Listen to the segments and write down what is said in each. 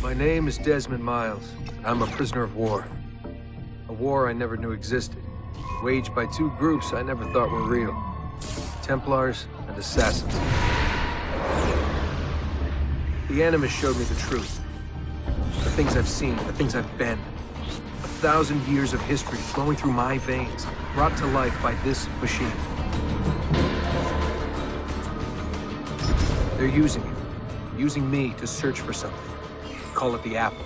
My name is Desmond Miles, and I'm a prisoner of war. A war I never knew existed, waged by two groups I never thought were real. Templars and Assassins. The Animus showed me the truth. The things I've seen, the things I've been. 1,000 years of history flowing through my veins, brought to life by this machine. They're using it. Using me to search for something. Call it the Apple.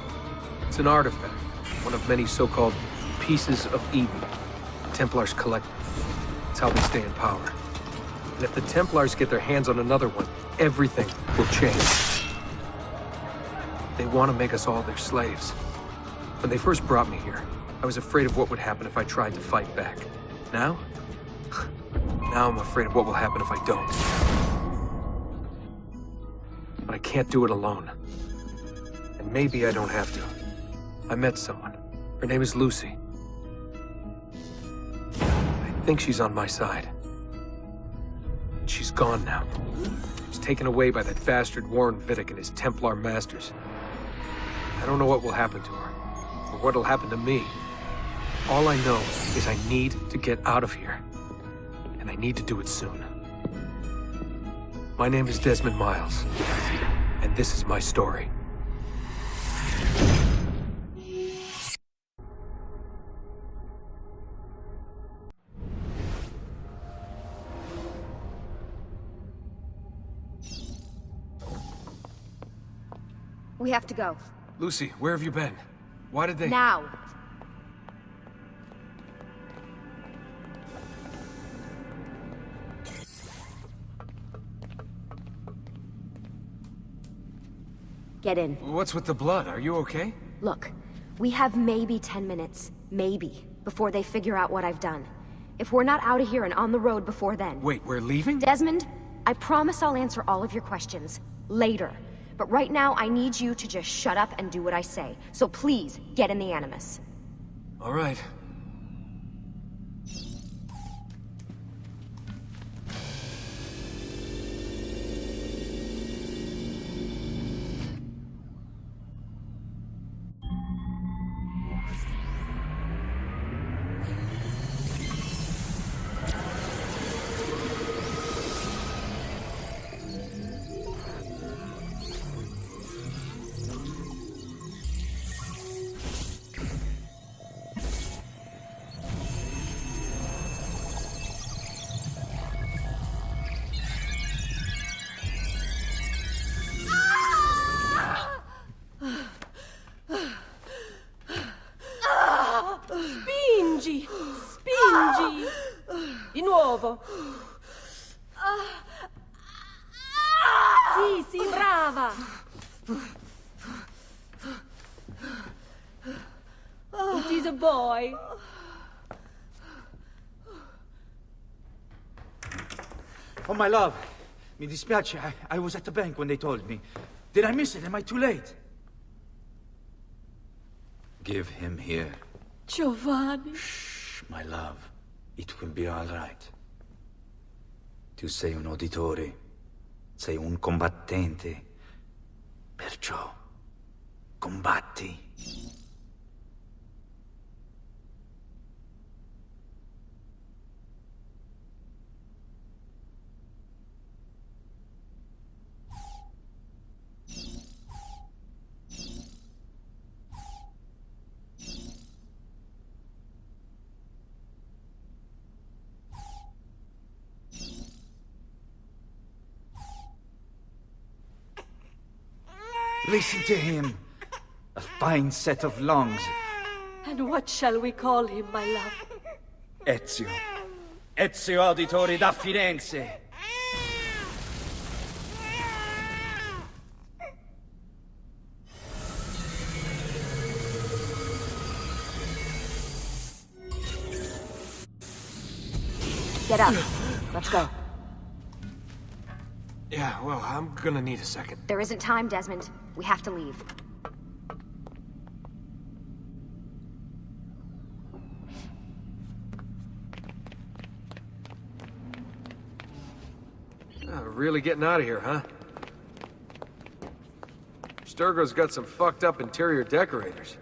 It's an artifact, one of many so-called pieces of Eden. The Templars collect them. It's how they stay in power. And if the Templars get their hands on another one, everything will change. They want to make us all their slaves. When they first brought me here, I was afraid of what would happen if I tried to fight back. Now? Now I'm afraid of what will happen if I don't. But I can't do it alone. And maybe I don't have to. I met someone. Her name is Lucy. I think she's on my side. She's gone now. She's taken away by that bastard Warren Vidic and his Templar masters. I don't know what will happen to her, or what'll happen to me. All I know is I need to get out of here. And I need to do it soon. My name is Desmond Miles, and this is my story. We have to go. Lucy, where have you been? Why did they— Now! Get in. What's with the blood? Are you okay? Look, we have maybe 10 minutes, maybe, before they figure out what I've done. If we're not out of here and on the road before then— Wait, we're leaving? Desmond, I promise I'll answer all of your questions later. But right now, I need you to just shut up and do what I say. So please, get in the Animus. All right. Spingi! Di nuovo! Sì, brava! It is a boy. Oh, my love. Mi dispiace. I was at the bank when they told me. Did I miss it? Am I too late? Give him here. Giovanni. Shh, my love. It will be all right. Tu sei un uditore. Sei un combattente. Perciò, combatti. Listen to him. A fine set of lungs. And what shall we call him, my love? Ezio. Ezio Auditori da Firenze. Get up. Let's go. Yeah, well, I'm gonna need a second. There isn't time, Desmond. We have to leave. Really getting out of here, huh? Abstergo's got some fucked up interior decorators.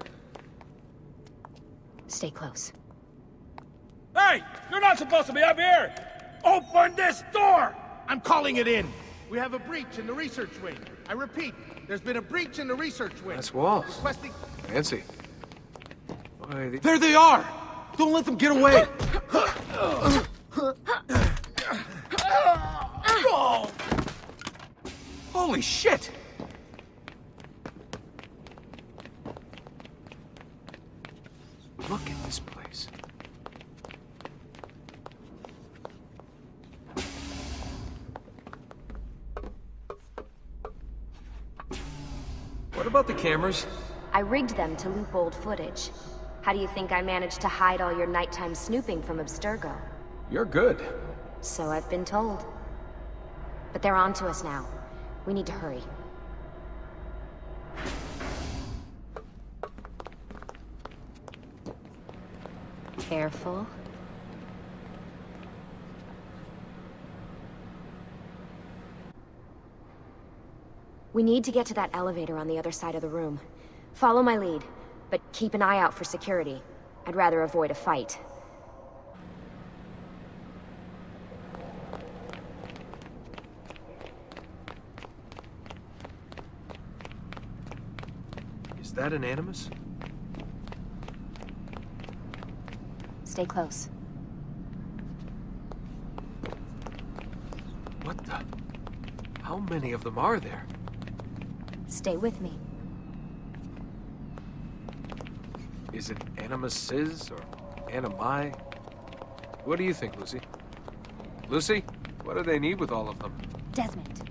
Stay close. Hey! You're not supposed to be up here! Open this door! I'm calling it in! We have a breach in the research wing. I repeat, there's been a breach in the research wing. That's walls. Requesting... Fancy. Why, There they are! Don't let them get away! Holy shit! Look at this place. What about the cameras? I rigged them to loop old footage. How do you think I managed to hide all your nighttime snooping from Abstergo? You're good. So I've been told. But they're on to us now. We need to hurry. Careful. We need to get to that elevator on the other side of the room. Follow my lead, but keep an eye out for security. I'd rather avoid a fight. Is that an Animus? Stay close. What the? How many of them are there? Stay with me. Is it Animuses or Animi? What do you think, Lucy? Lucy? What do they need with all of them? Desmond.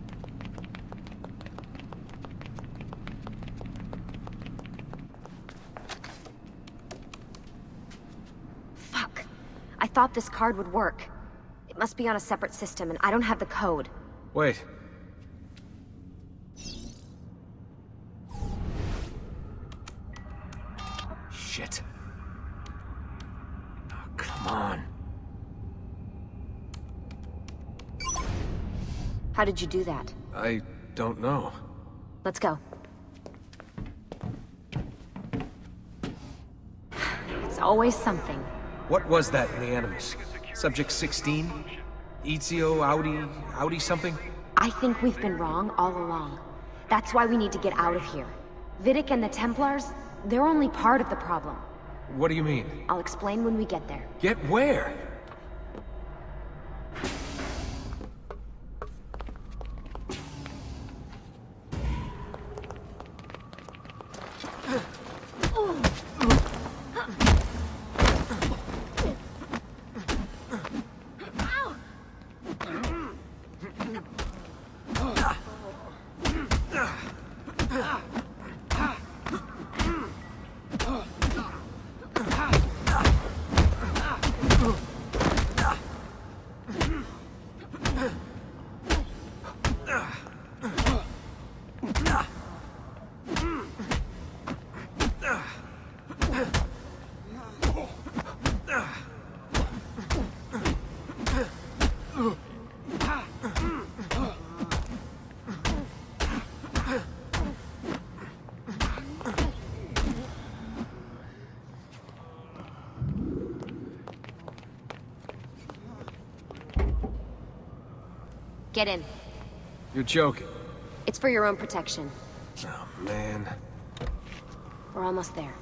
Fuck. I thought this card would work. It must be on a separate system, and I don't have the code. Wait. Shit. Oh, come on. How did you do that? I don't know. Let's go. It's always something. What was that in the Animus? Subject 16? Ezio, Audi something? I think we've been wrong all along. That's why we need to get out of here. Vidic and the Templars, they're only part of the problem. What do you mean? I'll explain when we get there. Get where? Get in. You're joking. It's for your own protection. Oh, man. We're almost there.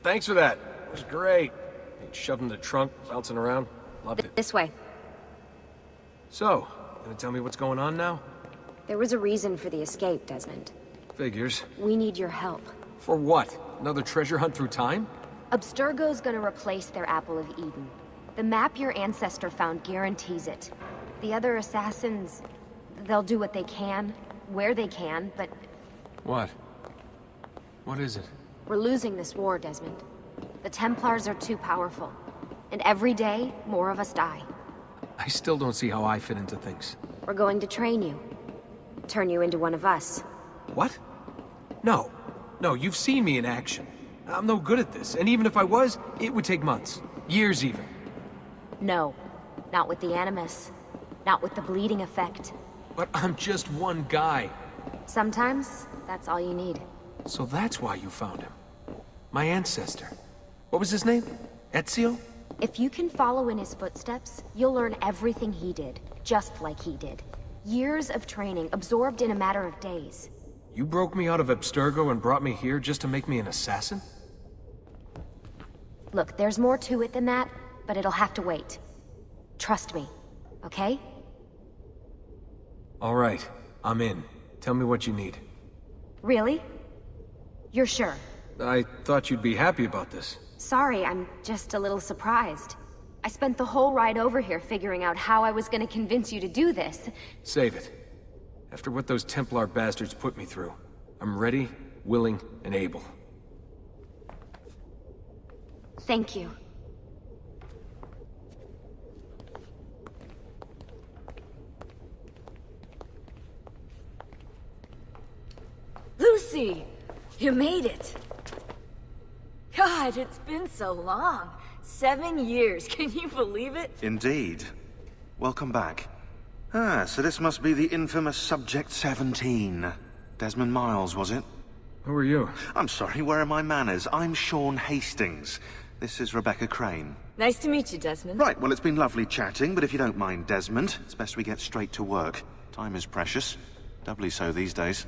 Thanks for that. It was great. Shoved in the trunk, bouncing around. Loved it. This way. So, gonna tell me what's going on now? There was a reason for the escape, Desmond. Figures. We need your help. For what? Another treasure hunt through time? Abstergo's gonna replace their Apple of Eden. The map your ancestor found guarantees it. The other assassins, they'll do what they can, where they can, but... What? What is it? We're losing this war, Desmond. The Templars are too powerful. And every day, more of us die. I still don't see how I fit into things. We're going to train you. Turn you into one of us. What? No. No, you've seen me in action. I'm no good at this, and even if I was, it would take months. Years even. No. Not with the Animus. Not with the bleeding effect. But I'm just one guy. Sometimes, that's all you need. So that's why you found him. My ancestor. What was his name? Ezio? If you can follow in his footsteps, you'll learn everything he did, just like he did. Years of training, absorbed in a matter of days. You broke me out of Abstergo and brought me here just to make me an assassin? Look, there's more to it than that, but it'll have to wait. Trust me, okay? All right, I'm in. Tell me what you need. Really? You're sure? I thought you'd be happy about this. Sorry, I'm just a little surprised. I spent the whole ride over here figuring out how I was gonna convince you to do this. Save it. After what those Templar bastards put me through, I'm ready, willing, and able. Thank you. Lucy! You made it! God, it's been so long. 7 years, can you believe it? Indeed. Welcome back. Ah, so this must be the infamous Subject 17. Desmond Miles, was it? Who are you? I'm sorry, where are my manners? I'm Sean Hastings. This is Rebecca Crane. Nice to meet you, Desmond. Right, well, it's been lovely chatting, but if you don't mind, Desmond, it's best we get straight to work. Time is precious. Doubly so these days.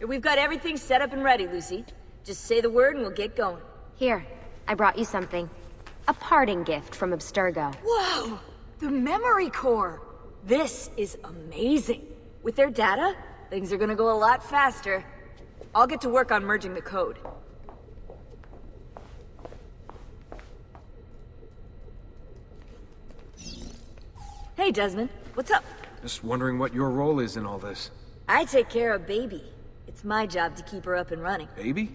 We've got everything set up and ready, Lucy. Just say the word and we'll get going. Here, I brought you something. A parting gift from Abstergo. Whoa! The memory core! This is amazing. With their data, things are gonna go a lot faster. I'll get to work on merging the code. Hey, Desmond. What's up? Just wondering what your role is in all this. I take care of Baby. It's my job to keep her up and running. Baby?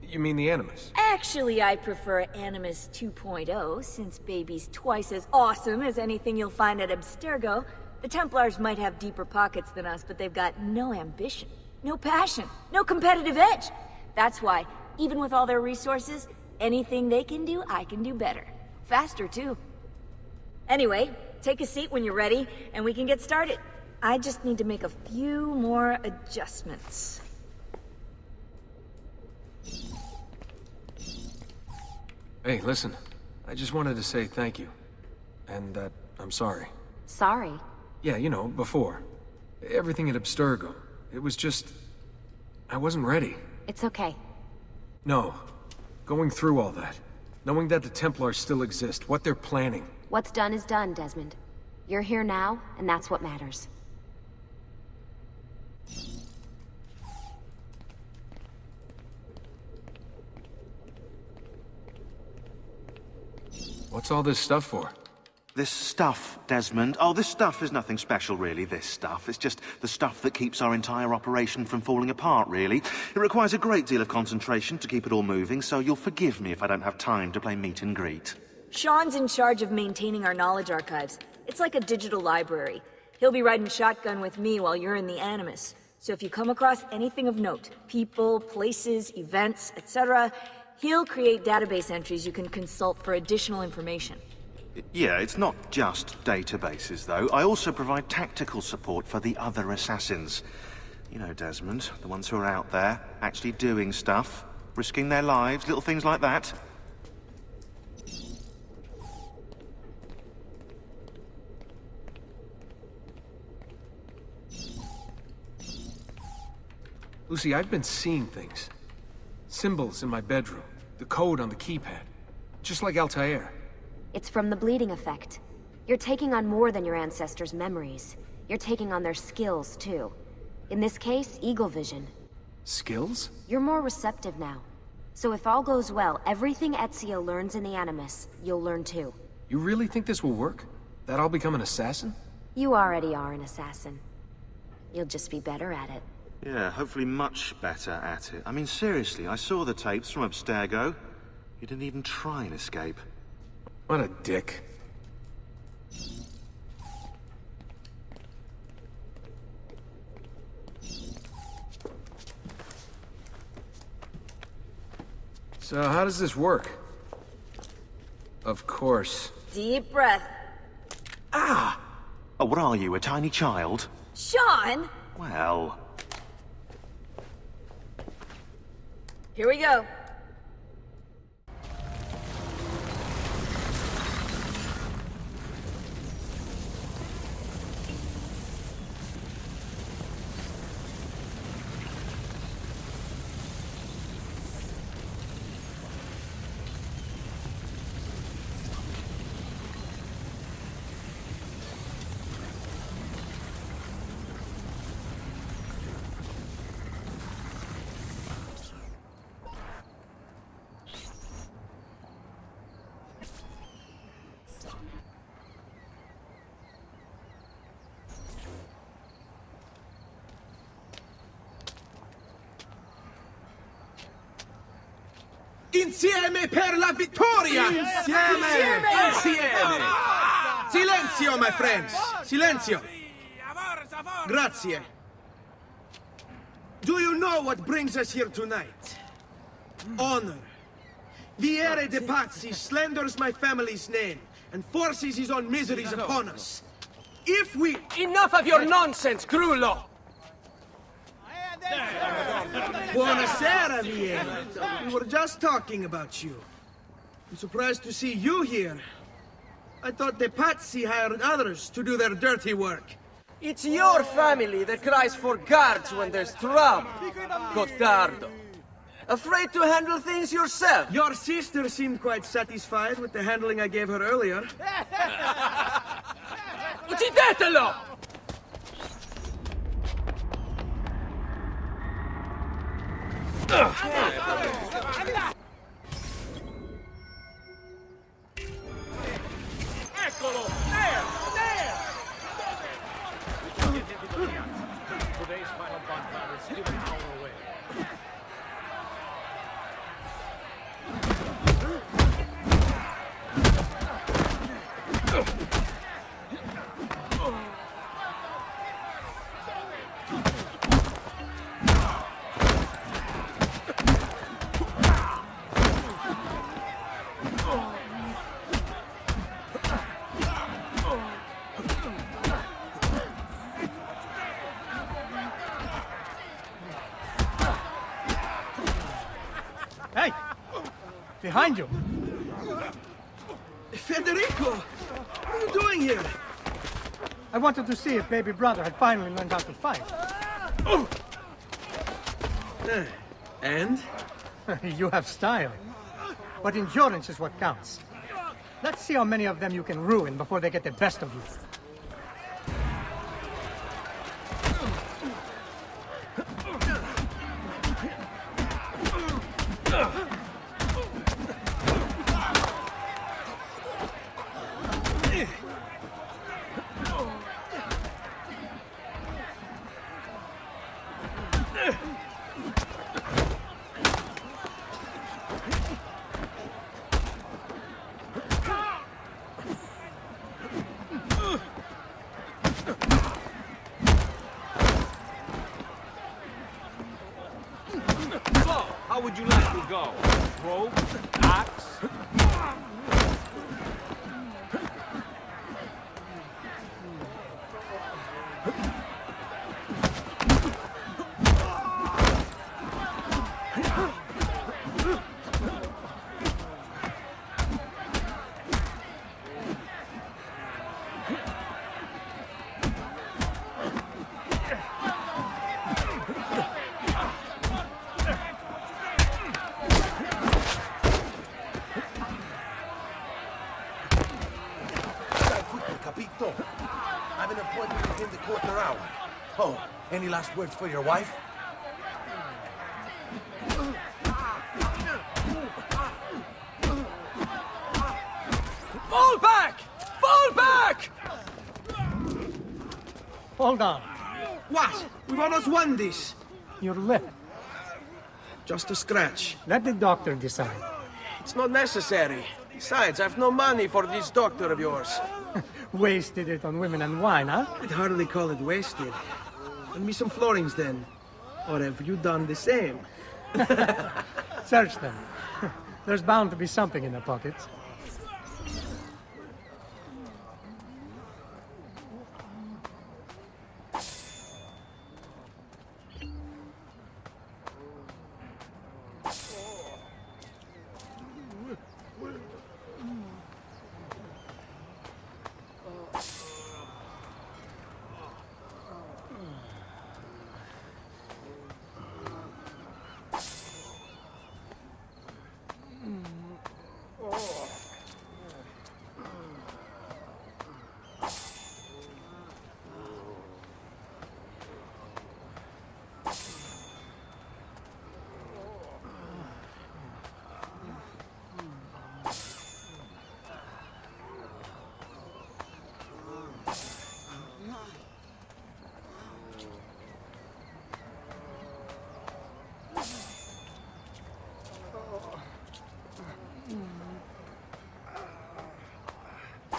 You mean the Animus? Actually, I prefer Animus 2.0, since Baby's twice as awesome as anything you'll find at Abstergo. The Templars might have deeper pockets than us, but they've got no ambition, no passion, no competitive edge. That's why, even with all their resources, anything they can do, I can do better. Faster, too. Anyway, take a seat when you're ready, and we can get started. I just need to make a few more adjustments. Hey, listen. I just wanted to say thank you. And that I'm sorry. Sorry. Yeah, you know, before. Everything at Abstergo. It was just... I wasn't ready. It's okay. No. Going through all that. Knowing that the Templars still exist, what they're planning. What's done is done, Desmond. You're here now, and that's what matters. What's all this stuff for? This stuff, Desmond. Oh, this stuff is nothing special, really, this stuff. It's just the stuff that keeps our entire operation from falling apart, really. It requires a great deal of concentration to keep it all moving, so you'll forgive me if I don't have time to play meet and greet. Sean's in charge of maintaining our knowledge archives. It's like a digital library. He'll be riding shotgun with me while you're in the Animus. So if you come across anything of note, people, places, events, etc., he'll create database entries you can consult for additional information. Yeah, it's not just databases, though. I also provide tactical support for the other assassins. You know, Desmond, the ones who are out there, actually doing stuff, risking their lives, little things like that. Lucy, I've been seeing things. Symbols in my bedroom. The code on the keypad. Just like Altair. It's from the bleeding effect. You're taking on more than your ancestors' memories. You're taking on their skills, too. In this case, eagle vision. Skills? You're more receptive now. So if all goes well, everything Ezio learns in the Animus, you'll learn too. You really think this will work? That I'll become an assassin? You already are an assassin. You'll just be better at it. Yeah, hopefully much better at it. I mean, seriously, I saw the tapes from Abstergo. You didn't even try and escape. What a dick. So, how does this work? Of course. Deep breath. Ah! Oh, what are you, a tiny child? Sean! Well... Here we go. Insieme per la vittoria! Insieme! Insieme! Silenzio, my friends! Silenzio! Grazie. Do you know what brings us here tonight? Honor. Viere de Pazzi slanders my family's name and forces his own miseries upon us. If we... Enough of your nonsense, Grullo! Buonasera, Viera. We were just talking about you. I'm surprised to see you here. I thought the Pazzi hired others to do their dirty work. It's your family that cries for guards when there's trouble, Gottardo. Afraid to handle things yourself? Your sister seemed quite satisfied with the handling I gave her earlier. Uccidetelo! Eccolo! There! There! Today's final bonfire is still an hour away. Hey! Behind you! Federico! What are you doing here? I wanted to see if baby brother had finally learned how to fight. And? You have style. But endurance is what counts. Let's see how many of them you can ruin before they get the best of you. How would you like to go? Rope? Axe? Capito? I have an appointment within the quarter hour. Oh, any last words for your wife? Fall back! Fall back! Hold on. What? We've almost won this. Your lip. Just a scratch. Let the doctor decide. It's not necessary. Besides, I've no money for this doctor of yours. Wasted it on women and wine, huh? I'd hardly call it wasted. Lend me some florins then. Or have you done the same? Search them. There's bound to be something in the pockets.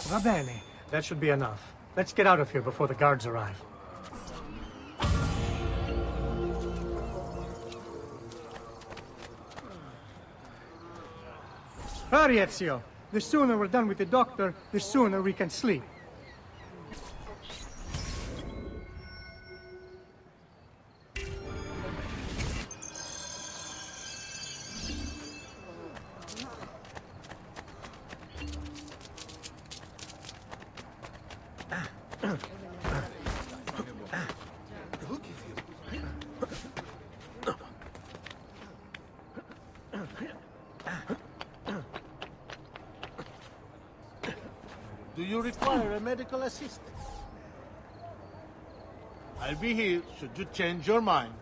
Va bene. That should be enough. Let's get out of here before the guards arrive. Hurry, Ezio. The sooner we're done with the doctor, the sooner we can sleep. Do you require a medical assistant? I'll be here should you change your mind.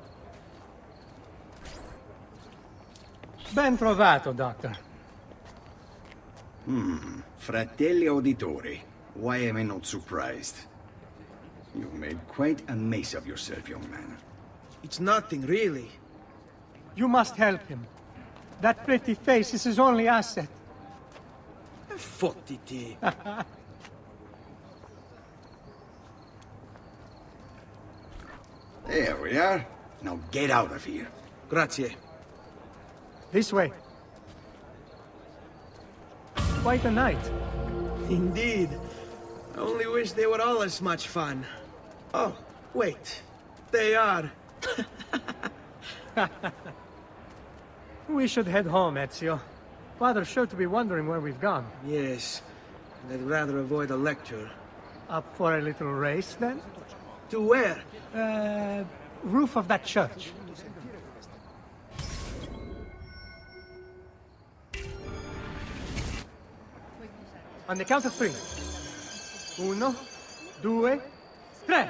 Ben trovato, Doctor. Fratelli auditori, why am I not surprised? You made quite a mess of yourself, young man. It's nothing, really. You must help him. That pretty face is his only asset. Fottiti. There we are. Now get out of here. Grazie. This way. Quite a night. Indeed. I only wish they were all as much fun. Oh, wait. They are. We should head home, Ezio. Father's sure to be wondering where we've gone. Yes. And I'd rather avoid a lecture. Up for a little race, then? To where? Roof of that church. On the count of 3. 1, 2, 3.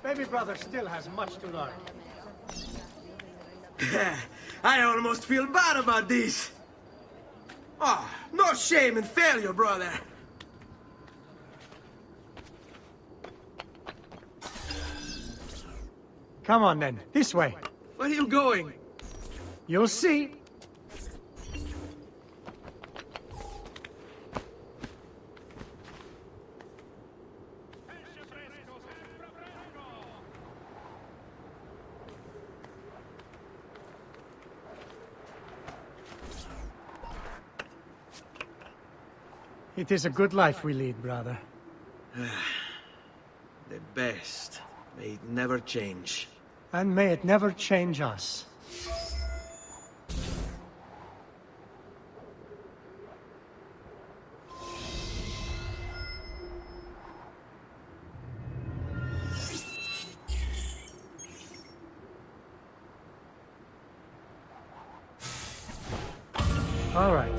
Baby brother still has much to learn. I almost feel bad about this. Oh, no shame in failure, brother. Come on, then. This way. Where are you going? You'll see. It is a good life we lead, brother. The best. May it never change. And may it never change us. All right.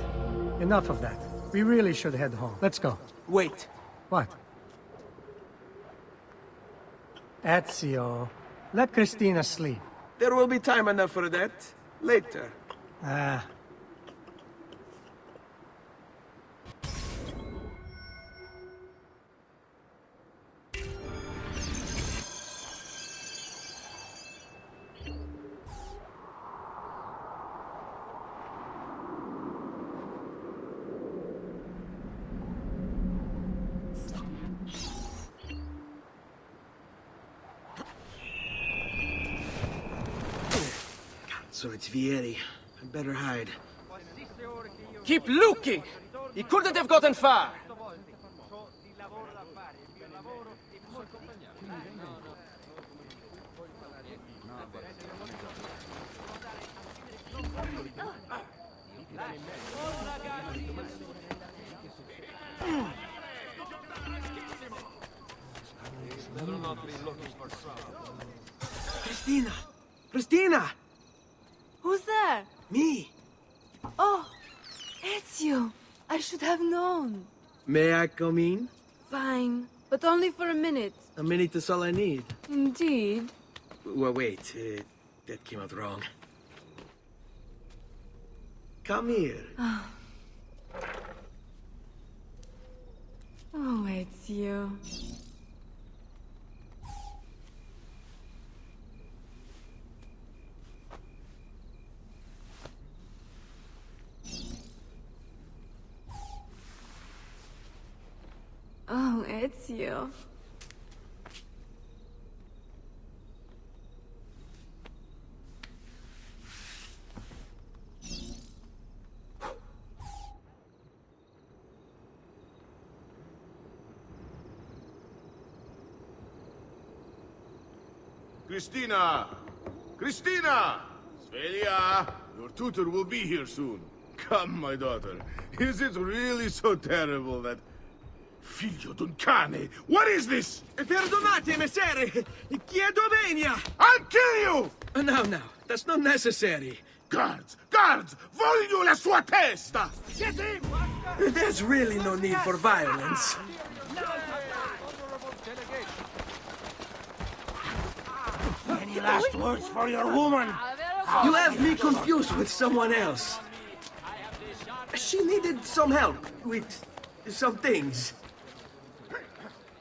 Enough of that. We really should head home. Let's go. Wait. What? Ezio, let Cristina sleep. There will be time enough for that. Later. So it's Vieri. I'd better hide. Keep looking! He couldn't have gotten far! Cristina! Cristina! Who's there? Me! Oh, Ezio! I should have known. May I come in? Fine, but only for a minute. A minute is all I need. Indeed. Well, wait. That came out wrong. Come here. Oh, Ezio. Oh, Ezio. Cristina! Cristina! Sveglia! Your tutor will be here soon. Come, my daughter. Is it really so terrible that... Figlio d'un cane! What is this? Perdonate, messere! Chiedo venia! I'll kill you! No, that's not necessary. Guards! Guards! Voglio la sua testa! Get him! There's really no need for violence. Any last words for your woman? You have me confused with someone else. She needed some help with some things.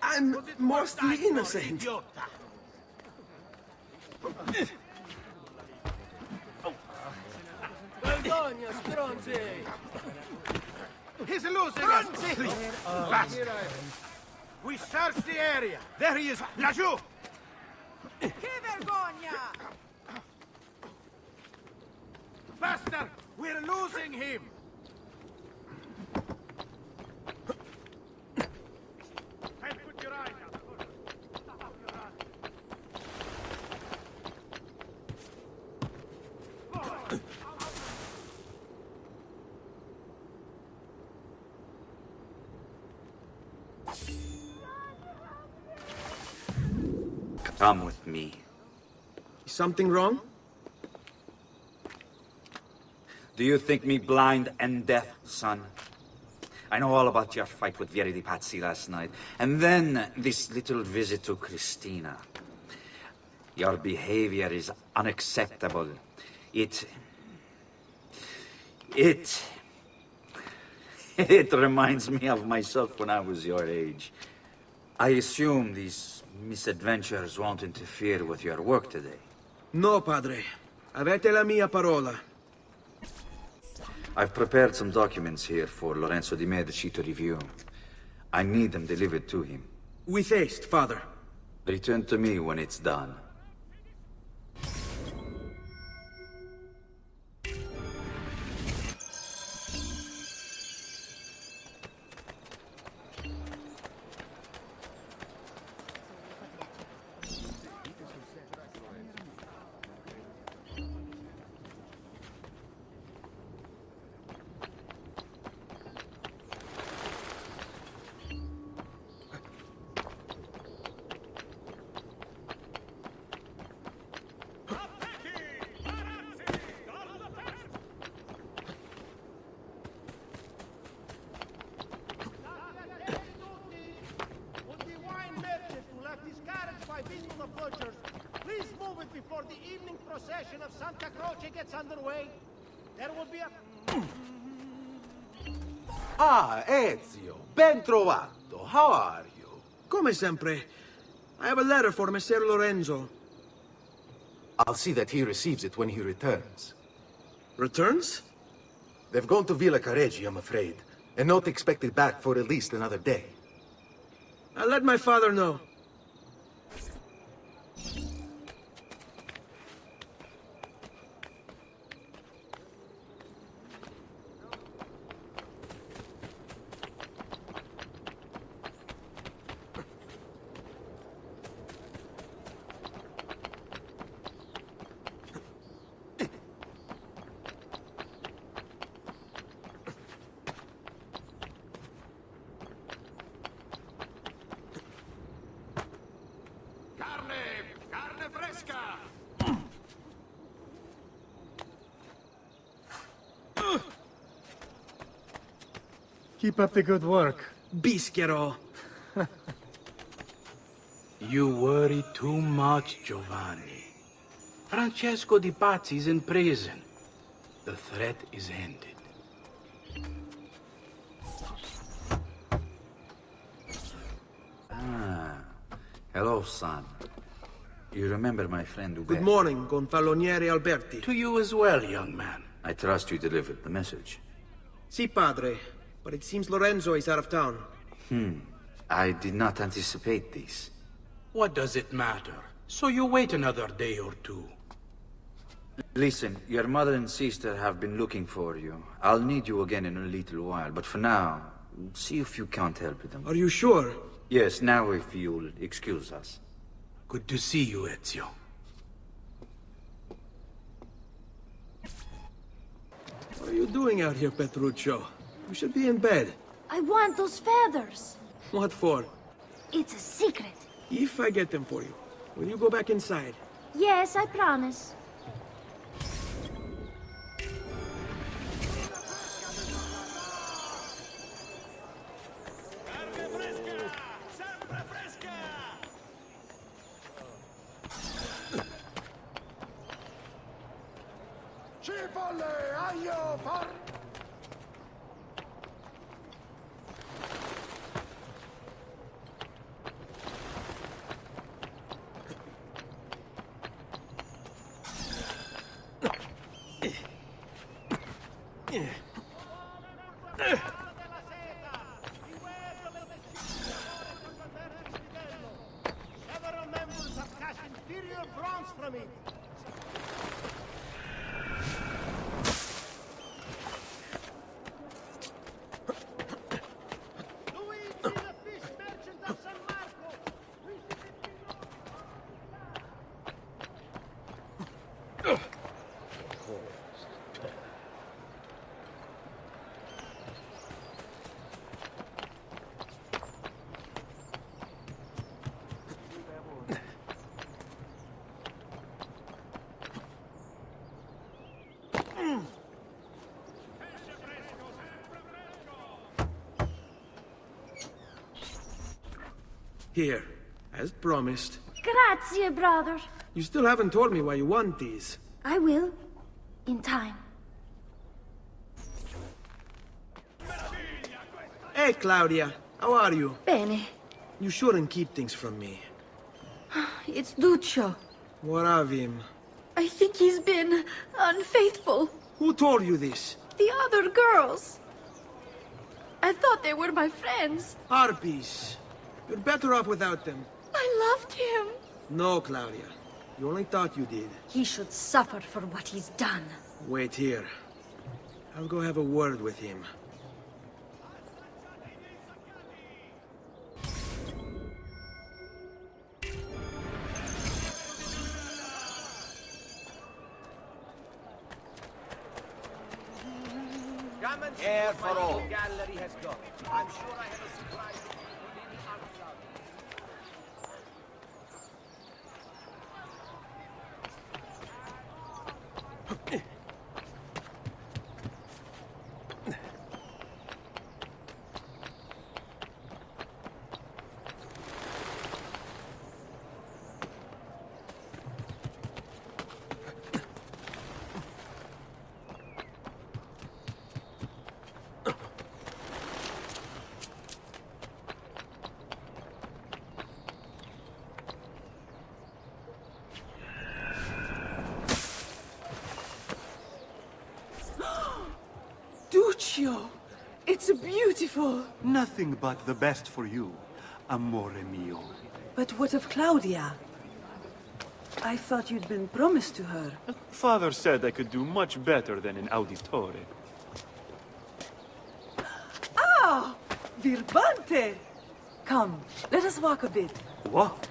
I'm mostly innocent. He's losing us! Bastard! We searched the area! There he is! Laggiù! Che vergogna! Faster! We're losing him! Hey, put your eyes out! Come with me. Is something wrong? Do you think me blind and deaf, son? I know all about your fight with Vieri di Pazzi last night, and then this little visit to Cristina. Your behavior is unacceptable. It reminds me of myself when I was your age. I assume these misadventures won't interfere with your work today. No, padre. Avete la mia parola. I've prepared some documents here for Lorenzo di Medici to review. I need them delivered to him. With haste, father. Return to me when it's done. Please move it before the evening procession of Santa Croce gets underway. There will be a... Ah, Ezio, ben trovato. How are you? Come sempre. I have a letter for Messer Lorenzo. I'll see that he receives it when he returns. Returns? They've gone to Villa Careggi, I'm afraid, and not expected back for at least another day. I'll let my father know. Keep up the good work. Bischero. You worry too much, Giovanni. Francesco di Pazzi is in prison. The threat is ended. Ah, hello, son. You remember my friend Uber? Good morning, Gonfaloniere Alberti. To you as well, young man. I trust you delivered the message. Si, padre. But it seems Lorenzo is out of town. I did not anticipate this. What does it matter? So you wait another day or two. Listen, your mother and sister have been looking for you. I'll need you again in a little while, but for now, see if you can't help them. Are you sure? Yes, now if you'll excuse us. Good to see you, Ezio. What are you doing out here, Petruccio? You should be in bed. I want those feathers. What for? It's a secret. If I get them for you, will you go back inside? Yes, I promise. Several members have cast inferior bronze from it. Luigi, the fish merchant of San Marco. Here, as promised. Grazie, brother. You still haven't told me why you want these. I will. In time. Hey, Claudia. How are you? Bene. You shouldn't keep things from me. It's Duccio. What of him? I think he's been unfaithful. Who told you this? The other girls. I thought they were my friends. Harpies. You're better off without them. I loved him. No, Claudia. You only thought you did. He should suffer for what he's done. Wait here. I'll go have a word with him. Air for all. Gallery has gone. I'm sure I have a surprise within the art club. Duccio, it's beautiful. Nothing but the best for you, amore mio. But what of Claudia? I thought you'd been promised to her. Father said I could do much better than an auditore. Ah! Birbante! Come, let us walk a bit. What?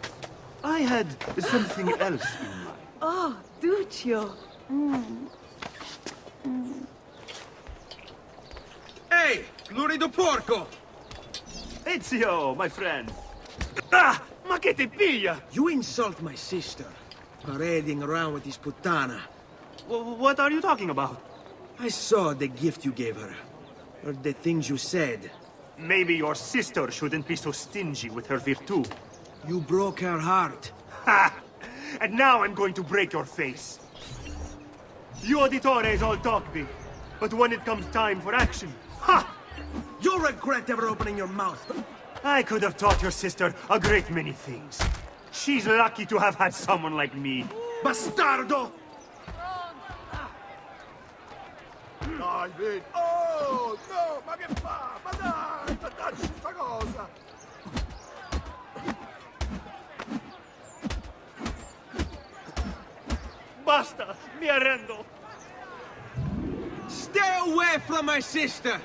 I had something else in mind. Oh, Duccio. Hey! Lurido porco! Ezio, my friend. Ah! Ma che ti piglia? You insult my sister. Parading around with this puttana. What are you talking about? I saw the gift you gave her. Heard the things you said. Maybe your sister shouldn't be so stingy with her virtù. You broke her heart. Ha! And now I'm going to break your face. You auditores all talk big, but when it comes time for action, ha! You'll regret ever opening your mouth. I could have taught your sister a great many things. She's lucky to have had someone like me. Bastardo! Dai, vedi! Oh, no! Ma che fa? Ma dai! Ma dacci sta cosa! Basta! Mi arrendo! Stay away from my sister!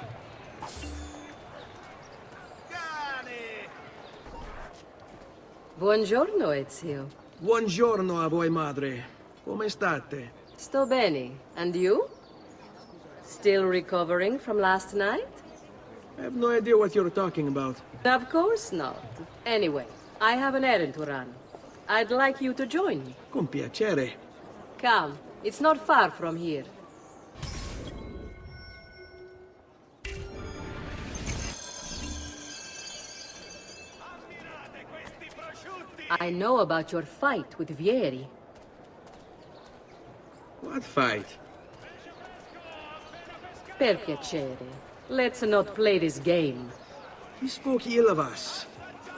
Buongiorno, Ezio. Buongiorno a voi, madre. Come state? Sto bene. And you? Still recovering from last night? I have no idea what you're talking about. Of course not. Anyway, I have an errand to run. I'd like you to join me. Con piacere. Come. It's not far from here. I know about your fight with Vieri. What fight? Per piacere. Let's not play this game. He spoke ill of us.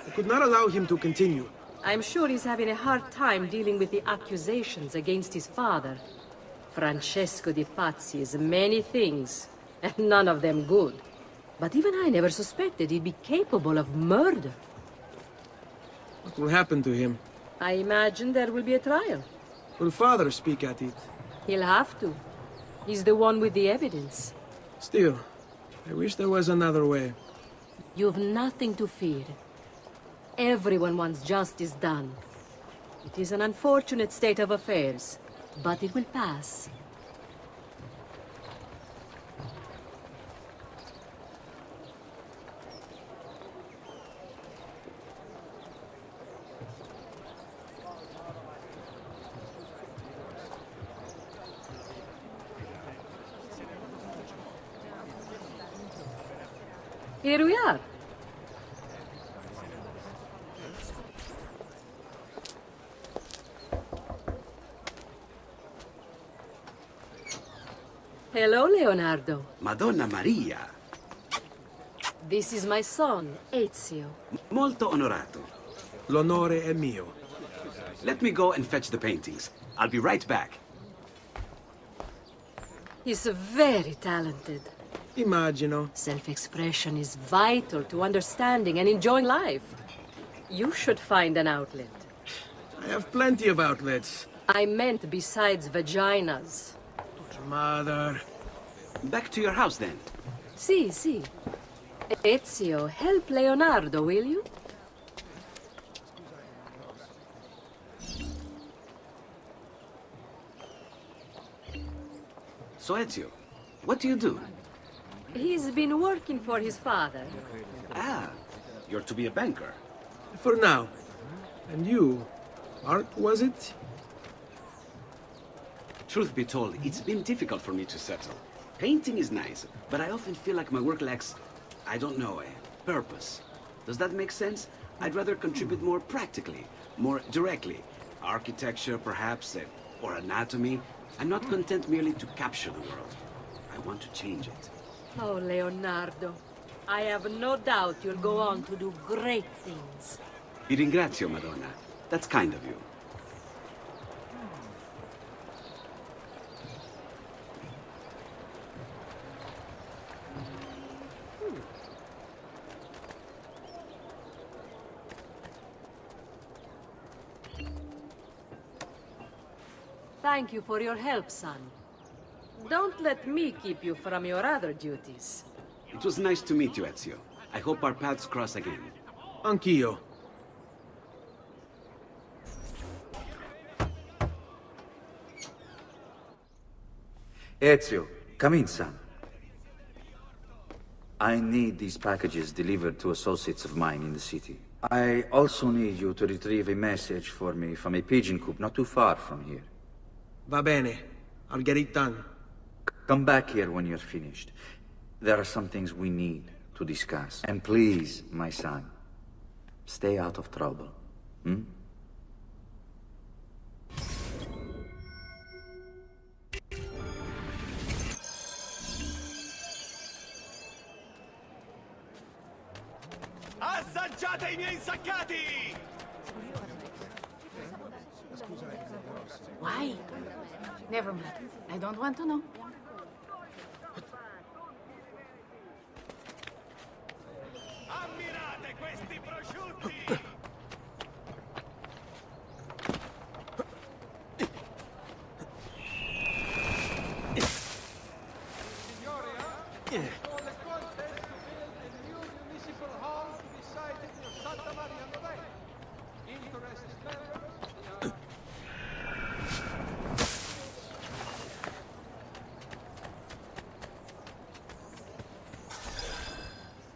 I could not allow him to continue. I'm sure he's having a hard time dealing with the accusations against his father. Francesco di Pazzi is many things, and none of them good. But even I never suspected he'd be capable of murder. What will happen to him? I imagine there will be a trial. Will father speak at it? He'll have to. He's the one with the evidence. Still, I wish there was another way. You've nothing to fear. Everyone wants justice done. It is an unfortunate state of affairs, but it will pass. Here we are. Hello, Leonardo. Madonna Maria. This is my son, Ezio. Molto onorato. L'onore è mio. Let me go and fetch the paintings. I'll be right back. He's very talented. Immagino. Self-expression is vital to understanding and enjoying life. You should find an outlet. I have plenty of outlets. I meant besides vaginas. Mother. Back to your house, then. Si. Ezio, help Leonardo, will you? So, Ezio, what do you do? He's been working for his father. Ah, you're to be a banker. For now. And you? Art, was it? Truth be told, it's been difficult for me to settle. Painting is nice, but I often feel like my work lacks, I don't know, a purpose. Does that make sense? I'd rather contribute more practically, more directly. Architecture, perhaps, or anatomy. I'm not content merely to capture the world. I want to change it. Oh, Leonardo. I have no doubt you'll go on to do great things. Vi ringrazio, Madonna. That's kind of you. Thank you for your help, son. Don't let me keep you from your other duties. It was nice to meet you, Ezio. I hope our paths cross again. Anch'io. Ezio, come in, son. I need these packages delivered to associates of mine in the city. I also need you to retrieve a message for me from a pigeon coop not too far from here. Va bene. I'll get it done. Come back here when you're finished. There are some things we need to discuss. And please, my son, stay out of trouble. Hmm? Assaggiate I miei insaccati! Why? Never mind. I don't want to know. Ammirate questi prosciutti!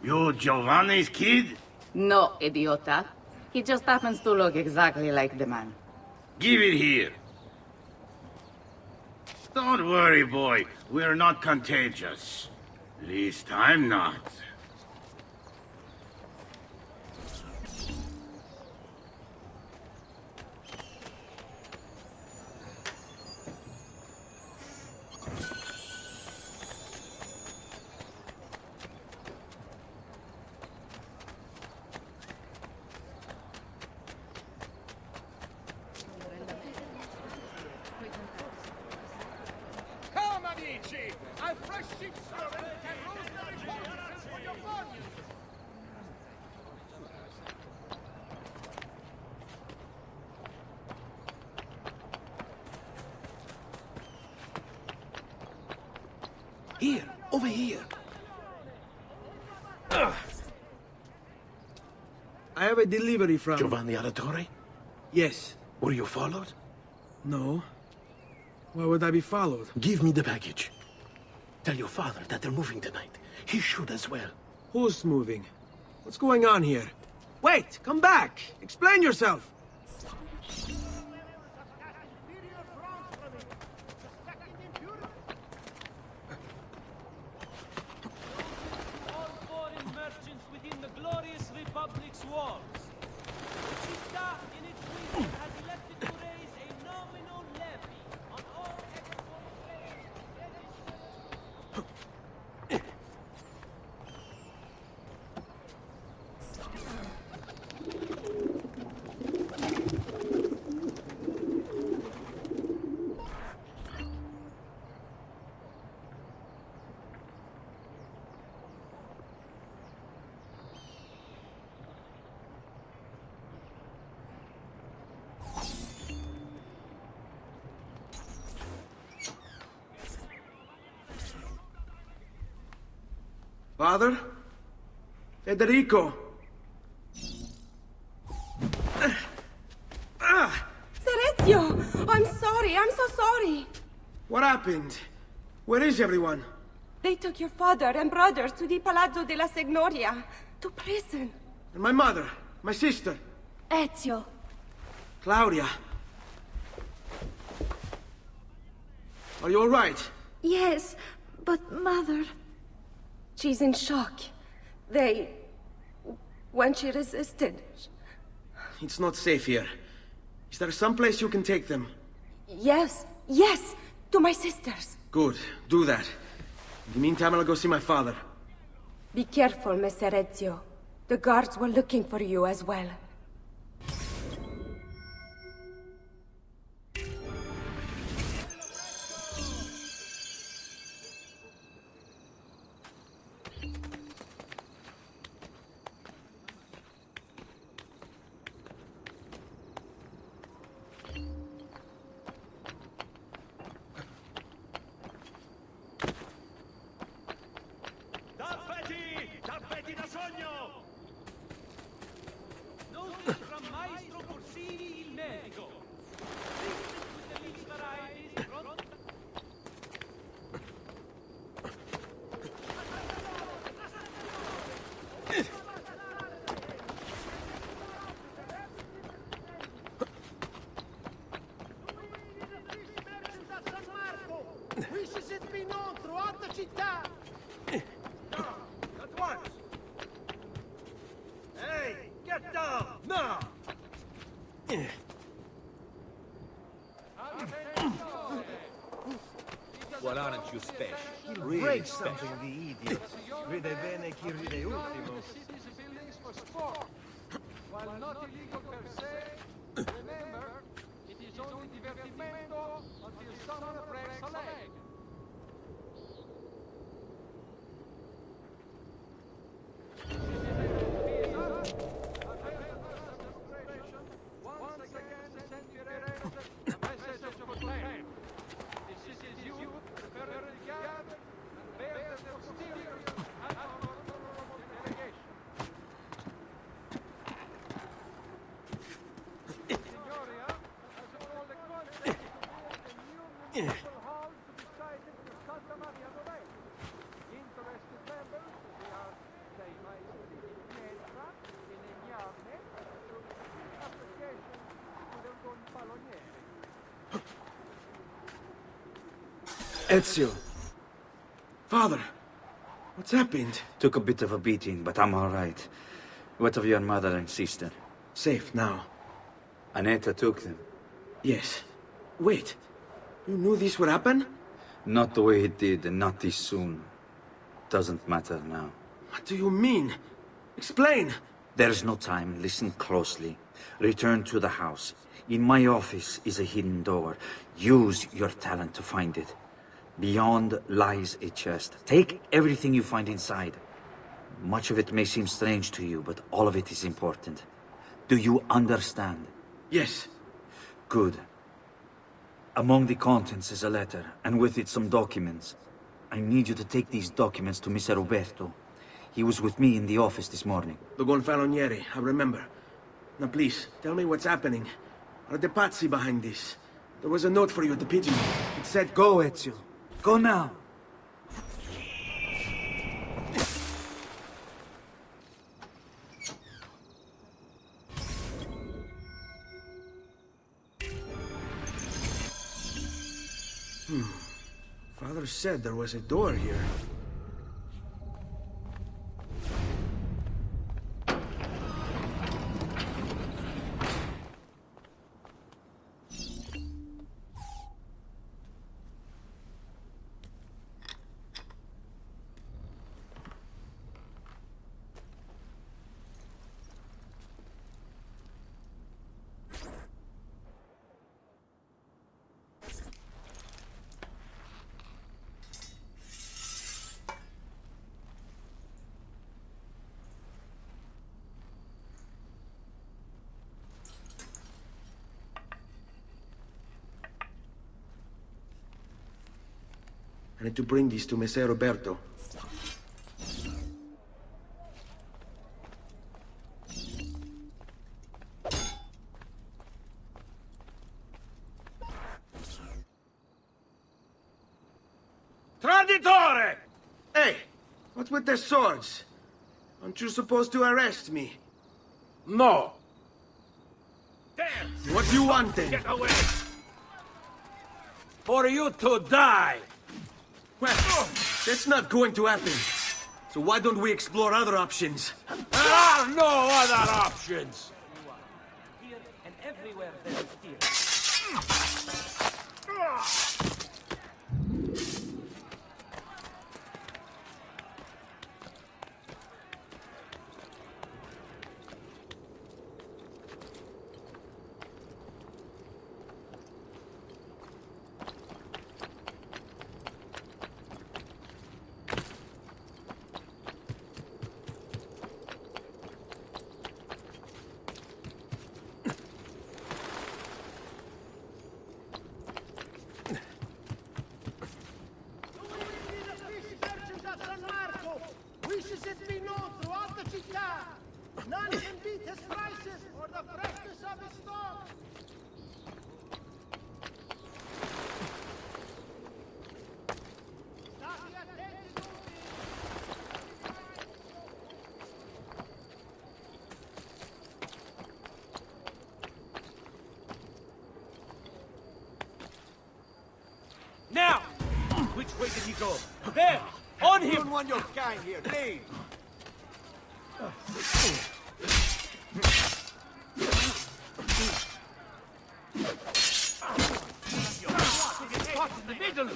You Giovanni's kid? No, idiota. He just happens to look exactly like the man. Give it here. Don't worry, boy. We're not contagious. Least I'm not. Here, over here. I have a delivery from... Giovanni Auditore? Yes. Were you followed? No. Why would I be followed? Give me the package. Tell your father that they're moving tonight. He should as well. Who's moving? What's going on here? Wait! Come back! Explain yourself! All foreign merchants within the glorious Republic's walls. Città in its region has elected to raise a nominal levy on all Father? Federico! Serezio! I'm sorry, I'm so sorry! What happened? Where is everyone? They took your father and brothers to the Palazzo della Signoria, to prison. And my mother? My sister? Ezio. Claudia? Are you all right? Yes, but Mother... She's in shock. When she resisted... It's not safe here. Is there some place you can take them? Yes, to my sisters. Good, do that. In the meantime, I'll go see my father. Be careful, Messer Ezio. The guards were looking for you as well. Tappeti da sogno! Notice from Maestro Corsini il medico. Treatment with the least varieties pronto. Wishes it be known throughout the città. At once! Well, aren't you special? He'll Really break special. something, the idiot. Ride bene chi ride ultimo. While not illegal per se, remember, it is only divertimento until someone breaks a leg. Once again, sentirete a message of flame. This is you, the Bodyguard, and bear the posterior at our delegation. Signoria, as all the content to build a new municipal hall to be sited in Santa Maria Novella. Interested members, we are dei maestri di pietra e legname, application to the gonfaloniere. Ezio. Father, what's happened? Took a bit of a beating, but I'm all right. What of your mother and sister? Safe now. Annetta took them. Yes. Wait. You knew this would happen? Not the way it did, and not this soon. Doesn't matter now. What do you mean? Explain! There's no time. Listen closely. Return to the house. In my office is a hidden door. Use your talent to find it. Beyond lies a chest. Take everything you find inside. Much of it may seem strange to you, but all of it is important. Do you understand? Yes. Good. Among the contents is a letter, and with it some documents. I need you to take these documents to Mr. Roberto. He was with me in the office this morning. The Gonfaloniere, I remember. Now please, tell me what's happening. Are the Pazzi behind this? There was a note for you at the pigeon. It said, "Go, Ezio. Go now." Father said there was a door here. I need to bring these to Messer Roberto. Traditore! Hey! What's with the swords? Aren't you supposed to arrest me? No! Damn! What do you want then? Get away! For you to die! Well, that's not going to happen. So why don't we explore other options? There are no other options! Here and everywhere there is fear. None can beat his prices or the freshness of his stock. Now! Which way did he go? There! On him! I don't want your kind here, leave! You're caught in the middle!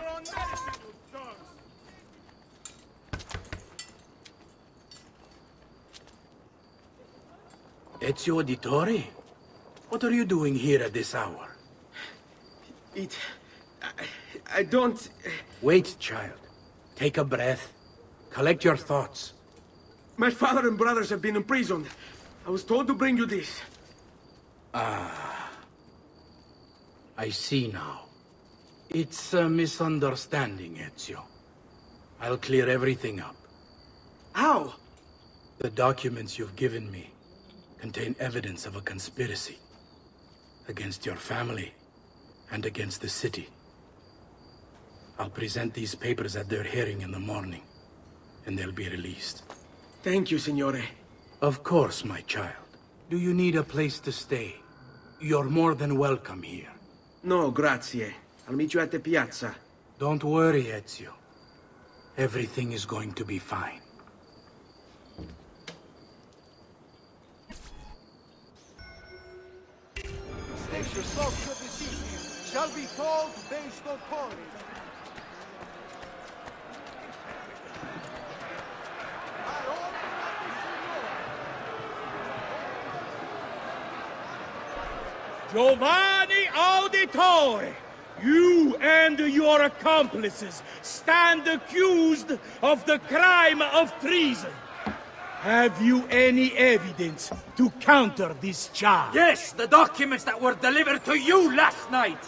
your own medicine, you dogs! Ezio Auditore? What are you doing here at this hour? I don't... Wait, child. Take a breath. Collect your thoughts. My father and brothers have been imprisoned. I was told to bring you this. Ah. I see now. It's a misunderstanding, Ezio. I'll clear everything up. How? The documents you've given me contain evidence of a conspiracy against your family and against the city. I'll present these papers at their hearing in the morning, and they'll be released. Thank you, Signore. Of course, my child. Do you need a place to stay? You're more than welcome here. No, grazie. I'll meet you at the piazza. Don't worry, Ezio. Everything is going to be fine. Station soaked to this evening shall be told based on courage. Giovanni Auditore, you and your accomplices stand accused of the crime of treason. Have you any evidence to counter this charge? Yes, the documents that were delivered to you last night.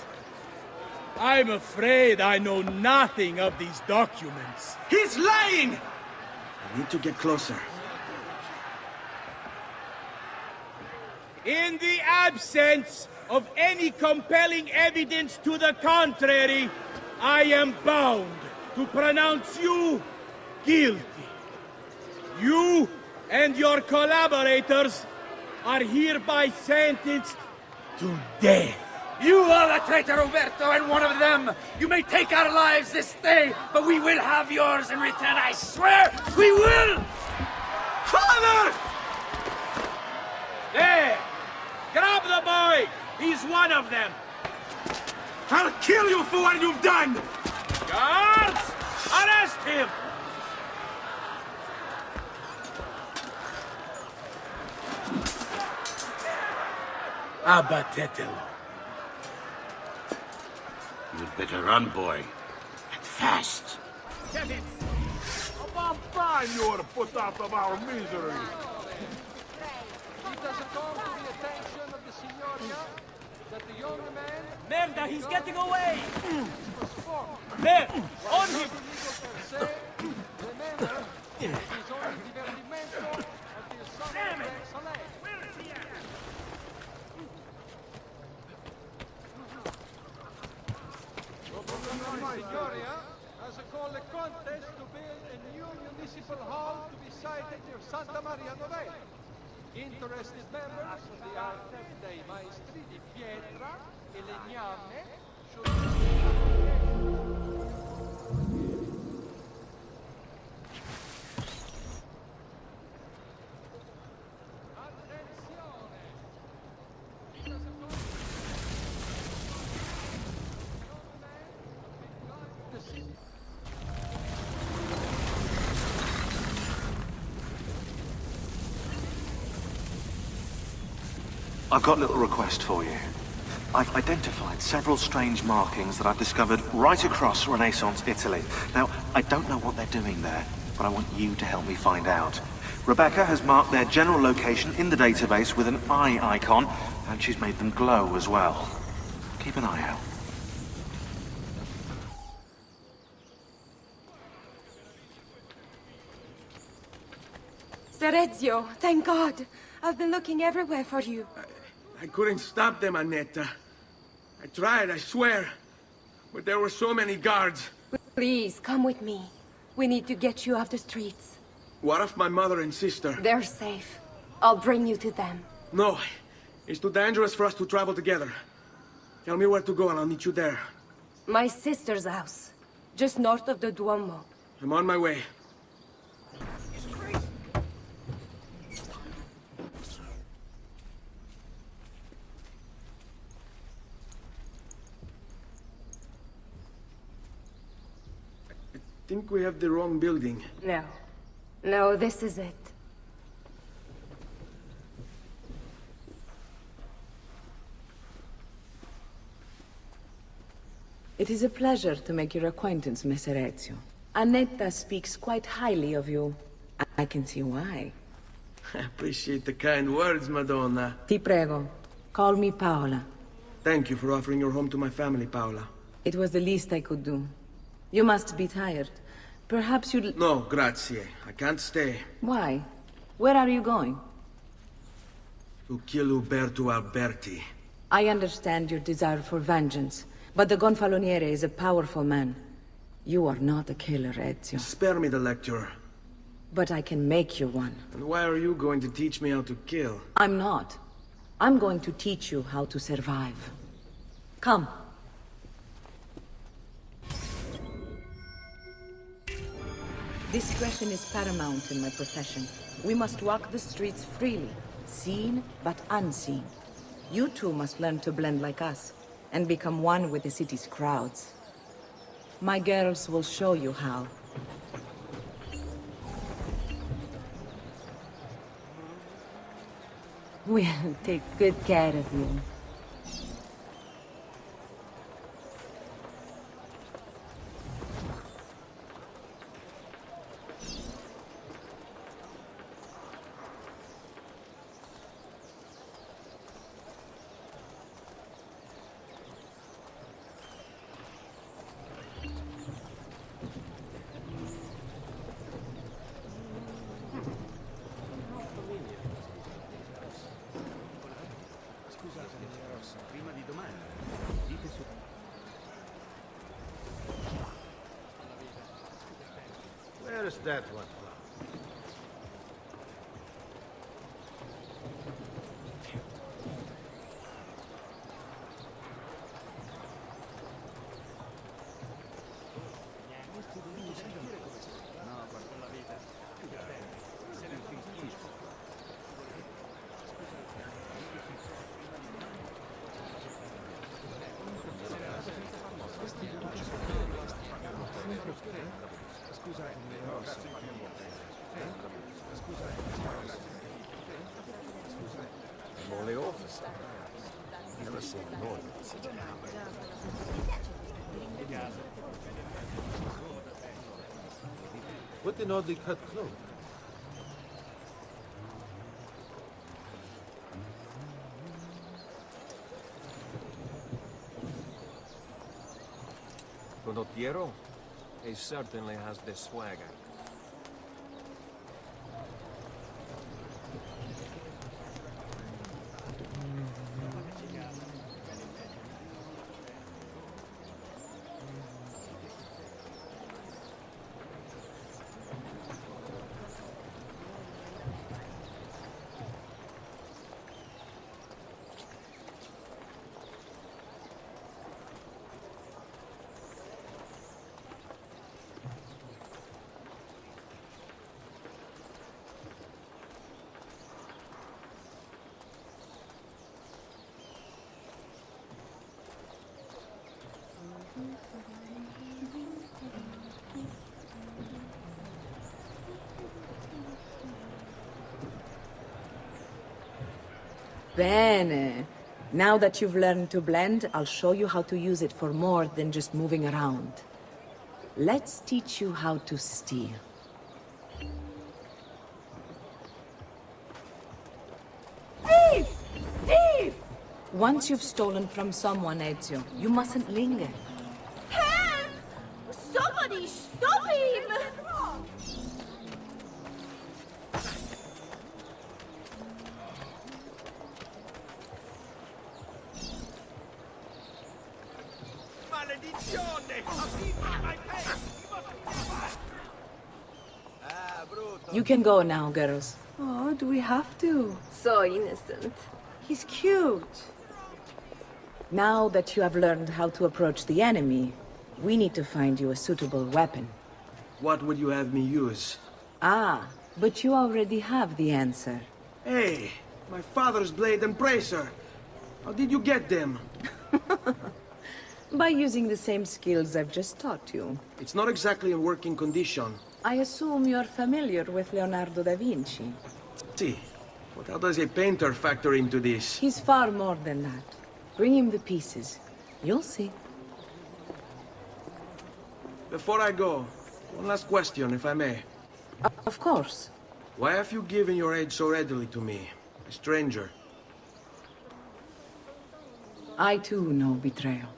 I'm afraid I know nothing of these documents. He's lying! I need to get closer. In the absence of any compelling evidence to the contrary, I am bound to pronounce you guilty. You and your collaborators are hereby sentenced to death. You are the traitor, Roberto, and one of them. You may take our lives this day, but we will have yours in return, I swear! We will! Father! There! Grab the boy! He's one of them! I'll kill you for what you've done! Guards! Arrest him! Abatetelo. You'd better run, boy. And fast. Get him! About time you were put out of our misery! It does come to the attention of the Signoria that the young man... Merda, he's getting away! was formed. There! On him! Remember, it is only divertimento until Sunday takes a leg. Signoria has called a contest to build a new municipal hall to be sited near Santa Maria Novella. Interested members of the arte dei maestri di pietra e legname should... I've got a little request for you. I've identified several strange markings that I've discovered right across Renaissance Italy. Now, I don't know what they're doing there, but I want you to help me find out. Rebecca has marked their general location in the database with an eye icon, and she's made them glow as well. Keep an eye out. Ser Ezio, thank God. I've been looking everywhere for you. I couldn't stop them, Annetta. I tried, I swear. But there were so many guards. Please, come with me. We need to get you off the streets. What of my mother and sister? They're safe. I'll bring you to them. No. It's too dangerous for us to travel together. Tell me where to go and I'll meet you there. My sister's house. Just north of the Duomo. I'm on my way. Think we have the wrong building. No. No, this is it. It is a pleasure to make your acquaintance, Messer Ezio. Annetta speaks quite highly of you. I can see why. I appreciate the kind words, Madonna. Ti prego, call me Paola. Thank you for offering your home to my family, Paola. It was the least I could do. You must be tired. Perhaps you'd... No, grazie. I can't stay. Why? Where are you going? To kill Uberto Alberti. I understand your desire for vengeance, but the Gonfaloniere is a powerful man. You are not a killer, Ezio. Spare me the lecture. But I can make you one. And why are you going to teach me how to kill? I'm not. I'm going to teach you how to survive. Come. Discretion is paramount in my profession. We must walk the streets freely, seen but unseen. You too must learn to blend like us, and become one with the city's crowds. My girls will show you how. We'll take good care of you. Where's that one from? Only officer. Never seen more than such a habit. What an oddly cut cloak. Condottiero? He certainly has the swagger. Bene. Now that you've learned to blend, I'll show you how to use it for more than just moving around. Let's teach you how to steal. Thief! Thief! Once you've stolen from someone, Ezio, you mustn't linger. Help! Somebody stop him! You can go now, girls. Oh, do we have to? So innocent. He's cute. Now that you have learned how to approach the enemy, we need to find you a suitable weapon. What would you have me use? Ah, but you already have the answer. Hey, my father's blade and bracer. How did you get them? By using the same skills I've just taught you. It's not exactly in working condition. I assume you're familiar with Leonardo da Vinci. See, but how does a painter factor into this? He's far more than that. Bring him the pieces. You'll see. Before I go, one last question, if I may. Of course. Why have you given your aid so readily to me, a stranger? I too know betrayal.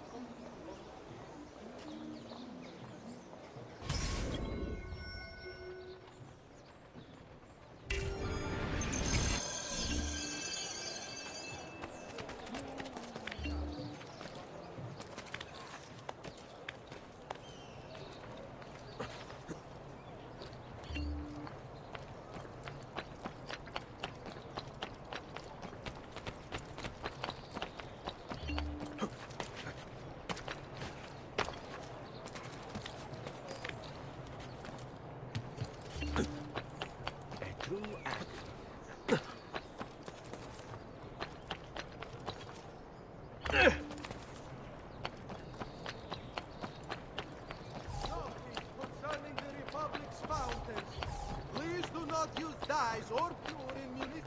Concerning the Republic's fountains, please do not use dyes or pure immunity.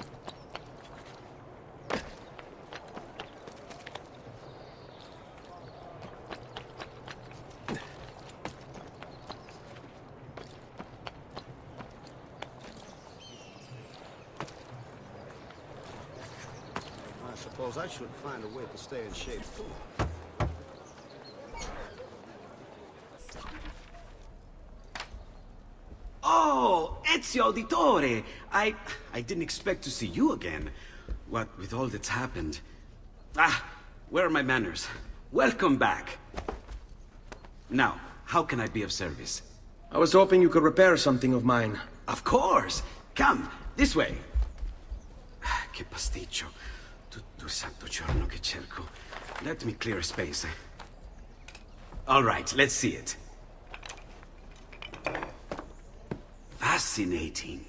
I suppose I should find a way to stay in shape too. Oh, Ezio Auditore! I didn't expect to see you again. What with all that's happened. Ah, where are my manners? Welcome back. Now, how can I be of service? I was hoping you could repair something of mine. Of course! Come, this way. Che pasticcio. Tutto santo giorno che cerco. Let me clear a space. All right, let's see it. Fascinating.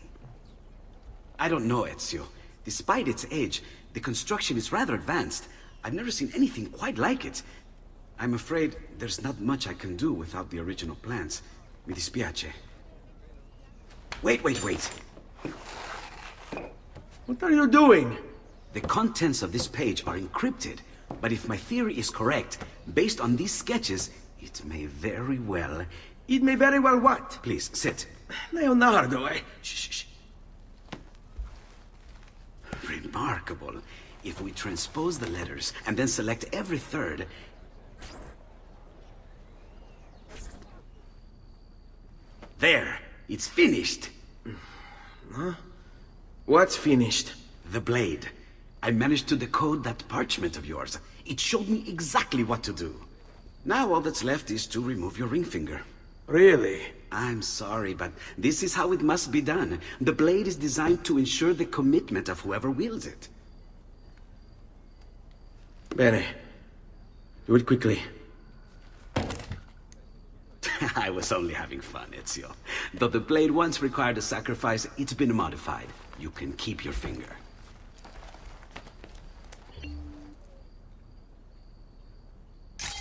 I don't know, Ezio. Despite its age, the construction is rather advanced. I've never seen anything quite like it. I'm afraid there's not much I can do without the original plans. Mi dispiace. Wait. What are you doing? The contents of this page are encrypted, but if my theory is correct, based on these sketches, it may very well... It may very well what? Please, sit. Leonardo, Shh. Remarkable. If we transpose the letters and then select every third... There! It's finished! Huh? What's finished? The blade. I managed to decode that parchment of yours. It showed me exactly what to do. Now all that's left is to remove your ring finger. Really? I'm sorry, but this is how it must be done. The blade is designed to ensure the commitment of whoever wields it. Bene. Do it quickly. I was only having fun, Ezio. Though the blade once required a sacrifice, it's been modified. You can keep your finger.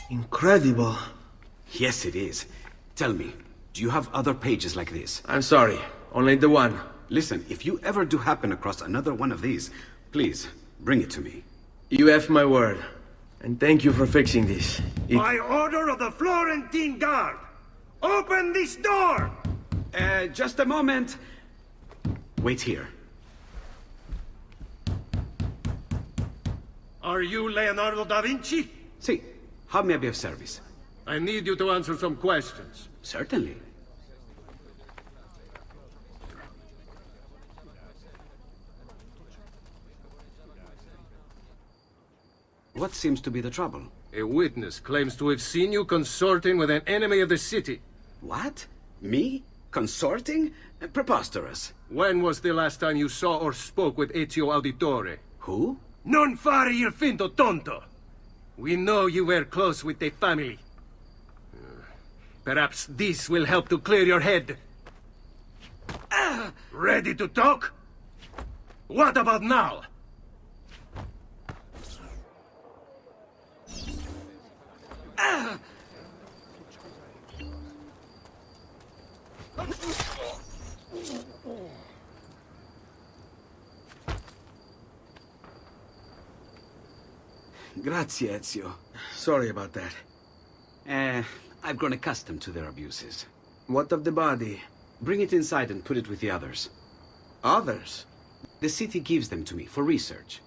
Incredible. Yes, it is. Tell me, do you have other pages like this? I'm sorry, only the one. Listen, if you ever do happen across another one of these, please, bring it to me. You have my word. And thank you for fixing this. By order of the Florentine Guard! Open this door! Just a moment. Wait here. Are you Leonardo da Vinci? See, how may I be of service? I need you to answer some questions. Certainly. What seems to be the trouble? A witness claims to have seen you consorting with an enemy of the city. What? Me? Consorting? Preposterous. When was the last time you saw or spoke with Ezio Auditore? Who? Non fare il finto tonto! We know you were close with the family. Perhaps this will help to clear your head. Ready to talk? What about now? Grazie, Ezio. Sorry about that. I've grown accustomed to their abuses. What of the body? Bring it inside and put it with the others. Others? The city gives them to me for research.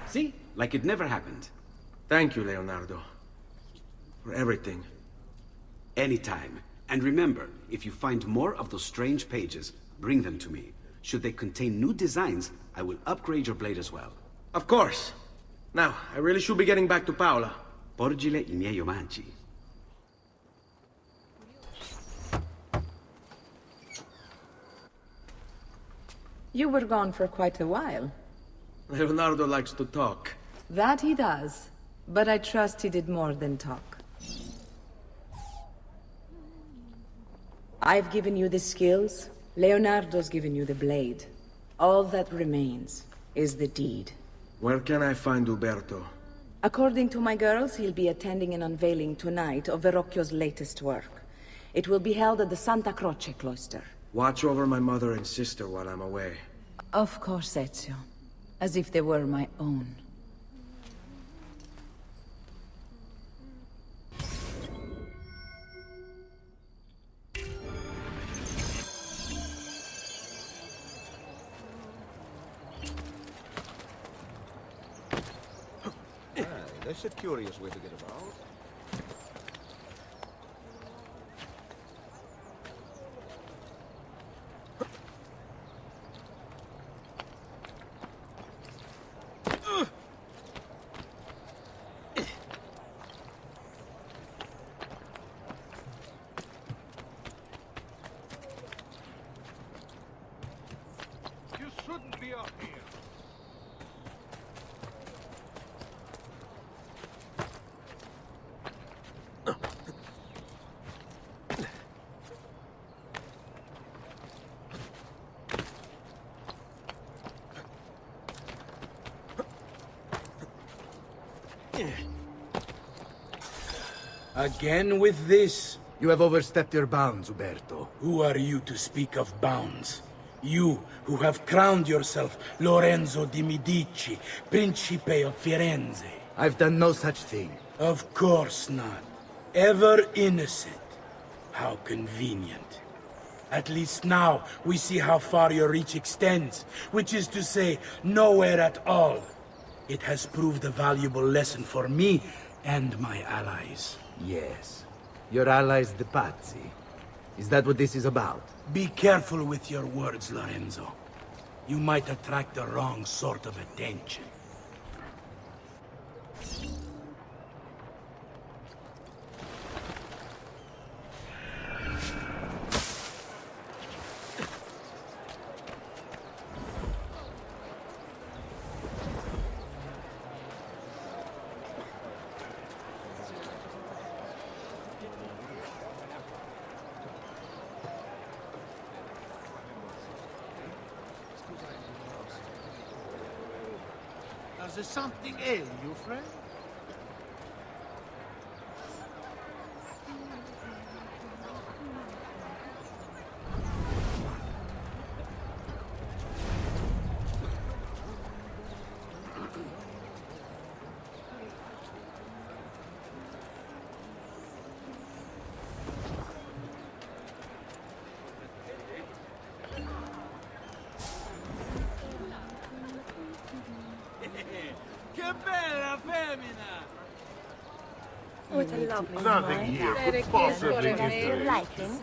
See? Like it never happened. Thank you, Leonardo. For everything. Anytime. And remember, if you find more of those strange pages, bring them to me. Should they contain new designs, I will upgrade your blade as well. Of course. Now, I really should be getting back to Paola. Porgile I miei omaggi. You were gone for quite a while. Leonardo likes to talk. That he does. But I trust he did more than talk. I've given you the skills. Leonardo's given you the blade. All that remains is the deed. Where can I find Uberto? According to my girls, he'll be attending an unveiling tonight of Verrocchio's latest work. It will be held at the Santa Croce cloister. Watch over my mother and sister while I'm away. Of course, Ezio. As if they were my own. That's a curious way to get about. You shouldn't be up here. Again with this? You have overstepped your bounds, Uberto. Who are you to speak of bounds? You, who have crowned yourself Lorenzo di Medici, Principe of Firenze. I've done no such thing. Of course not. Ever innocent. How convenient. At least now, we see how far your reach extends, which is to say, nowhere at all. It has proved a valuable lesson for me and my allies. Yes. Your allies, the Pazzi. Is that what this is about? Be careful with your words, Lorenzo. You might attract the wrong sort of attention. Does something ail you, friend? What a lovely Nothing here could possibly give you. Liking?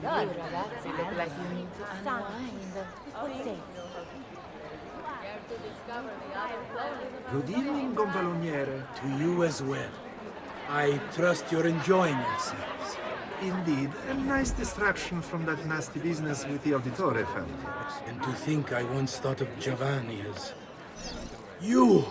Good, ragazzi. Look like you need to unwind. Good evening, Gonfaloniere. To you as well. I trust you're enjoying yourselves. Indeed, a nice distraction from that nasty business with the Auditore family. And to think I once thought of Giovanni as... you!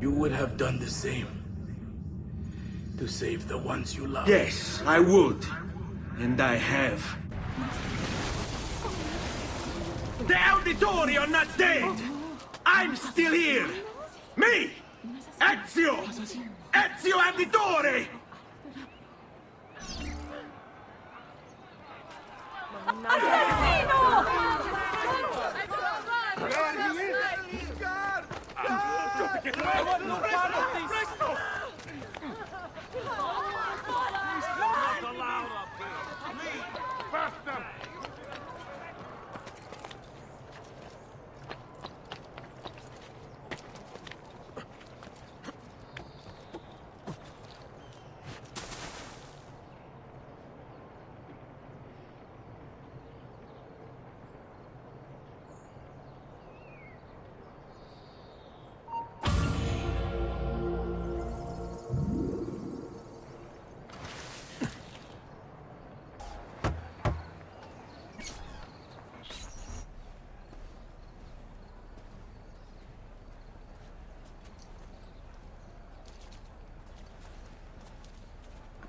You would have done the same. To save the ones you love. Yes, I would. And I have. The Auditori are not dead! I'm still here! Me! Ezio! Ezio Auditore!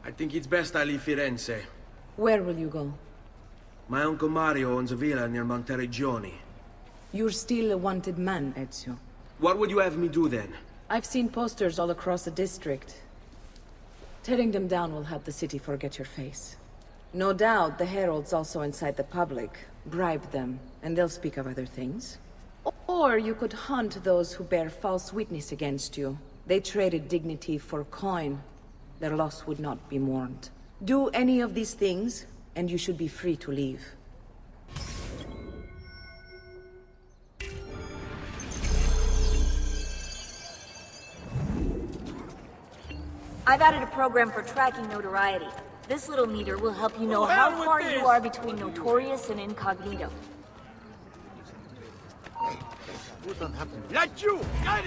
I think it's best I leave Firenze. Where will you go? My Uncle Mario owns a villa near Monteregioni. You're still a wanted man, Ezio. What would you have me do then? I've seen posters all across the district. Tearing them down will help the city forget your face. No doubt the heralds also incite the public. Bribe them, and they'll speak of other things. Or you could hunt those who bear false witness against you. They traded dignity for coin. Their loss would not be mourned. Do any of these things, and you should be free to leave. I've added a program for tracking notoriety. This little meter will help you know how far you are between notorious and incognito.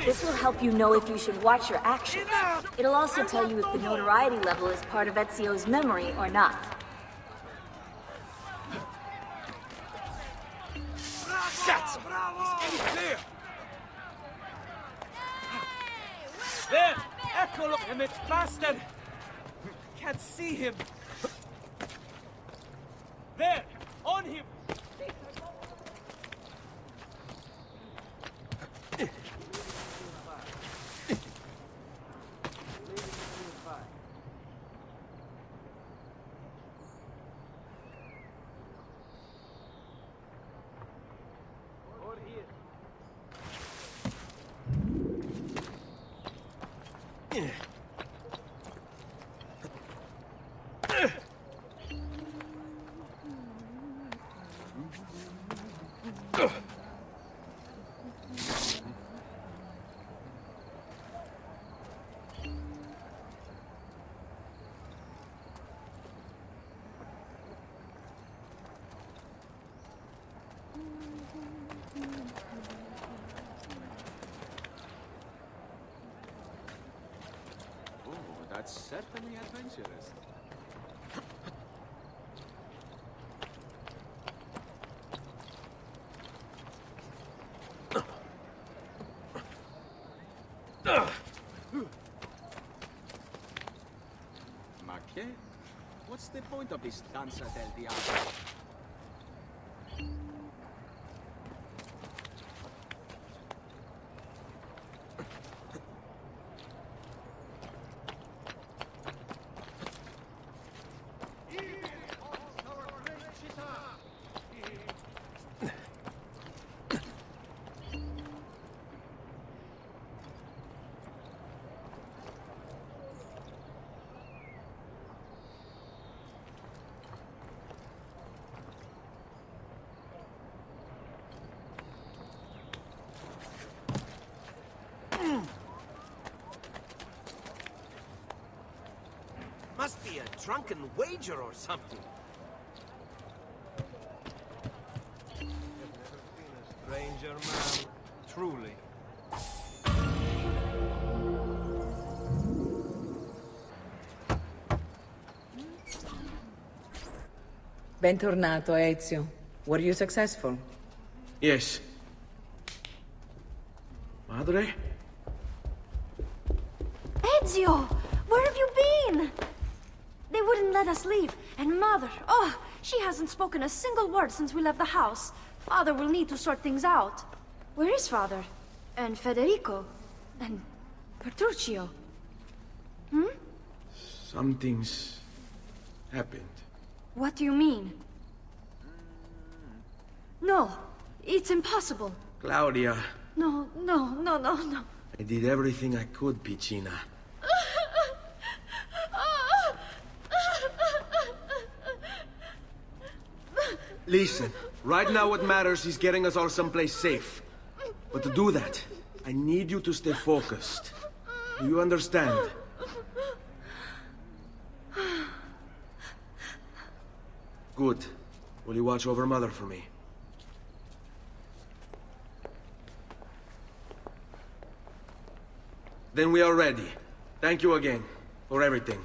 This will help you know if you should watch your actions. It'll also tell you if the notoriety level is part of Ezio's memory or not. Cazzo! He's clear! There! Eccolo! Damn it, bastard! Can't see him! There! On him! That's certainly adventurous. Ma che? What's the point of this Danza del Diablo? Must be a drunken wager or something. Bentornato, Ezio. Were you successful? Yes. Madre? Ezio! Where have you been? They wouldn't let us leave. And Mother, oh, she hasn't spoken a single word since we left the house. Father will need to sort things out. Where is Father? And Federico? And Petruccio? Hmm? Something's happened. What do you mean? No, it's impossible. Claudia. No. I did everything I could, Piccina. Listen, right now what matters is getting us all someplace safe. But to do that, I need you to stay focused. Do you understand? Good. Will you watch over Mother for me? Then we are ready. Thank you again for everything.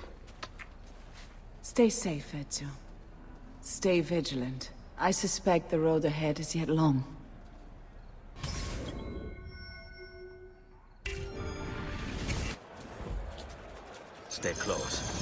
Stay safe, Ezio. Stay vigilant. I suspect the road ahead is yet long. Stay close.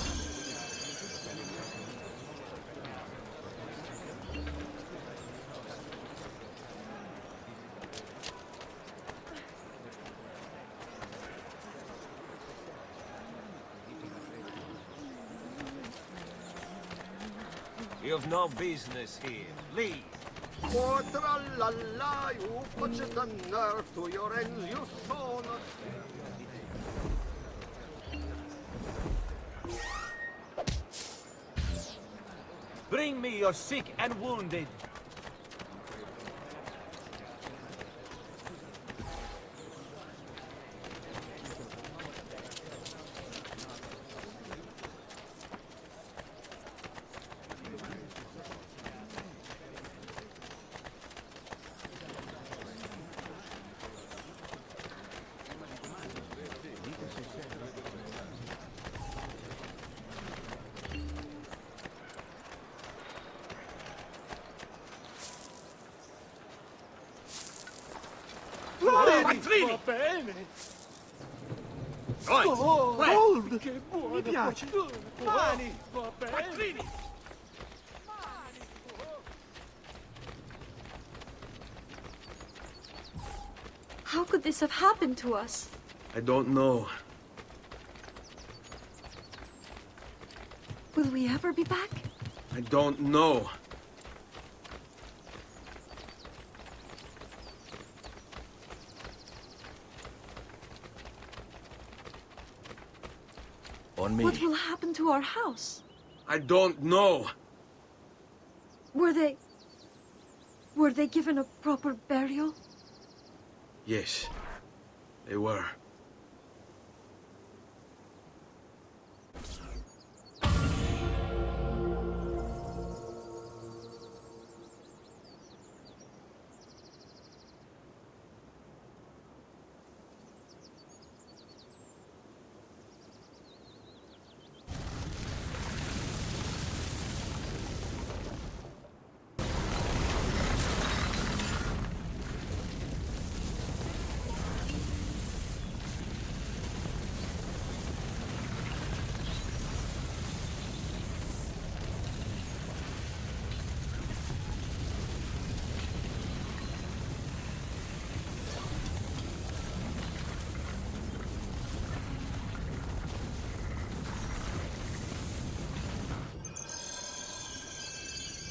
You've no business here. Leave. Oh, tra-la-la, you put the nerve to your ends, you son of... Bring me your sick and wounded. Va bene. Hold! Che buono! Mi piace! Mani! Va bene! How could this have happened to us? I don't know. Will we ever be back? I don't know. On me. What will happen to our house? I don't know. Were they given a proper burial? Yes, they were.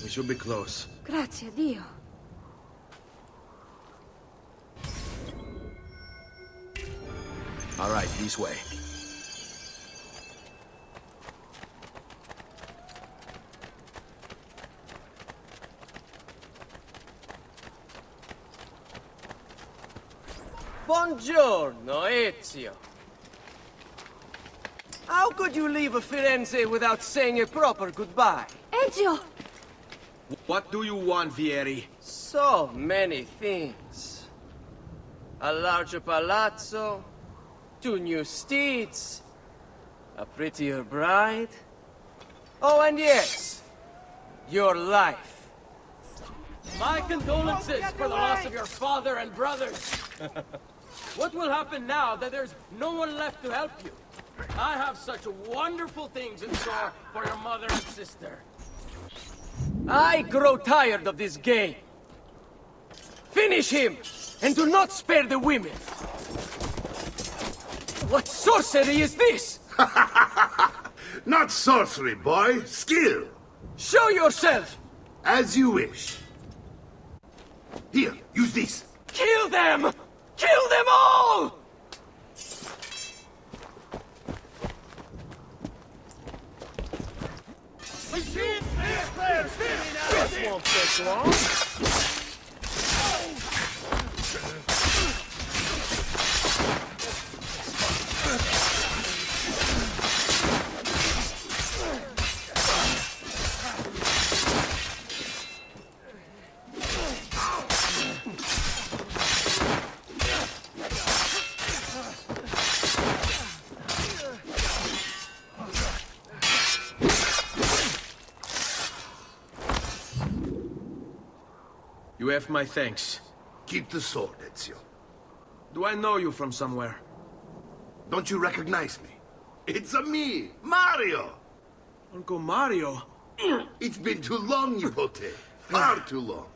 We should be close. Grazie a Dio. All right, this way. Buongiorno, Ezio. How could you leave Firenze without saying a proper goodbye? Ezio! What do you want, Vieri? So many things. A larger palazzo, 2 new steeds, a prettier bride. Oh, and yes, your life. My condolences for the loss of your father and brothers. What will happen now that there's no one left to help you? I have such wonderful things in store for your mother and sister. I grow tired of this game. Finish him, and do not spare the women. What sorcery is this? Not sorcery, boy. Skill. Show yourself! As you wish. Here, use this. Kill them! Kill them all! This won't take long. You have my thanks. Keep the sword, Ezio. Do I know you from somewhere? Don't you recognize me? It's me, Mario! Uncle Mario? It's been too long, Nipote. Far too long.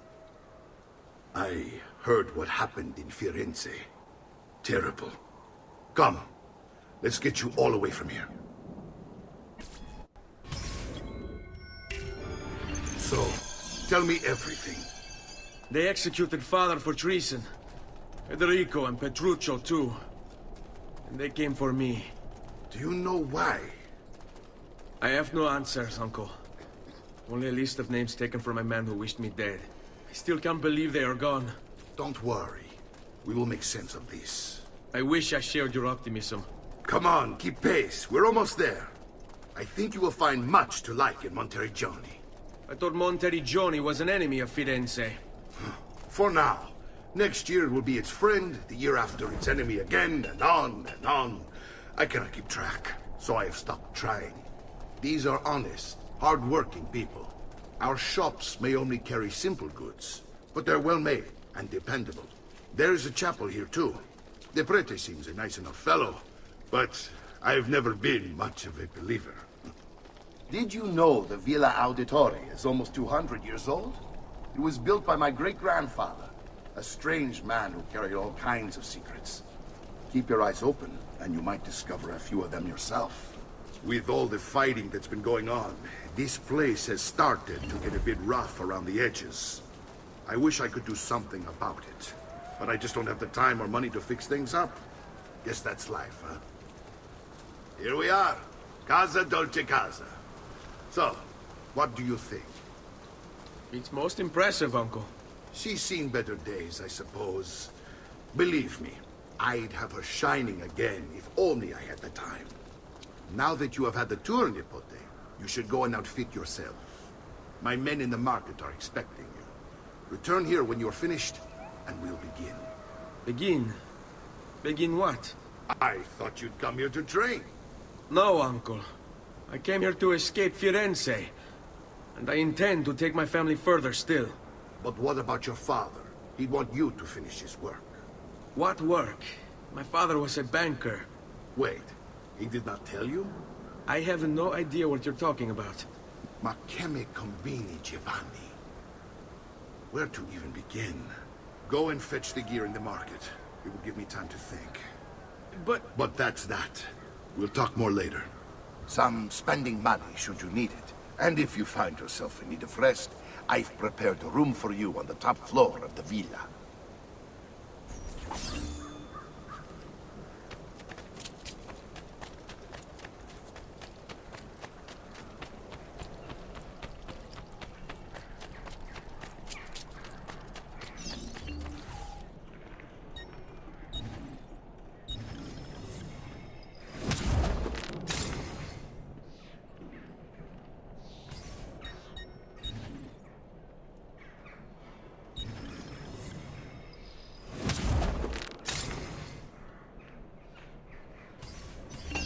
I heard what happened in Firenze. Terrible. Come, let's get you all away from here. So, tell me everything. They executed Father for treason. Federico and Petruccio, too. And they came for me. Do you know why? I have no answers, Uncle. Only a list of names taken from a man who wished me dead. I still can't believe they are gone. Don't worry. We will make sense of this. I wish I shared your optimism. Come on, keep pace. We're almost there. I think you will find much to like in Monteriggioni. I thought Monteriggioni was an enemy of Firenze. For now. Next year it will be its friend, the year after its enemy again, and on and on. I cannot keep track, so I have stopped trying. These are honest, hard-working people. Our shops may only carry simple goods, but they're well-made and dependable. There is a chapel here, too. The prete seems a nice enough fellow, but I've never been much of a believer. Did you know the Villa Auditore is almost 200 years old? It was built by my great-grandfather, a strange man who carried all kinds of secrets. Keep your eyes open, and you might discover a few of them yourself. With all the fighting that's been going on, this place has started to get a bit rough around the edges. I wish I could do something about it, but I just don't have the time or money to fix things up. Guess that's life, huh? Here we are. Casa Dolce Casa. So, what do you think? It's most impressive, Uncle. She's seen better days, I suppose. Believe me, I'd have her shining again if only I had the time. Now that you have had the tour, Nipote, you should go and outfit yourself. My men in the market are expecting you. Return here when you're finished, and we'll begin. Begin? Begin what? I thought you'd come here to train. No, Uncle. I came here to escape Firenze. And I intend to take my family further still. But what about your father? He'd want you to finish his work. What work? My father was a banker. Wait, he did not tell you? I have no idea what you're talking about. Ma che me combini, Giovanni? Where to even begin? Go and fetch the gear in the market. It will give me time to think. But that's that. We'll talk more later. Some spending money should you need it. And if you find yourself in need of rest, I've prepared a room for you on the top floor of the villa.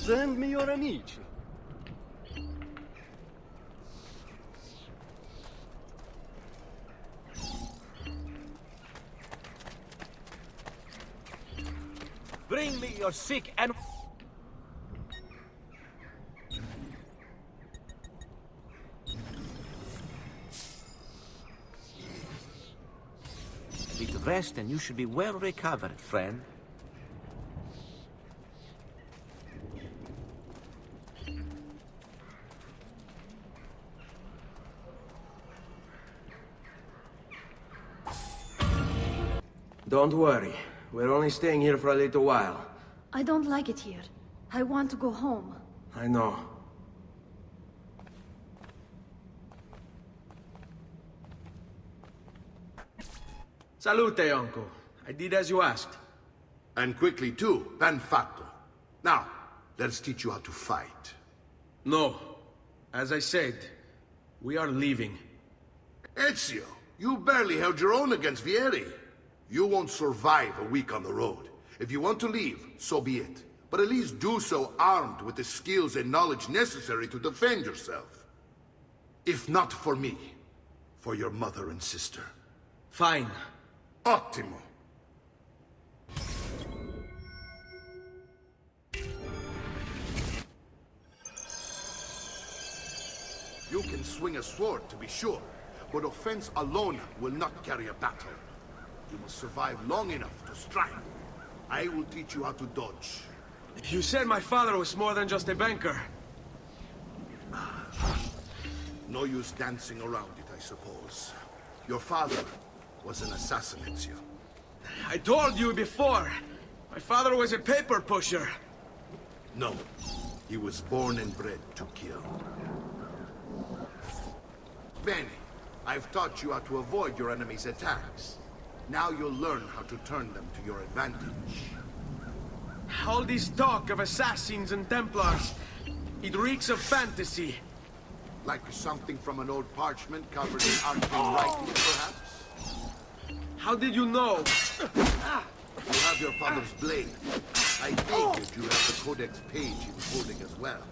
Send me your amici. Bring me your sick and... A bit of rest and you should be well recovered, friend. Don't worry. We're only staying here for a little while. I don't like it here. I want to go home. I know. Salute, uncle. I did as you asked. And quickly too, ben fatto. Now, let's teach you how to fight. No. As I said, we are leaving. Ezio, you barely held your own against Vieri. You won't survive a week on the road. If you want to leave, so be it. But at least do so armed with the skills and knowledge necessary to defend yourself. If not for me, for your mother and sister. Fine. Ottimo. You can swing a sword, to be sure, but offense alone will not carry a battle. You must survive long enough to strike. I will teach you how to dodge. You said my father was more than just a banker. No use dancing around it, I suppose. Your father was an assassin, Ezio. I told you before. My father was a paper pusher. No. He was born and bred to kill. Bene. I've taught you how to avoid your enemy's attacks. Now you'll learn how to turn them to your advantage. All this talk of assassins and Templars, it reeks of fantasy. Like something from an old parchment covered in arcane writing, perhaps? How did you know? You have your father's blade. I figured you have the codex page he was holding as well.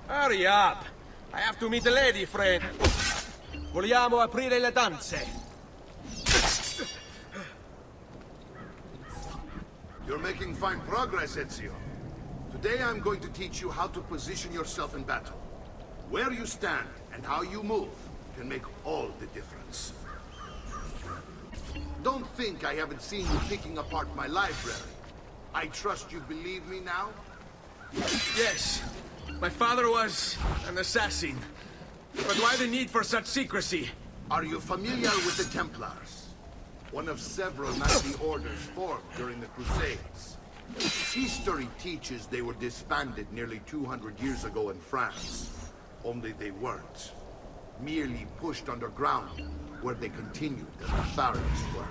Hurry up! I have to meet the lady, friend. Vogliamo aprire le danze. You're making fine progress, Ezio. Today I'm going to teach you how to position yourself in battle. Where you stand and how you move can make all the difference. Don't think I haven't seen you picking apart my library. I trust you believe me now? Yes. My father was an assassin. But why the need for such secrecy? Are you familiar with the Templars? One of several knightly orders formed during the Crusades. History teaches they were disbanded nearly 200 years ago in France. Only they weren't. Merely pushed underground, where they continued their nefarious work.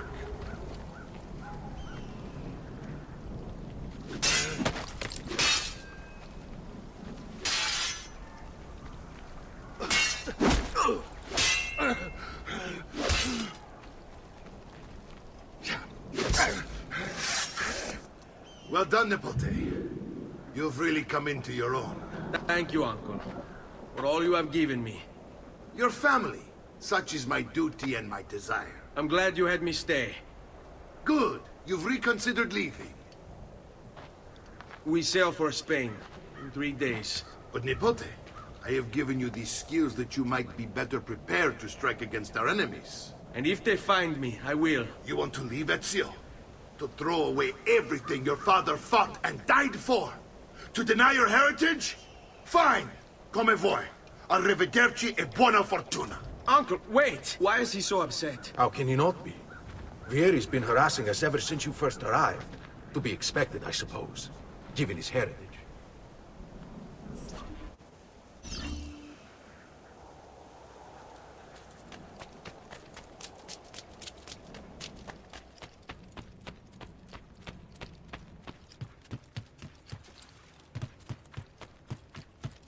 Well done, Nipote. You've really come into your own. Thank you, Uncle, for all you have given me. Your family. Such is my duty and my desire. I'm glad you had me stay. Good. You've reconsidered leaving. We sail for Spain in 3 days. But Nipote, I have given you these skills that you might be better prepared to strike against our enemies. And if they find me, I will. You want to leave, Ezio? To throw away everything your father fought and died for? To deny your heritage? Fine! Come vuoi. Arrivederci e buona fortuna. Uncle, wait! Why is he so upset? How can he not be? Vieri's been harassing us ever since you first arrived. To be expected, I suppose, given his heritage.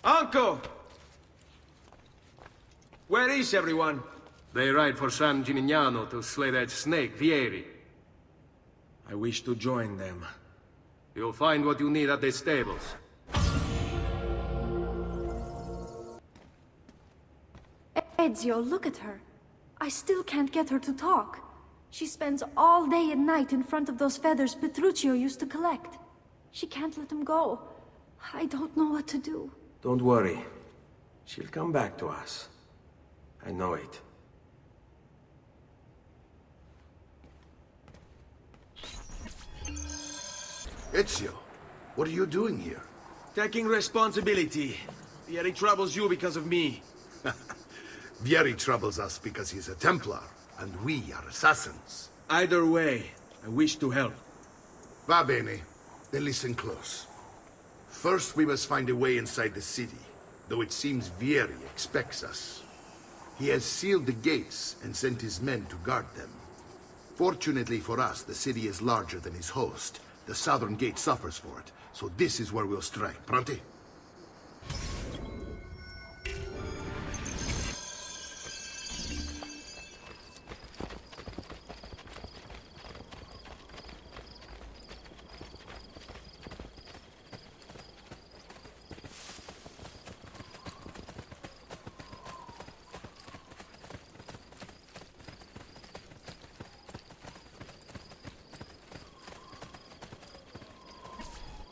Uncle! Where is everyone? They ride for San Gimignano to slay that snake, Vieri. I wish to join them. You'll find what you need at the stables. Ezio, look at her. I still can't get her to talk. She spends all day and night in front of those feathers Petruccio used to collect. She can't let them go. I don't know what to do. Don't worry. She'll come back to us. I know it. Ezio, what are you doing here? Taking responsibility. Vieri troubles you because of me. Vieri troubles us because he's a Templar, and we are assassins. Either way, I wish to help. Va bene. Then listen close. First, we must find a way inside the city, though it seems Vieri expects us. He has sealed the gates and sent his men to guard them. Fortunately for us, the city is larger than his host. The southern gate suffers for it, so this is where we'll strike. Pronti?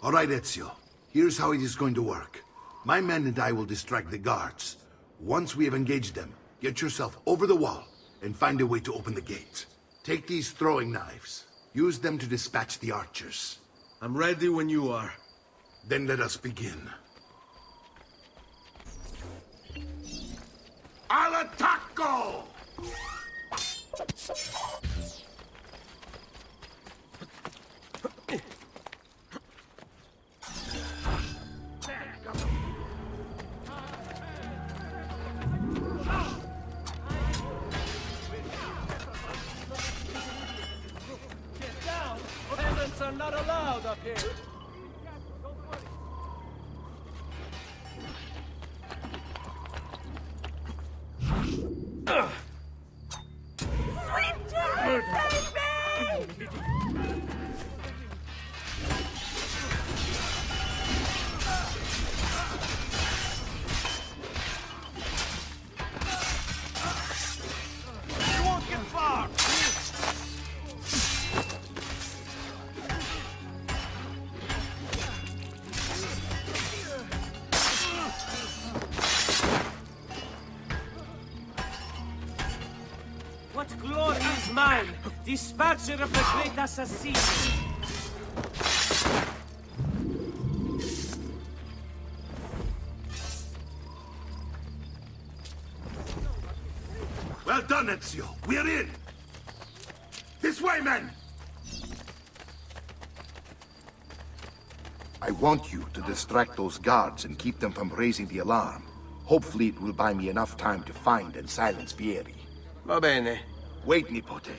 All right, Ezio. Here's how it is going to work. My men and I will distract the guards. Once we have engaged them, get yourself over the wall and find a way to open the gate. Take these throwing knives. Use them to dispatch the archers. I'm ready when you are. Then let us begin. Al attacco! Are not allowed up here. Sweet dreams, baby! You won't get far! Glory is mine, dispatcher of the great assassin. Well done, Ezio. We're in. This way, men! I want you to distract those guards and keep them from raising the alarm. Hopefully it will buy me enough time to find and silence Vieri. Va bene. Wait, Nipote.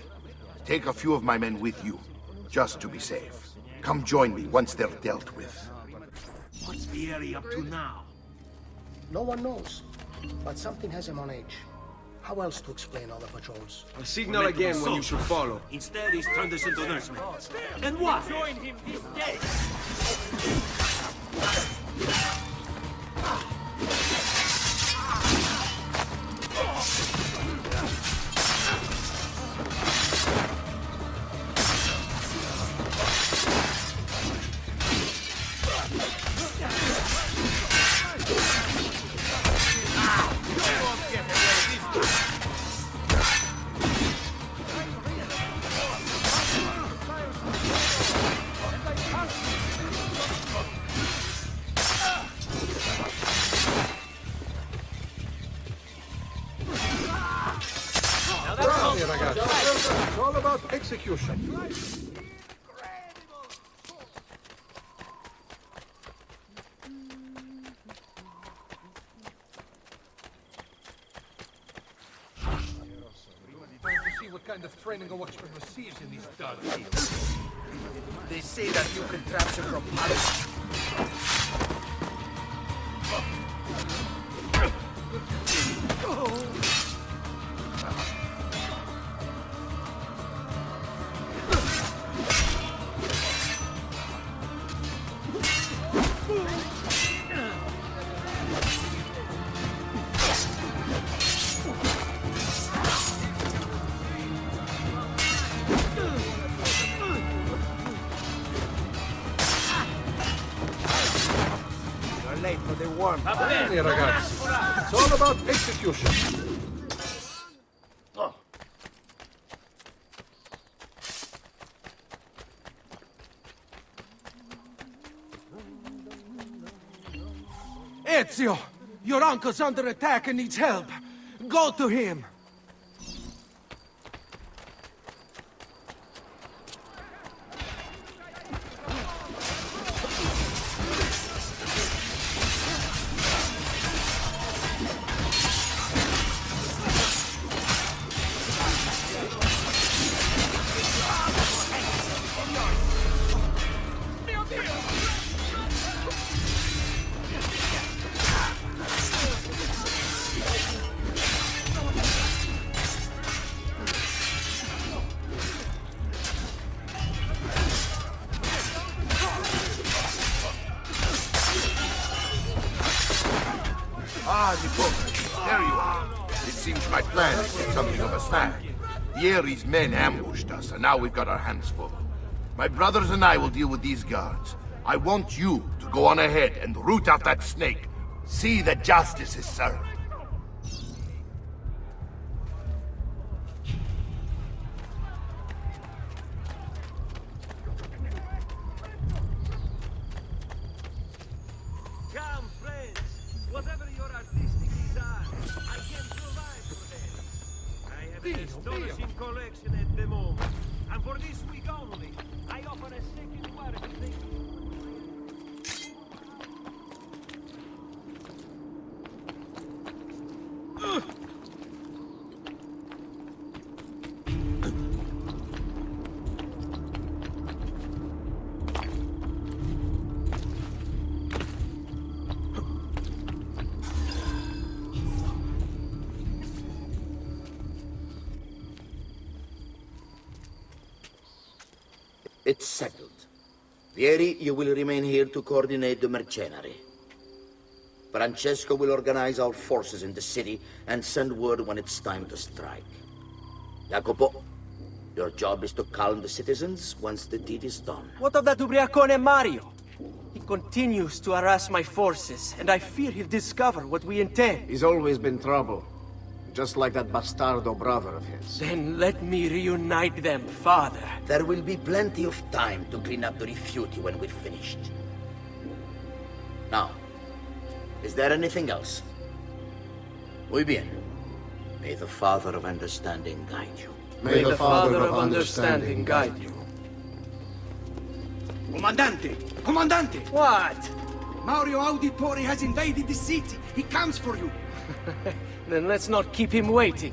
Take a few of my men with you, just to be safe. Come join me once they're dealt with. What's Vieri up to now? No one knows, but something has him on edge. How else to explain all the patrols? I'll signal again when you should follow. Instead, he's turned us into nursemen. And why? Join him this day. It's all about execution. Kind of training a watchman receives in these dark fields. They say that new contraption from Paris. We're late for the warm. Bene, ragazzi. It's all about execution. Ezio! Your uncle's under attack and needs help. Go to him. There you are. It seems my plan is something of a snag. Vieri's men ambushed us, and now we've got our hands full. My brothers and I will deal with these guards. I want you to go on ahead and root out that snake. See that justice is served. Come, friends. Whatever your artistic desire, I can provide for them. I have an astonishing collection at the moment. And for this week only, I offer a second warranty. It's settled. Vieri, you will remain here to coordinate the mercenary. Francesco will organize our forces in the city and send word when it's time to strike. Jacopo, your job is to calm the citizens once the deed is done. What of that ubriacone Mario? He continues to harass my forces, and I fear he'll discover what we intend. He's always been trouble. Just like that bastardo brother of his. Then let me reunite them, father. There will be plenty of time to clean up the refuti when we're finished. Now, is there anything else? Muy bien. May the Father of Understanding guide you. May the Father of Understanding guide you. Comandante! Comandante! What? Mario Auditore has invaded the city. He comes for you. Then let's not keep him waiting.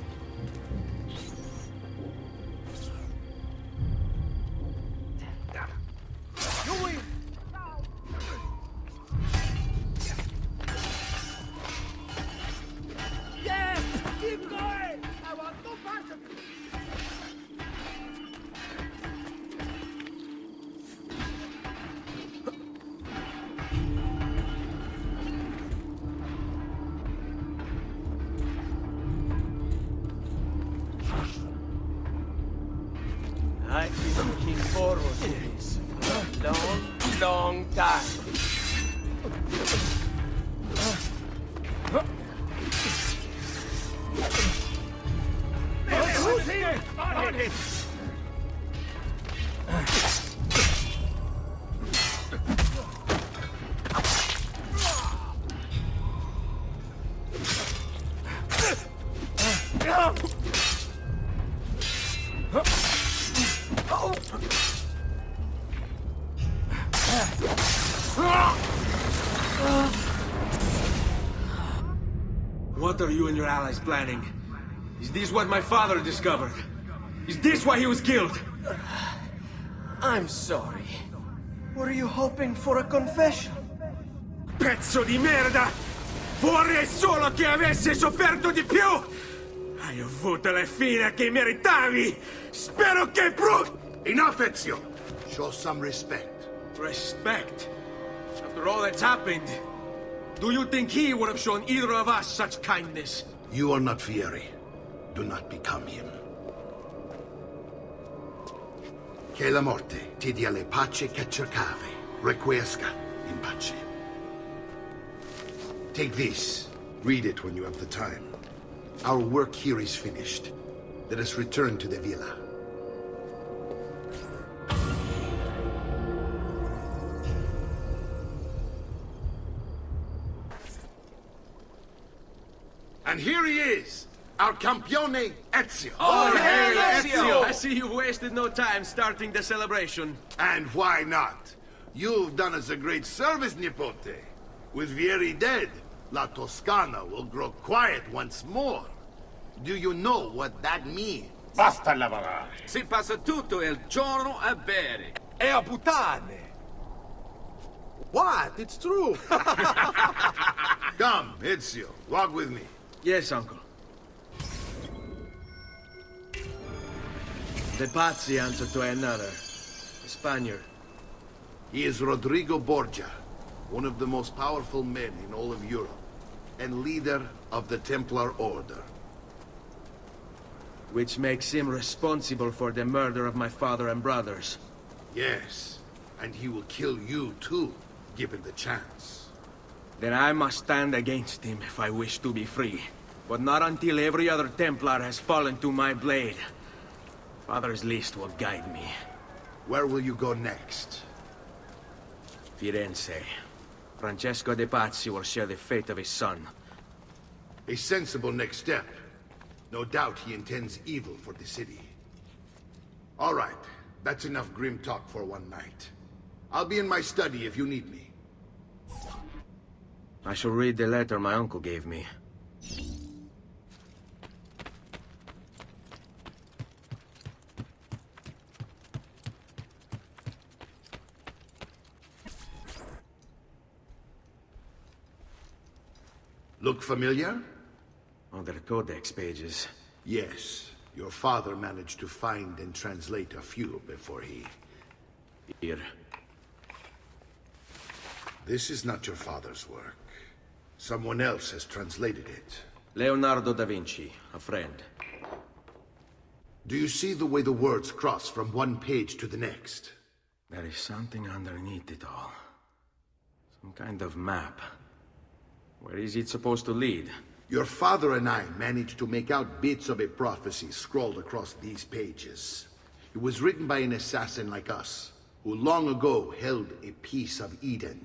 Yes! Keep going! I want no part of it! I've been looking forward to this for a long, long time. Who's here? On him! What are you and your allies planning? Is this what my father discovered? Is this why he was killed? I'm sorry. Were you hoping for a confession? Pezzo di merda! Vorrei solo che avessi sofferto di più! Hai avuto la fine che meritavi! Spero che Enough, Ezio! Show some respect. Respect? After all that's happened, do you think he would have shown either of us such kindness? You are not Vieri. Do not become him. Che la morte ti dia le pace che cercavi. Requiescat in pace. Take this. Read it when you have the time. Our work here is finished. Let us return to the villa. And here he is, our campione Ezio. Oh, hey, Ezio! I see you've wasted no time starting the celebration. And why not? You've done us a great service, Nipote. With Vieri dead, La Toscana will grow quiet once more. Do you know what that means? Basta lavorare. Si passa tutto il giorno a bere. E a puttane. What? It's true. Come, Ezio, walk with me. Yes, uncle. The Pazzi answer to another. A Spaniard. He is Rodrigo Borgia, one of the most powerful men in all of Europe, and leader of the Templar Order. Which makes him responsible for the murder of my father and brothers. Yes, and he will kill you too, given the chance. Then I must stand against him if I wish to be free. But not until every other Templar has fallen to my blade. Father's list will guide me. Where will you go next? Firenze. Francesco de Pazzi will share the fate of his son. A sensible next step. No doubt he intends evil for the city. All right, that's enough grim talk for one night. I'll be in my study if you need me. I shall read the letter my uncle gave me. Look familiar? Other codex pages. Yes. Your father managed to find and translate a few before he... Here. This is not your father's work. Someone else has translated it. Leonardo da Vinci, a friend. Do you see the way the words cross from one page to the next? There is something underneath it all. Some kind of map. Where is it supposed to lead? Your father and I managed to make out bits of a prophecy scrawled across these pages. It was written by an assassin like us, who long ago held a piece of Eden.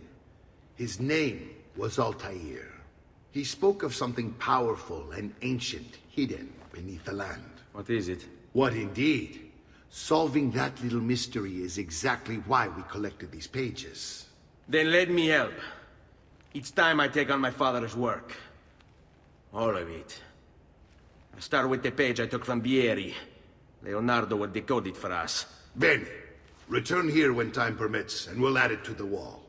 His name was Altair. He spoke of something powerful and ancient hidden beneath the land. What is it? What indeed? Solving that little mystery is exactly why we collected these pages. Then let me help. Each time I take on my father's work. All of it. I start with the page I took from Vieri. Leonardo will decode it for us. Bene. Return here when time permits, and we'll add it to the wall.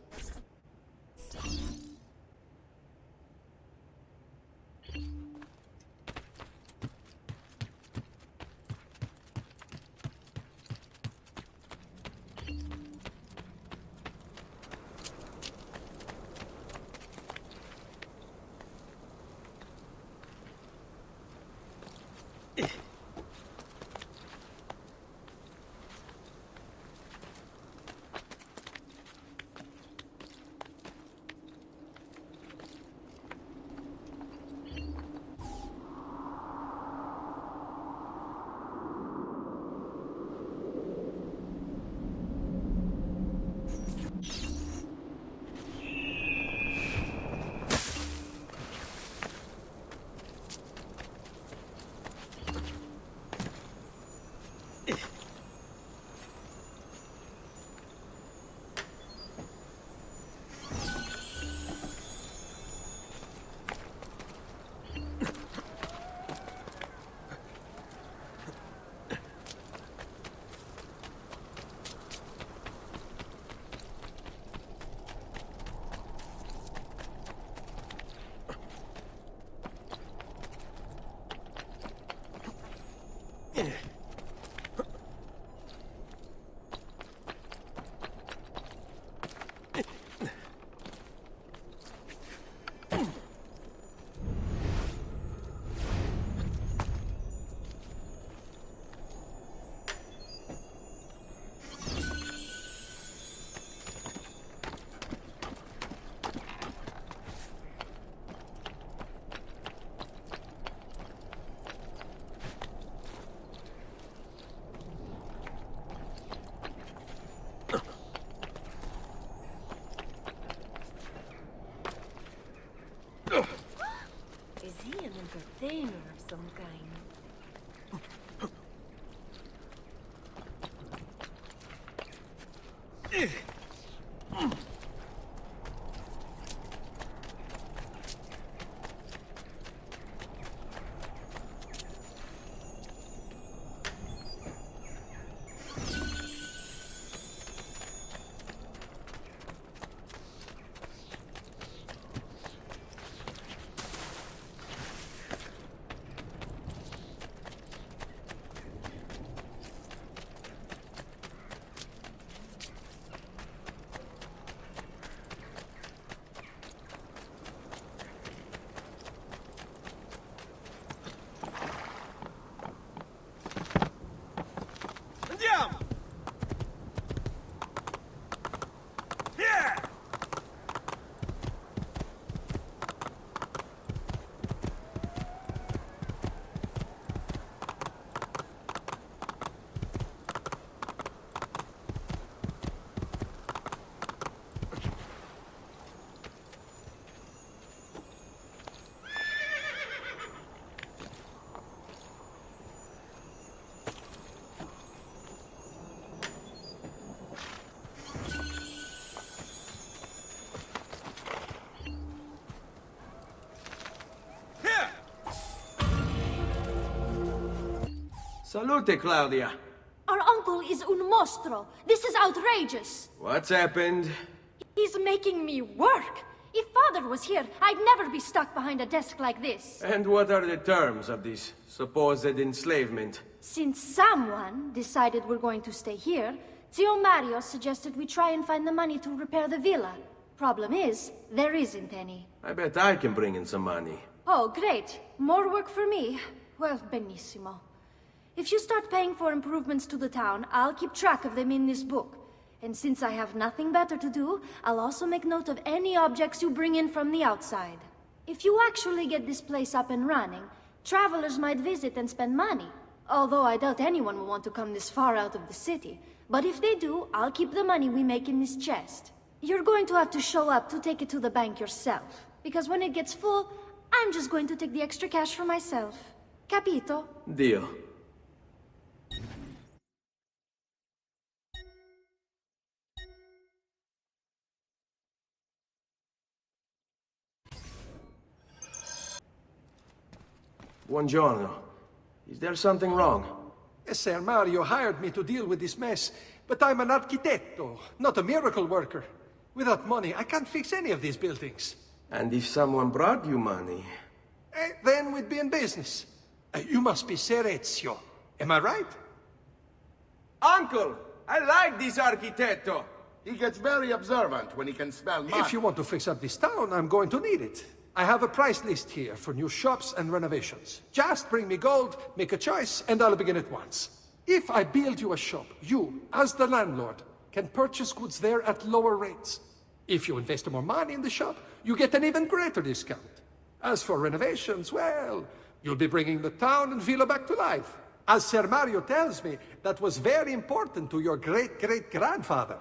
entertainer of some kind. Salute, Claudia. Our uncle is un mostro. This is outrageous. What's happened? He's making me work. If Father was here, I'd never be stuck behind a desk like this. And what are the terms of this supposed enslavement? Since someone decided we're going to stay here, Zio Mario suggested we try and find the money to repair the villa. Problem is, there isn't any. I bet I can bring in some money. Oh, great. More work for me. Well, benissimo. If you start paying for improvements to the town, I'll keep track of them in this book. And since I have nothing better to do, I'll also make note of any objects you bring in from the outside. If you actually get this place up and running, travelers might visit and spend money. Although I doubt anyone will want to come this far out of the city. But if they do, I'll keep the money we make in this chest. You're going to have to show up to take it to the bank yourself. Because when it gets full, I'm just going to take the extra cash for myself. Capito? Deal. Buongiorno. Is there something wrong? Ser Mario hired me to deal with this mess, but I'm an architetto, not a miracle worker. Without money, I can't fix any of these buildings. And if someone brought you money? Then we'd be in business. You must be Ser Ezio. Am I right? Uncle! I like this architetto! He gets very observant when he can smell mud. If you want to fix up this town, I'm going to need it. I have a price list here for new shops and renovations. Just bring me gold, make a choice, and I'll begin at once. If I build you a shop, you, as the landlord, can purchase goods there at lower rates. If you invest more money in the shop, you get an even greater discount. As for renovations, well, you'll be bringing the town and villa back to life. As Ser Mario tells me, that was very important to your great-great-grandfather.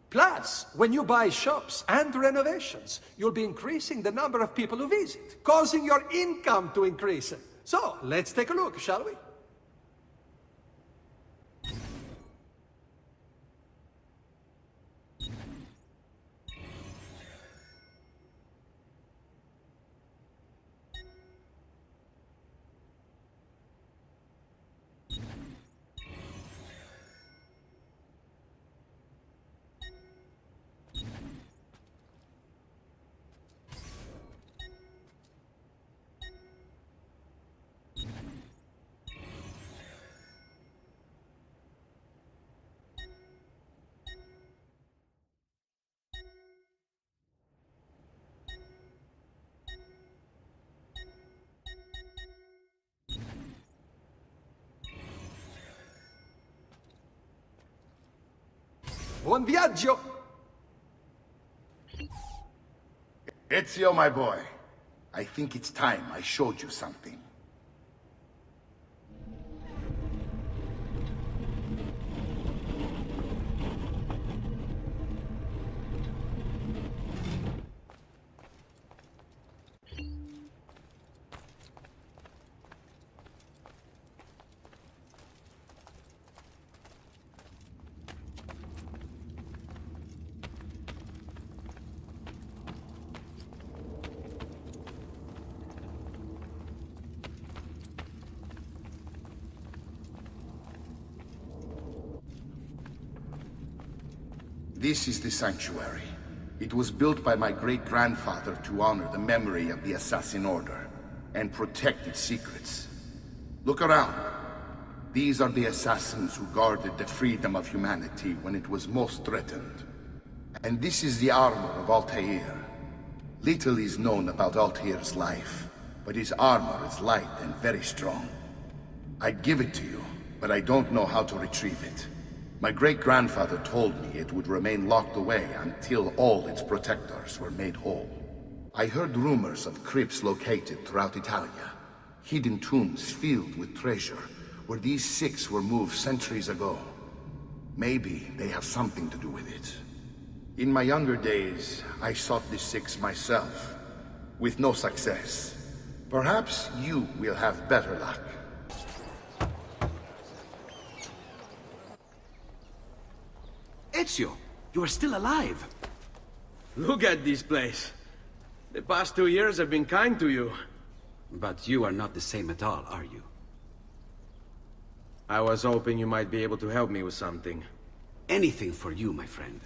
Plus, when you buy shops and renovations, you'll be increasing the number of people who visit, causing your income to increase. So, let's take a look, shall we? Buon viaggio! Ezio, my boy. I think it's time I showed you something. This is the sanctuary. It was built by my great-grandfather to honor the memory of the Assassin Order and protect its secrets. Look around. These are the assassins who guarded the freedom of humanity when it was most threatened. And this is the armor of Altair. Little is known about Altair's life, but his armor is light and very strong. I'd give it to you, but I don't know how to retrieve it. My great-grandfather told me it would remain locked away until all its protectors were made whole. I heard rumors of crypts located throughout Italia, hidden tombs filled with treasure, where these six were moved centuries ago. Maybe they have something to do with it. In my younger days, I sought the six myself, with no success. Perhaps you will have better luck. Ezio, you are still alive. Look at this place. The past 2 years have been kind to you. But you are not the same at all, are you? I was hoping you might be able to help me with something. Anything for you, my friend.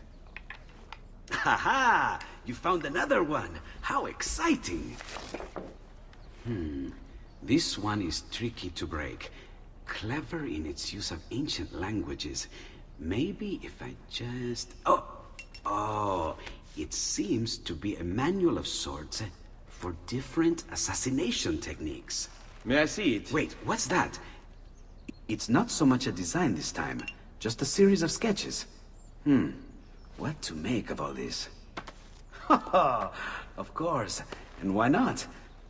Ha-ha! You found another one! How exciting! This one is tricky to break. Clever in its use of ancient languages. Maybe if I just... Oh, it seems to be a manual of sorts for different assassination techniques. May I see it? Wait, what's that? It's not so much a design this time, just a series of sketches. What to make of all this? Of course, and why not?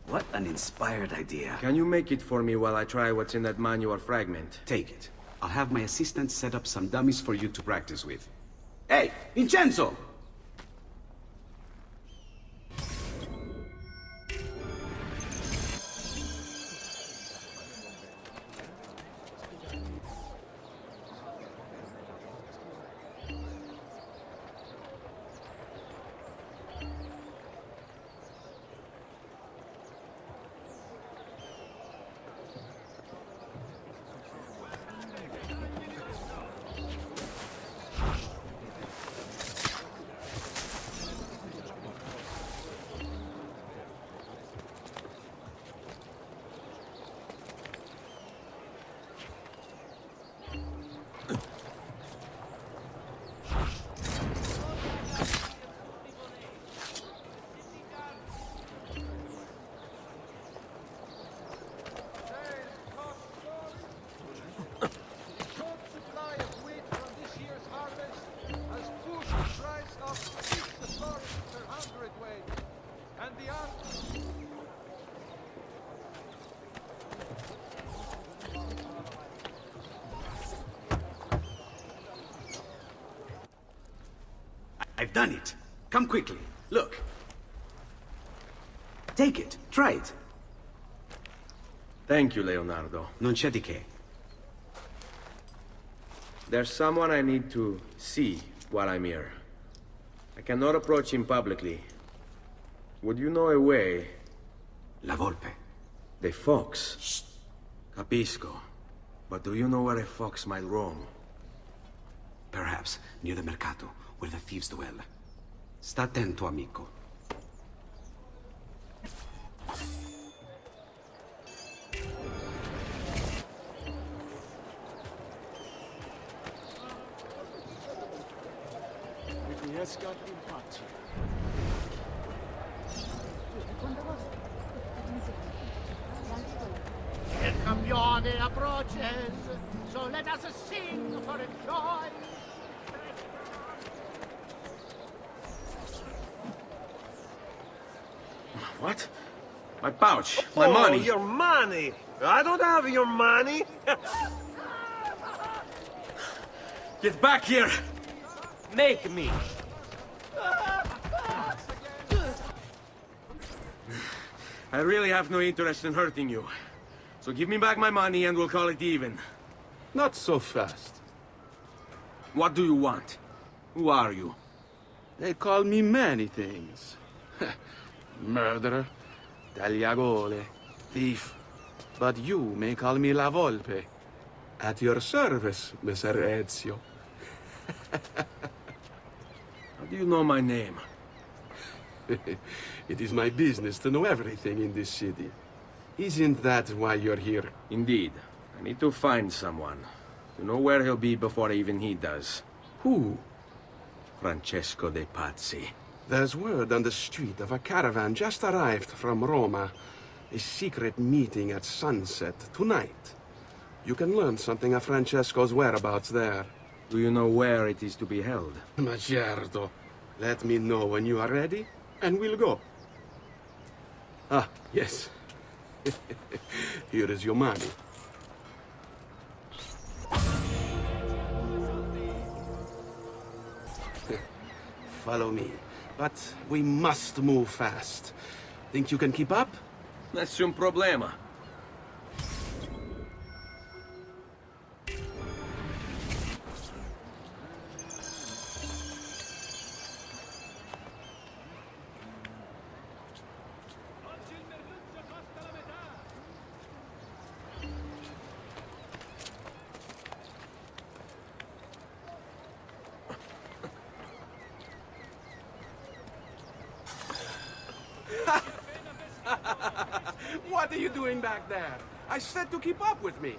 What an inspired idea. Can you make it for me while I try what's in that manual fragment? Take it. I'll have my assistant set up some dummies for you to practice with. Hey, Vincenzo! I've done it. Come quickly. Look. Take it. Try it. Thank you, Leonardo. Non c'è di che. There's someone I need to see while I'm here. I cannot approach him publicly. Would you know a way? La Volpe. The fox. Shh. Capisco. But do you know where a fox might roam? Perhaps near the Mercato, where the thieves dwell. Sta attento, amico. Requiescat in pace. El campione approaches, so let us sing for joy. What? My pouch, my money. Your money! I don't have your money! Get back here! Make me! I really have no interest in hurting you. So give me back my money and we'll call it even. Not so fast. What do you want? Who are you? They call me many things. Murderer, tagliagole, thief. But you may call me La Volpe. At your service, Messer Ezio. How do you know my name? It is my business to know everything in this city. Isn't that why you're here? Indeed. I need to find someone. To know where he'll be before even he does. Who? Francesco de Pazzi. There's word on the street of a caravan just arrived from Roma. A secret meeting at sunset tonight. You can learn something of Francesco's whereabouts there. Do you know where it is to be held? Ma certo. Let me know when you are ready, and we'll go. Ah, yes. Here is your money. Follow me. But we must move fast. Think you can keep up? Nessun problema. What are you doing back there? I said to keep up with me.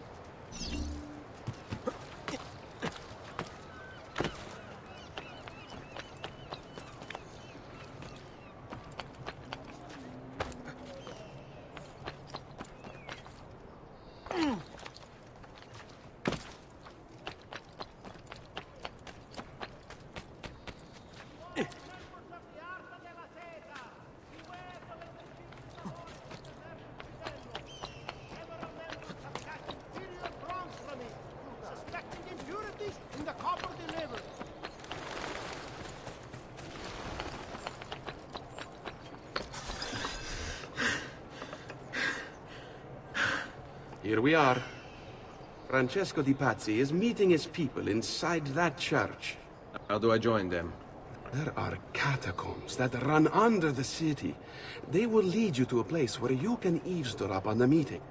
Here we are. Francesco di Pazzi is meeting his people inside that church. How do I join them? There are catacombs that run under the city. They will lead you to a place where you can eavesdrop on the meeting.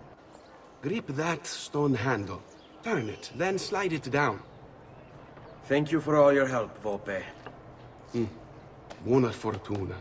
Grip that stone handle. Turn it, then slide it down. Thank you for all your help, Volpe. Buona fortuna.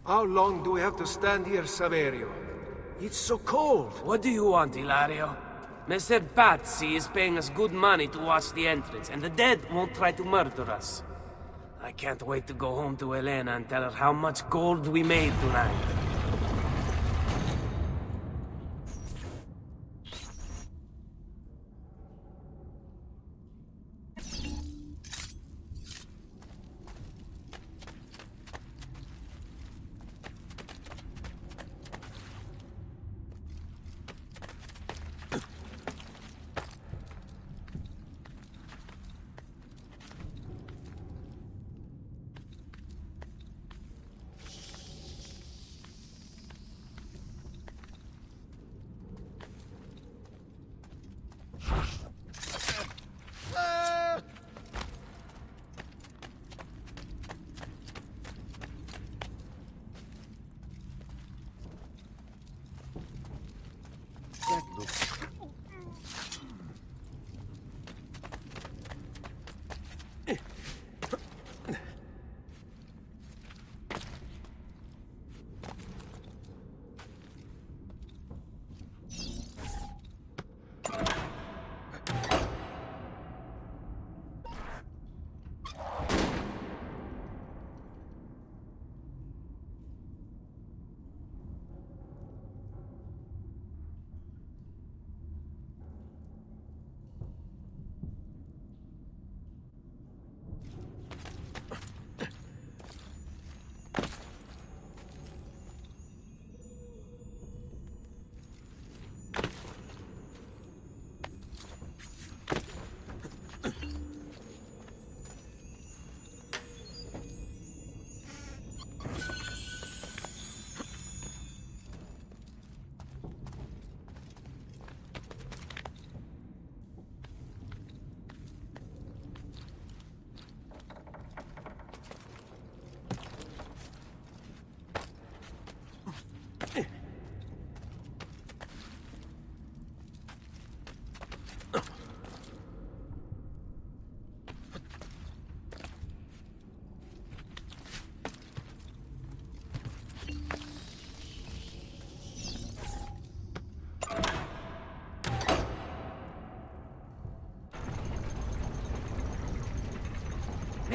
How long do we have to stand here, Saverio? It's so cold. What do you want, Ilario? Mr. Pazzi is paying us good money to watch the entrance, and the dead won't try to murder us. I can't wait to go home to Elena and tell her how much gold we made tonight.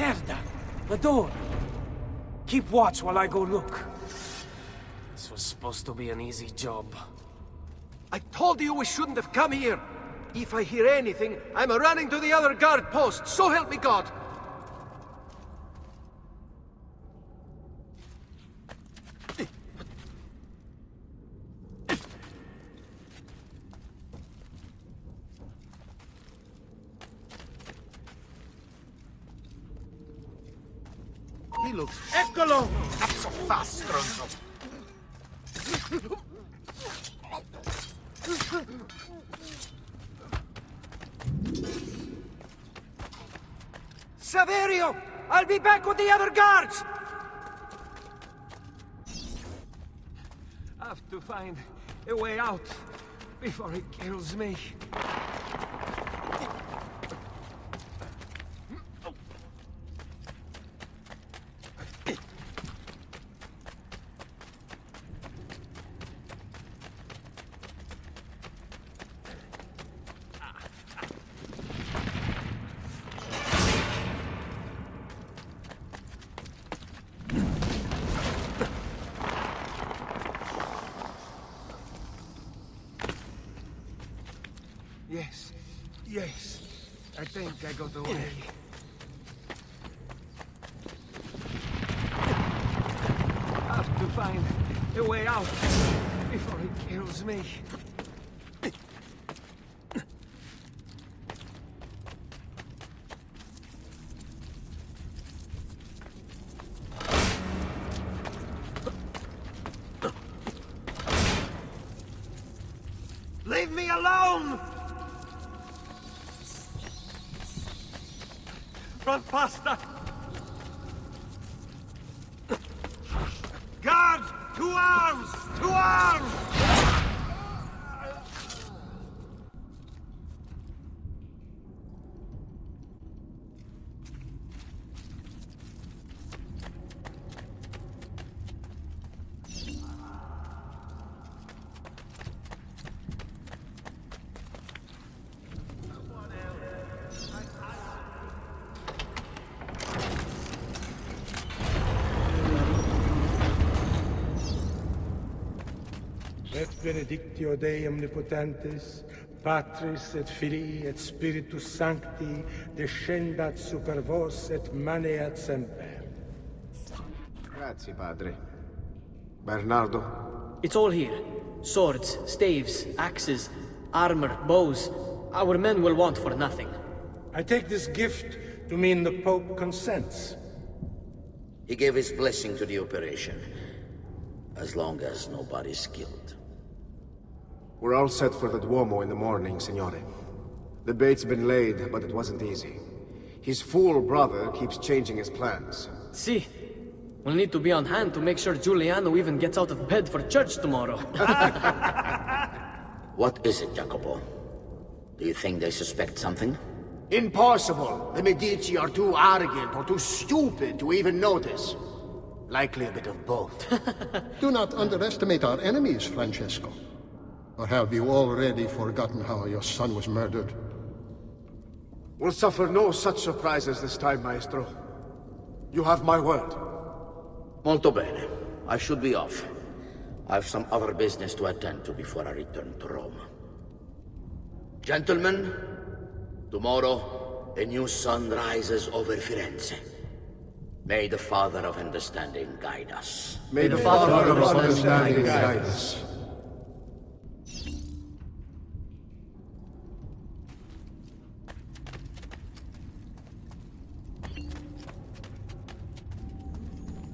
Merda! The door! Keep watch while I go look. This was supposed to be an easy job. I told you we shouldn't have come here! If I hear anything, I'm running to the other guard post, so help me God! He looks... Eccolo! Cazzo fa, stronzo! Saverio! I'll be back with the other guards! I have to find a way out before he kills me. Yes. I think I got away. I have to find a way out before he kills me. Leave me alone! Run faster! Guards! 2 arms! 2 arms! Et benedictio Dei omnipotentis, Patris et Filii et Spiritus Sancti, descendat super vos et maneat semper. Grazie, padre. Bernardo? It's all here. Swords, staves, axes, armor, bows. Our men will want for nothing. I take this gift to mean the Pope consents. He gave his blessing to the operation, as long as nobody's killed. We're all set for the Duomo in the morning, Signore. The bait's been laid, but it wasn't easy. His fool brother keeps changing his plans. See, we'll need to be on hand to make sure Giuliano even gets out of bed for church tomorrow. What is it, Jacopo? Do you think they suspect something? Impossible! The Medici are too arrogant or too stupid to even notice. Likely a bit of both. Do not underestimate our enemies, Francesco. Or have you already forgotten how your son was murdered? We'll suffer no such surprises this time, Maestro. You have my word. Molto bene. I should be off. I've some other business to attend to before I return to Rome. Gentlemen, tomorrow, a new sun rises over Firenze. May the Father of Understanding guide us. May the Father of Understanding guide us.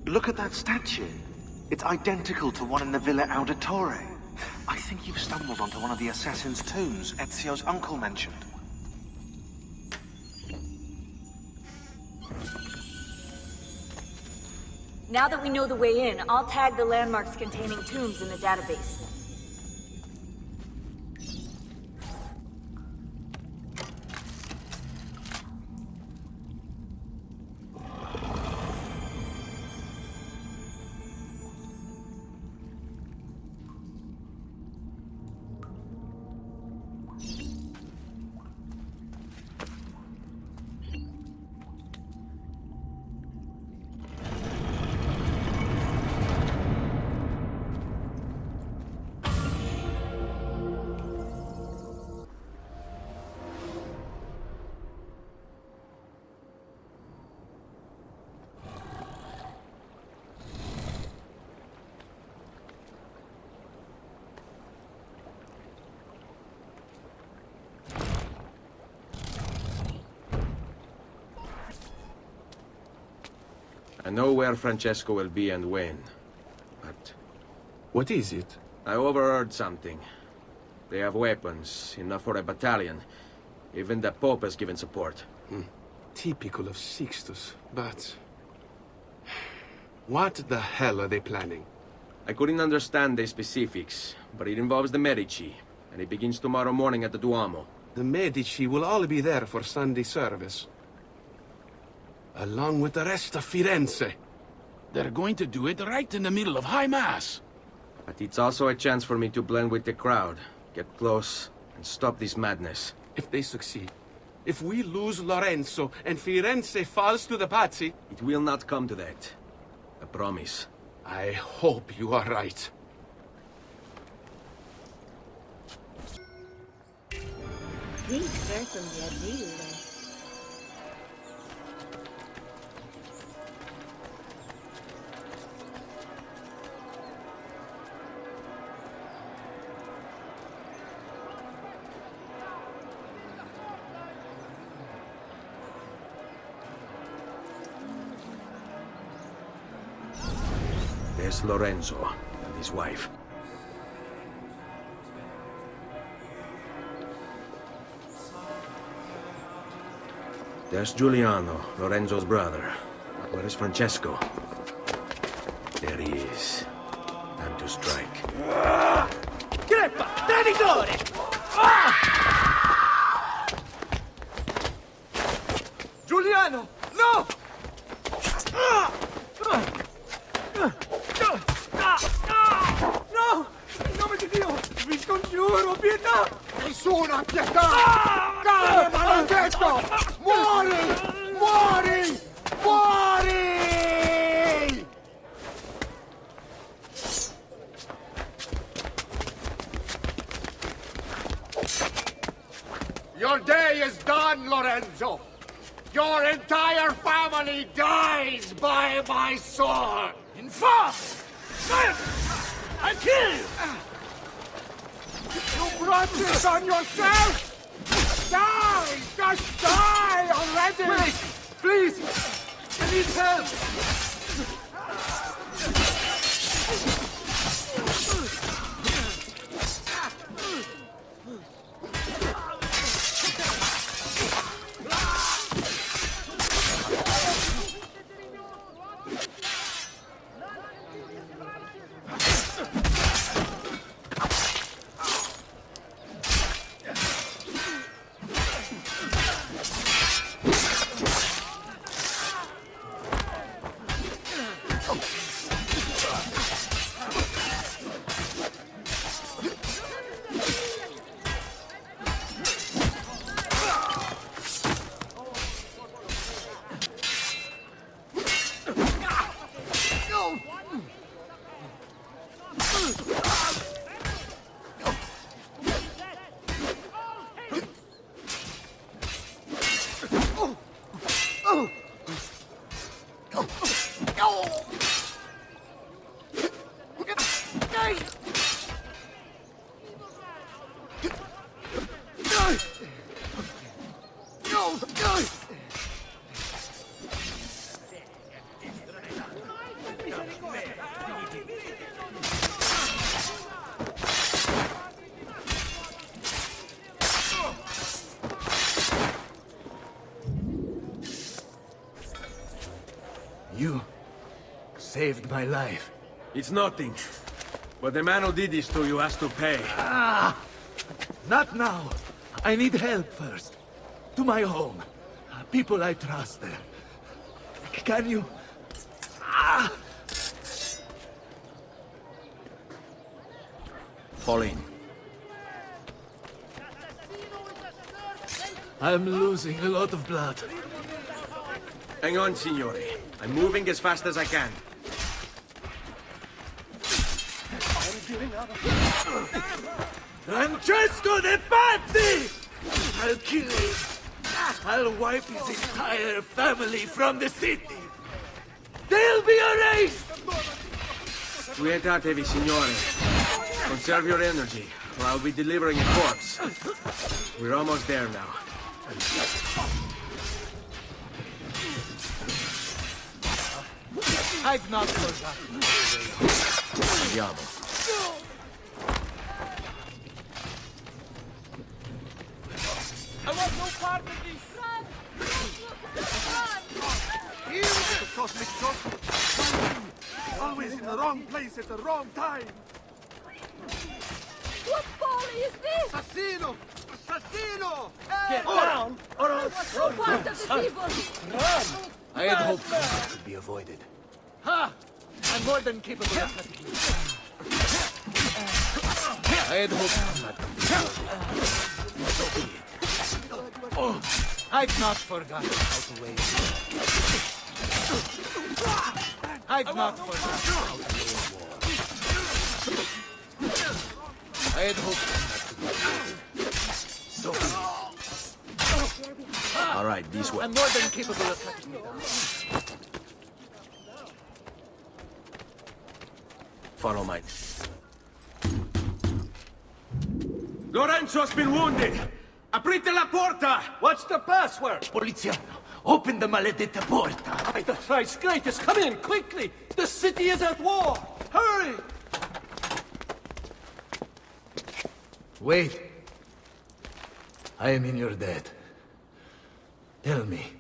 Look at that statue. It's identical to one in the Villa Auditore. I think you've stumbled onto one of the assassin's tombs Ezio's uncle mentioned. Now that we know the way in, I'll tag the landmarks containing tombs in the database. I know where Francesco will be and when, but... What is it? I overheard something. They have weapons, enough for a battalion. Even the Pope has given support. Typical of Sixtus, but... What the hell are they planning? I couldn't understand the specifics, but it involves the Medici, and it begins tomorrow morning at the Duomo. The Medici will all be there for Sunday service. Along with the rest of Firenze. They're going to do it right in the middle of High Mass. But it's also a chance for me to blend with the crowd, get close, and stop this madness. If they succeed, if we lose Lorenzo and Firenze falls to the Pazzi... It will not come to that. I promise. I hope you are right. These certainly are dealers. There's Lorenzo and his wife. There's Giuliano, Lorenzo's brother. Where is Francesco? There he is. Time to strike. Greppa! Traditore! Giuliano! No! No! In nome di Dio! Vi scongiuro, pietà! Nessuna pietà! Cane maledetto! Muori! Muori! Muori! Your day is done, Lorenzo! Your entire family dies by my sword! Infame! I'll kill you! You brought this on yourself! Die! Just die already! Wait! Please! I need help! You saved my life. It's nothing. But the man who did this to you has to pay. Not now. I need help first. To my home. People I trust there. Can you... Fall in. I'm losing a lot of blood. Hang on, signore. I'm moving as fast as I can. Francesco de Pazzi! I'll kill him. I'll wipe his entire family from the city. They'll be erased! Quietatevi, signore. Conserve your energy, or I'll be delivering a corpse. We're almost there now. I've not forgotten. Andiamo. I want no part of this! Run! Here's the cosmic shot. Always in the wrong place at the wrong time. What folly is this? Assassino! Assassino! Get down, or I'll No part of the people! run! I had hoped that could be avoided. Ha! I'm more than capable of cutting you. I had hoped that could be avoided. So be it. Oh, I've not forgotten how to wage war. I've not forgotten how to wage war. I had hoped that could be avoided. So be it. All right, this way. I'm more than capable of cutting you down. Follow mine. Lorenzo's been wounded! Aprite la porta! What's the password? Poliziano, open the maledetta porta! By the thrice greatest, come in, quickly! The city is at war! Hurry! Wait. I am in your debt. Tell me,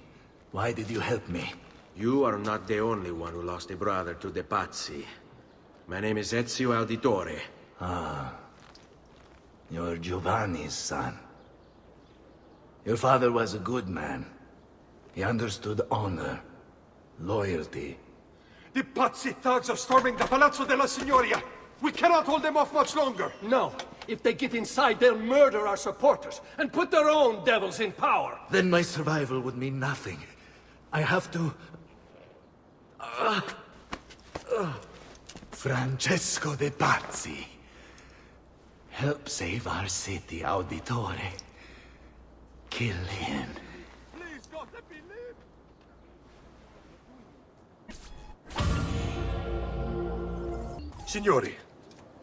why did you help me? You are not the only one who lost a brother to the Pazzi. My name is Ezio Auditore. Ah. You're Giovanni's son. Your father was a good man. He understood honor, loyalty. The Pazzi thugs are storming the Palazzo della Signoria! We cannot hold them off much longer! No. If they get inside, they'll murder our supporters and put their own devils in power. Then my survival would mean nothing. I have to... Francesco de Pazzi. Help save our city, Auditore. Kill him. Please don't let me live! Signori,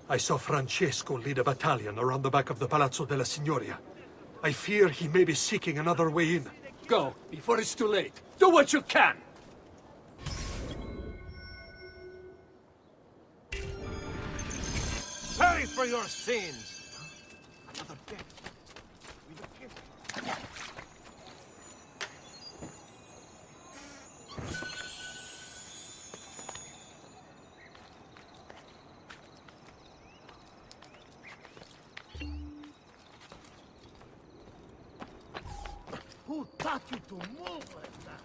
I saw Francesco lead a battalion around the back of the Palazzo della Signoria. I fear he may be seeking another way in. Go, before it's too late. Do what you can! Pay for your sins! Another death. We look here. Who taught you to move like that?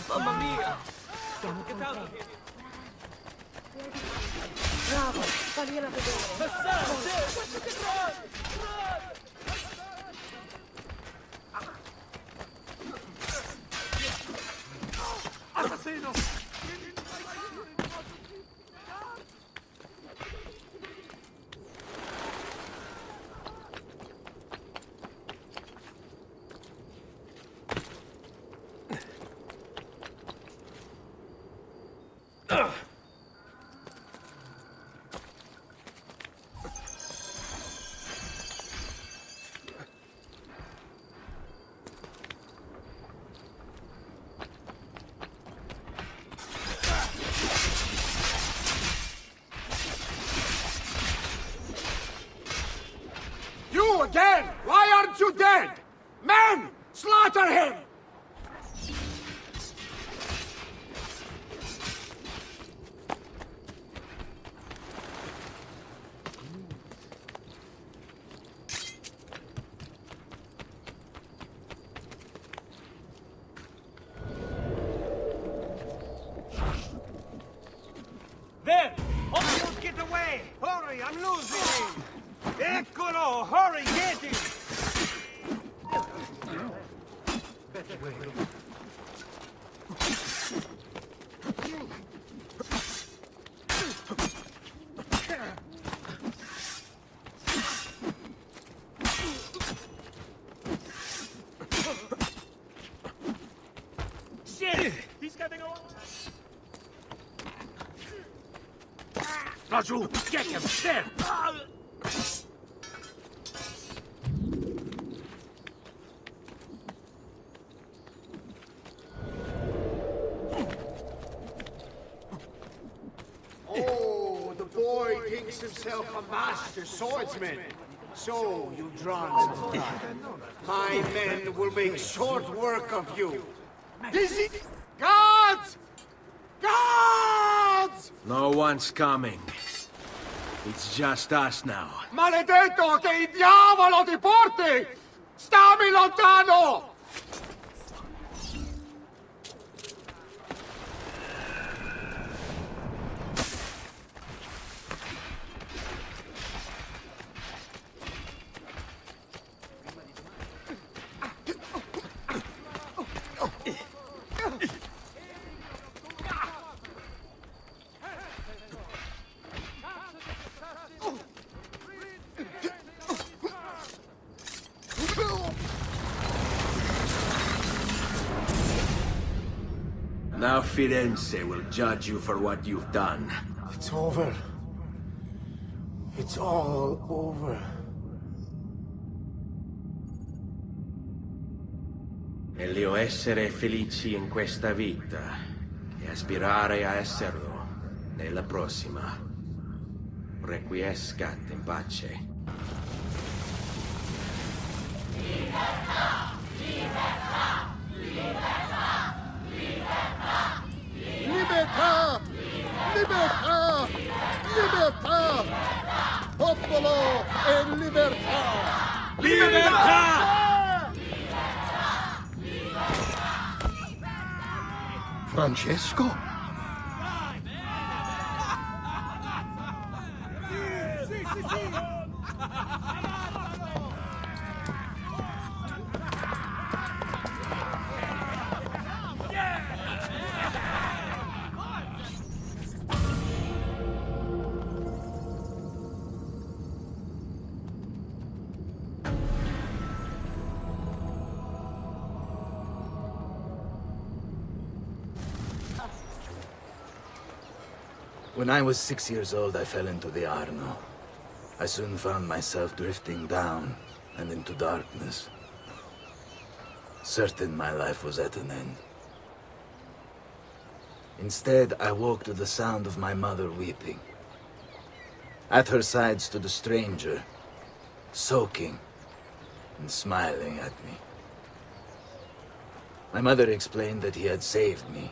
Mamma mia! Get out of here! Bravo, fagliela vedere. Assassino! Again! Why aren't you dead? Men! Slaughter him! There! Oh, you get away! Hurry, I'm losing him! Eccolo! Hurry, get him! Shit! Raju, get him! There! Oh, the boy thinks himself a master swordsman. So, you've drawn some blood. My men will make short work of you. Guards! Guards! No one's coming. It's just us now. Maledetto che il diavolo ti porti! Stammi lontano! Now Firenze will judge you for what you've done. It's over. It's all over. Meglio essere felici in questa vita che aspirare a esserlo nella prossima. Requiescat in pace. Libertà! Libertà! Libertà! Libertà! Libertà! Libertà! Popolo e libertà! Libertà! Francesco? When I was 6 years old, I fell into the Arno. I soon found myself drifting down and into darkness. Certain my life was at an end. Instead, I woke to the sound of my mother weeping. At her side stood a stranger, soaking and smiling at me. My mother explained that he had saved me.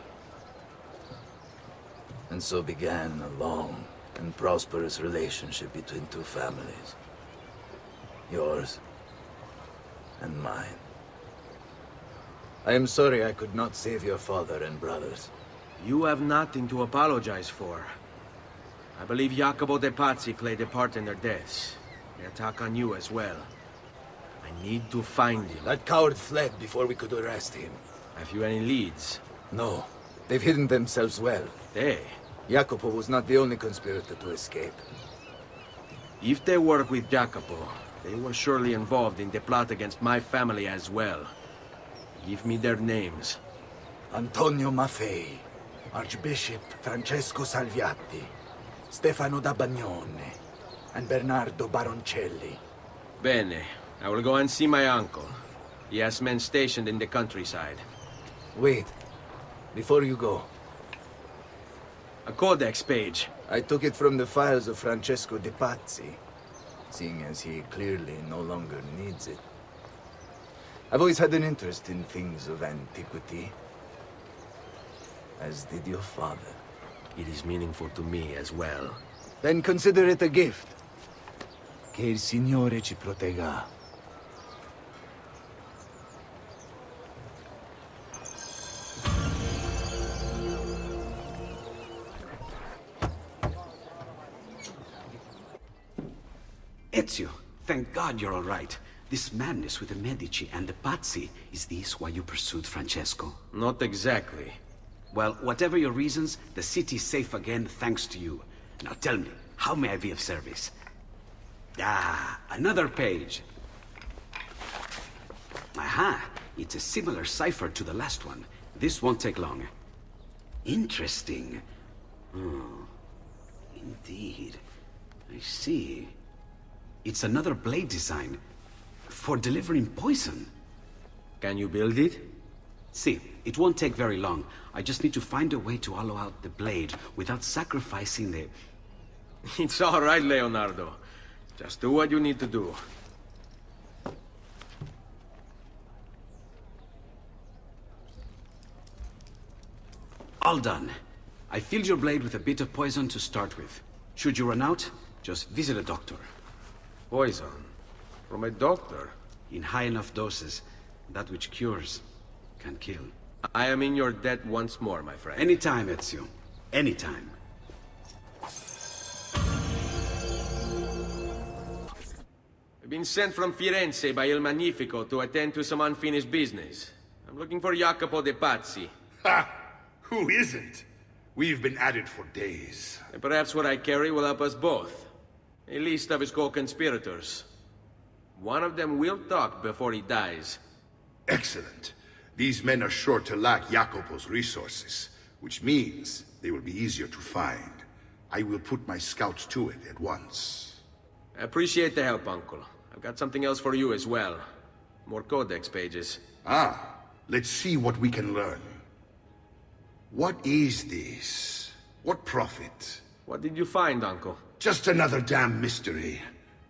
And so began a long and prosperous relationship between two families. Yours and mine. I am sorry I could not save your father and brothers. You have nothing to apologize for. I believe Jacopo de Pazzi played a part in their deaths. They attack on you as well. I need to find him. That coward fled before we could arrest him. Have you any leads? No. They've hidden themselves well. They? Jacopo was not the only conspirator to escape. If they work with Jacopo, they were surely involved in the plot against my family as well. Give me their names. Antonio Maffei, Archbishop Francesco Salviati, Stefano da Bagnone, and Bernardo Baroncelli. Bene. I will go and see my uncle. He has men stationed in the countryside. Wait. Before you go. A codex page. I took it from the files of Francesco de Pazzi, seeing as he clearly no longer needs it. I've always had an interest in things of antiquity, as did your father. It is meaningful to me as well. Then consider it a gift. Che il Signore ci protegga. Ezio, thank God you're all right. This madness with the Medici and the Pazzi, is this why you pursued Francesco? Not exactly. Well, whatever your reasons, the city's safe again thanks to you. Now tell me, how may I be of service? Ah, another page. Aha, it's a similar cipher to the last one. This won't take long. Interesting. Indeed. I see. It's another blade design. For delivering poison. Can you build it? See, it won't take very long. I just need to find a way to hollow out the blade without sacrificing the... It's all right, Leonardo. Just do what you need to do. All done. I filled your blade with a bit of poison to start with. Should you run out, just visit a doctor. Poison? From a doctor? In high enough doses, that which cures can kill. I am in your debt once more, my friend. Anytime, Ezio. Anytime. I've been sent from Firenze by Il Magnifico to attend to some unfinished business. I'm looking for Jacopo de Pazzi. Ha! Who isn't? We've been at it for days. And perhaps what I carry will help us both. A list of his co-conspirators. One of them will talk before he dies. Excellent. These men are sure to lack Jacopo's resources, which means they will be easier to find. I will put my scouts to it at once. I appreciate the help, Uncle. I've got something else for you as well. More codex pages. Ah, let's see what we can learn. What is this? What profit? What did you find, Uncle? Just another damn mystery.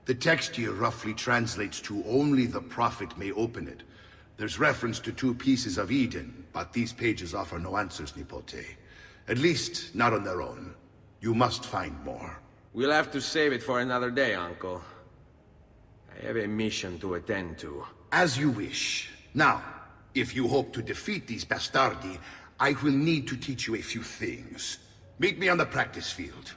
The text here roughly translates to only the prophet may open it. There's reference to 2 pieces of Eden, but these pages offer no answers, Nipote. At least, not on their own. You must find more. We'll have to save it for another day, Uncle. I have a mission to attend to. As you wish. Now, if you hope to defeat these bastardi, I will need to teach you a few things. Meet me on the practice field.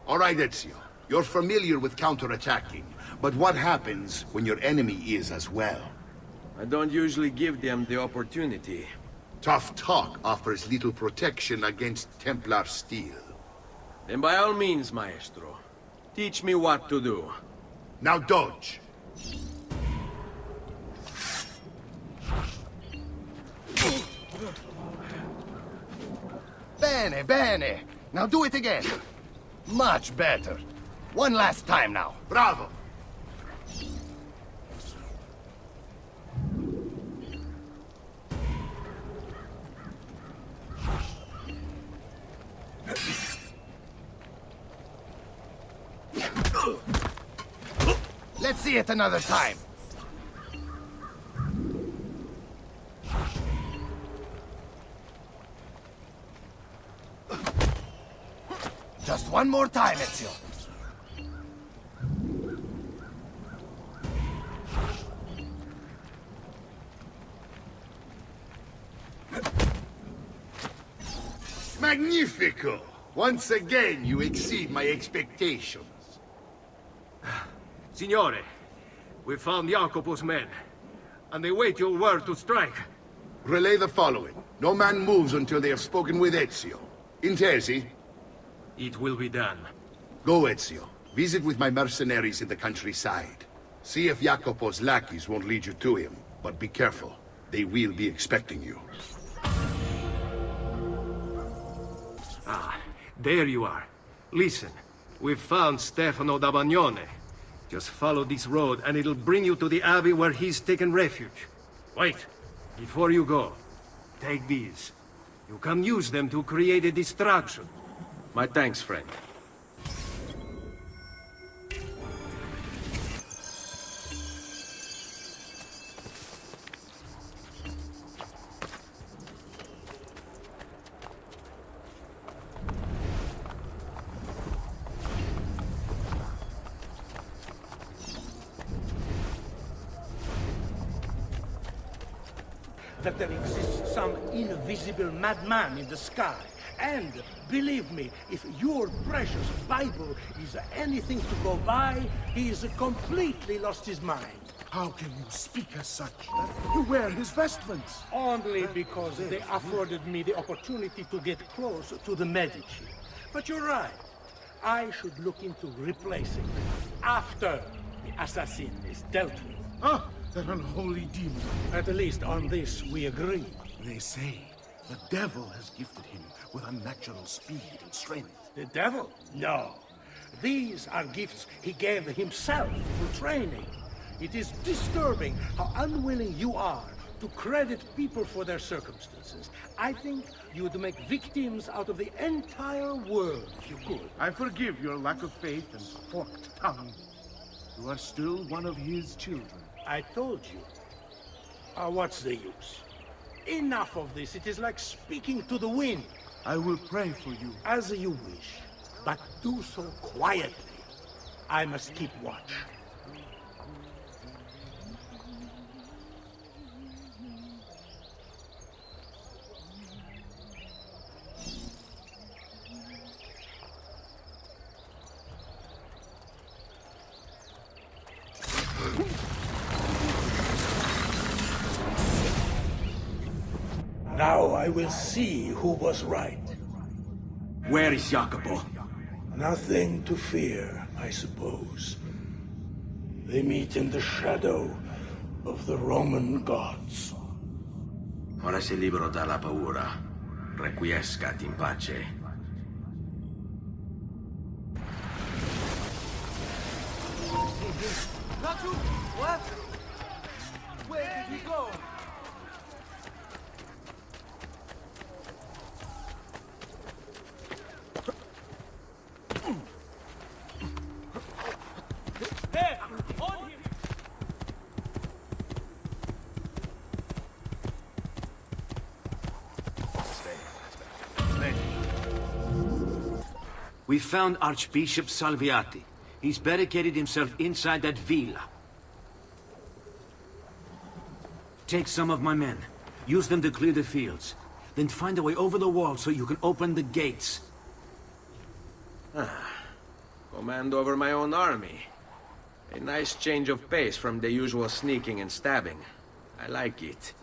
All right, Ezio. You're familiar with counterattacking, but what happens when your enemy is as well? I don't usually give them the opportunity. Tough talk offers little protection against Templar steel. Then by all means, Maestro. Teach me what to do. Now dodge. Bene, bene. Now do it again. Much better. One last time now. Bravo. Let's see it another time. Just one more time, Ezio. Magnifico! Once again, you exceed my expectations. Signore, we found Jacopo's men, and they wait your word to strike. Relay the following. No man moves until they have spoken with Ezio. Intesi? It will be done. Go, Ezio. Visit with my mercenaries in the countryside. See if Jacopo's lackeys won't lead you to him. But be careful. They will be expecting you. Ah, there you are. Listen, we've found Stefano da Bagnone. Just follow this road and it'll bring you to the abbey where he's taken refuge. Wait, before you go, take these. You can use them to create a distraction. My thanks, friend. That there exists some invisible madman in the sky. And, believe me, if your precious Bible is anything to go by, he's completely lost his mind. How can you speak as such? You wear his vestments. Only because they afforded me the opportunity to get close to the Medici. But you're right. I should look into replacing them after the assassin is dealt with. Ah, that unholy demon. At least on this we agree. They say the devil has gifted him with unnatural speed and strength. The devil? No. These are gifts he gave himself for training. It is disturbing how unwilling you are to credit people for their circumstances. I think you would make victims out of the entire world if you could. I forgive your lack of faith and forked tongue. You are still one of his children. I told you. What's the use? Enough of this. It is like speaking to the wind. I will pray for you. As you wish, but do so quietly. I must keep watch. Now I will see who was right. Where is Jacopo? Nothing to fear, I suppose. They meet in the shadow of the Roman gods. Ora sei libero dalla paura. Requiescat in pace. Not you! What? Where did he go? There! On him! We found Archbishop Salviati. He's barricaded himself inside that villa. Take some of my men. Use them to clear the fields. Then find a way over the wall so you can open the gates. Command over my own army. A nice change of pace from the usual sneaking and stabbing. I like it.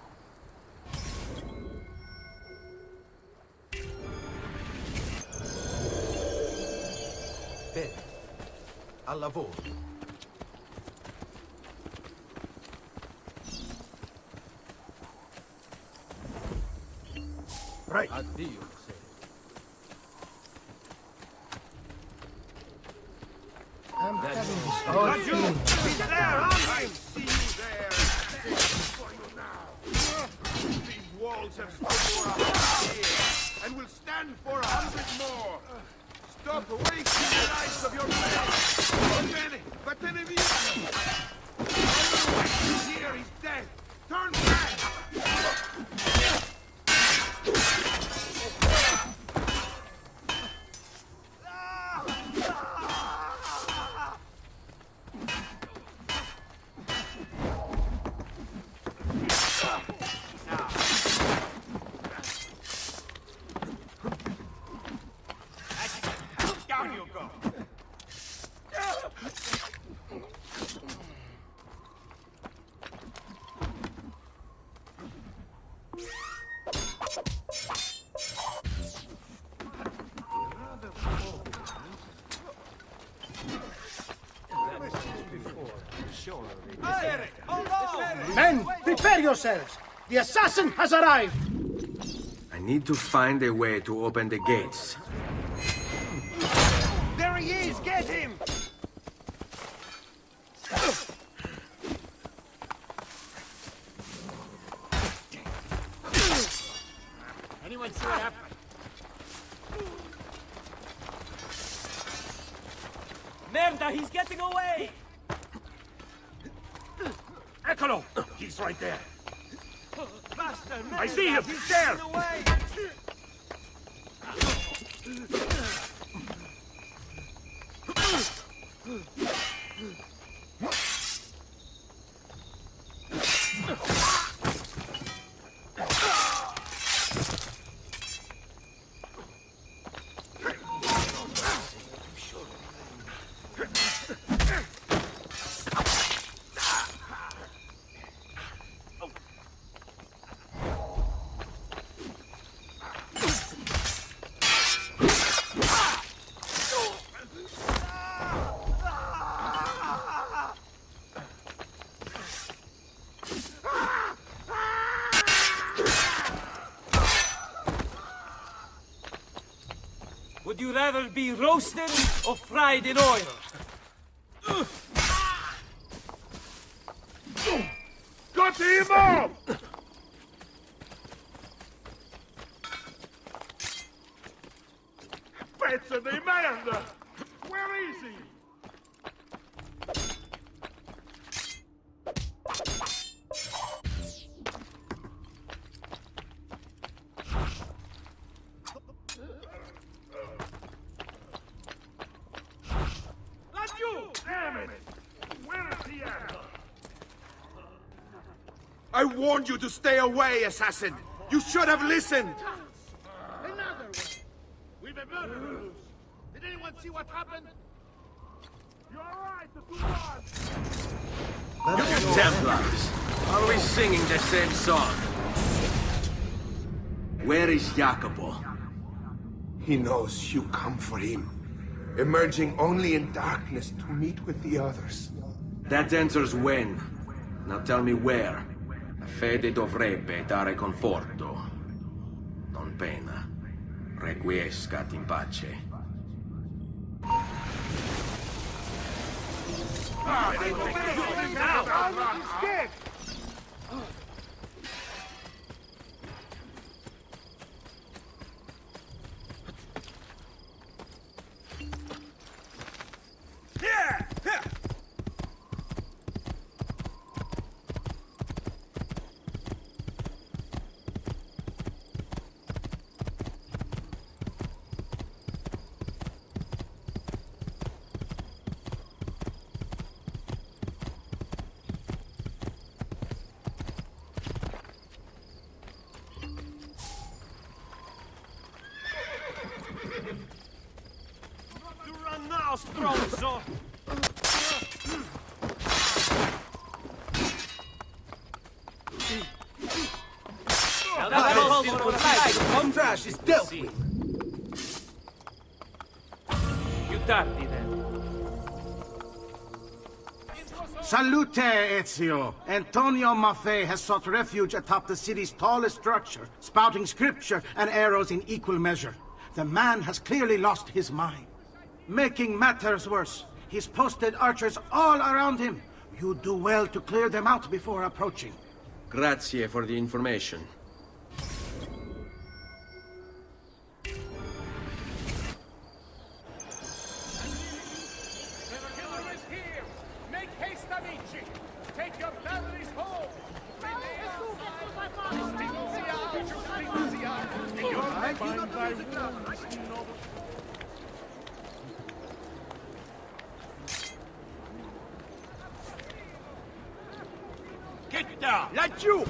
Bene. Al lavoro. Right. Addio, I'm having this Not you! feeling. He's there! On I him! see you there. For you now. These walls have stood for 100 years, and will stand for 100 more. Stop wasting the lives of your men. Vattene via. He's here. He's dead. Turn back. Down you go! Men, prepare yourselves! The assassin has arrived! I need to find a way to open the gates. There he is! Get him! Anyone see what happened? Merda, he's getting away! Eccolo! He's right there. Faster, I see him! He's there! Away! Would you rather be roasted or fried in oil? Got him up! Pezzo di merda! Where is he? I warned you to stay away, assassin! You should have listened! Another one! We've been murderers! Did anyone see what happened? You're right, the two ones! You Templars! Always singing the same song. Where is Jacopo? He knows you come for him, emerging only in darkness to meet with the others. That answers when. Now tell me where. La fede dovrebbe dare conforto, non pena. Requiescat in pace. Stronzo! One trash is dealt with. Più tardi, then. Salute, Ezio! Antonio Maffei has sought refuge atop the city's tallest structure, spouting scripture and arrows in equal measure. The man has clearly lost his mind. Making matters worse, he's posted archers all around him. You do well to clear them out before approaching. Grazie for the information. Make haste, amici! Take your families home! Get down! Laggiù!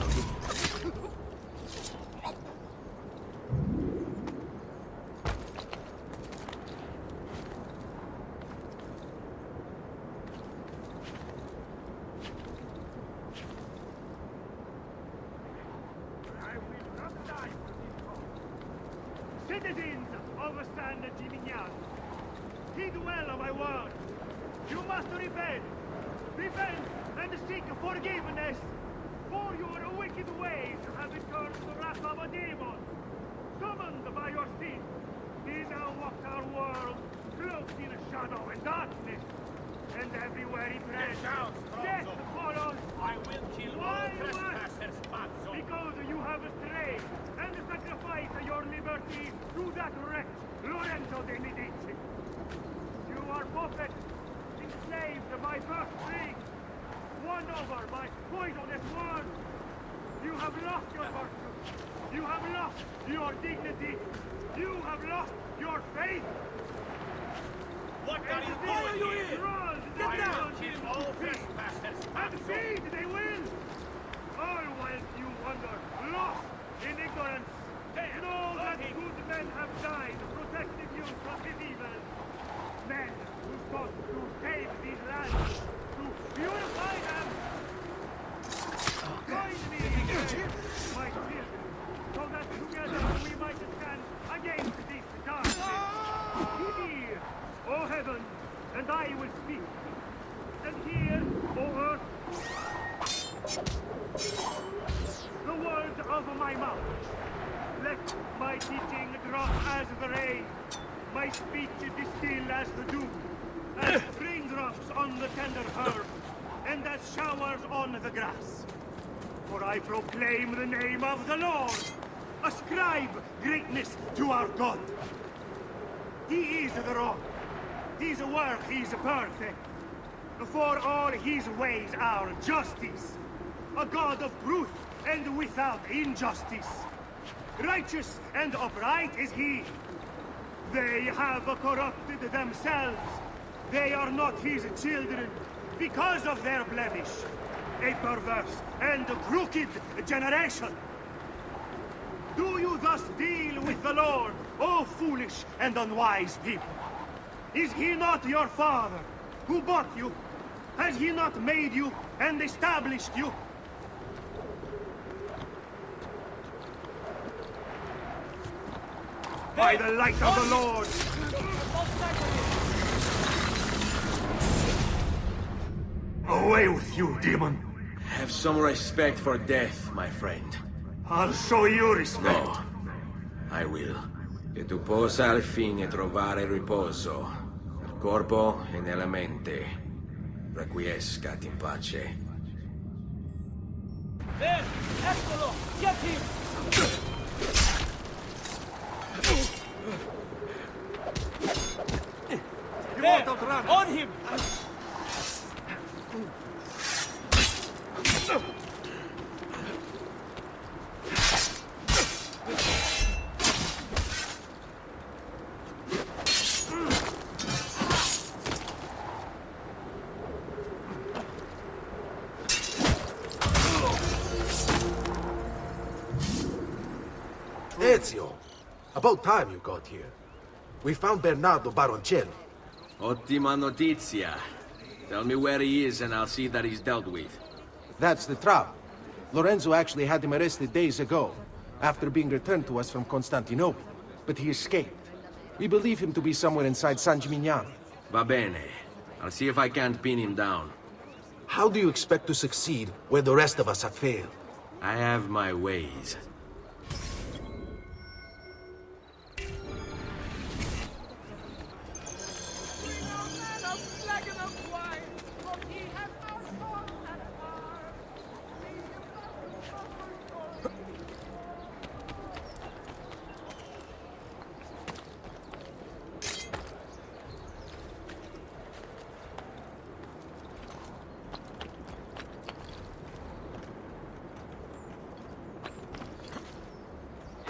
Citizens of San Gimignano, heed well of my word. You must repent. Repent and seek forgiveness, for your wicked ways have incurred the wrath of a demon. Summoned by your sin, he now walks our world, cloaked in shadow and darkness. And everywhere he treads, death follows. I will kill all trespassers, Pazzo! Because you have strayed and sacrificed your liberty to that wretch, Lorenzo de Medici. You are puppets, enslaved by first strings, won over by poisonous words. You have lost your virtue. You have lost your dignity. You have lost your faith. What are you doing here? Get down! I will kill all trespassers, And Pazzo! feed they will! All whilst you wander, lost in ignorance. Know that good men have died, protecting you from this evil. Men who sought to save these lands, to purify them. Join me, my children, so that together we might stand against this darkness. Hear, O heaven, and I will speak. And hear, O earth, the words of my mouth. Let my teaching drop as the rain, my speech distill as the dew, as raindrops on the tender herb, and as showers on the grass. For I proclaim the name of the Lord, ascribe greatness to our God. He is the rock, his work is perfect, for all his ways are justice, a God of truth and without injustice. Righteous and upright is he. They have corrupted themselves. They are not his children because of their blemish. A perverse and crooked generation. Do you thus deal with the Lord, O foolish and unwise people? Is he not your father, who bought you? Has he not made you and established you? By the light of the Lord! Away with you, demon! Have some respect for death, my friend. I'll show you respect. No, I will. Che tu possa al fine trovare riposo, nel corpo e nella mente. Requiescat in pace. There! Eccolo! Get him! There! On him! Ezio! About time you got here. We found Bernardo Baroncelli. Ottima notizia. Tell me where he is and I'll see that he's dealt with. That's the trouble. Lorenzo actually had him arrested days ago, after being returned to us from Constantinople. But he escaped. We believe him to be somewhere inside San Gimignano. Va bene. I'll see if I can't pin him down. How do you expect to succeed where the rest of us have failed? I have my ways.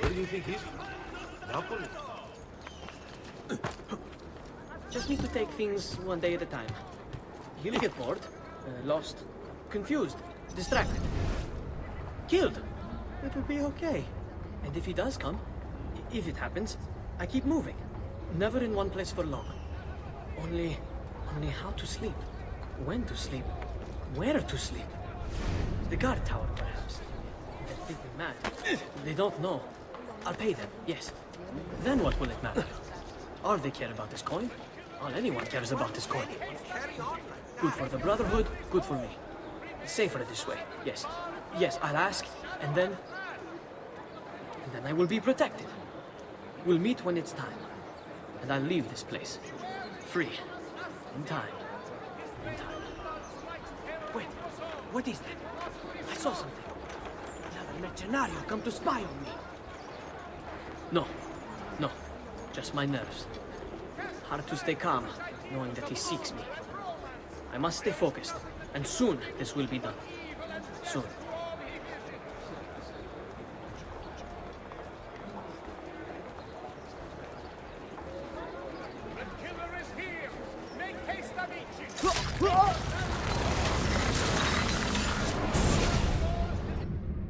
Where do you think he's from? Napoli? Just need to take things one day at a time. He'll get bored, lost, confused, distracted, killed. It will be okay. And if he does come, if it happens, I keep moving. Never in one place for long. Only how to sleep, when to sleep, where to sleep. The guard tower, perhaps. They'll think me mad. They don't know. I'll pay them, yes. Then what will it matter? All they care about is coin. All anyone cares about is coin. Good for the Brotherhood, good for me. Safer this way, yes. Yes, I'll ask, and then I will be protected. We'll meet when it's time. And I'll leave this place. Free. In time. In time. Wait, what is that? I saw something. Another mercenario come to spy on me. No. Just my nerves. Hard to stay calm, knowing that he seeks me. I must stay focused, and soon this will be done. Soon.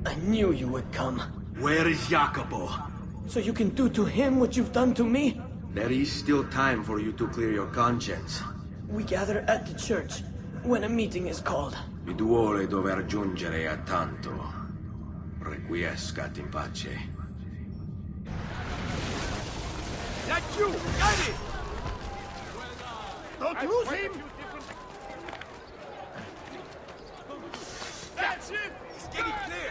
I knew you would come. Where is Jacopo? So you can do to him what you've done to me? There is still time for you to clear your conscience. We gather at the church when a meeting is called. Mi duole dover giungere a tanto. Requiescat in pace. That's you! Got it! Don't lose him! That's it! He's getting clear!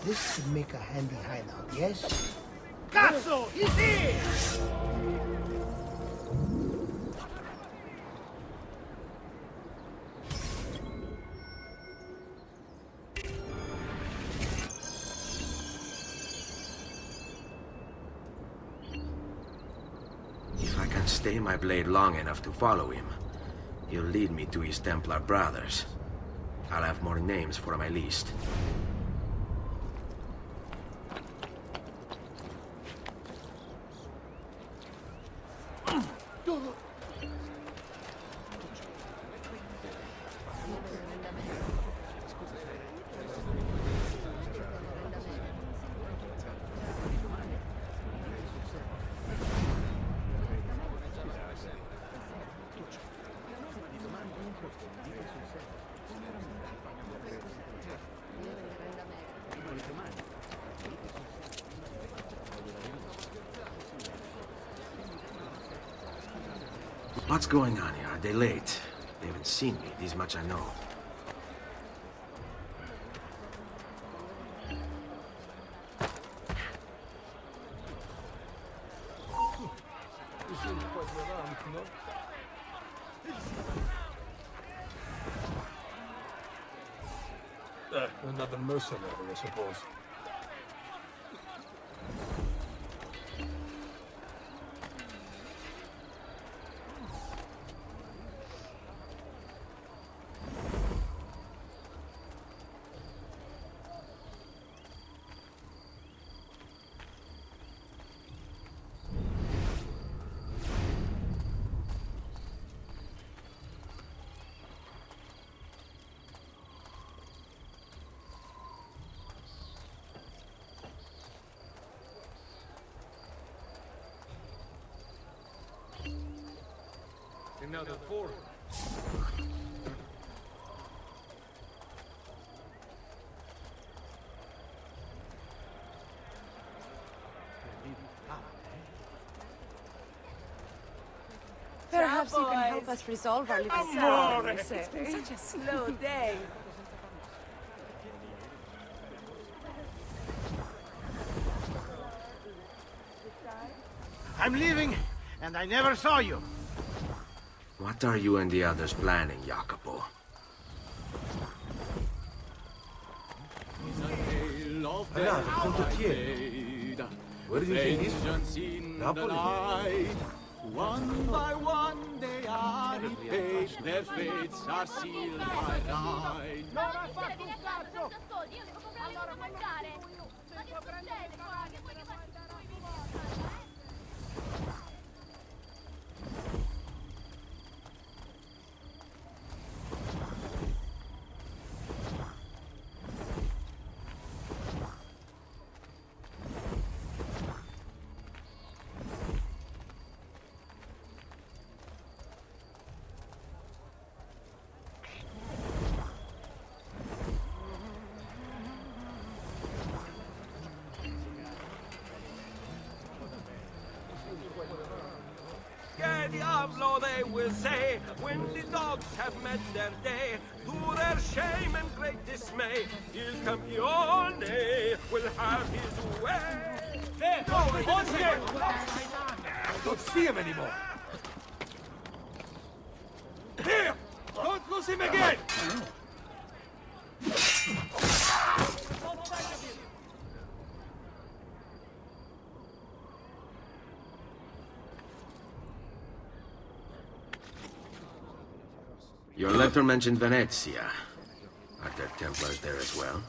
This could make a handy hideout, yes? Cazzo! He's here! If I can stay my blade long enough to follow him, he'll lead me to his Templar brothers. I'll have more names for my list. What's going on here? Are they late? They haven't seen me, this much I know. Another mercenary, I suppose. Another four. Perhaps you can help us resolve our little Amore! It's been such a slow day. I'm leaving, and I never saw you. What are you and the others planning, Jacopo? Another condottiero. Where do you think he's from? Napoli? One by one they are repaid, their fates are sealed by night. Non serve in cazzo! Io devo comprare da mangiare! Ma che succede qua? Che vuoi che faccia? Che diavolo they will say when the dogs have met their day. To their shame and great dismay, Il Campione will have his way. There! Dolce! I don't see him anymore. Here! Don't lose him again! Your letter mentioned Venezia. Are there Templars there as well?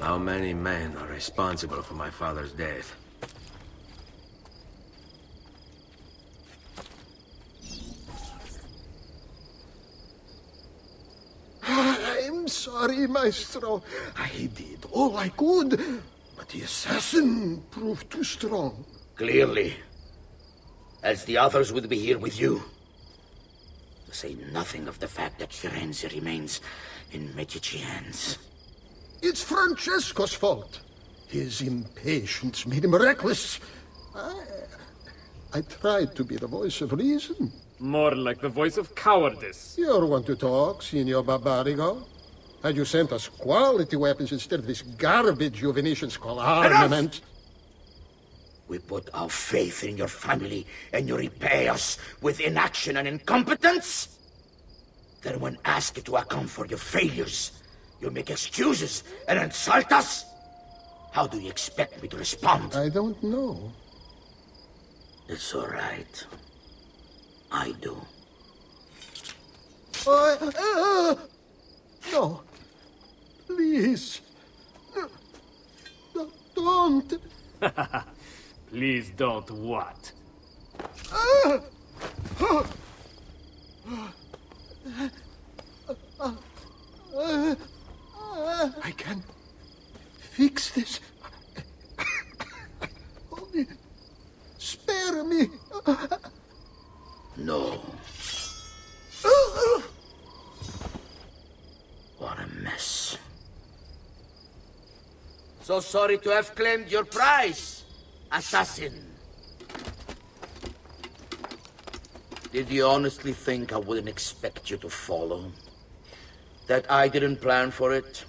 How many men are responsible for my father's death? I'm sorry, Maestro. I did all I could, but the assassin proved too strong. Clearly. Else the others would be here with you. To say nothing of the fact that Firenze remains in Medici hands. It's Francesco's fault. His impatience made him reckless. I tried to be the voice of reason. More like the voice of cowardice. You're one to talk, Signor Barbarigo. Had you sent us quality weapons instead of this garbage you Venetians call armament... We put our faith in your family, and you repay us with inaction and incompetence? Then when asked to account for your failures, you make excuses and insult us? How do you expect me to respond? I don't know. It's all right. I do. No. Please. Don't. Please don't what? I can fix this. Only spare me. No. What a mess. So sorry to have claimed your prize, assassin. Did you honestly think I wouldn't expect you to follow? That I didn't plan for it?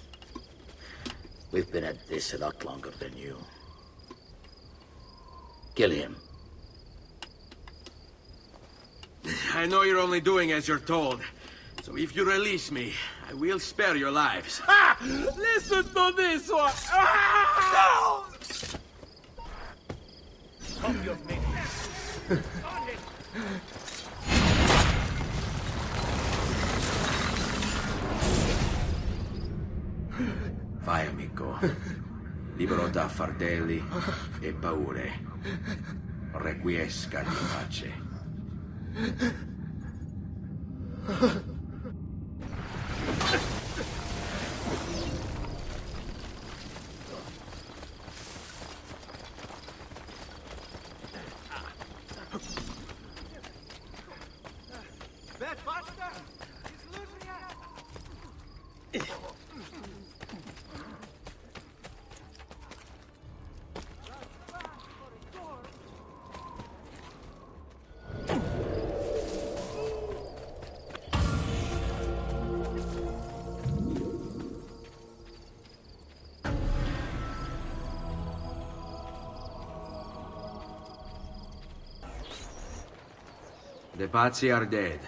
We've been at this a lot longer than you. Kill him. I know you're only doing as you're told. So if you release me, I will spare your lives. Ha! Listen to this one! Ah! No! Vai, amico. Libero da fardelli e paure. Requiescat in pace. The Pazzi are dead.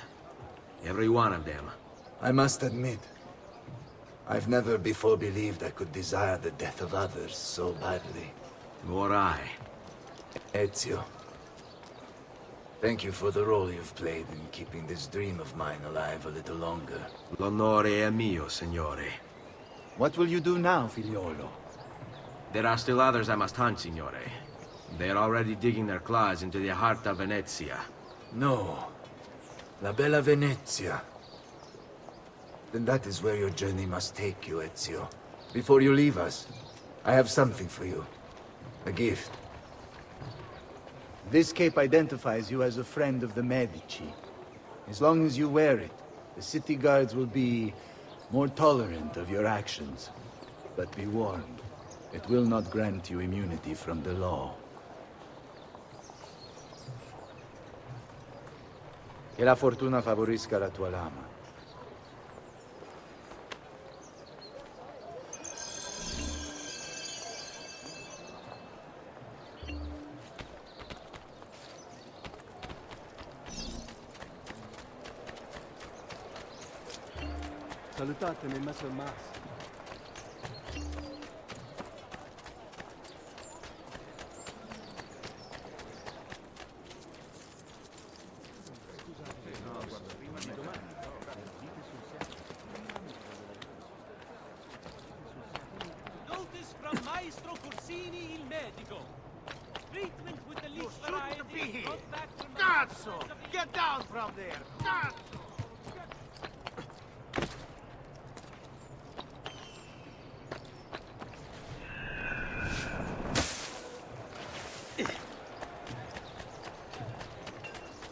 Every one of them. I must admit, I've never before believed I could desire the death of others so badly. Nor I. Ezio, thank you for the role you've played in keeping this dream of mine alive a little longer. L'onore è mio, signore. What will you do now, figliolo? There are still others I must hunt, signore. They're already digging their claws into the heart of Venezia. No. La bella Venezia. Then that is where your journey must take you, Ezio. Before you leave us, I have something for you. A gift. This cape identifies you as a friend of the Medici. As long as you wear it, the city guards will be more tolerant of your actions. But be warned, it will not grant you immunity from the law. Che la fortuna favorisca la tua lama. Salutatemi, Messer Mas. Maestro Corsini il medico. Treatment with the least variety. Brought back from the Cazzo! Get down from there! Cazzo!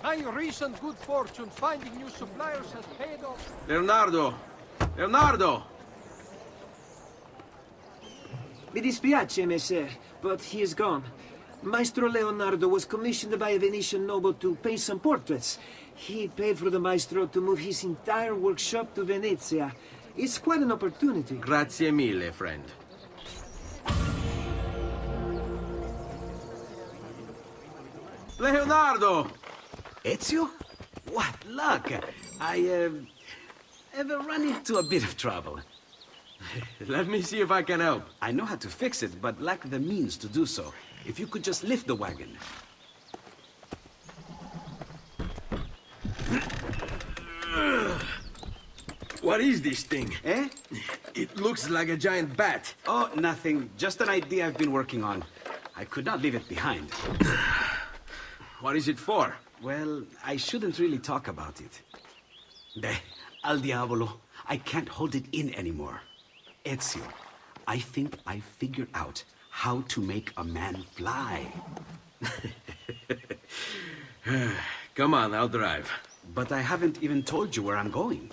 My recent good fortune finding new suppliers has paid off. Leonardo! Leonardo! Mi dispiace, messer, but he is gone. Maestro Leonardo was commissioned by a Venetian noble to paint some portraits. He paid for the maestro to move his entire workshop to Venezia. It's quite an opportunity. Grazie mille, friend. Leonardo! Ezio? What luck! I have run into a bit of trouble. Let me see if I can help. I know how to fix it, but lack the means to do so. If you could just lift the wagon. What is this thing? Eh? It looks like a giant bat. Oh, nothing. Just an idea I've been working on. I could not leave it behind. What is it for? Well, I shouldn't really talk about it. Beh, al diavolo. I can't hold it in anymore. Ezio, I think I figured out how to make a man fly. Come on, I'll drive. But I haven't even told you where I'm going.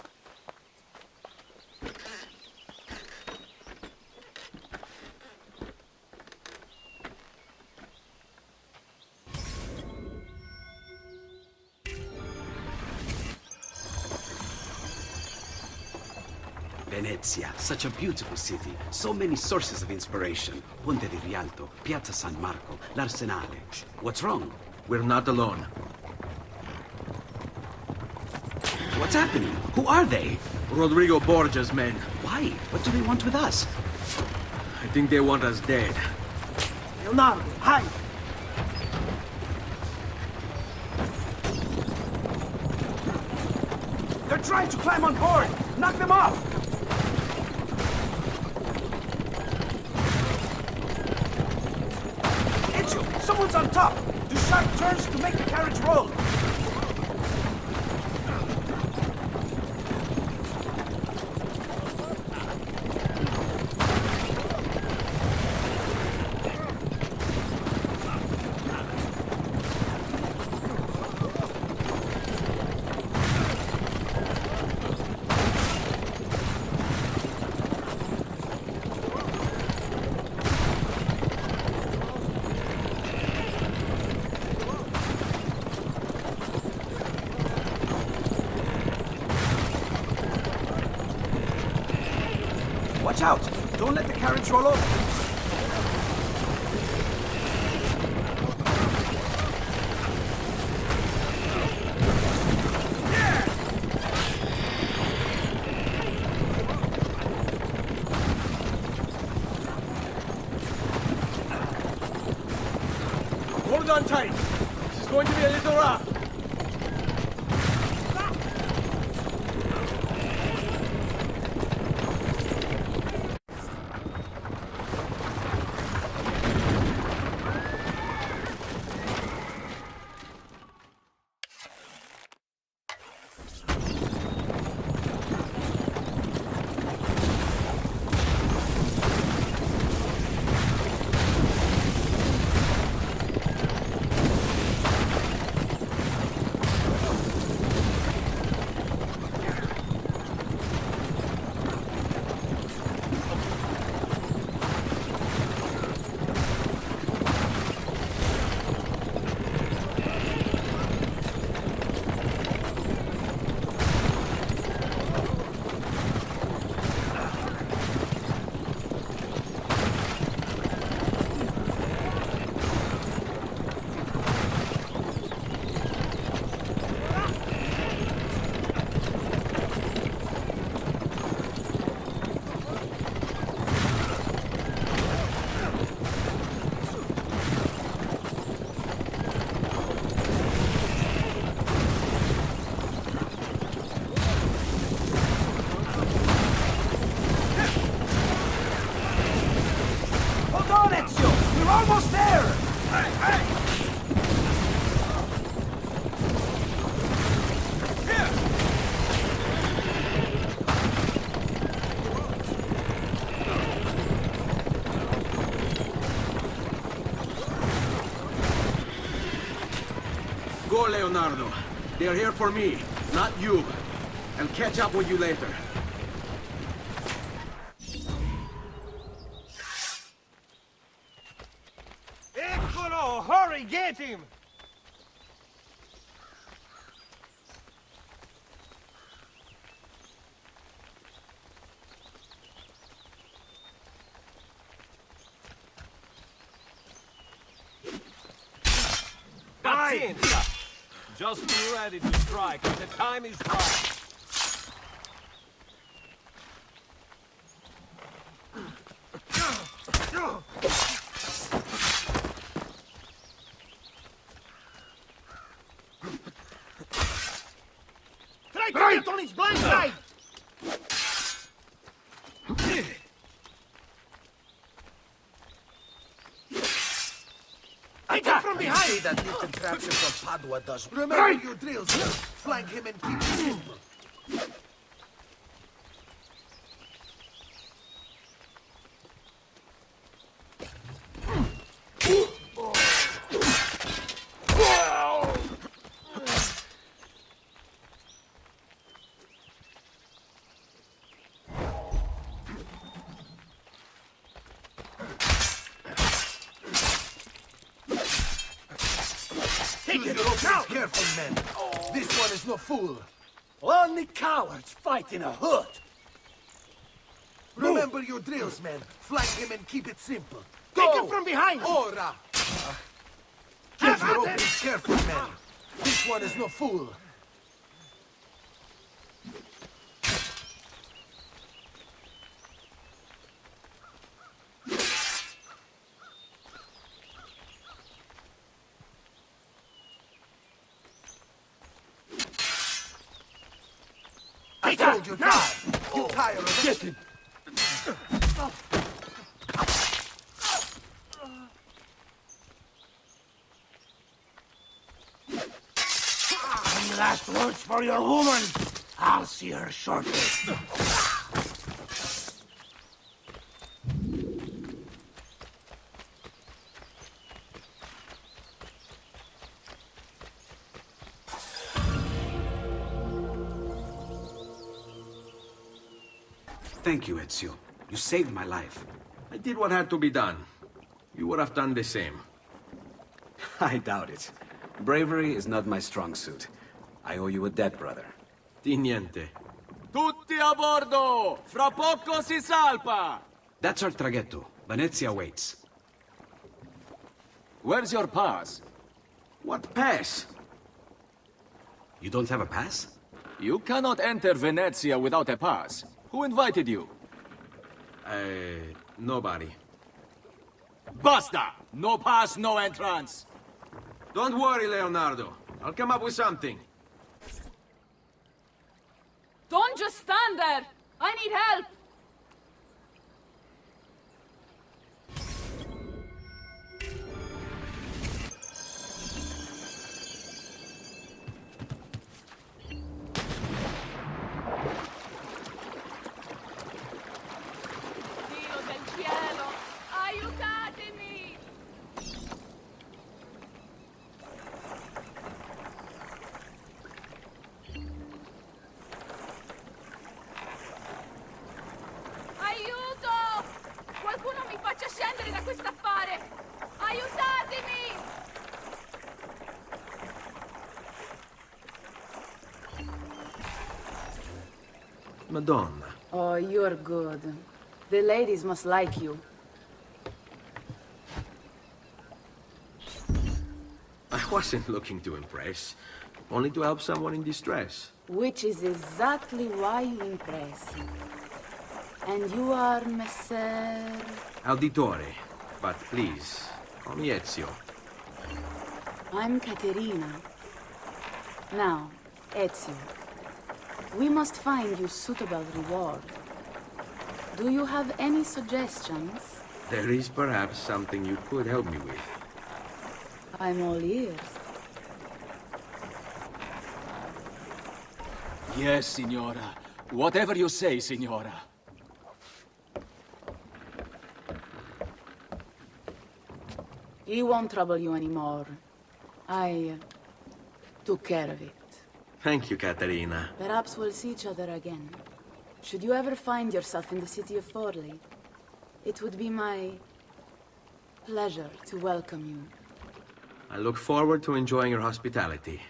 Venezia, such a beautiful city. So many sources of inspiration. Ponte di Rialto, Piazza San Marco, l'Arsenale. What's wrong? We're not alone. What's happening? Who are they? Rodrigo Borgia's men. Why? What do they want with us? I think they want us dead. Leonardo, hide! They're trying to climb on board! Knock them off! Ezio, someone's on top! Do sharp turns to make the carriage roll! Watch out! Don't let the carriage roll over! Hold on tight. This is going to be a little rough. on, Ezio! We're almost there! Hey, hey! Go, Leonardo. They're here for me, not you. I'll catch up with you later. Eccolo! Hurry, get him! That's it! Just be ready to strike when the time is right. Try to get on his blind side! I got from behind! See that new contraption from Padua does. Remember your drills, flank him and keep it simple. Careful, men. This one is no fool. Only cowards fight in a hood. Remember your drills, men. Flank him and keep it simple. Take him from behind! Ora! Keep your openings careful, men. This one is no fool. I told you, now! You tire of it? Get him! Any last words for your woman? I'll see her shortly. Thank you, Ezio. You saved my life. I did what had to be done. You would have done the same. I doubt it. Bravery is not my strong suit. I owe you a debt, brother. Di niente. Tutti a bordo! Fra poco si salpa! That's our traghetto. Venezia waits. Where's your pass? What pass? You don't have a pass? You cannot enter Venezia without a pass. Who invited you? Nobody. Basta! No pass, no entrance! Don't worry, Leonardo. I'll come up with something. Don't just stand there! I need help! Dio del cielo! Aiutatemi! Aiuto! Qualcuno mi faccia scendere da quest'affare! Aiutatemi! Madonna. Oh, you're good. The ladies must like you. I wasn't looking to impress. Only to help someone in distress. Which is exactly why you impress. And you are Messer... Auditore. But please, call me Ezio. I'm Caterina. Now, Ezio, we must find you suitable reward. Do you have any suggestions? There is perhaps something you could help me with. I'm all ears. Yes, Signora. Whatever you say, Signora. He won't trouble you anymore. I took care of it. Thank you, Caterina. Perhaps we'll see each other again. Should you ever find yourself in the city of Forli, it would be my pleasure to welcome you. I look forward to enjoying your hospitality.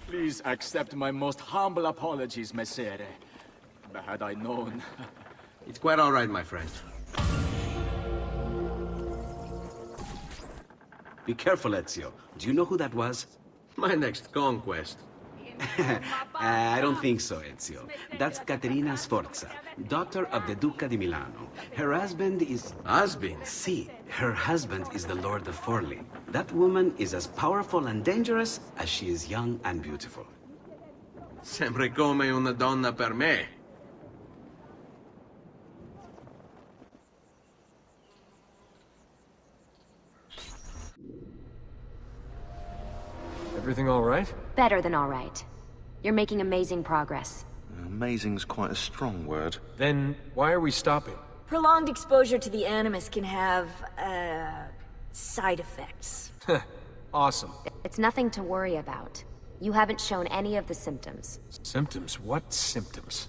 Please accept my most humble apologies, Messere. Had I known... It's quite all right, my friend. Be careful, Ezio. Do you know who that was? My next conquest. I don't think so, Ezio. That's Caterina Sforza, daughter of the Duca di Milano. Her husband is... Husband? Si, her husband is the Lord of Forli. That woman is as powerful and dangerous as she is young and beautiful. Sempre come una donna per me. Everything all right? Better than all right. You're making amazing progress. Amazing's quite a strong word. Then why are we stopping? Prolonged exposure to the Animus can have, side effects. Awesome. It's nothing to worry about. You haven't shown any of the symptoms. Symptoms? What symptoms?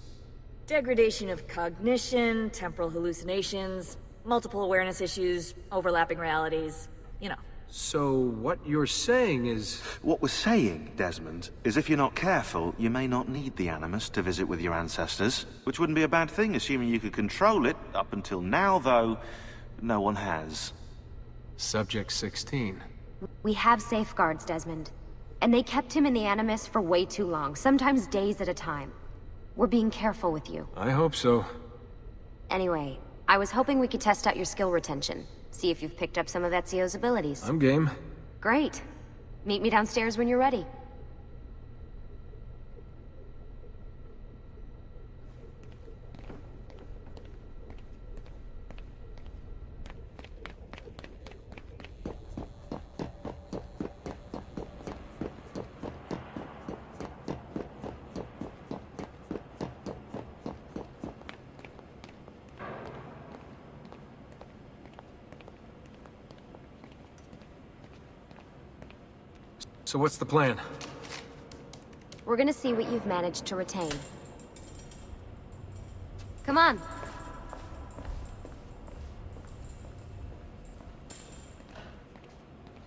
Degradation of cognition, temporal hallucinations, multiple awareness issues, overlapping realities, you know. So what you're saying is... What we're saying, Desmond, is if you're not careful, you may not need the Animus to visit with your ancestors. Which wouldn't be a bad thing, assuming you could control it. Up until now, though, no one has. Subject 16. We have safeguards, Desmond. And they kept him in the Animus for way too long, sometimes days at a time. We're being careful with you. I hope so. Anyway, I was hoping we could test out your skill retention. See if you've picked up some of Ezio's abilities. I'm game. Great. Meet me downstairs when you're ready. So what's the plan? We're gonna see what you've managed to retain. Come on.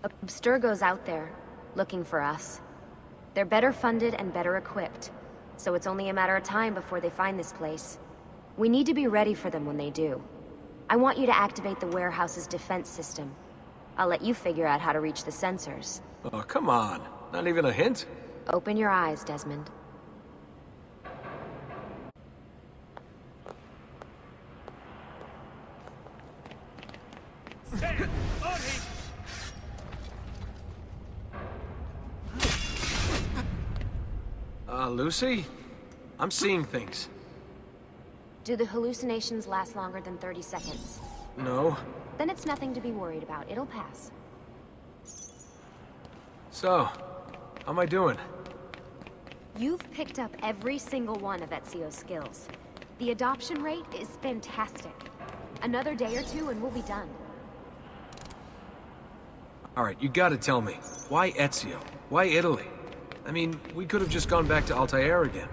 Abstergo's out there, looking for us. They're better funded and better equipped, so it's only a matter of time before they find this place. We need to be ready for them when they do. I want you to activate the warehouse's defense system. I'll let you figure out how to reach the sensors. Oh, come on. Not even a hint? Open your eyes, Desmond. Lucy? I'm seeing things. Do the hallucinations last longer than 30 seconds? No. Then it's nothing to be worried about. It'll pass. So, how am I doing? You've picked up every single one of Ezio's skills. The adoption rate is fantastic. Another day or two and we'll be done. Alright, you gotta tell me. Why Ezio? Why Italy? I mean, we could have just gone back to Altair again.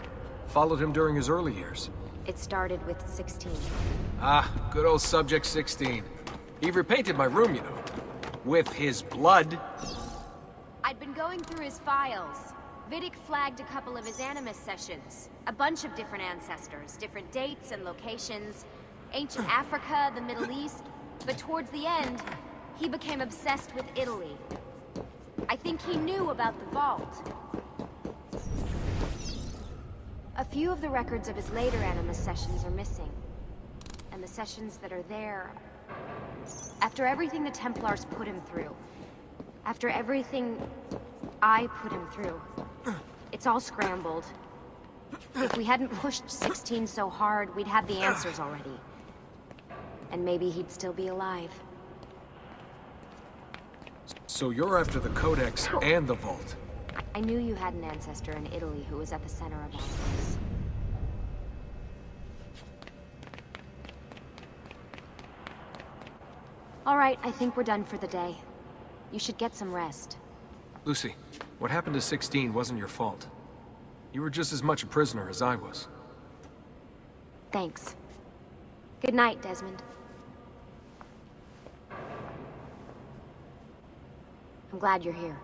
Followed him during his early years. It started with 16. Ah, good old Subject 16. He repainted my room, you know. With his blood. I'd been going through his files. Vidic flagged a couple of his Animus sessions. A bunch of different ancestors, different dates and locations. Ancient Africa, the Middle East. But towards the end, he became obsessed with Italy. I think he knew about the vault. A few of the records of his later Animus sessions are missing. And the sessions that are there... After everything the Templars put him through, after everything I put him through, it's all scrambled. If we hadn't pushed 16 so hard, we'd have the answers already. And maybe he'd still be alive. So you're after the Codex and the Vault? I knew you had an ancestor in Italy who was at the center of all of this. All right, I think we're done for the day. You should get some rest. Lucy, what happened to 16 wasn't your fault. You were just as much a prisoner as I was. Thanks. Good night, Desmond. I'm glad you're here.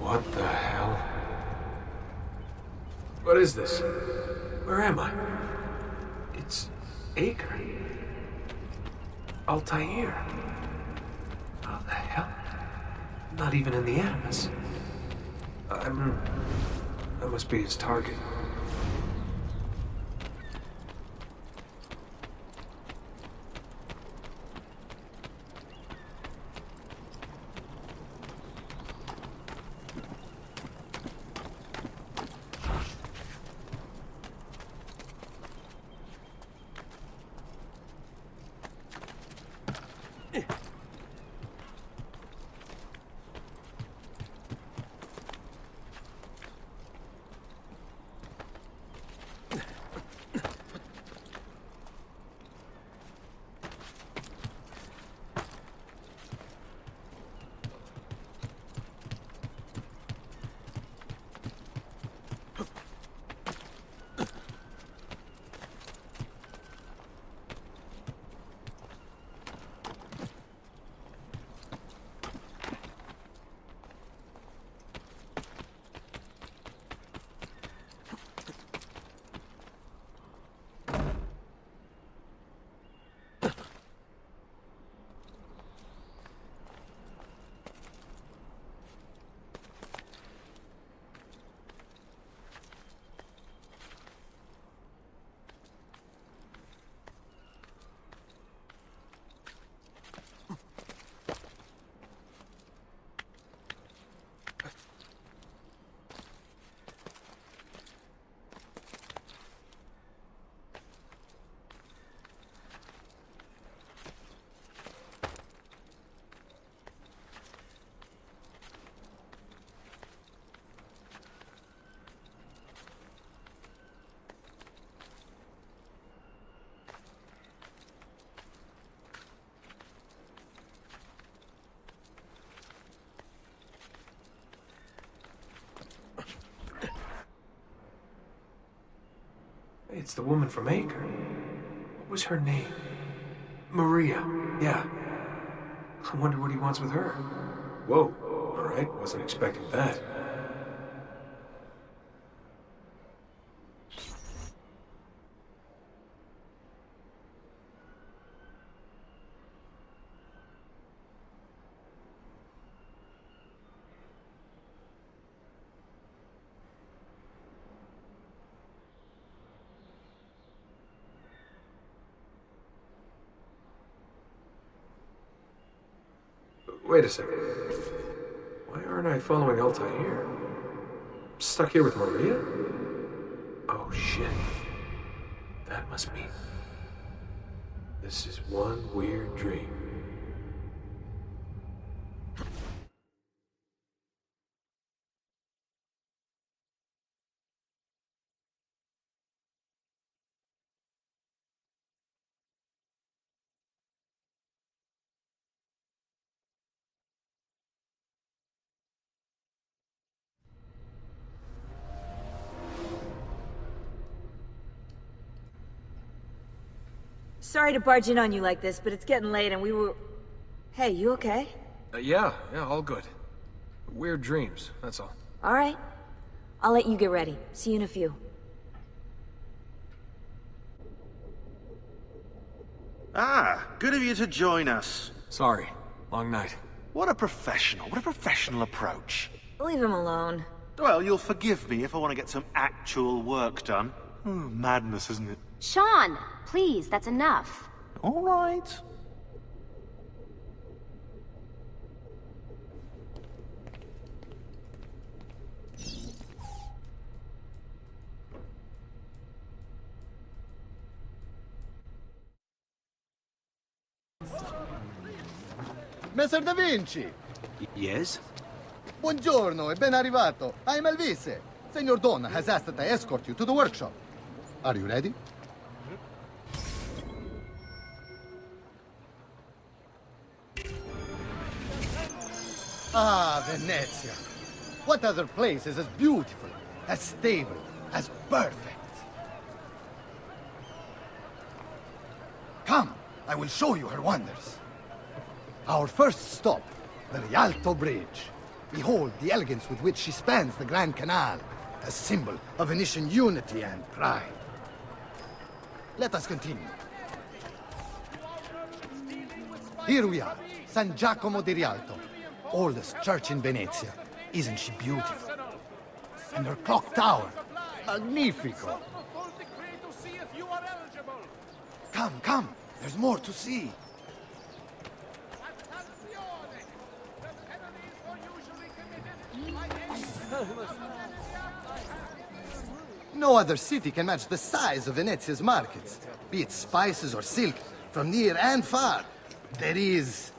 What the hell? What is this? Where am I? It's Acre. Altair. How the hell? I'm not even in the Animus. I must be his target. It's the woman from Acre. What was her name? Maria. Yeah. I wonder what he wants with her. Whoa. All right, wasn't expecting that. Wait a second. Why aren't I following Altair? I'm stuck here with Maria? Oh shit. That must mean this is one weird dream. Sorry to barge in on you like this, but it's getting late and we were... Hey, you okay? Yeah, all good. Weird dreams, that's all. Alright. I'll let you get ready. See you in a few. Ah, good of you to join us. Sorry, long night. What a professional approach. Leave him alone. Well, you'll forgive me if I want to get some actual work done. Madness, isn't it? Sean, please, that's enough. All right. Messer Da Vinci! Yes? Buongiorno e ben arrivato. I'm Elvise. Senor Don has asked that I escort you to the workshop. Are you ready? Ah, Venezia. What other place is as beautiful, as stable, as perfect? Come, I will show you her wonders. Our first stop, the Rialto Bridge. Behold the elegance with which she spans the Grand Canal, a symbol of Venetian unity and pride. Let us continue. Here we are, San Giacomo di Rialto, oldest church in Venezia. Isn't she beautiful? And her clock tower, magnifico. Come, there's more to see. No other city can match the size of Venezia's markets, be it spices or silk, from near and far. There is...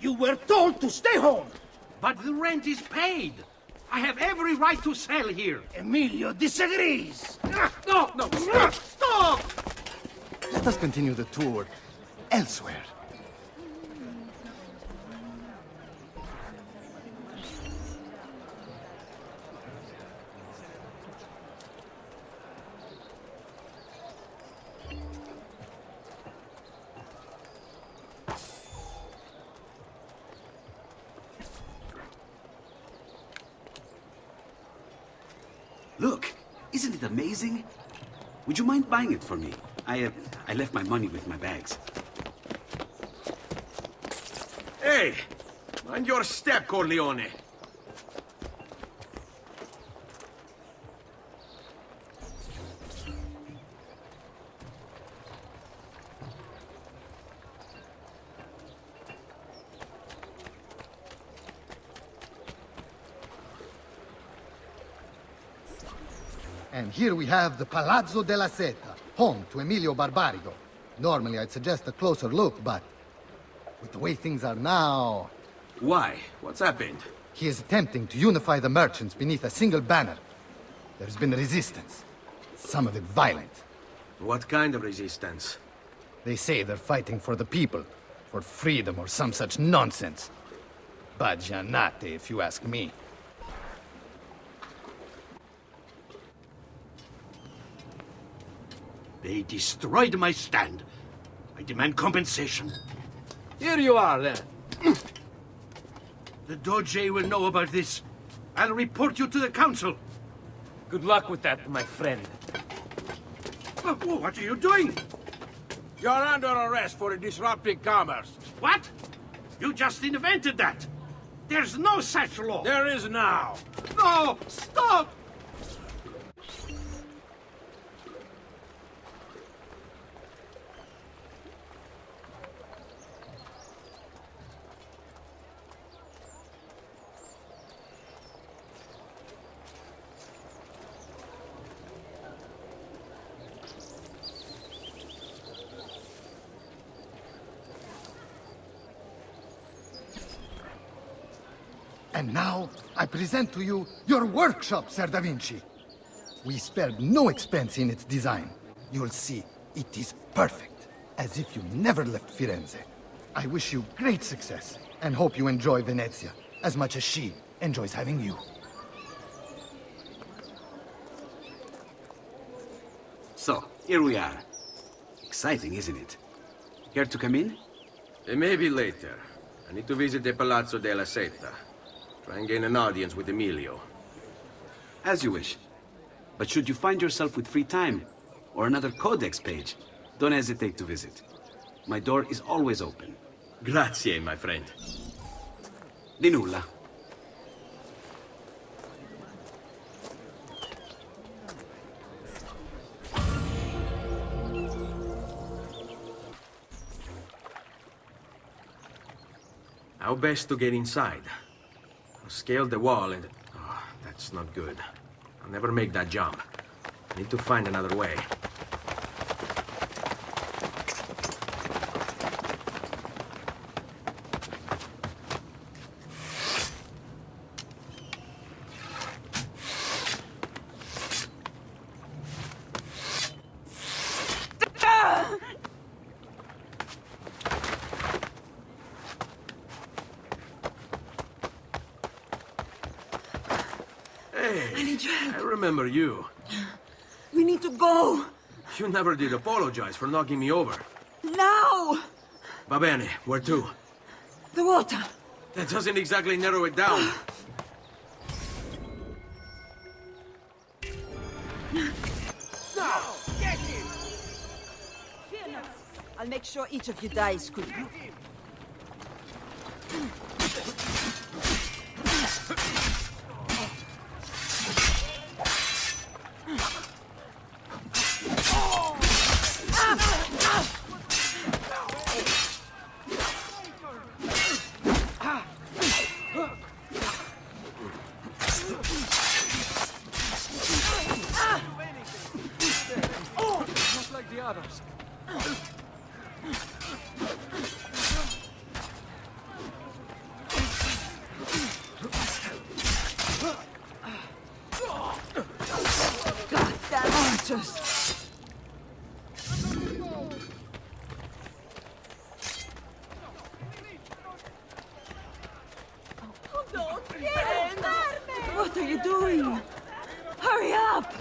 You were told to stay home! But the rent is paid! I have every right to sell here! Emilio disagrees! No, stop! Let us continue the tour elsewhere. Look, isn't it amazing? Would you mind buying it for me? I left my money with my bags. Hey! Mind your step, Corleone! And here we have the Palazzo della Seta, home to Emilio Barbarigo. Normally I'd suggest a closer look, but with the way things are now... Why? What's happened? He is attempting to unify the merchants beneath a single banner. There's been resistance, some of it violent. What kind of resistance? They say they're fighting for the people, for freedom or some such nonsense. Baggianate, if you ask me. They destroyed my stand. I demand compensation. Here you are, then. The Doge will know about this. I'll report you to the council. Good luck with that, my friend. What are you doing? You're under arrest for disrupting commerce. What? You just invented that. There's no such law. There is now. No! Stop! And now, I present to you your workshop, Sir Da Vinci. We spared no expense in its design. You'll see, it is perfect, as if you never left Firenze. I wish you great success, and hope you enjoy Venezia, as much as she enjoys having you. So, here we are. Exciting, isn't it? Care to come in? Maybe later. I need to visit the Palazzo della Seta. Try and gain an audience with Emilio. As you wish. But should you find yourself with free time, or another codex page, don't hesitate to visit. My door is always open. Grazie, my friend. Di nulla. How best to get inside? I'll scale the wall and... Oh, that's not good. I'll never make that jump. I need to find another way. I remember you. We need to go. You never did apologize for knocking me over. Now! Va bene, where to? The water. That doesn't exactly narrow it down. Now! Get him! Fear not. I'll make sure each of you dies quickly. What are you doing? Hurry up!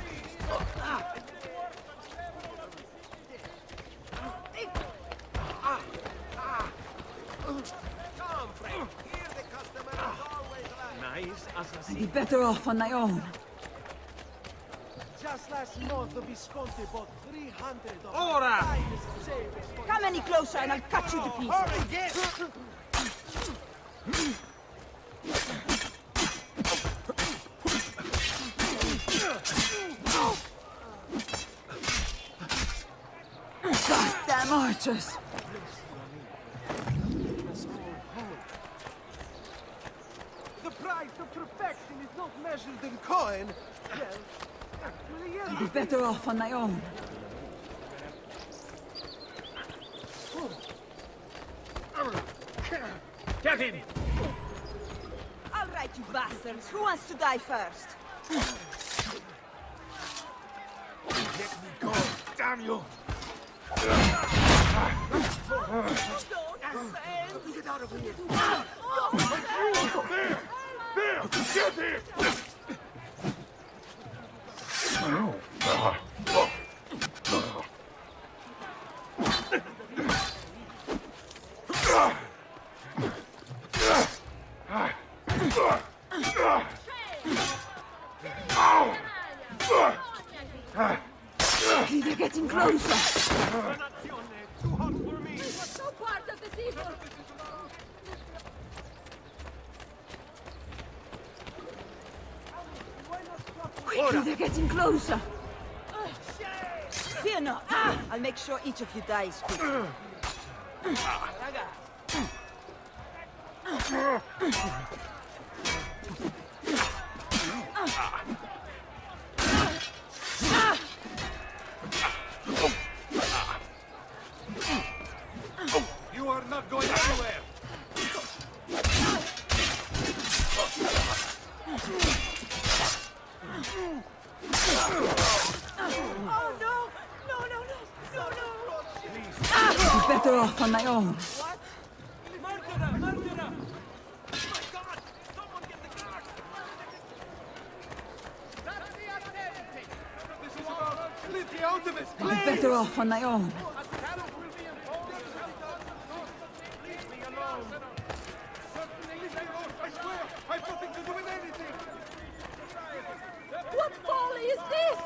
I'd be better off on my own. Just last month, the Visconti bought 300 of Ora! Come any closer and I'll cut you to pieces. Goddamn archers! The price of perfection is not measured in coin. Well, actually, yes. I'd be better off on my own. Get him! All right, you bastards. Who wants to die first? Let me go, damn you! Get out of here! There! Get him! They're getting closer. Too hot for me. No part of this evil. Quickly, they're getting closer. Fear not. I'll make sure each of you dies quickly. You are not going anywhere. Oh no! No, no, no! No, no! I'd be better off on my own. Murderer! Murderer! This is about out of it, I'm please! better off on my own. Leave me alone. I swear, I've nothing to do with anything! What folly is this?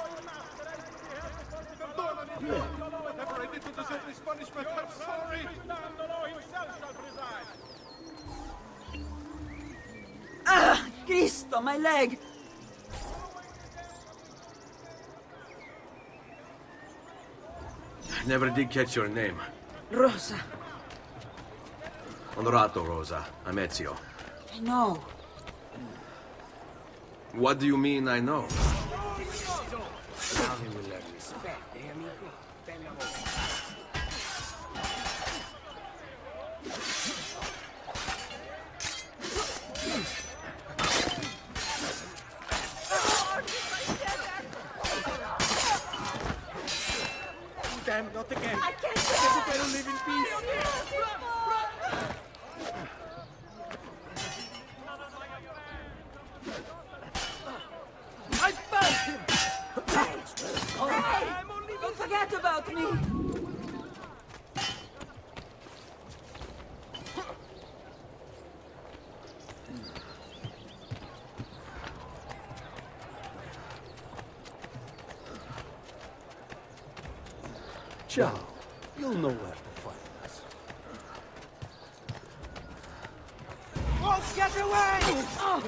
Whatever I did to deserve this punishment, I'm sorry! Ah! Cristo, my leg! Never did catch your name. Rosa. Onorato, Rosa. I'm Ezio. I know. What do you mean, I know? Now he will learn respect, eh, amigo? Damn, not again! I can't I better live in peace! I found him! Hey! Don't forget about me! Ciao. You'll know where to find us. Won't get away! Oh.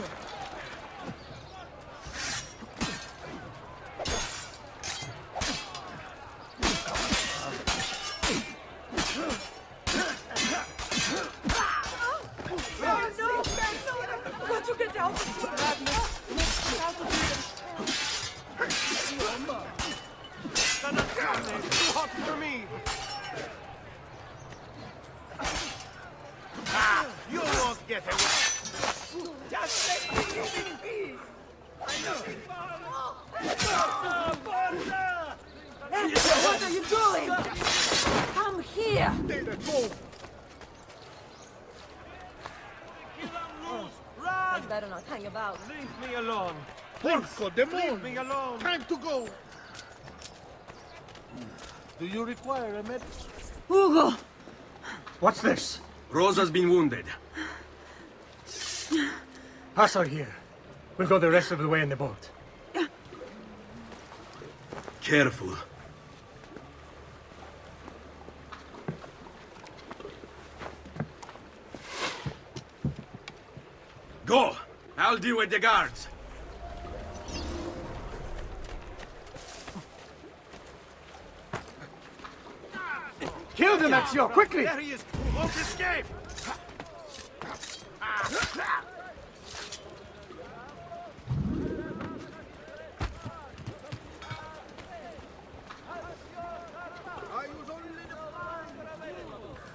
Got to get out of this madness! Get out of here! Too hot for me! Ah! You won't get away! Just let me live in peace! Ezio, what are you doing? Come here! I'd better not hang about. Leave me alone! Porco demon! Leave me alone! Time to go! Do you require a med? Ugo! What's this? Rosa's been wounded. Pass her here. We'll go the rest of the way in the boat. Careful. Go! I'll deal with the guards. Kill them, Ezio, quickly! There he is! Won't escape!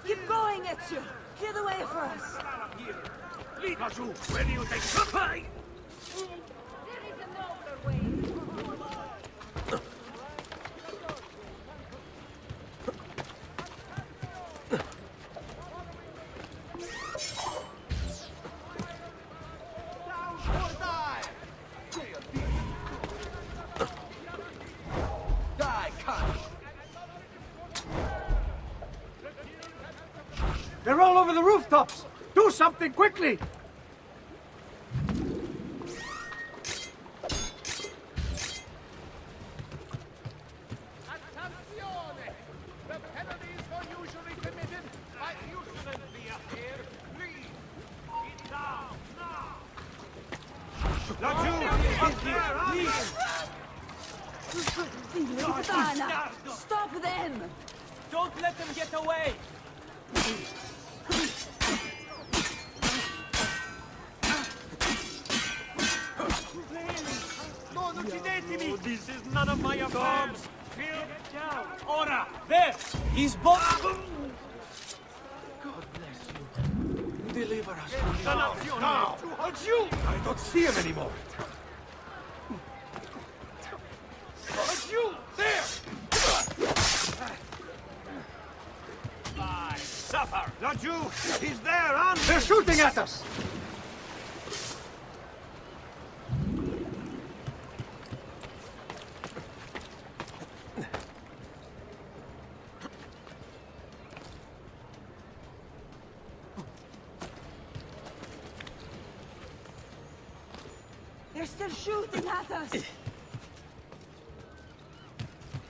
Keep going, Ezio! Clear the way for us! Lead us you! Where do you think? Supply! There is a nobler way. They're all over the rooftops! Do something quickly! The penalties for usually committed by you shouldn't be up here. Please, get down now. Laggiù! Up here! Please! Stop them! Don't let them get away! Non uccidetemi! This is none of my affairs! Get down! Ora! There! He's both... God bless you. Deliver us from the Now! Laggiù! I don't see him anymore! Laggiù! There! Fine! Suffer! Laggiù! He's there, on me! They're shooting at us! They're still shooting at us!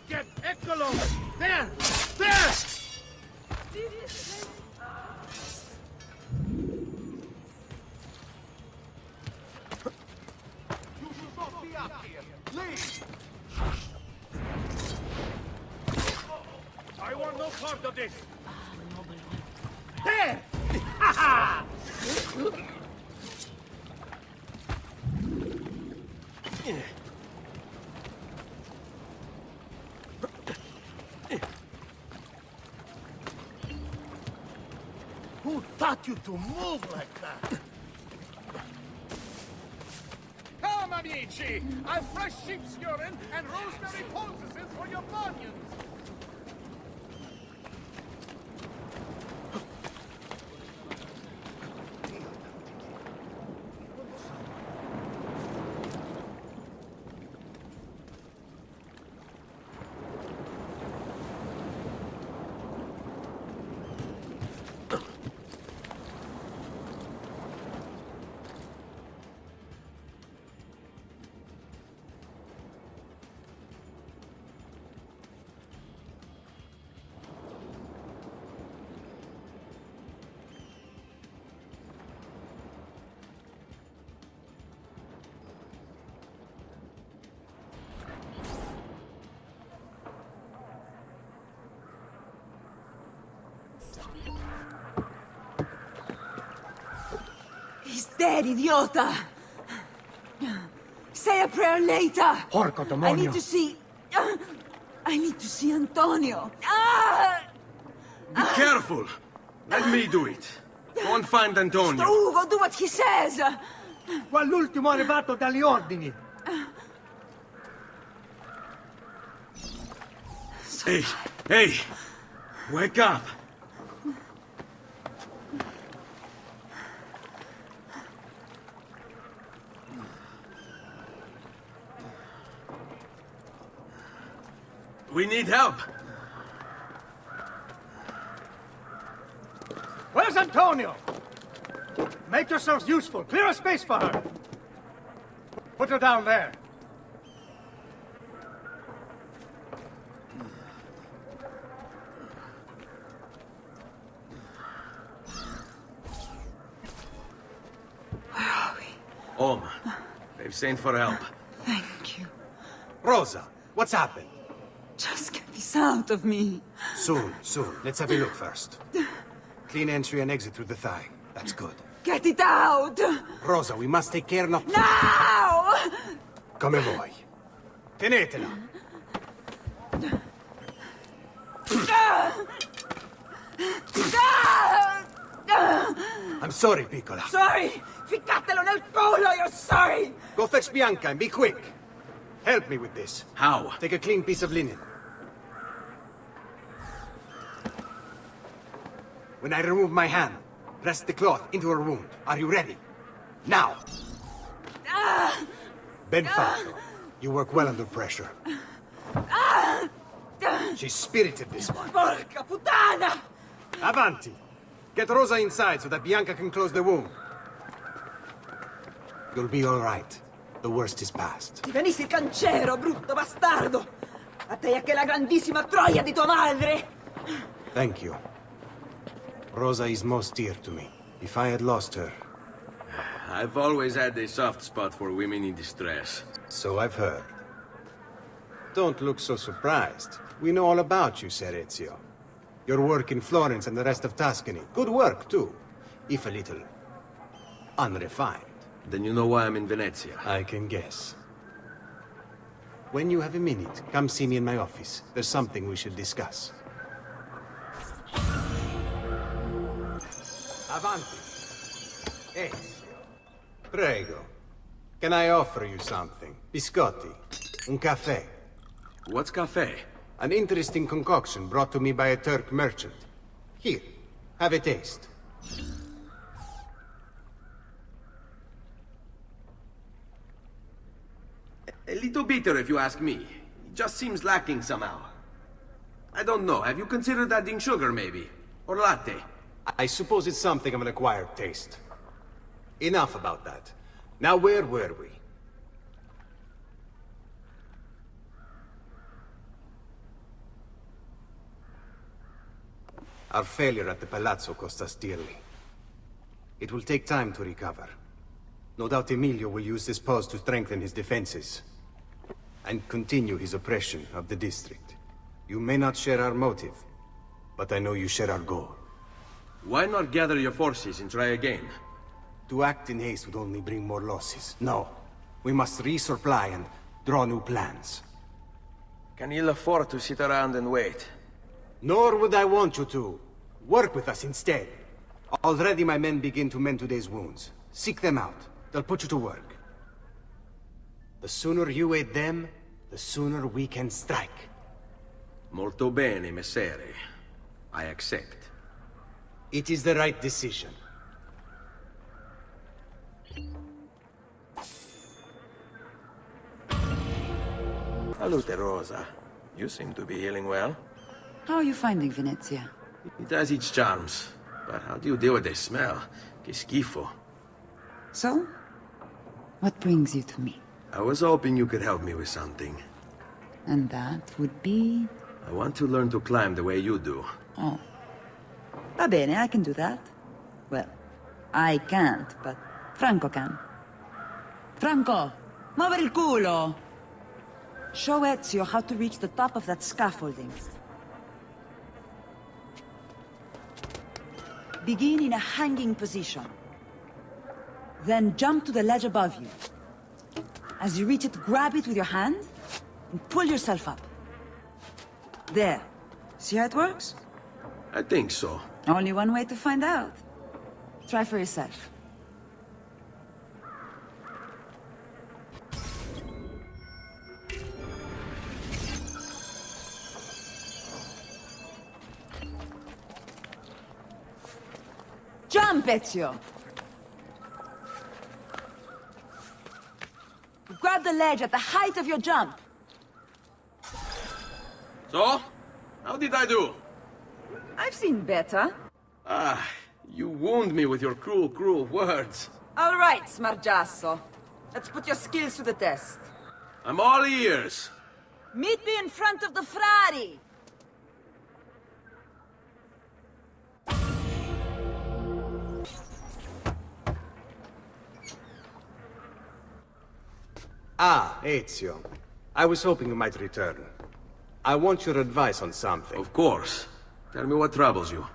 Get Eccolo! There! There! You should not be up here. Leave! I want no part of this! There! Ha ha! Who taught you to move like that? Come, amici! I've fresh sheep's urine and rosemary poultices for your bunions! He's dead, idiota! Say a prayer later! Porco demonio! I need to see... I need to see Antonio! Ah! Be careful! Let me do it. Go and find Antonio. Ugo, do what he says! Qua l'ultimo arrivato dagli ordini! Hey! Hey! Wake up! We need help! Where's Antonio? Make yourselves useful. Clear a space for her. Put her down there. Where are we? Home. They've sent for help. Thank you. Rosa, what's happened? Just get this out of me. Soon. Let's have a look first. Clean entry and exit through the thigh. That's good. Get it out! Rosa, we must take care not... Now! Come vuoi. Tenetela. I'm sorry, piccola. Sorry! Ficcatelo nel culo, you're sorry! Go fetch Bianca and be quick. Help me with this. How? Take a clean piece of linen. When I remove my hand, press the cloth into her wound. Are you ready? Now! Benvenuto, you work well under pressure. She's spirited, this one. Porca puttana! Avanti! Get Rosa inside so that Bianca can close the wound. You'll be all right. The worst is past. Ti venissi il cancero, brutto bastardo! A te e che la grandissima troia di tua madre! Thank you. Rosa is most dear to me. If I had lost her... I've always had a soft spot for women in distress. So I've heard. Don't look so surprised. We know all about you, Ser Ezio. Your work in Florence and the rest of Tuscany. Good work, too. If a little... unrefined. Then you know why I'm in Venezia. I can guess. When you have a minute, come see me in my office. There's something we should discuss. Avanti. Ezio. Prego. Can I offer you something? Biscotti. Un caffè. What's caffè? An interesting concoction brought to me by a Turk merchant. Here, have a taste. A little bitter, if you ask me. It just seems lacking somehow. I don't know. Have you considered adding sugar, maybe? Or latte? I suppose it's something of an acquired taste. Enough about that. Now, where were we? Our failure at the Palazzo cost us dearly. It will take time to recover. No doubt Emilio will use this pause to strengthen his defenses and continue his oppression of the district. You may not share our motive, but I know you share our goal. Why not gather your forces and try again? To act in haste would only bring more losses. No. We must resupply and draw new plans. Can you afford to sit around and wait? Nor would I want you to. Work with us instead. Already my men begin to mend today's wounds. Seek them out. They'll put you to work. The sooner you aid them, the sooner we can strike. Molto bene, messere. I accept. It is the right decision. Salute, Rosa. You seem to be healing well. How are you finding Venezia? It has its charms. But how do you deal with the smell? Che schifo. So? What brings you to me? I was hoping you could help me with something. And that would be... I want to learn to climb the way you do. Oh. Va bene, I can do that. Well, I can't, but Franco can. Franco, muovere il culo! Show Ezio how to reach the top of that scaffolding. Begin in a hanging position. Then jump to the ledge above you. As you reach it, grab it with your hand and pull yourself up. There. See how it works? I think so. Only one way to find out. Try for yourself. Jump, Ezio! Grab the ledge at the height of your jump. So? How did I do? I've seen better. Ah, you wound me with your cruel, cruel words. All right, Smargiasso. Let's put your skills to the test. I'm all ears. Meet me in front of the Frari. Ah, Ezio. I was hoping you might return. I want your advice on something. Of course. Tell me what troubles you.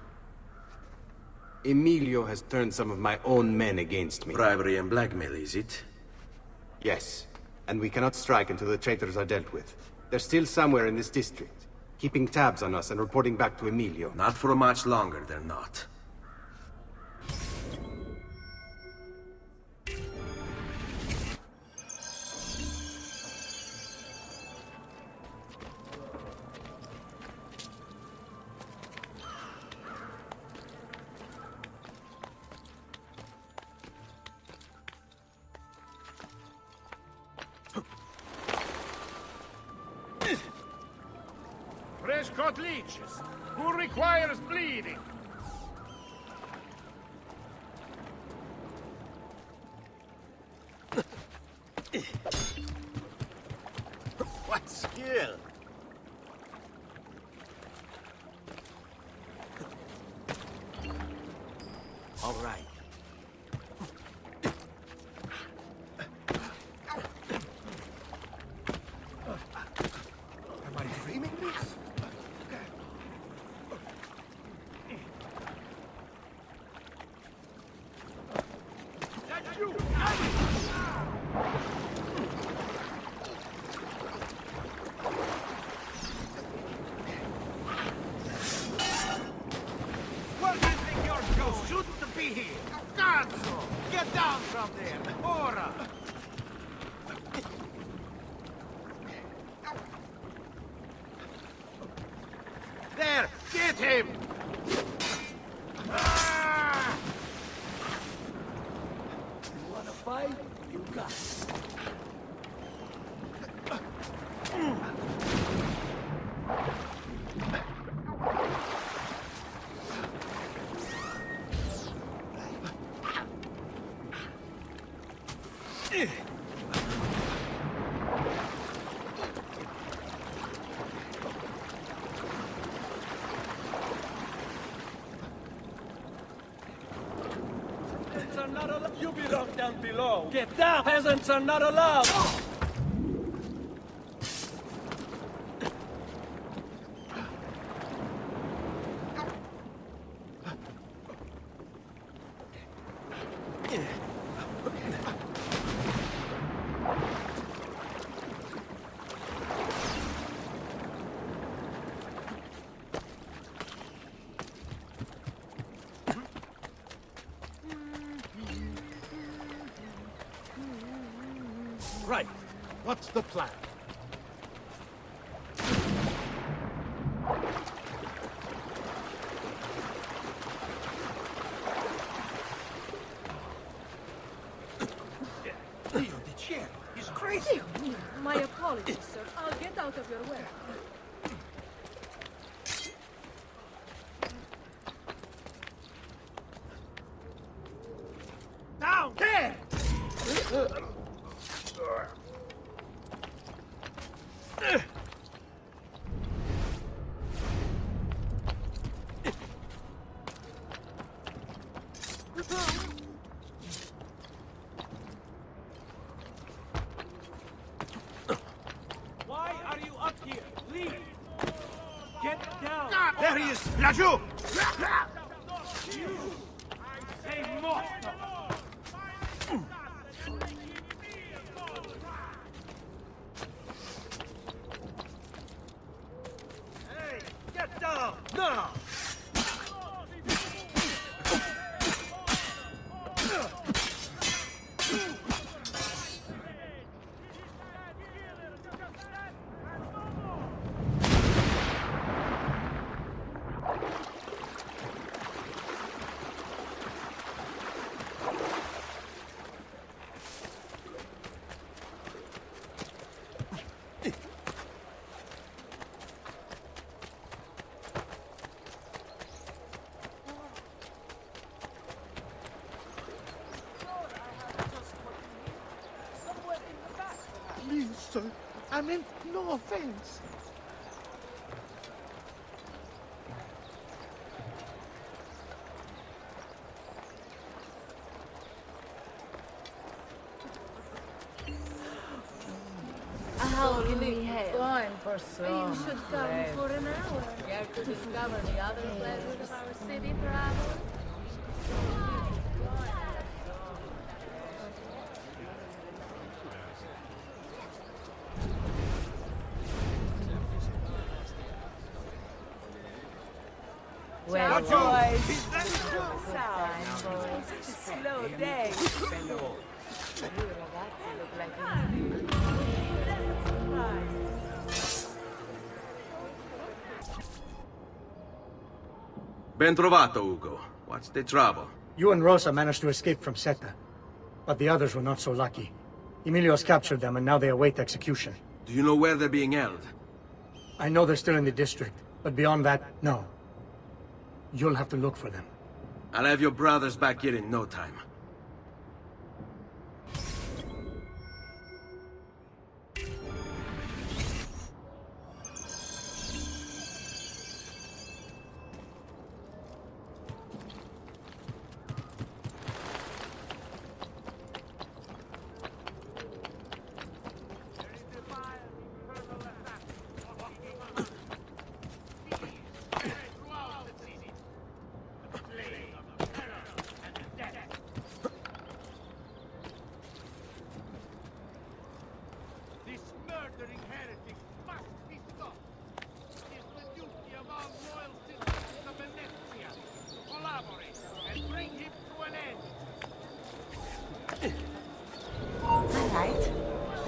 Emilio has turned some of my own men against me. Bribery and blackmail, is it? Yes. And we cannot strike until the traitors are dealt with. They're still somewhere in this district, keeping tabs on us and reporting back to Emilio. Not for much longer, they're not. Fresh cut leeches. Who requires bleeding? What skill? All right. Am I dreaming this? Where do you think you're going? You shouldn't be here. Cazzo! Get down from there. Ora! There! Get him! Ah! You wanna fight? You got it. low. Get down! Peasants are not allowed! Right. What's the plan? He's crazy! My apologies, sir. I'll get out of your way. Down there! Why are you up here? Leave! Get down! There he is! Laggiù! You! Say more! Hey, get down! Now! Please, sir. I meant no offense. How can we help? Fine for some. You should come for an hour. Care to discover the other pleasures of our city travel? Well, Laggiù! boys. He's very good! Such a slow day. Ben trovato, Ugo. What's the trouble? You and Rosa managed to escape from Seta, but the others were not so lucky. Emilio's captured them, and now they await execution. Do you know where they're being held? I know they're still in the district, but beyond that, no. You'll have to look for them. I'll have your brothers back here in no time.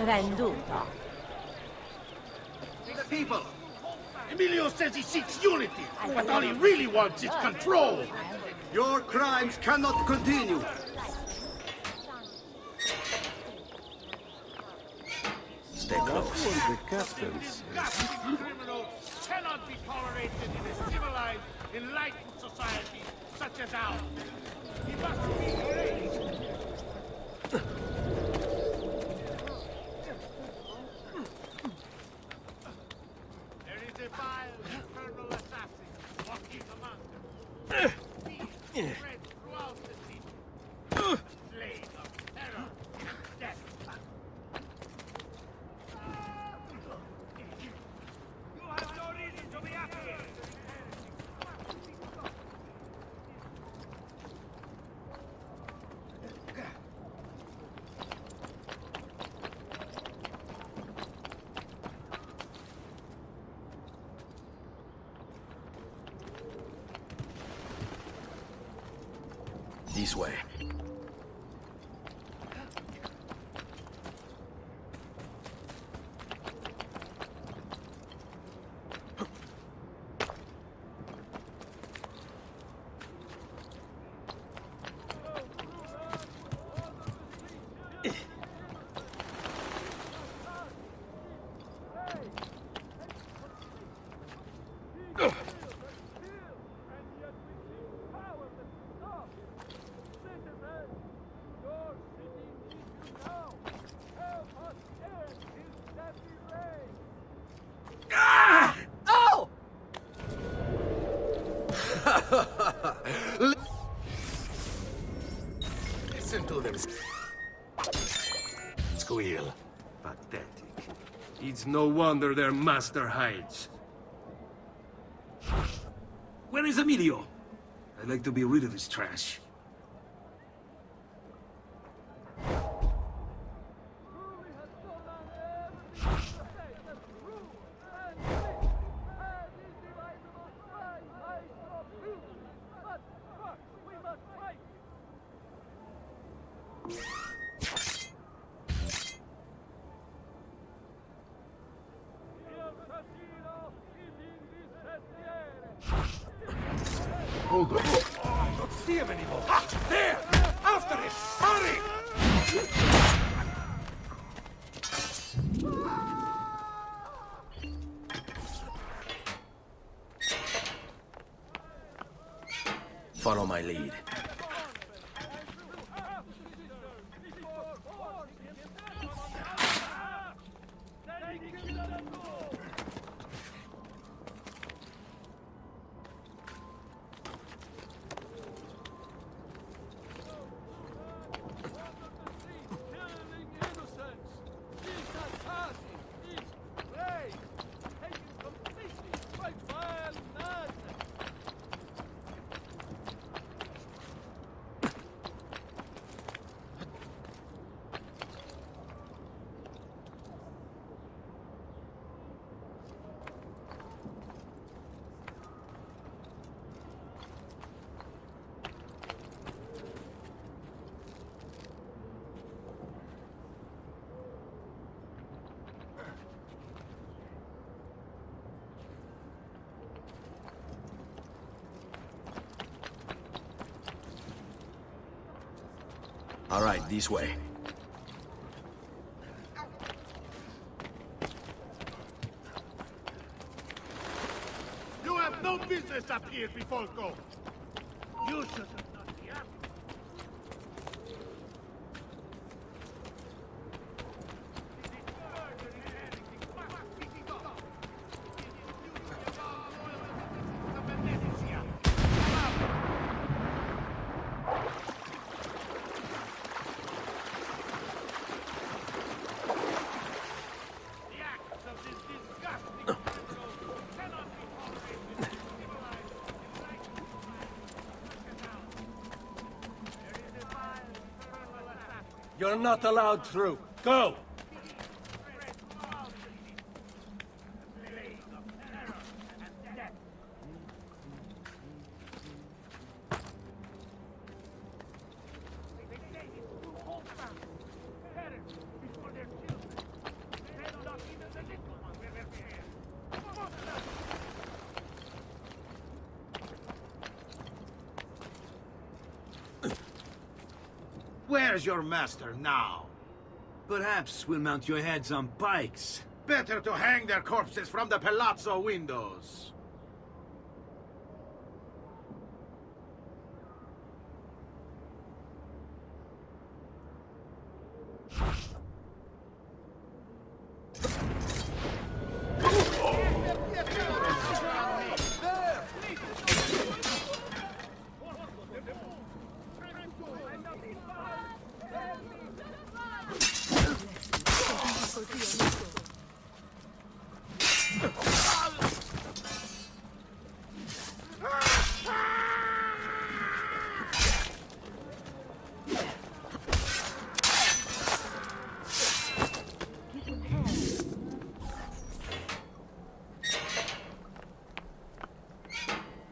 Venduto. The people! Emilio says he seeks unity, but all he really wants is control! Your crimes cannot continue. Stay close. The captains. Criminals cannot be tolerated in a civilized, enlightened society such as ours. He must be erased. There is a vile, infernal assassin walking among them. Fear spreads throughout the city. Slave of terror. This way. Listen to them squeal. Pathetic. It's no wonder their master hides. Where is Emilio? I'd like to be rid of his trash. Hold on. I don't see him anymore. Ah, there! After him! Hurry! Follow my lead. All right, this way. You have no business up here, Bifolco. You should have done the act. You're not allowed through. Go! Where's your master now? Perhaps we'll mount your heads on pikes. Better to hang their corpses from the palazzo windows.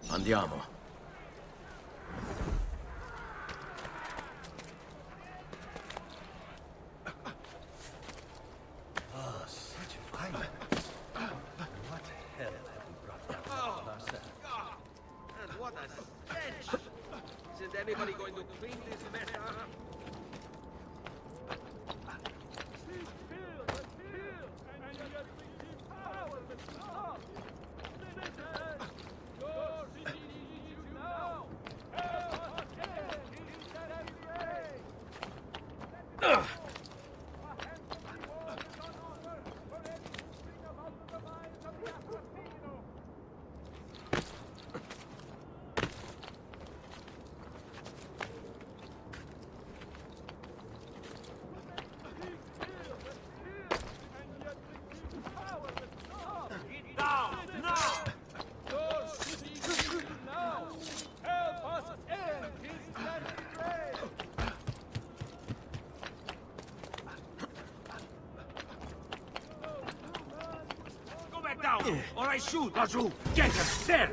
Andiamo. clean this mess up. Or I shoot! Lazu! Get him! There!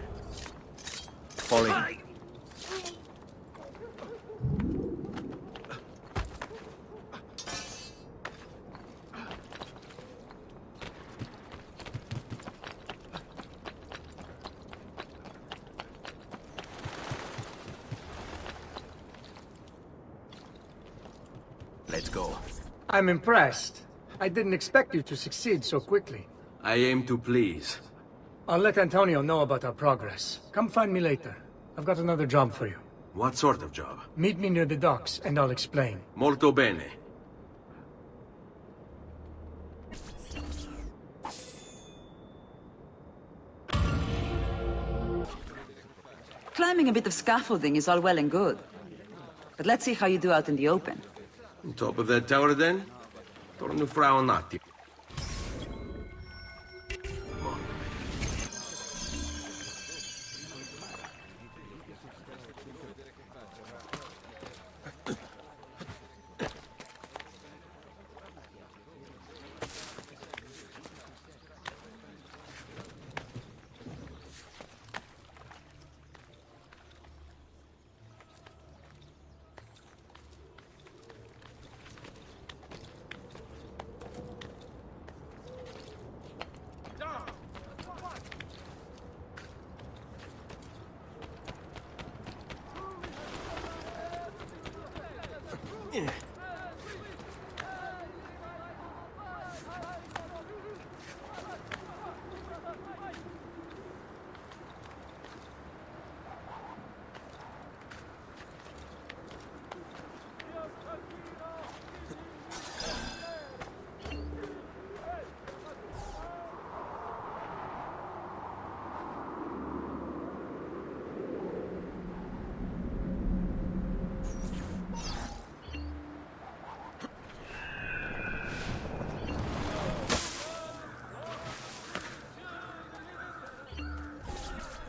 Falling. Let's go. I'm impressed. I didn't expect you to succeed so quickly. I aim to please. I'll let Antonio know about our progress. Come find me later. I've got another job for you. What sort of job? Meet me near the docks, and I'll explain. Molto bene. Climbing a bit of scaffolding is all well and good. But let's see how you do out in the open. On top of that tower, then? Torno fra un attimo.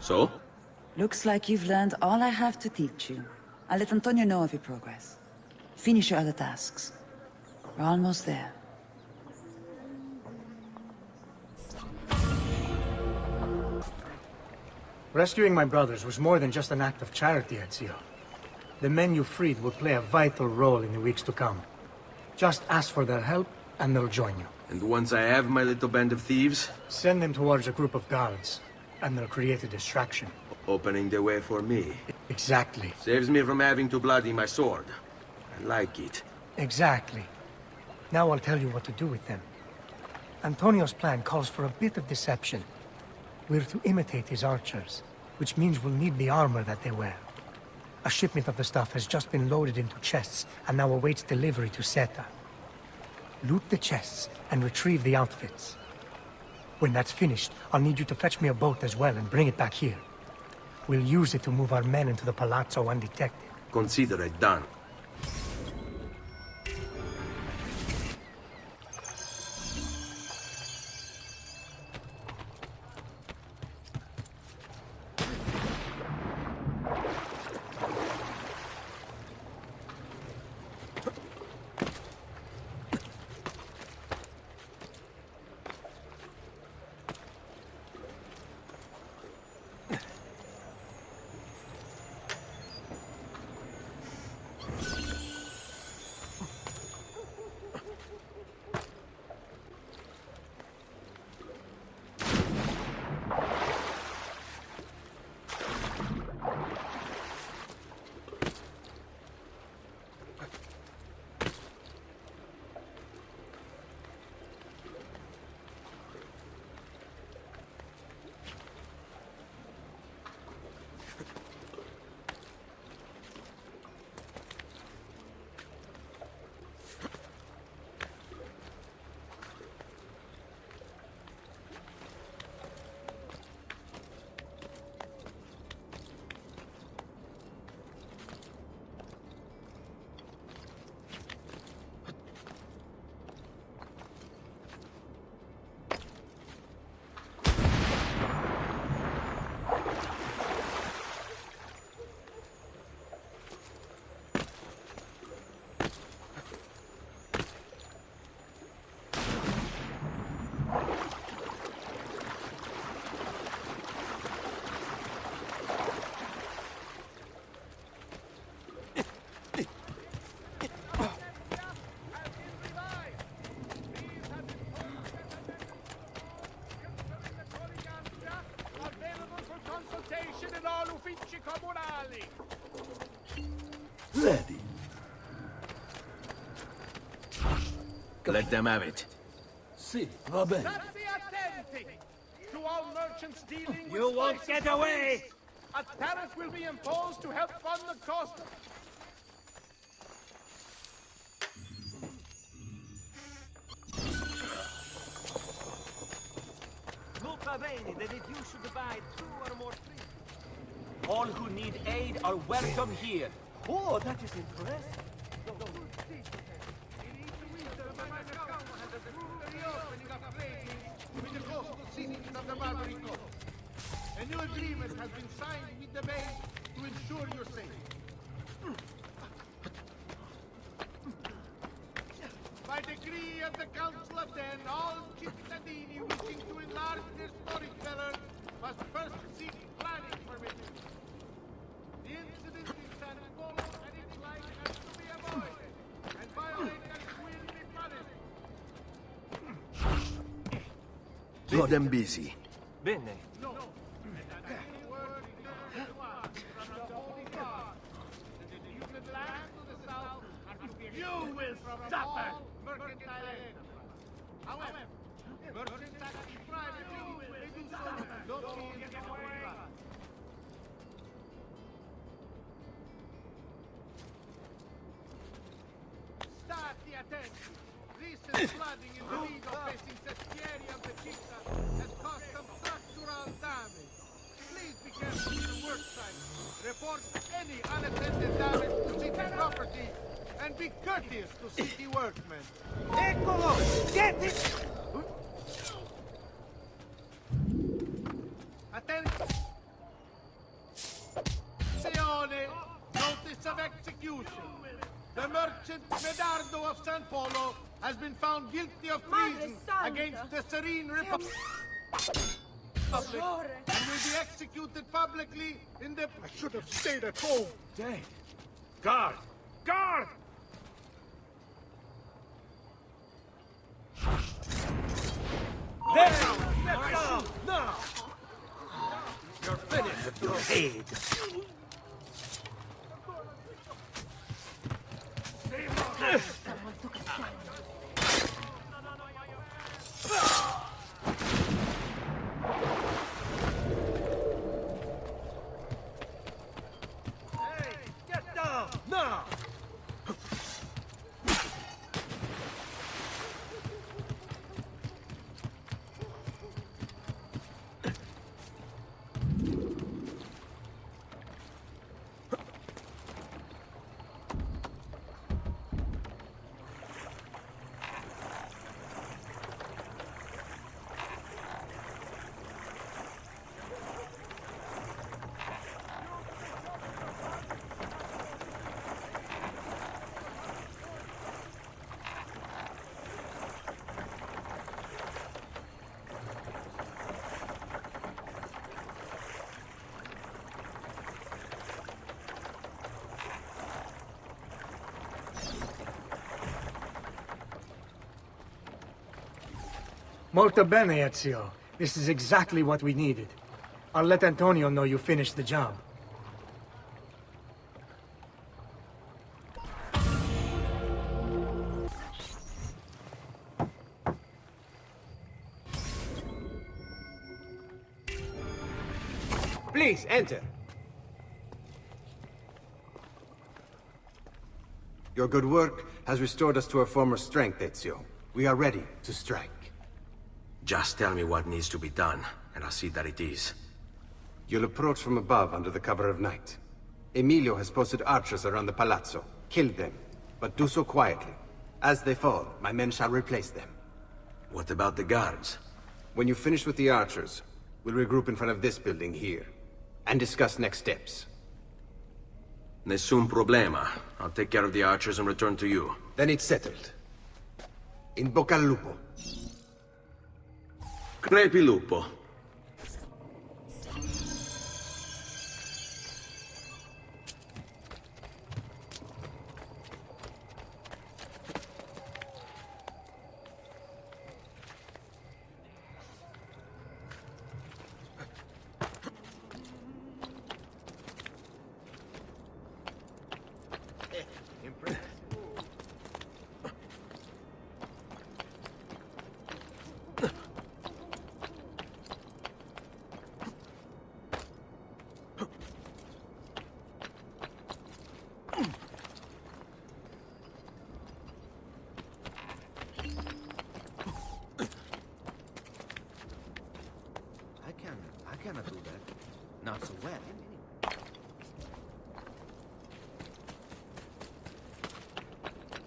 So? Looks like you've learned all I have to teach you. I'll let Antonio know of your progress. Finish your other tasks. We're almost there. Rescuing my brothers was more than just an act of charity, Ezio. The men you freed will play a vital role in the weeks to come. Just ask for their help, and they'll join you. And once I have my little band of thieves? Send them towards a group of guards, and they'll create a distraction. Opening the way for me. Exactly. Saves me from having to bloody my sword. I like it. Exactly. Now I'll tell you what to do with them. Antonio's plan calls for a bit of deception. We're to imitate his archers, which means we'll need the armor that they wear. A shipment of the stuff has just been loaded into chests and now awaits delivery to Seta. Loot the chests and retrieve the outfits. When that's finished, I'll need you to fetch me a boat as well and bring it back here. We'll use it to move our men into the palazzo undetected. Consider it done. Ready. Let them have it. Sì, va bene. State attenti to all merchants dealing with You won't spices get away! A tariff will be imposed to help fund the cost. Nota bene that if you should buy 2 or more trees, all who need aid are welcome here. Oh, that is impressive. With the coastal cities of the Barbary Coast. A new agreement has been signed with the Bay to ensure your safety. By decree of the Council of Ten, all cittadini wishing to enlarge their storage cellars must first seek planning permission. The incident in San Polo and its like has to be avoided, and violators will be punished. Got them busy. Bene. You will suffer! Mercantile aid. However, merchants acting privately may do so locally in the foreign. Stati attenti! Recent flooding in the Lido facing Sestieri of the Città has caused some structural damage. Please be careful with the work site. Report any unattended damage to city property and be courteous to city workmen. Eccolo! Get it! Attention! Notice of execution. The merchant Medardo of San Polo has been found guilty of treason against the Serene Republic and will be executed publicly in the... I should have stayed at home. Dead. Guard! Guard! There! Get down! Now! You're finished with your aid. Someone took a stand. Hey, get down! Now! Molto bene, Ezio. This is exactly what we needed. I'll let Antonio know you finished the job. Please, enter. Your good work has restored us to our former strength, Ezio. We are ready to strike. Just tell me what needs to be done, and I'll see that it is. You'll approach from above under the cover of night. Emilio has posted archers around the palazzo. Kill them, but do so quietly. As they fall, my men shall replace them. What about the guards? When you finish with the archers, we'll regroup in front of this building here, and discuss next steps. Nessun problema. I'll take care of the archers and return to you. Then it's settled. In Bocca Al Lupo. Crepi lupo. out so well.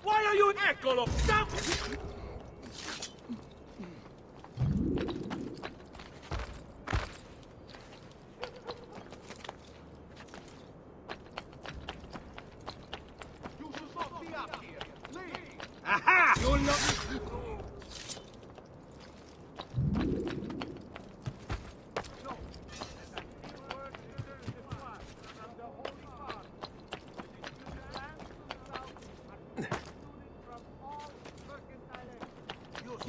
Why are you eccolo? Stop! You should not be up here. Leave! Aha! You'll not...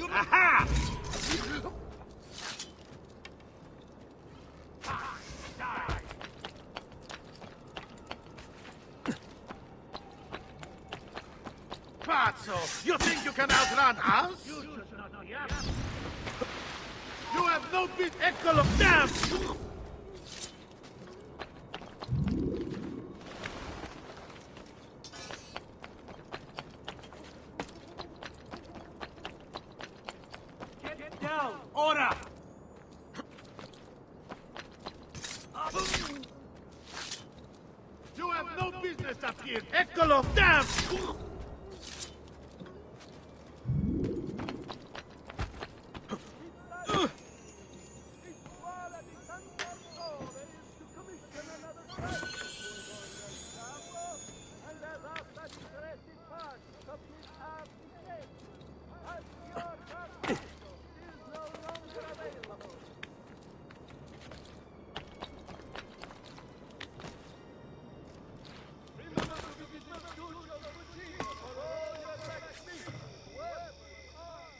Aha! Pazzo! You think you can outrun us? You have no bit eccolo. Damn! Get down! Ora! You have no business up here. Eccolo. Damn!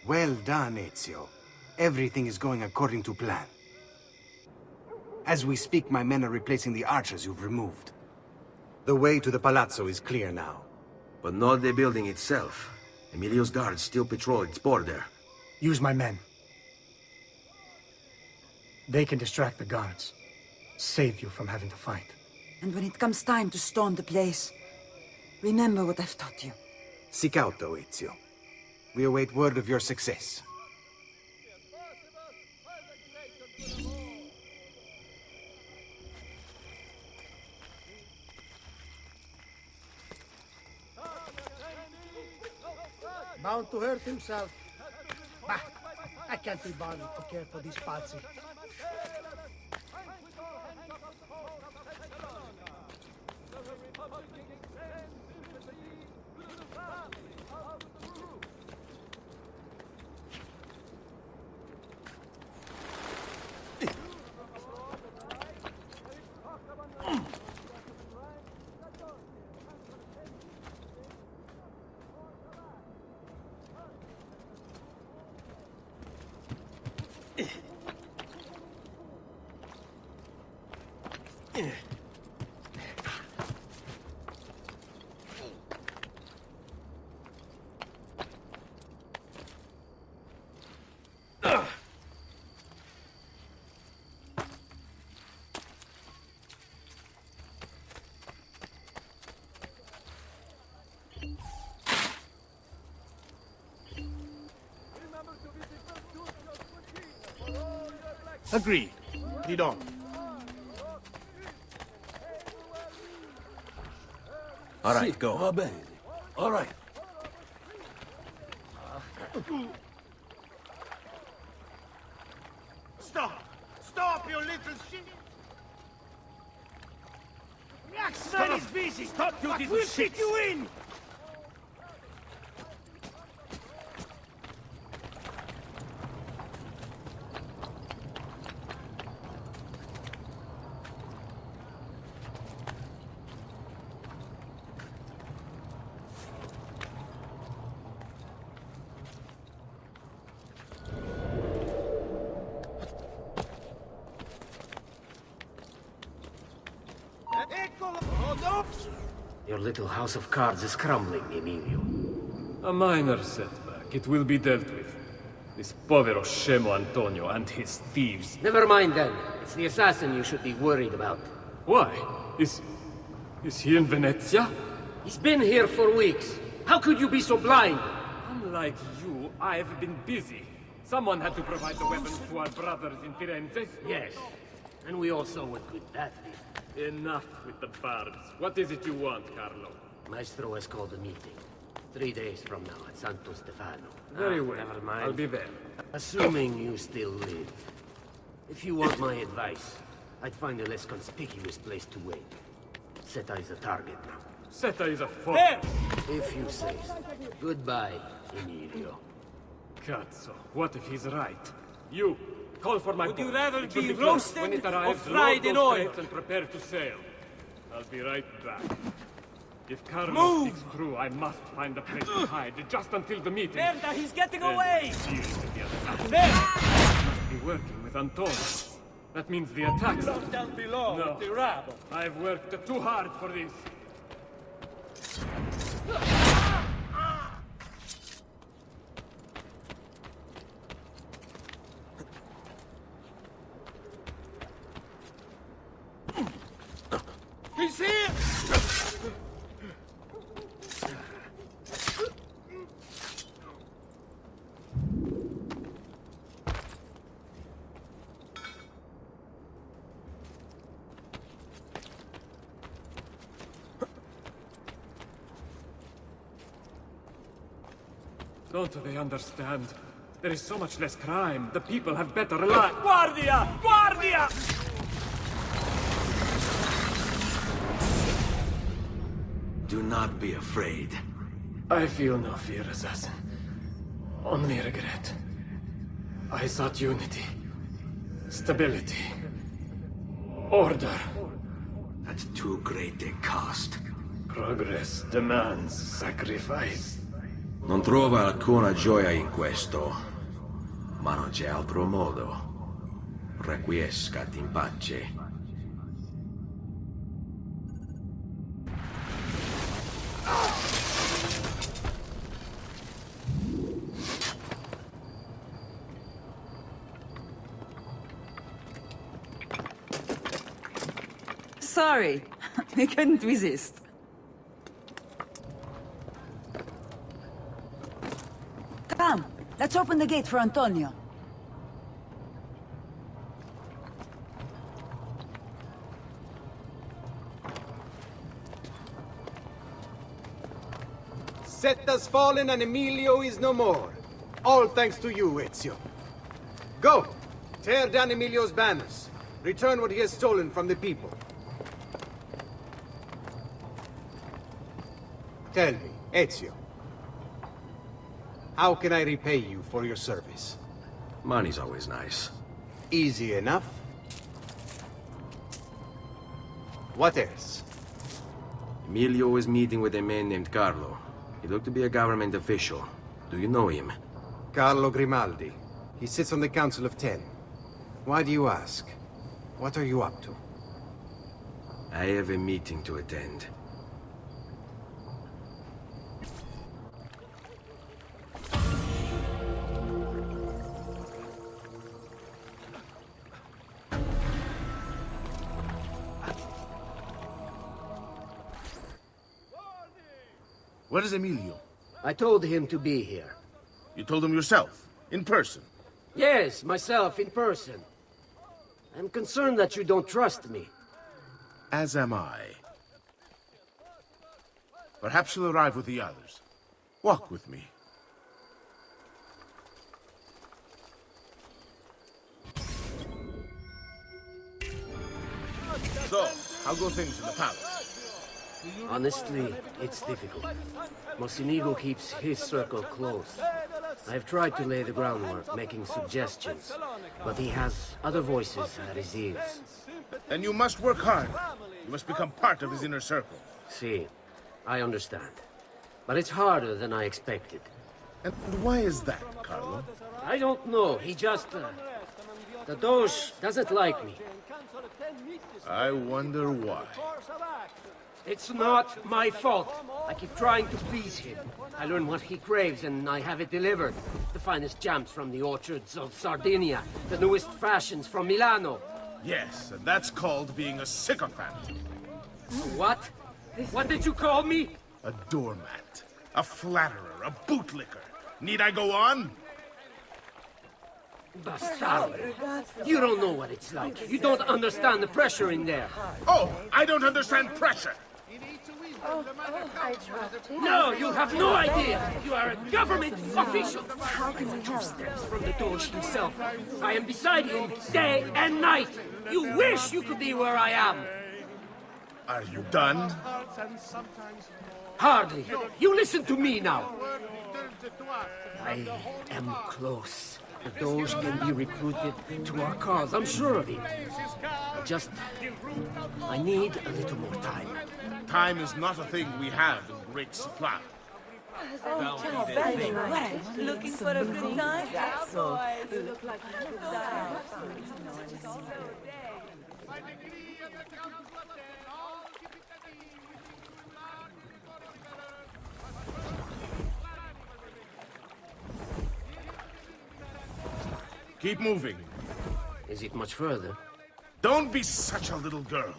Well done, Ezio. Everything is going according to plan. As we speak, my men are replacing the archers you've removed. The way to the palazzo is clear now. But not the building itself. Emilio's guards still patrol its border. Use my men. They can distract the guards. Save you from having to fight. And when it comes time to storm the place, remember what I've taught you. Seek out, though, Ezio. We await word of your success. Bound to hurt himself. Bah, I can't be bothered to care for these Pazzi. Agreed. Lead on. All right, go. Va bene. All right. Stop! Stop, you little shit! Man is busy! Stop, you little We'll shit! kick you in! Your little house of cards is crumbling, Emilio. A minor setback. It will be dealt with. This povero scemo Antonio and his thieves. Never mind then. It's the assassin you should be worried about. Why? Is he in Venezia? He's been here for weeks. How could you be so blind? Unlike you, I've been busy. Someone had to provide the weapons to our brothers in Firenze. Yes. And we all saw what good that did. Enough with the barbs. What is it you want, Carlo? Maestro has called a meeting. 3 days from now at Santo Stefano. Very well. Never mind. I'll be there. Assuming you still live. If you want my advice, I'd find a less conspicuous place to wait. Seta is a target now. Seta is a fool. If you say so. Goodbye, Emilio. Cazzo, what if he's right? You, call for my boat. Would you rather It will be close. roasted When it or arrives, fried load in those oil? crates and prepare to sail. I'll be right back. If Carlo Move! sticks through, I must find a place to hide, just until the meeting. Merda, he's getting Then away! we'll deal with the attack. There! Must be working with Antonio. That means the attacks. Look down below No. with the rabble. I've worked too hard for this. He's here! Don't they understand? There is so much less crime. The people have better lives. Guardia! Guardia! Do not be afraid. I feel no fear, assassin. Only regret. I sought unity, stability, order. At too great a cost. Progress demands sacrifice. Non trova alcuna gioia in questo, ma non c'è altro modo. Requiescat in pace. Sorry, we couldn't resist. Come, let's open the gate for Antonio. Seta's fallen and Emilio is no more. All thanks to you, Ezio. Go! Tear down Emilio's banners. Return what he has stolen from the people. Tell me, Ezio. How can I repay you for your service? Money's always nice. Easy enough. What else? Emilio was meeting with a man named Carlo. He looked to be a government official. Do you know him? Carlo Grimaldi. He sits on the Council of 10. Why do you ask? What are you up to? I have a meeting to attend. Where is Emilio? I told him to be here. You told him yourself, in person? Yes, myself, in person. I'm concerned that you don't trust me. As am I. Perhaps you'll arrive with the others. Walk with me. So, how go things in the palace? Honestly, it's difficult. Mocenigo keeps his circle close. I've tried to lay the groundwork, making suggestions, but he has other voices at his ears. Then you must work hard. You must become part of his inner circle. See, I understand. But it's harder than I expected. And why is that, Carlo? I don't know, he just... the Doge doesn't like me. I wonder why. It's not my fault. I keep trying to please him. I learn what he craves and I have it delivered. The finest jams from the orchards of Sardinia, the newest fashions from Milano. Yes, and that's called being a sycophant. What? What did you call me? A doormat, a flatterer, a bootlicker. Need I go on? Bastardo. You don't know what it's like. You don't understand the pressure in there. Oh, I don't understand pressure. I tried to. No, you have no idea. You are a government official. How can we help? 2 steps from the Dolce himself. I am beside him day and night. You wish you could be where I am. Are you done? Hardly. You listen to me now. I am close. The Doge can be recruited to our cause, I'm sure of it. I need a little more time. Time is not a thing we have in great supply. Looking for a good time? Keep moving. Is it much further? Don't be such a little girl.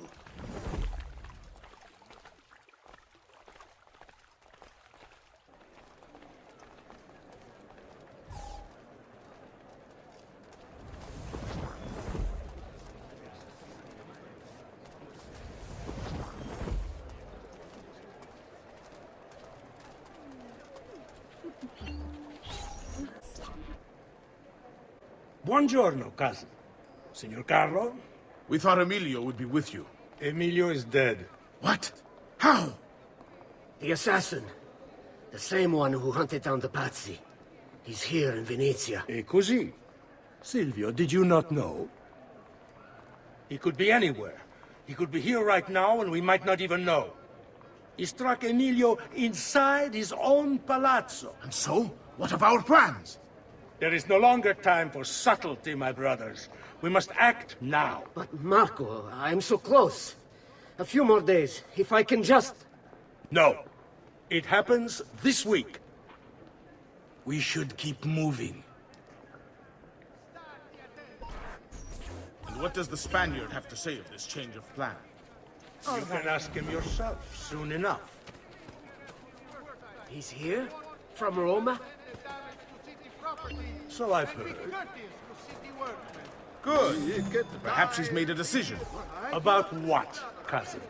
Buongiorno, cousin. Signor Carlo? We thought Emilio would be with you. Emilio is dead. What? How? The assassin. The same one who hunted down the Pazzi. He's here in Venezia. E così? Silvio, did you not know? He could be anywhere. He could be here right now and we might not even know. He struck Emilio inside his own palazzo. And so? What of our plans? There is no longer time for subtlety, my brothers. We must act now. But Marco, I'm so close. A few more days, if I can just... No. It happens this week. We should keep moving. And what does the Spaniard have to say of this change of plan? You can ask him yourself soon enough. He's here? From Roma? So I've heard. Good. Perhaps he's made a decision. About what, cousin?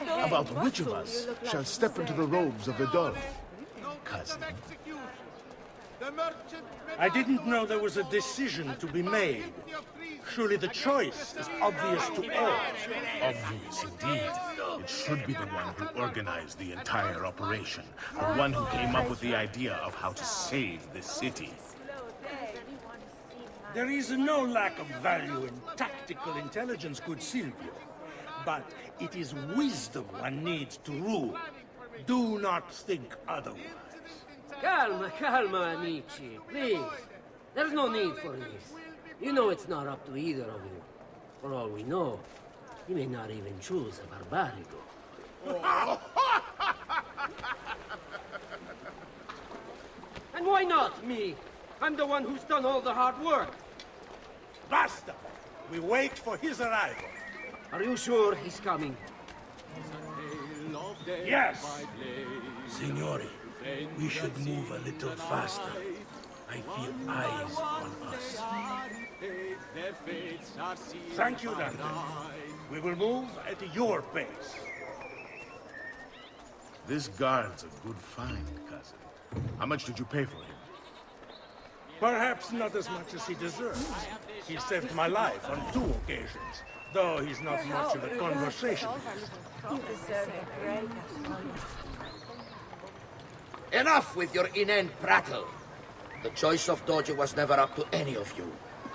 About which of us shall step into the robes of the Dolce, cousin? I didn't know there was a decision to be made. Surely the choice is obvious to all. Obvious indeed. It should be the one who organized the entire operation. The one who came up with the idea of how to save the city. There is no lack of value in tactical intelligence, good Silvio. But it is wisdom one needs to rule. Do not think otherwise. Calma, amici, please. There's no need for this. You know it's not up to either of you. For all we know, you may not even choose a barbarigo. And why not me? I'm the one who's done all the hard work. Basta! We wait for his arrival. Are you sure he's coming? Yes! Signori, we should move a little faster. I feel eyes on us. Thank you, Dante. We will move at your pace. This guard's a good find, cousin. How much did you pay for him? Perhaps not as much as he deserves. He saved my life on 2 occasions, though he's not much of a conversationalist. You deserve a break. Enough with your inane prattle. The choice of Doge was never up to any of you,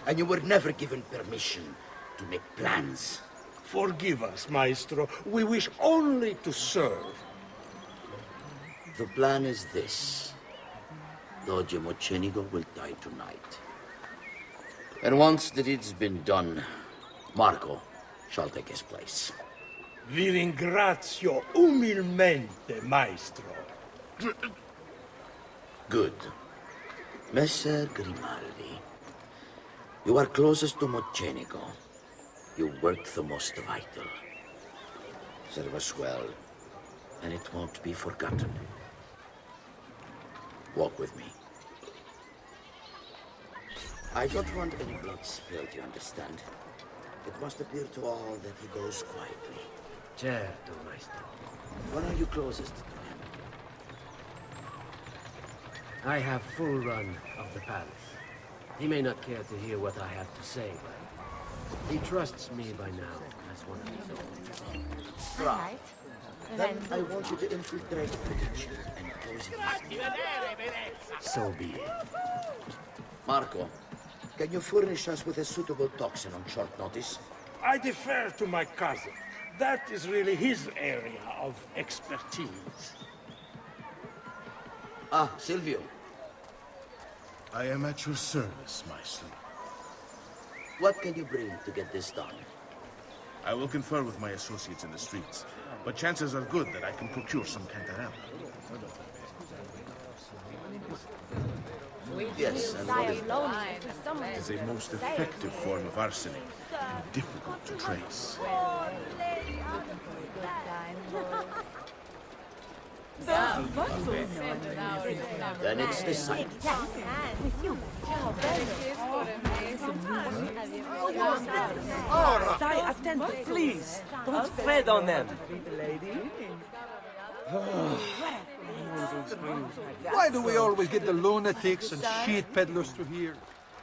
and you were never given permission to make plans. Forgive us, Maestro. We wish only to serve. The plan is this. Doge Mocenigo will die tonight. And once the deed's been done, Marco shall take his place. Vi ringrazio umilmente, Maestro. Good. Messer Grimaldi, you are closest to Mocenigo. You work the most vital. Serve us well, and it won't be forgotten. Walk with me. I don't want any blood spilled, you understand? It must appear to all that he goes quietly. Certo, maestro. When are you closest to him? I have full run of the palace. He may not care to hear what I have to say, but he trusts me by now as one of his own. Right. Then I want you to infiltrate Petruccio and poison his. So be it. Marco, can you furnish us with a suitable toxin on short notice? I defer to my cousin. That is really his area of expertise. Ah, Silvio. I am at your service, Maestro. What can you bring to get this done? I will confer with my associates in the streets, but chances are good that I can procure some cantarella. Yes, and what is It is a most effective form of arsenic and difficult to trace. Then it's decided. Stay attentive, please. Don't tread on them. Why do we always get the lunatics and shit peddlers through here?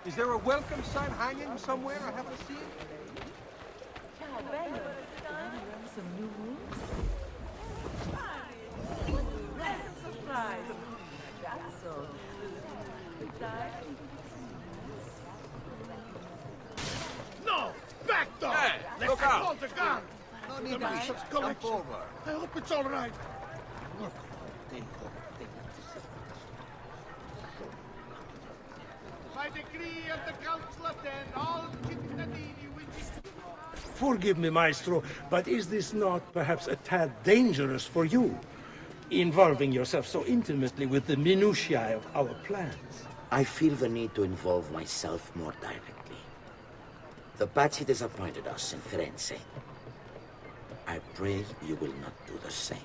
Is there a welcome sign hanging somewhere I haven't seen? No! Back dog! Hey, Let's look out. hold the gun! No need to come forward. I hope it's all right. By decree of the Council of Ten, all cittadini will be... Forgive me, Maestro, but is this not perhaps a tad dangerous for you? Involving yourself so intimately with the minutiae of our plans. I feel the need to involve myself more directly. The Pazzi disappointed us in Firenze. I pray you will not do the same.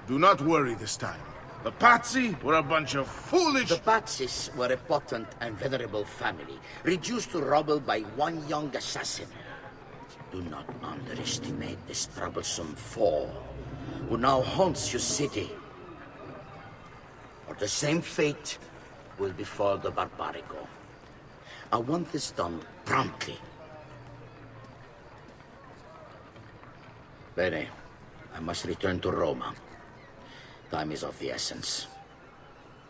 Do not worry this time. The Pazzi were a bunch of foolish... The Pazzis were a potent and venerable family, reduced to rubble by one young assassin. Do not underestimate this troublesome foe, who now haunts your city. Or the same fate will befall the Barbarico. I want this done promptly. Bene, I must return to Roma. Time is of the essence.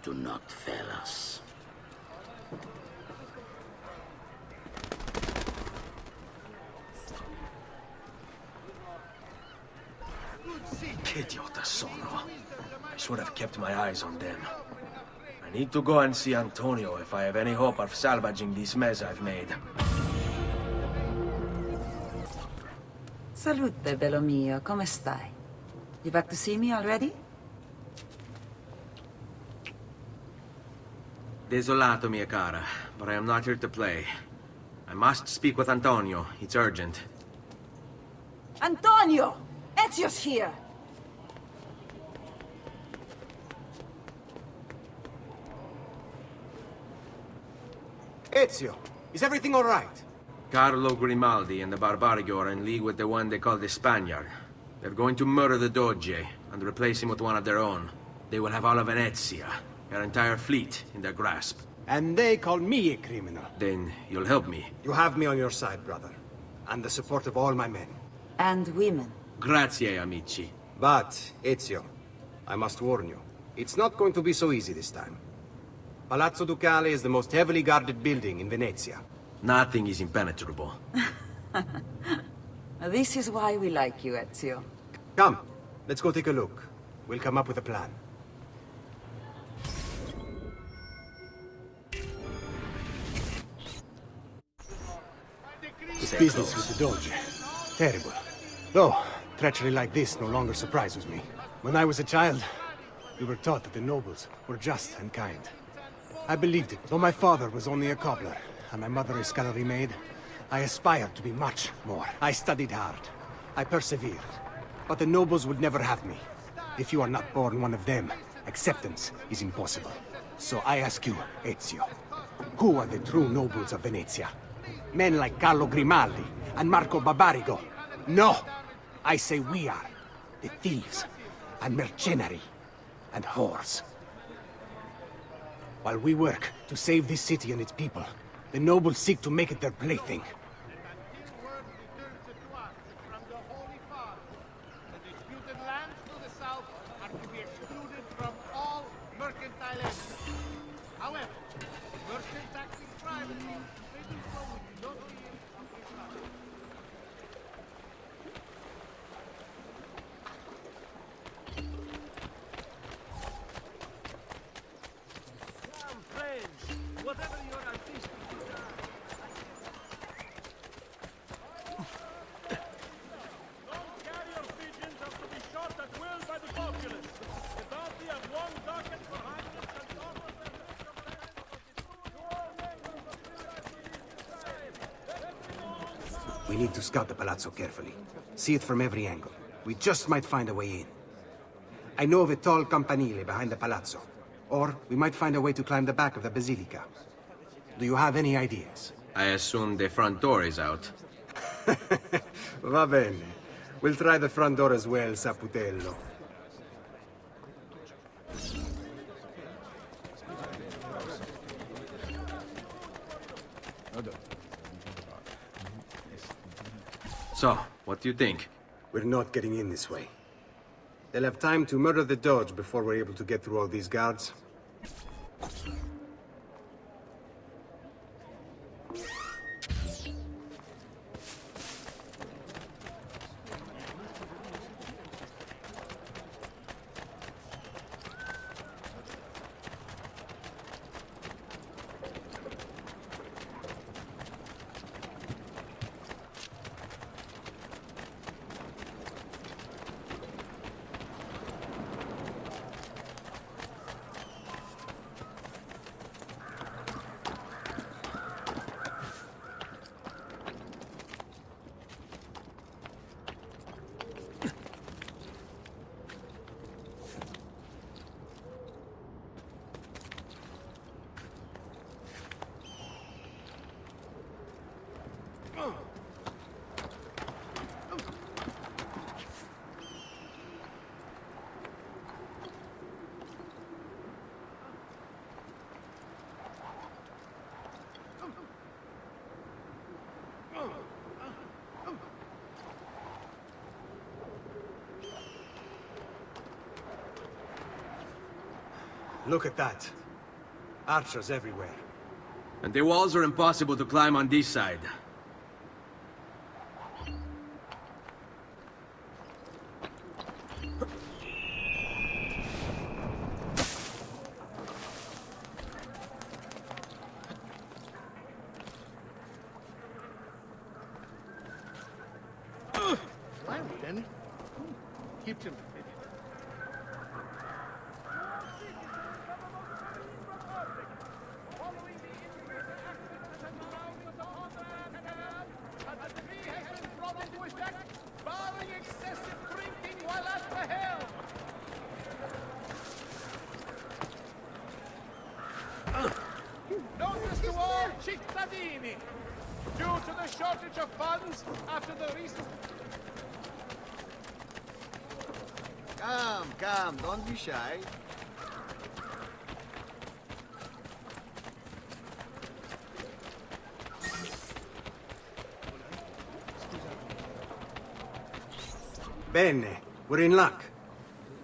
Do not fail us. Che idiota sono. I should have kept my eyes on them. I need to go and see Antonio if I have any hope of salvaging this mess I've made. Salute, bello mio. Come stai? You back to see me already? Desolato, mia cara, but I am not here to play. I must speak with Antonio. It's urgent. Antonio! Ezio's here! Ezio, is everything all right? Carlo Grimaldi and the Barbarigo are in league with the one they call the Spaniard. They're going to murder the Doge and replace him with one of their own. They will have all of Venezia, their entire fleet, in their grasp. And they call me a criminal. Then you'll help me. You have me on your side, brother. And the support of all my men. And women. Grazie, amici. But, Ezio, I must warn you. It's not going to be so easy this time. Palazzo Ducale is the most heavily guarded building in Venezia. Nothing is impenetrable. This is why we like you, Ezio. Come, let's go take a look. We'll come up with a plan. This business with the Doge. Terrible. Though, treachery like this no longer surprises me. When I was a child, we were taught that the nobles were just and kind. I believed it. Though my father was only a cobbler, and my mother a scullery maid, I aspired to be much more. I studied hard. I persevered. But the nobles would never have me. If you are not born one of them, acceptance is impossible. So I ask you, Ezio, Who are the true nobles of Venezia? Men like Carlo Grimaldi and Marco Barbarigo? No! I say we are. The thieves and mercenary and whores. While we work to save this city and its people, the nobles seek to make it their plaything. From the Holy Father, the disputed lands to the south are to be excluded from all mercantile entities. However, merchants acting privately may do so with no fear of repercussions. Come, friends. Whatever your artistic desire. Those carrier pigeons are to be shot at will by the populace. The bounty of one ducat for Highness and offers the risk of land of We need to scout the palazzo carefully. See it from every angle. We just might find a way in. I know of a tall campanile behind the palazzo. Or we might find a way to climb the back of the basilica. Do you have any ideas? I assume the front door is out. Va bene. We'll try the front door as well, Saputello. So, what do you think? We're not getting in this way. They'll have time to murder the Doge before we're able to get through all these guards. Look at that. Archers everywhere. And the walls are impossible to climb on this side. Well, then, keep him. Notice to all cittadini. Due to the shortage of funds after the recent... Come, don't be shy. Bene, we're in luck.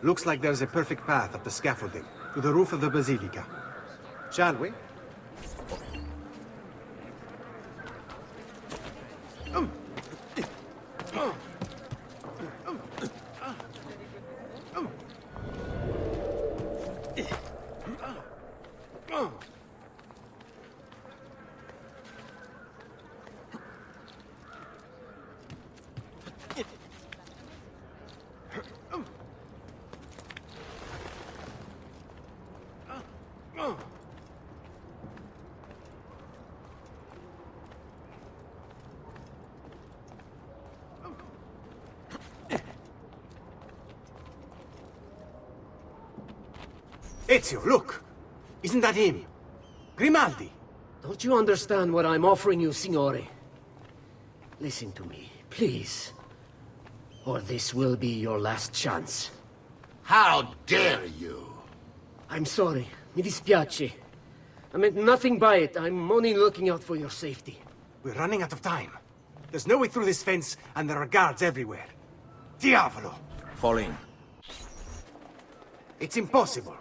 Looks like there's a perfect path up the scaffolding to the roof of the basilica. Shall we? Ezio, look! Isn't that him? Grimaldi! Don't you understand what I'm offering you, Signore? Listen to me, please. Or this will be your last chance. How dare you? I'm sorry. Mi dispiace. I meant nothing by it. I'm only looking out for your safety. We're running out of time. There's no way through this fence, and there are guards everywhere. Diavolo! Fall in. It's impossible.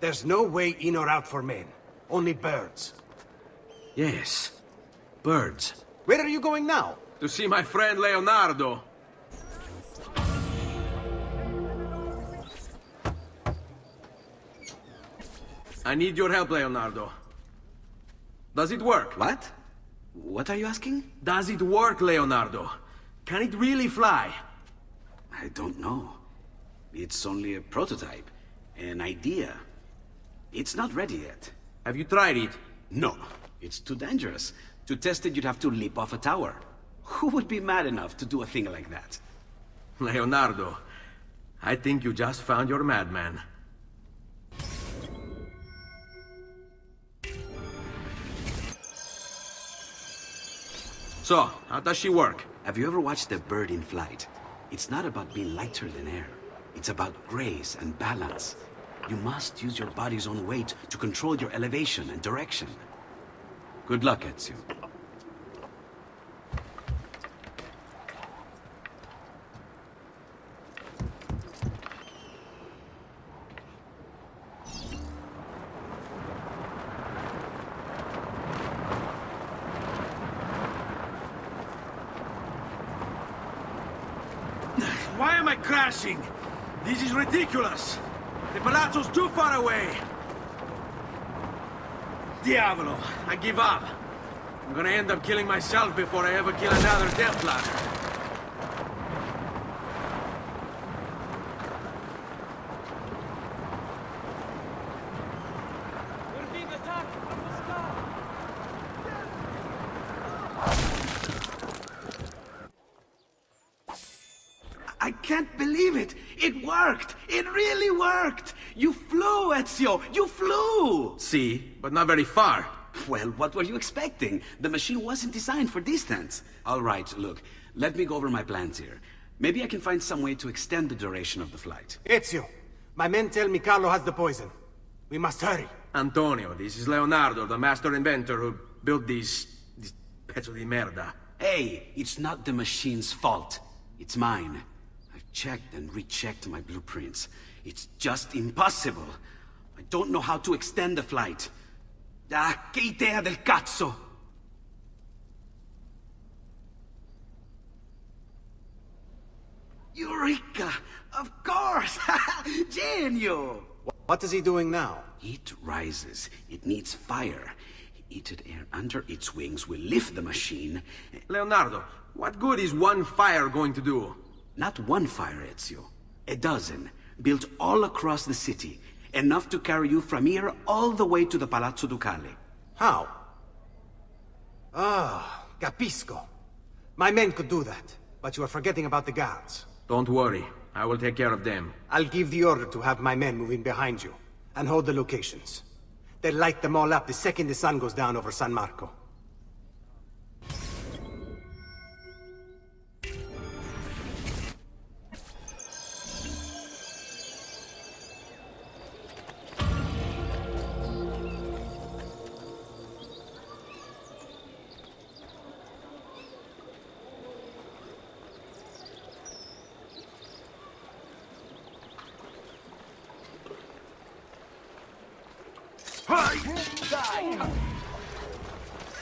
There's no way in or out for men. Only birds. Yes. Birds. Where are you going now? To see my friend Leonardo. I need your help, Leonardo. Does it work? What? What are you asking? Does it work, Leonardo? Can it really fly? I don't know. It's only a prototype. An idea. It's not ready yet. Have you tried it? No. It's too dangerous. To test it, you'd have to leap off a tower. Who would be mad enough to do a thing like that? Leonardo, I think you just found your madman. So, how does she work? Have you ever watched a bird in flight? It's not about being lighter than air. It's about grace and balance. You must use your body's own weight to control your elevation and direction. Good luck, Ezio. Why am I crashing? This is ridiculous. The palazzo's too far away. Diavolo, I give up. I'm gonna end up killing myself before I ever kill another Templar. We're being attacked from the sky. I can't believe it! It worked! It really worked! You flew, Ezio! You flew! See, but not very far. Well, what were you expecting? The machine wasn't designed for distance. All right, look, let me go over my plans here. Maybe I can find some way to extend the duration of the flight. Ezio, my men tell me Carlo has the poison. We must hurry. Antonio, this is Leonardo, the master inventor who built this pezzo di merda. Hey, it's not the machine's fault. It's mine. I've checked and rechecked my blueprints. It's just impossible. I don't know how to extend the flight. Ah, che idea del cazzo! Eureka! Of course! Genio! What is he doing now? It rises. It needs fire. Heated air under its wings will lift the machine. Leonardo, what good is one fire going to do? Not one fire, Ezio. A dozen, built all across the city. Enough to carry you from here all the way to the Palazzo Ducale. How? Ah, capisco. My men could do that, but you are forgetting about the guards. Don't worry, I will take care of them. I'll give the order to have my men move in behind you, and hold the locations. They'll light them all up the second the sun goes down over San Marco.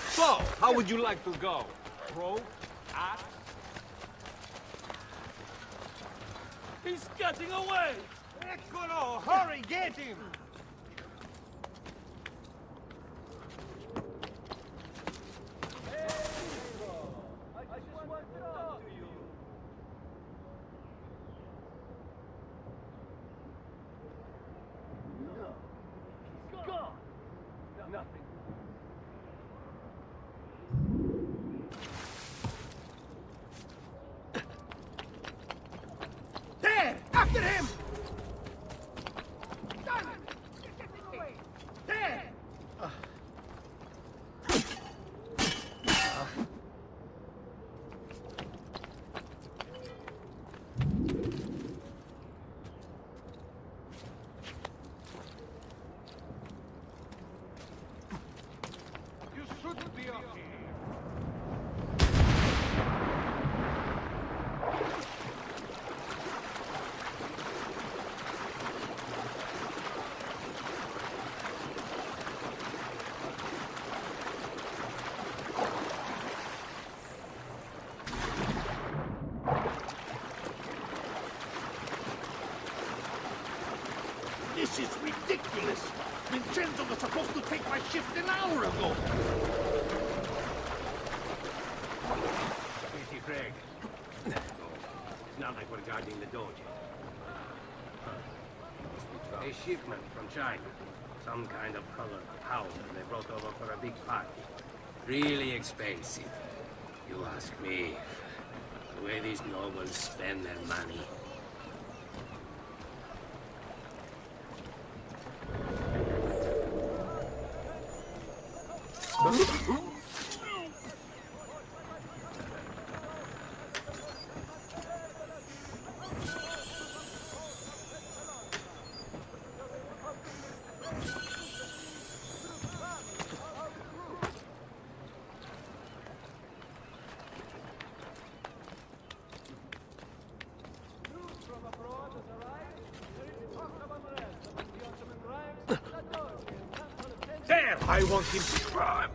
So, how would you like to go? Pro? Act? He's getting away! Eccolo! Hurry, get him! There! After him! hour ago! Easy, Craig. It's not like we're guarding the Dolce. A shipment from China. Some kind of colored powder they brought over for a big party. Really expensive. You ask me. The way these nobles spend their money. There! I want him to cry.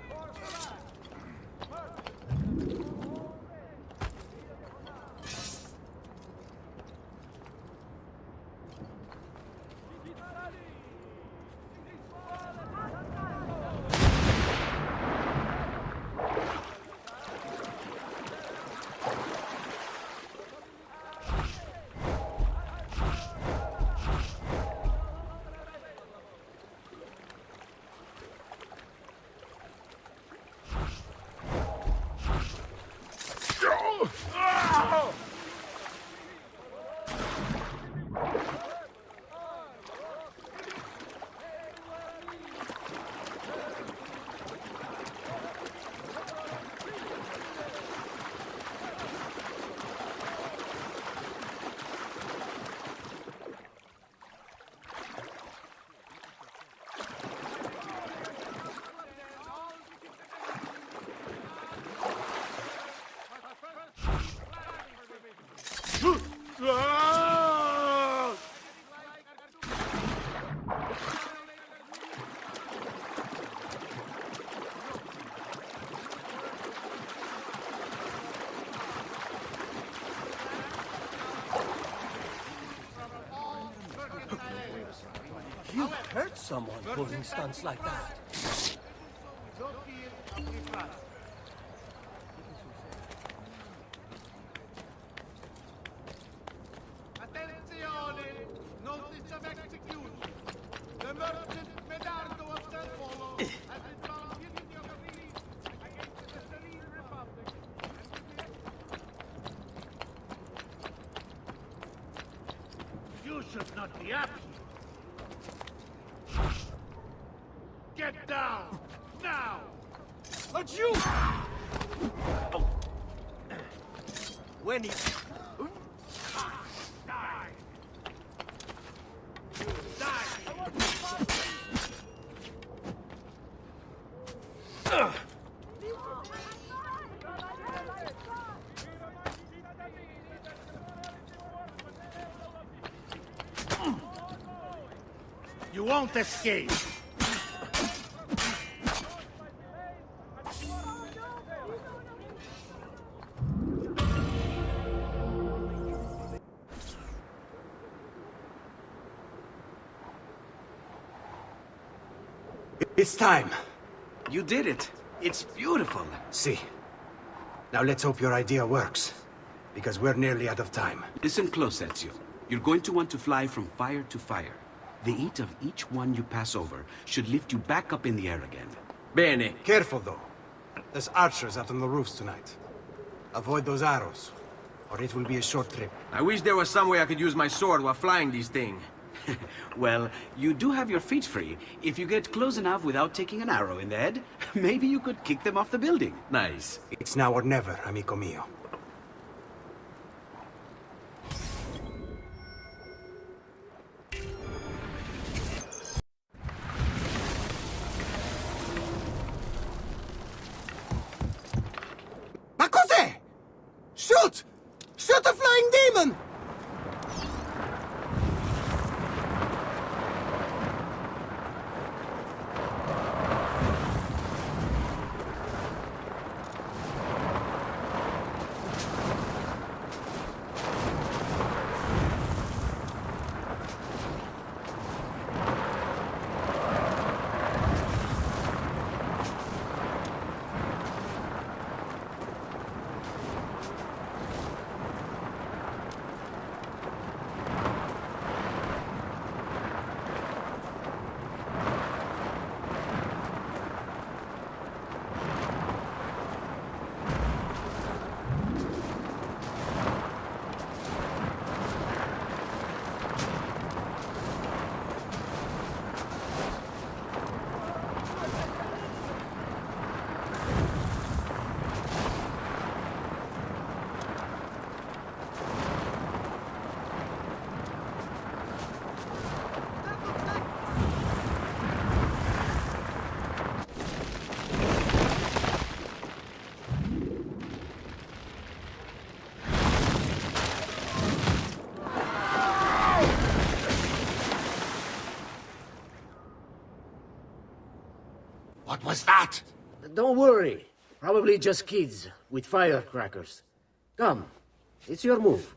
You hurt someone pulling stunts like that. Attenzione! Notice of execution. The merchant Medardo of San Polo has been found guilty of a release against the Serene Republic. You should not be up here. Get down! Now! But you! Oh. When he... Die! Die! You won't escape! It's time. You did it. It's beautiful. See. Now let's hope your idea works. Because we're nearly out of time. Listen close, Ezio. You're going to want to fly from fire to fire. The heat of each one you pass over should lift you back up in the air again. Bene. Careful, though. There's archers out on the roofs tonight. Avoid those arrows, or it will be a short trip. I wish there was some way I could use my sword while flying these things. Well, you do have your feet free. If you get close enough without taking an arrow in the head, maybe you could kick them off the building. Nice. It's now or never, amico mio. Ma cos'è? Shoot! Shoot a flying demon! was that? Don't worry. Probably just kids with firecrackers. Come, it's your move.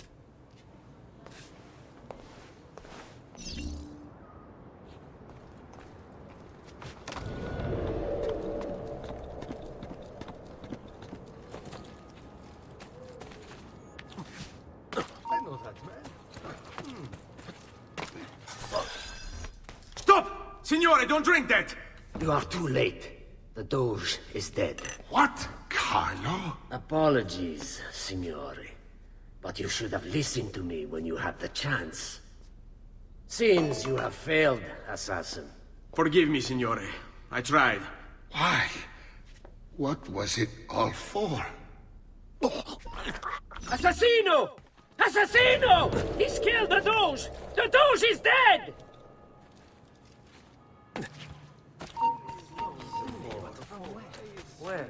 Stop! Signore, don't drink that! You are too late. The Doge is dead. What? Carlo? Apologies, Signore. But you should have listened to me when you had the chance. Seems you have failed, assassin. Forgive me, Signore. I tried. Why? What was it all for? Assassino! Assassino! He's killed the Doge! The Doge is dead! Where?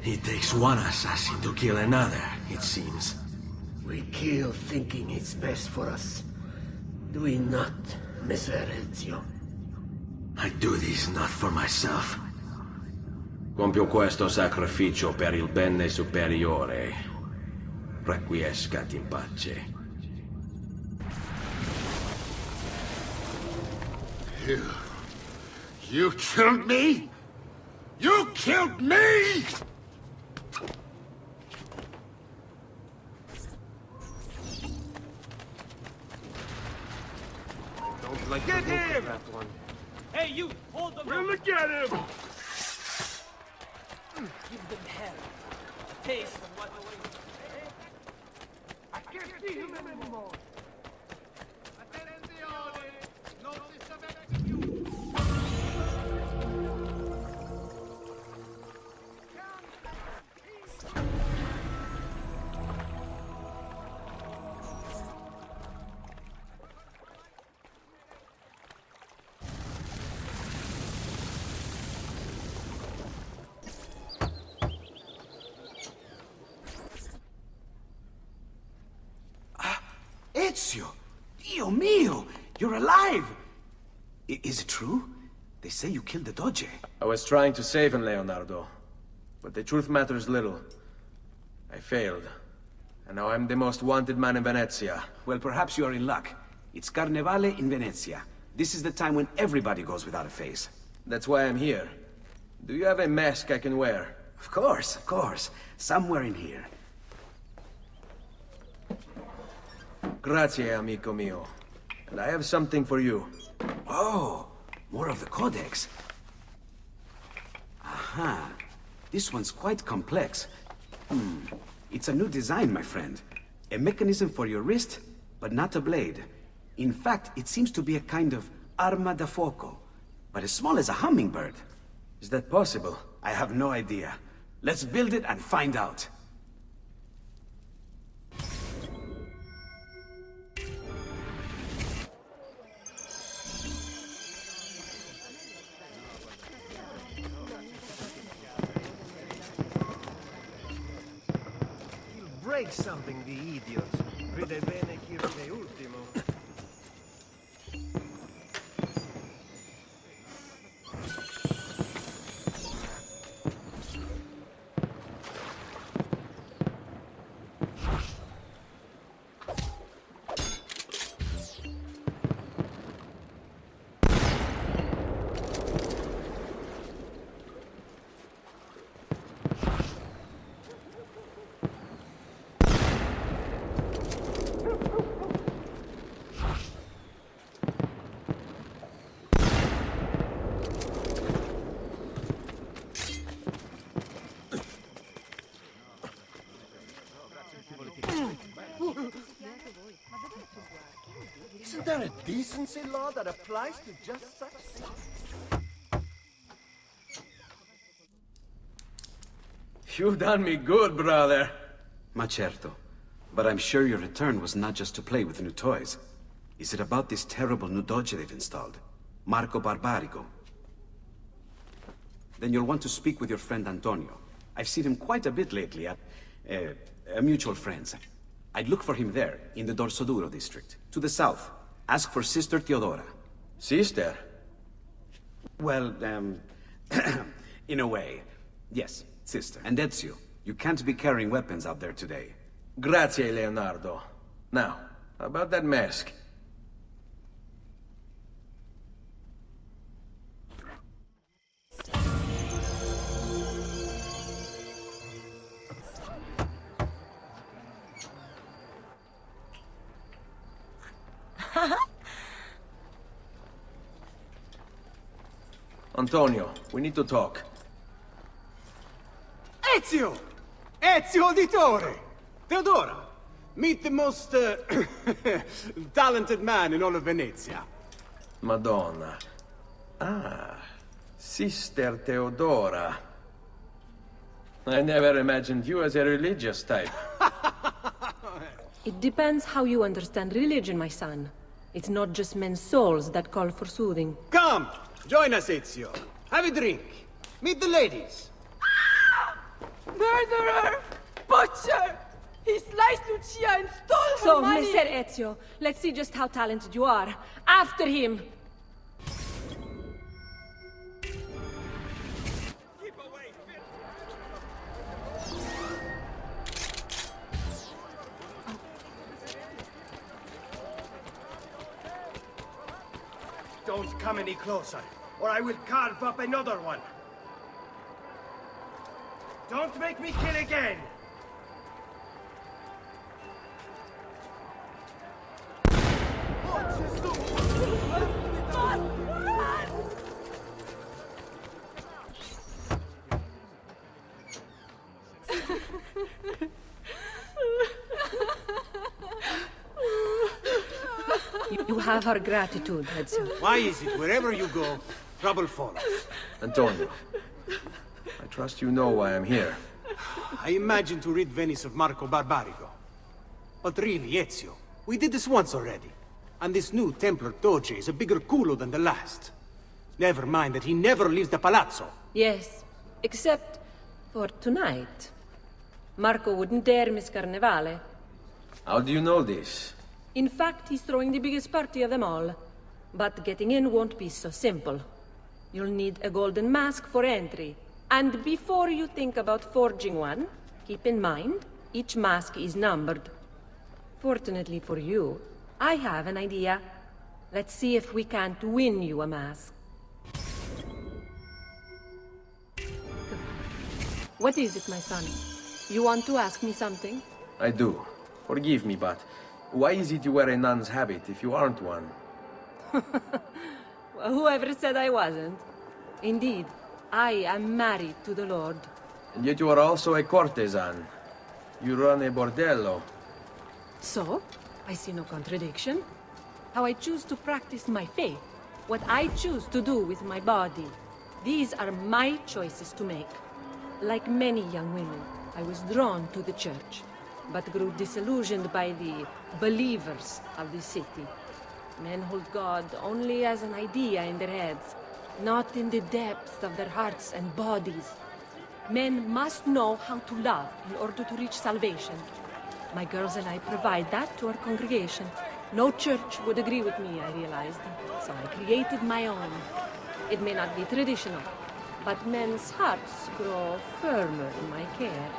It takes one assassin to kill another, it seems. We kill thinking it's best for us. Do we not, Messer Ezio? I do this not for myself. Compio questo sacrificio per il bene superiore. Requiescat in pace. You killed me? You killed me? Don't like Get the look him! of that one. Hey, you! Hold them! We'll look at him! Give them hell. A taste of what awaits. I can't see him anymore. Attenzione! Notice of execution! Ezio! Dio mio! You're alive! Is it true? They say you killed the Doge. I was trying to save him, Leonardo. But the truth matters little. I failed. And now I'm the most wanted man in Venezia. Well, perhaps you are in luck. It's Carnevale in Venezia. This is the time when everybody goes without a face. That's why I'm here. Do you have a mask I can wear? Of course, of course. Somewhere in here. Grazie, amico mio. And I have something for you. Oh, more of the Codex. Aha. This one's quite complex. It's a new design, my friend. A mechanism for your wrist, but not a blade. In fact, it seems to be a kind of arma da fuoco, but as small as a hummingbird. Is that possible? I have no idea. Let's build it and find out. Break something, the idiot. Vede bene chi viene ultimo. Isn't there a decency law that applies to just such things? You've done me good, brother. Ma certo. But I'm sure your return was not just to play with new toys. Is it about this terrible new Doge they've installed? Marco Barbarigo? Then you'll want to speak with your friend Antonio. I've seen him quite a bit lately at... mutual friends. I'd look for him there, in the Dorsoduro district. To the south. Ask for Sister Teodora. Sister? Well, in a way. Yes, sister. And Ezio, you can't be carrying weapons out there today. Grazie, Leonardo. Now, about that mask. Antonio, we need to talk. Ezio! Ezio Auditore! Teodora! Meet the most, talented man in all of Venezia. Madonna. Ah, Sister Teodora. I never imagined you as a religious type. It depends how you understand religion, my son. It's not just men's souls that call for soothing. Come! Join us, Ezio. Have a drink. Meet the ladies. Murderer! Butcher! He sliced Lucia and stole So, her money! Messer Ezio, let's see just how talented you are. After him! Don't come any closer, or I will carve up another one. Don't make me kill again! You have our gratitude, Ezio. Why is it wherever you go, trouble follows? Antonio, I trust you know why I'm here. I imagine to rid Venice of Marco Barbarigo. But really, Ezio, we did this once already. And this new Templar Doge is a bigger culo than the last. Never mind that he never leaves the palazzo. Yes, except for tonight. Marco wouldn't dare miss Carnevale. How do you know this? In fact, he's throwing the biggest party of them all. But getting in won't be so simple. You'll need a golden mask for entry. And before you think about forging one, keep in mind, each mask is numbered. Fortunately for you, I have an idea. Let's see if we can't win you a mask. What is it, my son? You want to ask me something? I do. Forgive me, but why is it you wear a nun's habit if you aren't one? Well, whoever said I wasn't? Indeed, I am married to the Lord. And yet you are also a courtesan. You run a bordello. So, I see no contradiction. How I choose to practice my faith, what I choose to do with my body. These are my choices to make. Like many young women, I was drawn to the church, but grew disillusioned by the believers of the city. Men hold God only as an idea in their heads, not in the depths of their hearts and bodies. Men must know how to love in order to reach salvation. My girls and I provide that to our congregation. No church would agree with me, I realized, so I created my own. It may not be traditional, but men's hearts grow firmer in my care.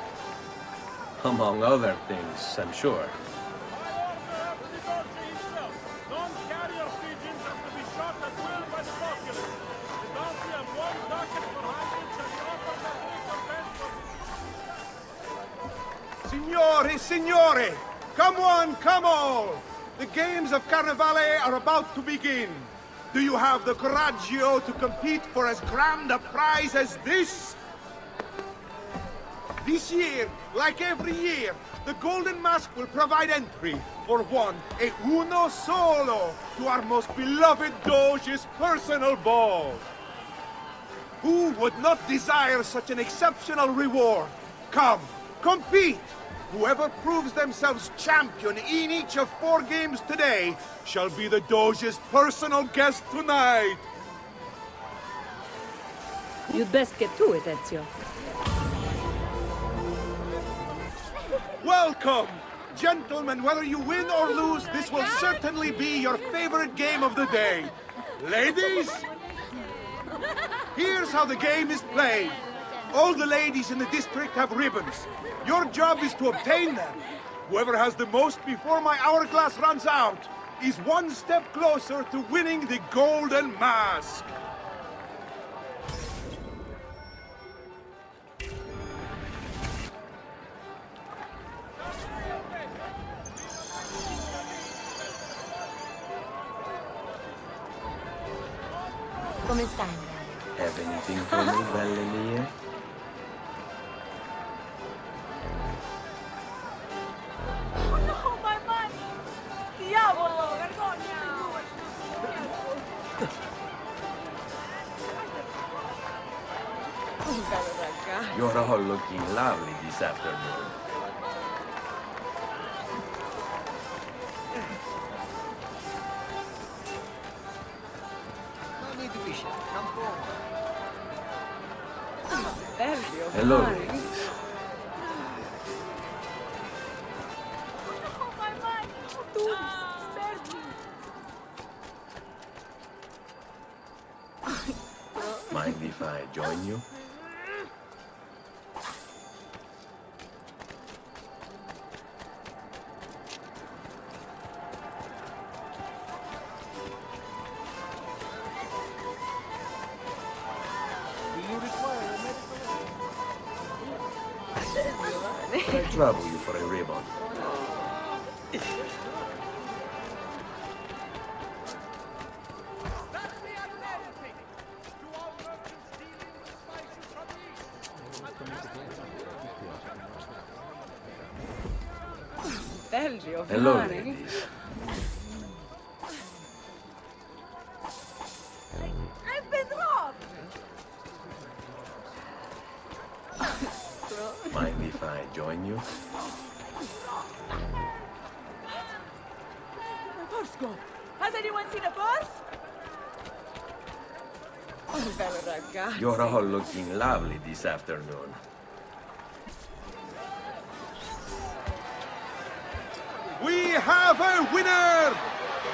Among other things, I'm sure. Signore, signore! Come on, come all! The games of Carnevale are about to begin. Do you have the coraggio to compete for as grand a prize as this? This year, like every year, the Golden Mask will provide entry for one, e uno solo, to our most beloved Doge's personal ball. Who would not desire such an exceptional reward? Come, compete! Whoever proves themselves champion in each of 4 games today shall be the Doge's personal guest tonight. You'd best get to it, Ezio. Welcome, Gentlemen, whether you win or lose, this will certainly be your favorite game of the day. Ladies, here's how the game is played. All the ladies in the district have ribbons. Your job is to obtain them. Whoever has the most before my hourglass runs out is one step closer to winning the golden mask. Come stai? Have anything for me, belle mie? Oh no, my money! Diavolo, vergogna! Oh, bello ragazzo. You're all looking lovely this afternoon. Hello, ladies. Oh, my money! Sergi! Mind if I join you? I trouble you for a ribbon. Hello, ladies. I've been robbed! Mind if I join you? Francesco, has anyone seen a purse? Oh, bello ragazzo. You're all looking lovely this afternoon. We have a winner!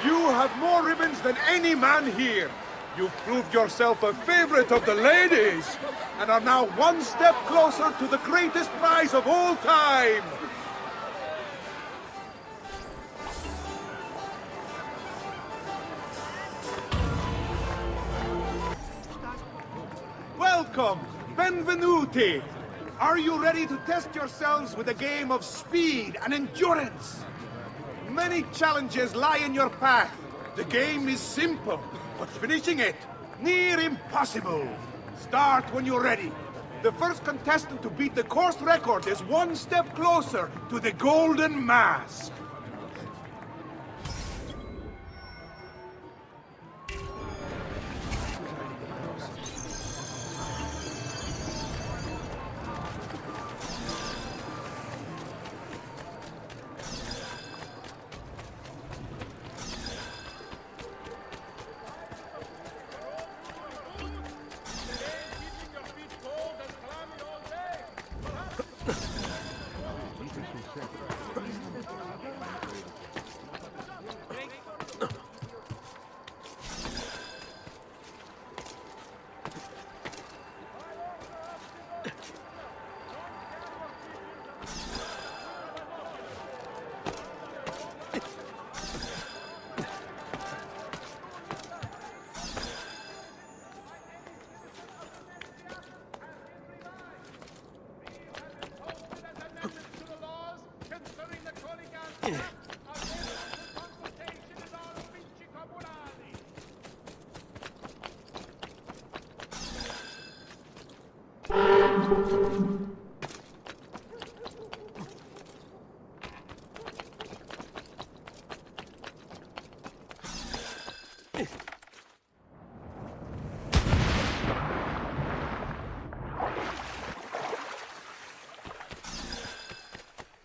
You have more ribbons than any man here. You've proved yourself a favorite of the ladies, and are now one step closer to the greatest prize of all time! Welcome! Benvenuti! Are you ready to test yourselves with a game of speed and endurance? Many challenges lie in your path. The game is simple, but finishing it, near impossible. Start when you're ready. The first contestant to beat the course record is one step closer to the golden mask.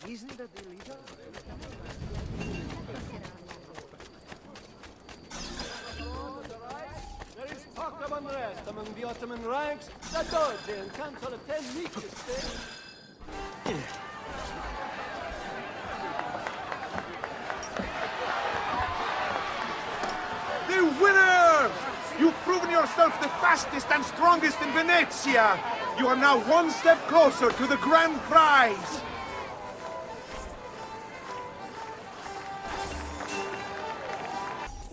Isn't that illegal? There is talk of unrest among the Ottoman ranks. The Dolce and Council of 10 weeks yourself the fastest and strongest in Venezia! You are now one step closer to the grand prize!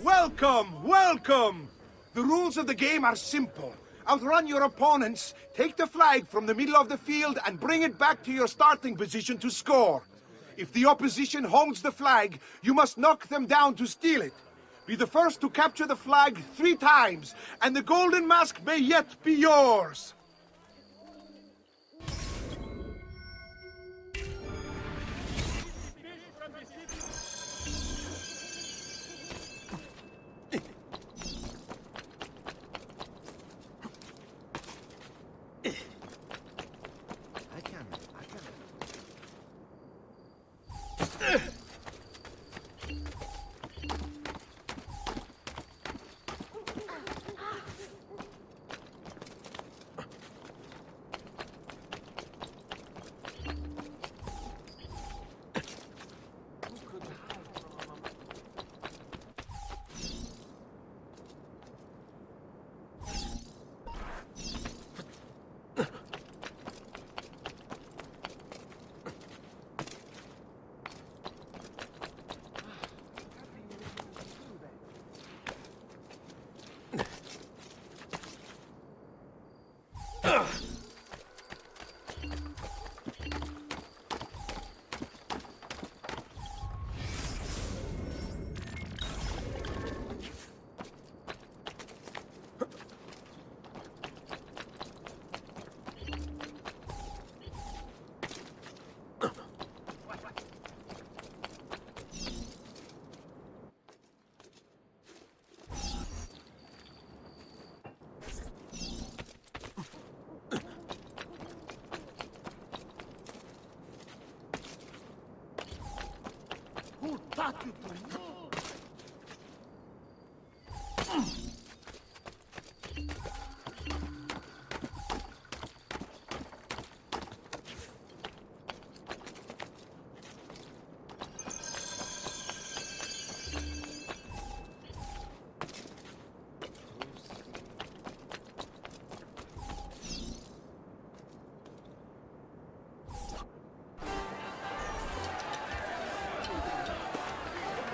Welcome, welcome! The rules of the game are simple. Outrun your opponents, take the flag from the middle of the field, and bring it back to your starting position to score. If the opposition holds the flag, you must knock them down to steal it. Be the first to capture the flag 3 times, and the golden mask may yet be yours!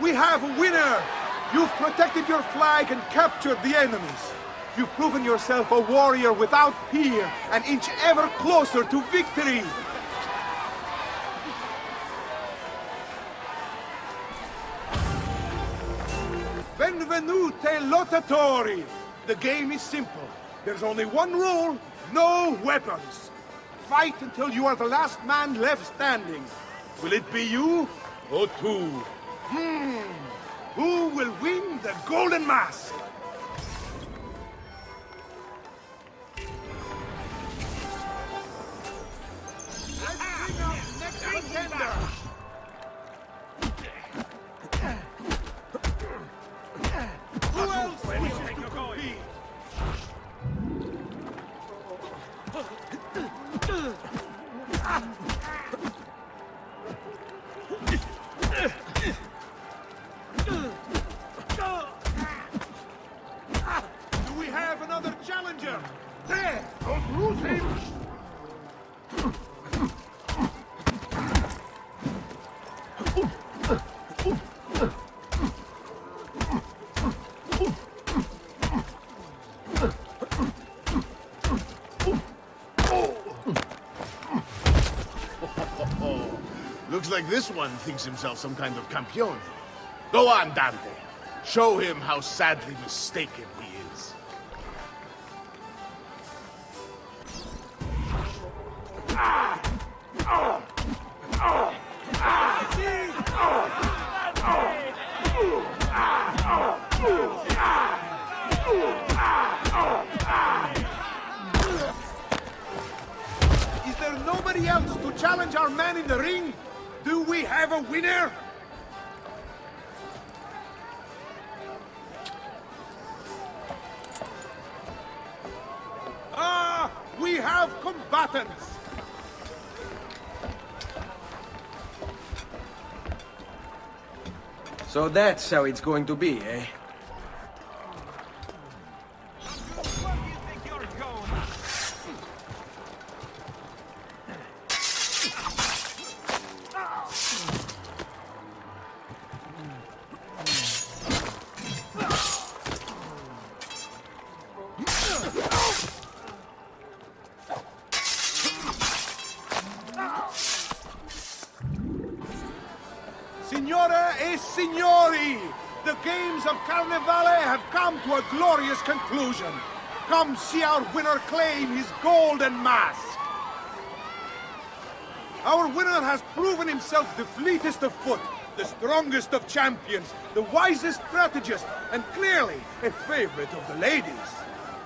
We have a winner! You've protected your flag and captured the enemies. You've proven yourself a warrior without peer, an inch ever closer to victory! Benvenute lottatori! The game is simple. There's only one rule, no weapons. Fight until you are the last man left standing. Will it be you or two? Who will win the golden mask? Let's bring out the next contender! Who else wishes to compete? Do we have another challenger? There! Don't lose him! Looks like this one thinks himself some kind of campione. Go on, Dante. Show him how sadly mistaken he is. Is there nobody else to challenge our man in the ring? Do we have a winner? We have combatants! So that's how it's going to be, eh? Signore, signori! The games of Carnevale have come to a glorious conclusion. Come see our winner claim his golden mask. Our winner has proven himself the fleetest of foot, the strongest of champions, the wisest strategist, and clearly a favorite of the ladies.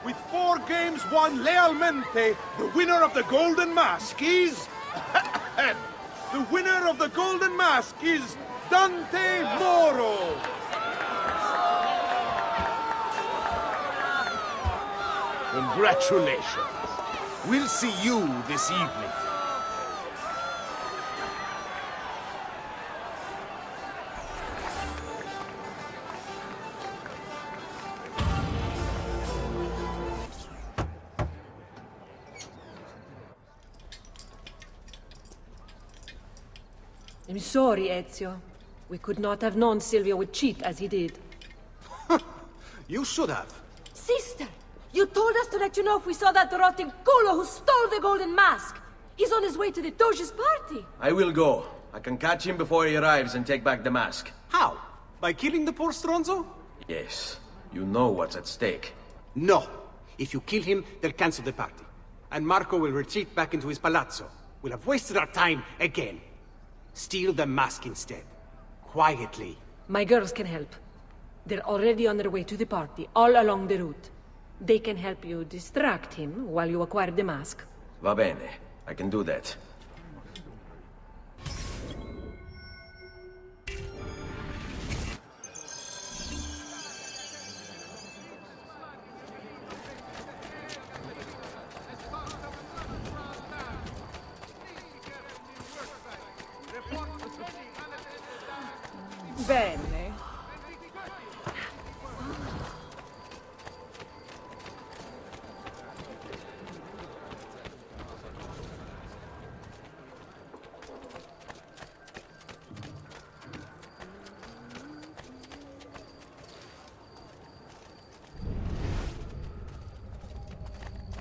With 4 games won lealmente, the winner of the Golden Mask is... the winner of the Golden Mask is Dante Moro! Congratulations. We'll see you this evening. I'm sorry, Ezio. We could not have known Silvio would cheat as he did. You should have. Sister! You told us to let you know if we saw that rotting culo who stole the golden mask! He's on his way to the Doge's party! I will go. I can catch him before he arrives and take back the mask. How? By killing the poor Stronzo? Yes. You know what's at stake. No. If you kill him, they'll cancel the party. And Marco will retreat back into his palazzo. We'll have wasted our time again. Steal the mask instead. Quietly. My girls can help. They're already on their way to the party, all along the route. They can help you distract him while you acquire the mask. Va bene. I can do that. Bene.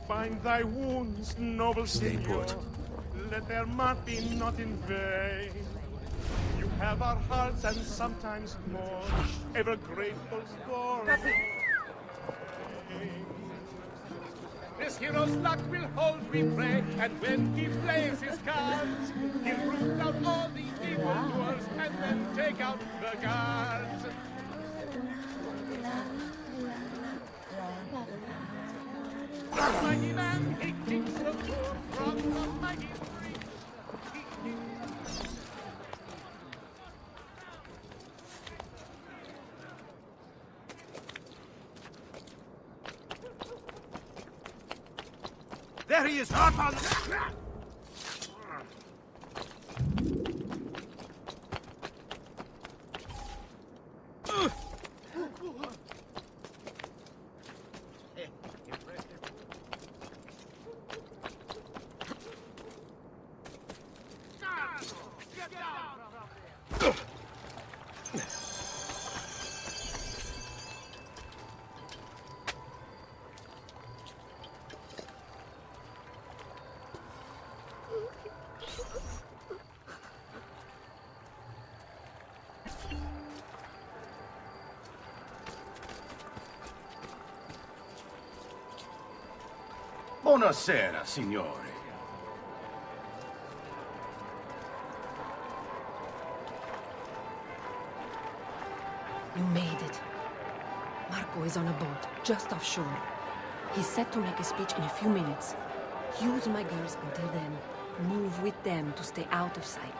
Bind thy wounds, noble Stay put. signor. Let their mirth be not in vain. You have our hearts and sometimes more, ever grateful for. This hero's luck will hold, we pray, and when he plays his cards, he'll root out all the evildoers and then take out the guards. The mighty man, he kicks the poor from the mighty street. There he is, hot on... Buonasera, signore. You made it. Marco is on a boat, just offshore. He's set to make a speech in a few minutes. Use my girls until then. Move with them to stay out of sight.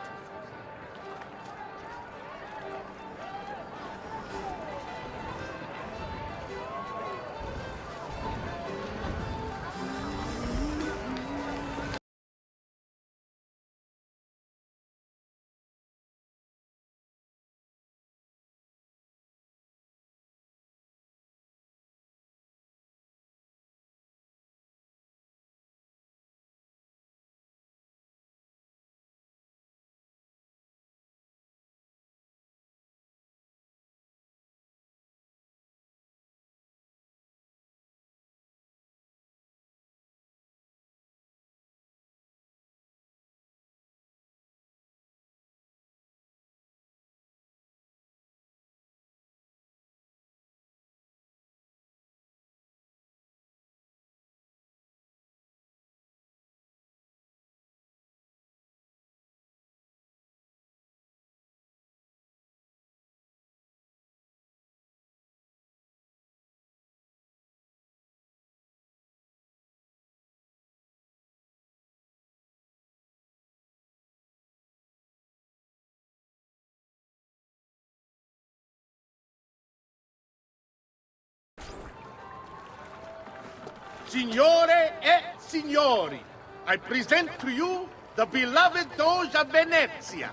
Signore e signori, I present to you the beloved Doge of Venezia.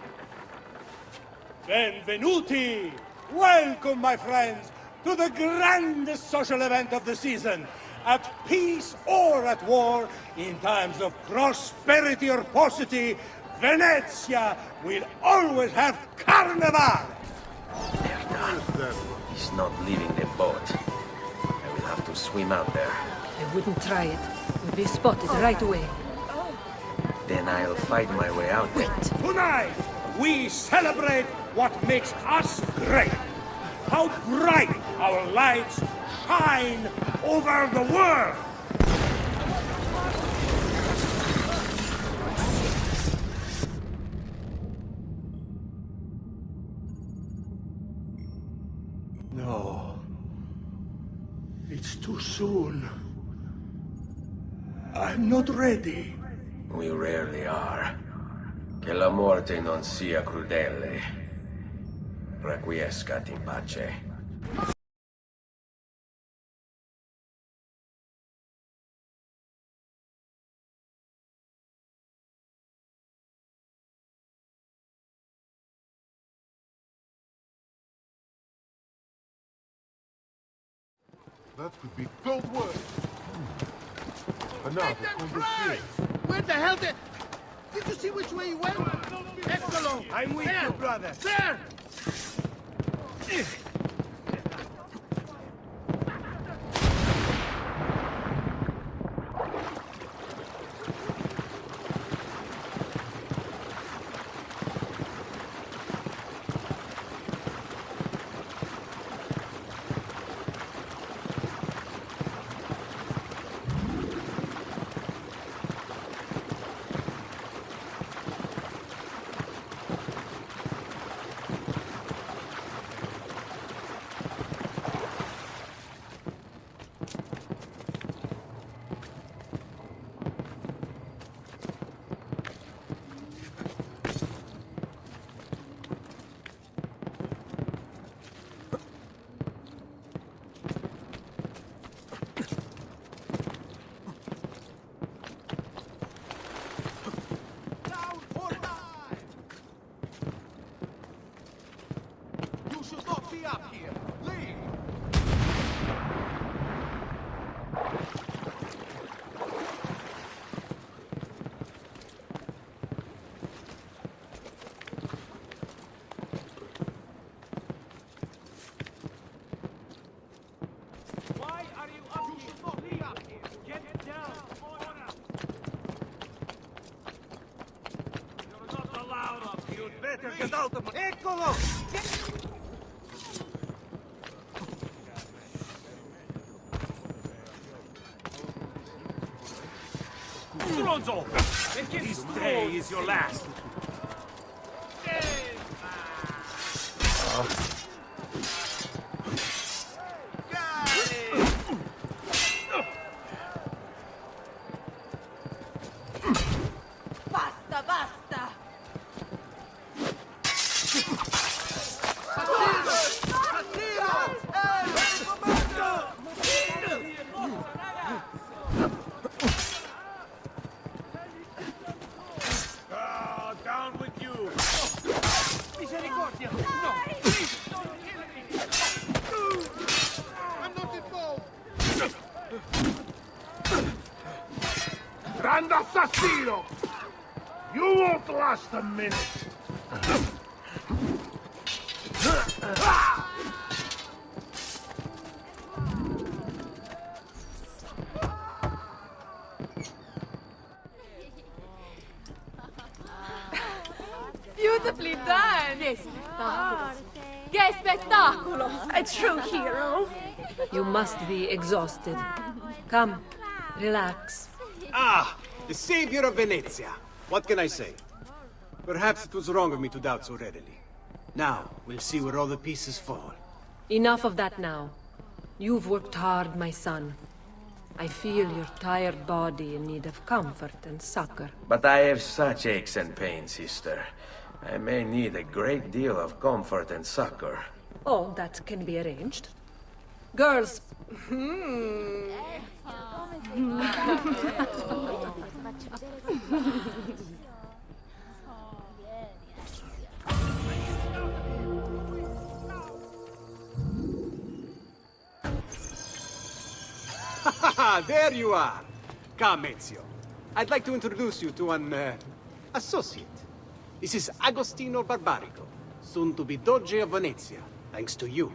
Benvenuti! Welcome, my friends, to the grandest social event of the season. At peace or at war, in times of prosperity or paucity, Venezia will always have Carnival! He's not leaving the boat. I will have to swim out there. I wouldn't try it. We'll be spotted right away. Then I'll fight my way out there. Tonight, we celebrate what makes us great. How bright our lights shine over the world. No. It's too soon. I'm not ready. We rarely are. Che la morte non sia crudele. Requiescat in pace. That could be gold worth. Another conversation. Where the hell did you see which way he went? Eccolo! I'm with you, brother. There! Eccolo! Stronzo! This day is your last. Basta, basta! Down with you! Misericordia! No! Please! Don't kill me! I'm not involved! Grand assassino! You won't last a minute! Beautifully done! Che spettacolo! A true hero! You must be exhausted. Come, relax. Ah, the savior of Venezia. What can I say? Perhaps it was wrong of me to doubt so readily. Now, we'll see where all the pieces fall. Enough of that now. You've worked hard, my son. I feel your tired body in need of comfort and succor. But I have such aches and pains, sister. I may need a great deal of comfort and succor. Oh, that can be arranged. Girls, There you are! Come, Ezio. I'd like to introduce you to an, associate. This is Agostino Barbarico, soon to be Doge of Venezia, thanks to you.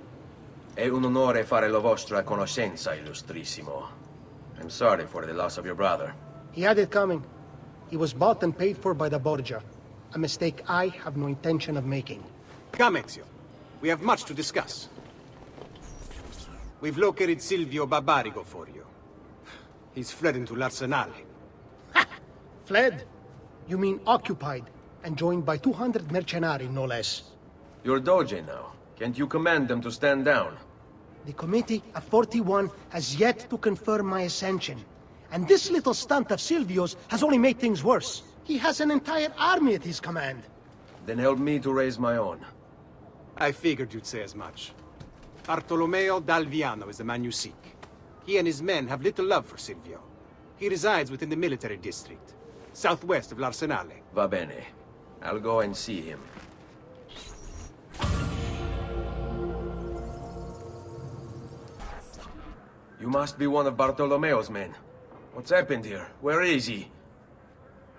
È un onore fare la vostra conoscenza, illustrissimo. I'm sorry for the loss of your brother. He had it coming. He was bought and paid for by the Borgia. A mistake I have no intention of making. Come, Ezio. We have much to discuss. We've located Silvio Barbarigo for you. He's fled into l'Arsenale. Fled? You mean occupied, and joined by 200 mercenari, no less. You're Doge now. Can't you command them to stand down? The committee of 41 has yet to confirm my ascension. And this little stunt of Silvio's has only made things worse. He has an entire army at his command. Then help me to raise my own. I figured you'd say as much. Bartolomeo d'Alviano is the man you seek. He and his men have little love for Silvio. He resides within the military district, southwest of l'Arsenale. Va bene. I'll go and see him. You must be one of Bartolomeo's men. What's happened here? Where is he?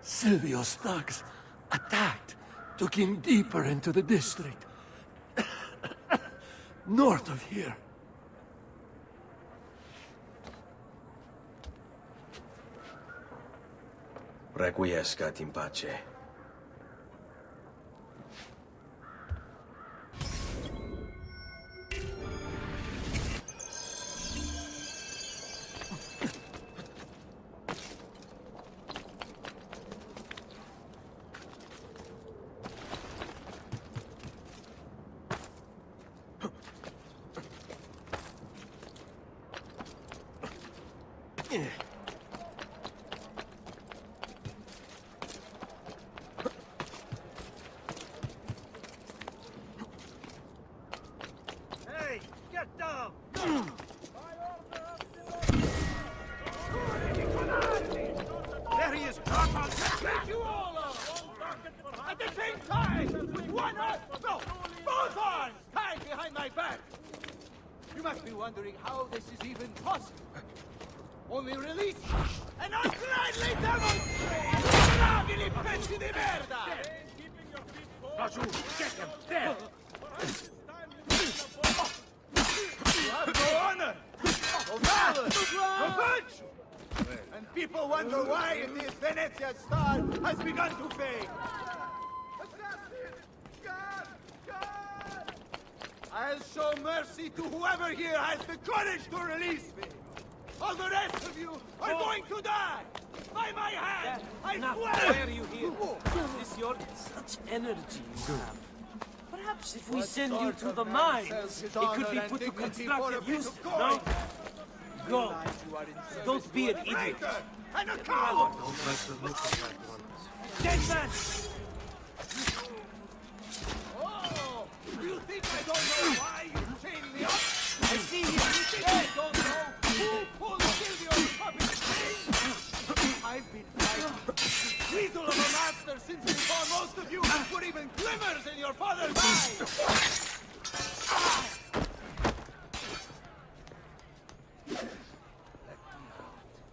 Silvio's thugs attacked, took him deeper into the district. North of here. Requiescat in pace. Hey, get down! There he is! Get you all up! At the same time! One arm! No! Both arms! Tied behind my back! You must be wondering how this is even possible. Only release, and I'll gladly demonstrate! Bravili pezzi di merda! Laggiù, get him! There! You have no honor! No valor! No virtue! And people wonder why in this Venezia's star has begun to fade. Assassin! God! God! I'll show mercy to whoever here has the courage to release me! All the rest of you are going to die! By my hand! I Now, swear! why are you here? Is your such energy you have? Perhaps if we send you to the mines, it could be put to constructive use, no? Go. Don't be an idiot. And a coward! Don't let the look of that one. Dead man! Oh! You think I don't know why you chained me up? I see you. You think I don't know who pulled Silvio's puppet string? I've been fighting the weasel of a master since before most of you put even glimmers in your father's eyes!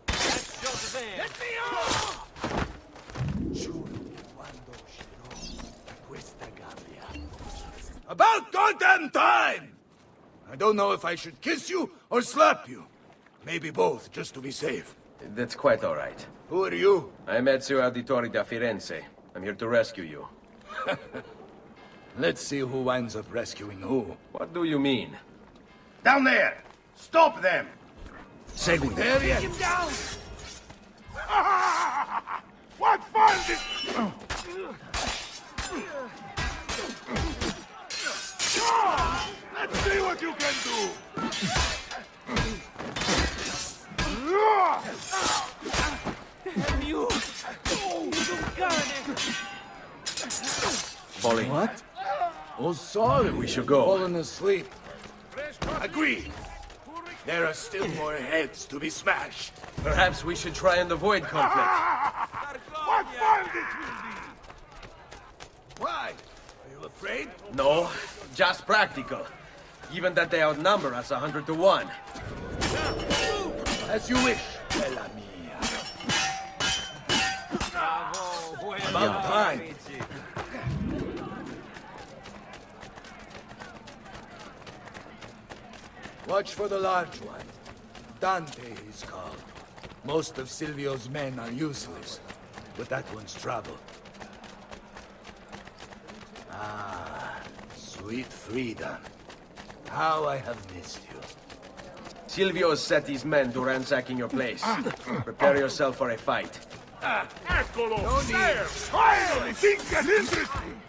Let's show the van! Let me out! About goddamn time! I don't know if I should kiss you or slap you. Maybe both, just to be safe. That's quite all right. Who are you? I'm Ezio Auditore da Firenze. I'm here to rescue you. Let's see who winds up rescuing who. What do you mean? Down there! Stop them! Segui. There he Take him down! What fun this... Let's see what you can do! Damn you! Polly. What? Oh, sorry. We should go. Fallen asleep. Agreed. There are still more heads to be smashed. Perhaps we should try and avoid conflict. What fun this will be! Why? Are you afraid? No, just practical. Given that they outnumber us 100 to 1. As you wish, bella mia. About time. Watch for the large one. Dante is called. Most of Silvio's men are useless, but that one's trouble. Ah, sweet freedom. How I have missed you. Silvio has set his men to ransacking your place. Prepare yourself for a fight. Eccolo! There! Finally, things get interesting!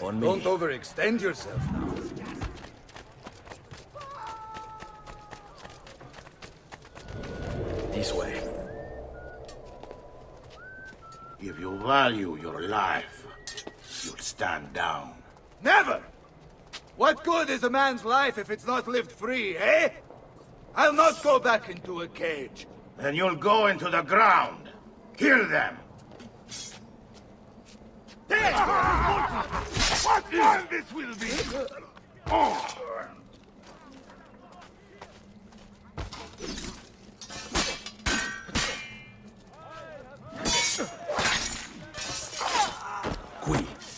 On me. Don't overextend yourself now. This way. If you value your life, you'll stand down. Never! What good is a man's life if it's not lived free, eh? I'll not go back into a cage. Then you'll go into the ground. Kill them. What fun this will be! Oh.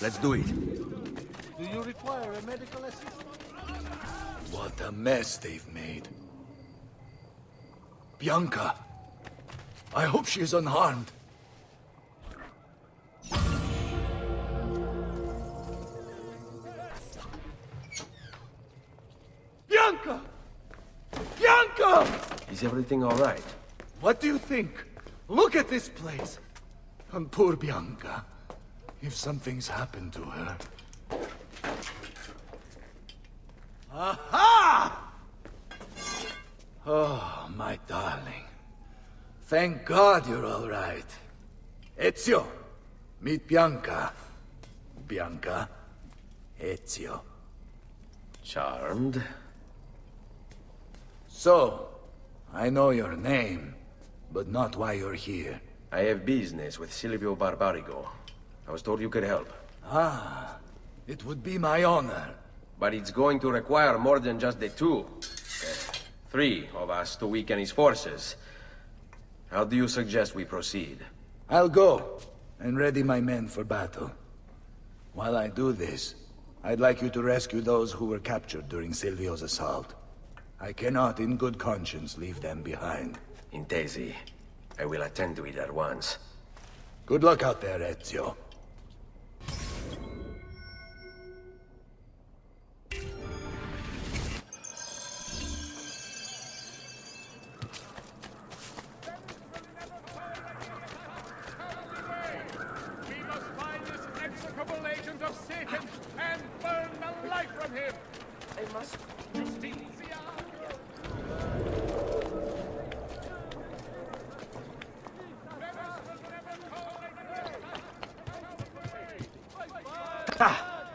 Let's do it. Do you require a medical assistant? What a mess they've made. Bianca! I hope she is unharmed. Bianca! Bianca! Is everything all right? What do you think? Look at this place. And poor Bianca. If something's happened to her... Aha! Oh, my darling. Thank God you're all right. Ezio, meet Bianca. Bianca, Ezio. Charmed. So, I know your name, but not why you're here. I have business with Silvio Barbarigo. I was told you could help. Ah, it would be my honor. But it's going to require more than just the two. 3 of us to weaken his forces. How do you suggest we proceed? I'll go and ready my men for battle. While I do this, I'd like you to rescue those who were captured during Silvio's assault. I cannot in good conscience leave them behind. Intesi. I will attend to it at once. Good luck out there, Ezio.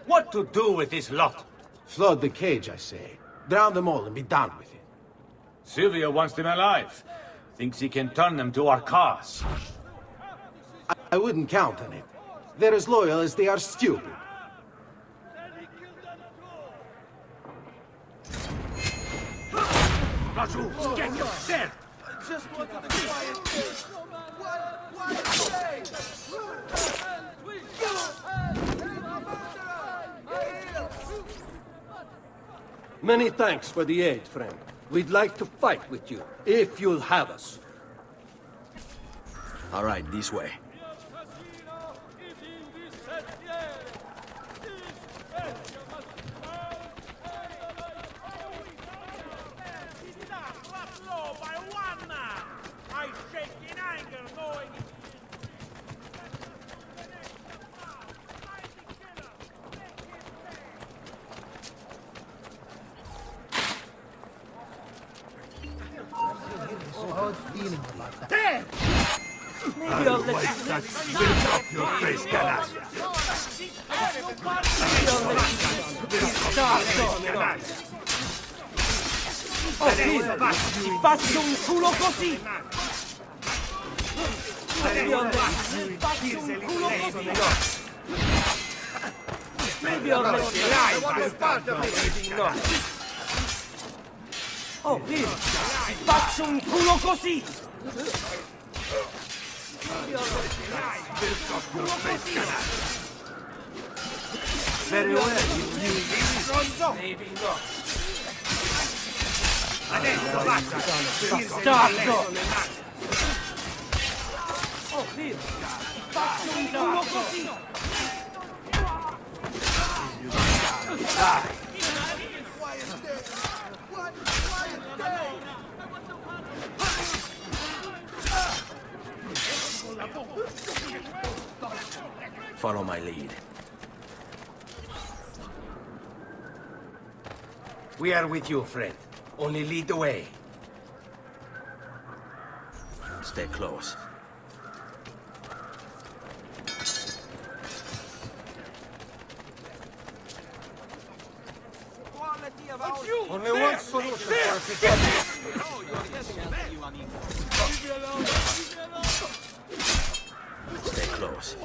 What to do with this lot? Flood the cage, I say. Drown them all and be done with it. Silvio wants them alive. Thinks he can turn them to our cause. I wouldn't count on it. They're as loyal as they are stupid. Raju, get him! There! Just wanted a quiet place. What Many thanks for the aid, friend. We'd like to fight with you, if you'll have us. All right, this way. Maybe I'll let you that spit off your face, canalla. Maybe I'll let you spit Adesso ti faccio un culo così! Maybe on the faccio un culo così! Maybe on the oh, vedi! Ti faccio un culo così! Very well, you maybe not. Adesso basta! Bastardo! Oh, Dio! Faccio un culo così! Dai! Follow my lead. We are with you, friend. Only lead the way. Stay close. Only one solution for a situation. Oh, you're getting at you, amigo. Leave me alone! Leave me alone! Stay close.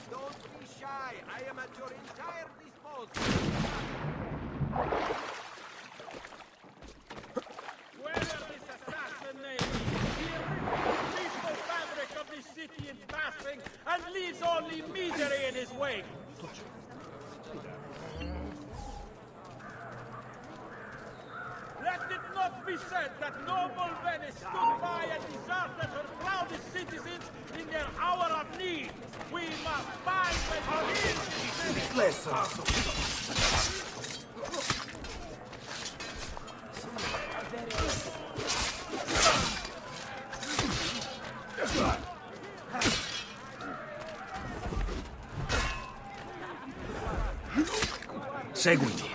Don't be shy. I am at your entire disposal. Wherever this assassin may be, he rips the fabric of this city in passing and leaves only misery in his wake. Let it not be said that noble Venice stood by and deserted her proudest citizens in their hour of need. We must find and kill this Seguimi.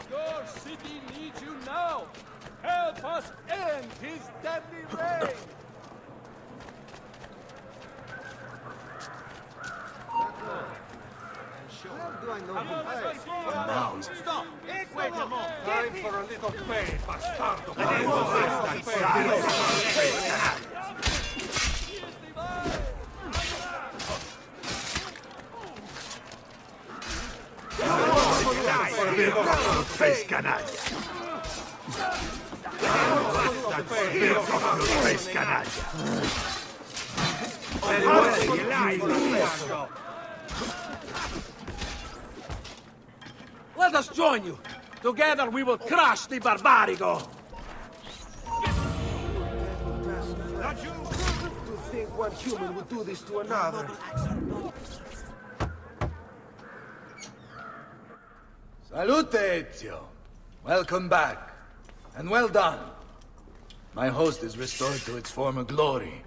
Your city needs you now. Help us end his deadly reign. Do I know who Now, stop. Wait a moment. Time for a little pay, bastardo. Face canaglia. Face canaglia. Let us join you. Together we will crush the barbarigo. To think one human would do this to another. Salute, Ezio. Welcome back. And well done. My host is restored to its former glory.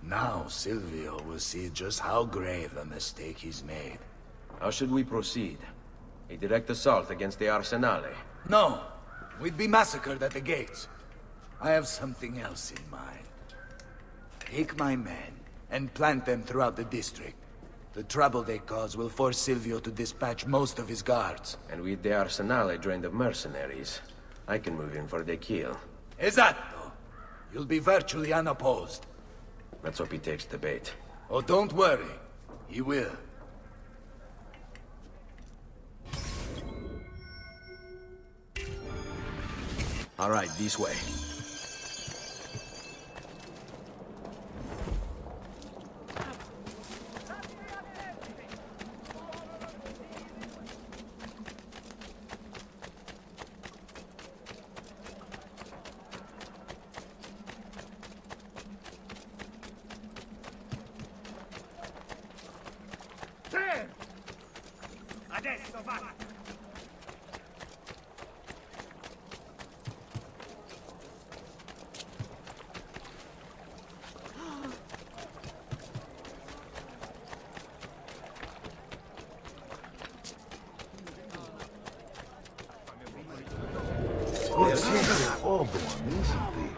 Now Silvio will see just how grave a mistake he's made. How should we proceed? A direct assault against the Arsenale? No. We'd be massacred at the gates. I have something else in mind. Take my men and plant them throughout the district. The trouble they cause will force Silvio to dispatch most of his guards. And with the Arsenale drained of mercenaries, I can move in for the kill. Esatto. You'll be virtually unopposed. Let's hope he takes the bait. Oh, don't worry. He will. All right, this way. Adesso va! They're all born, isn't they?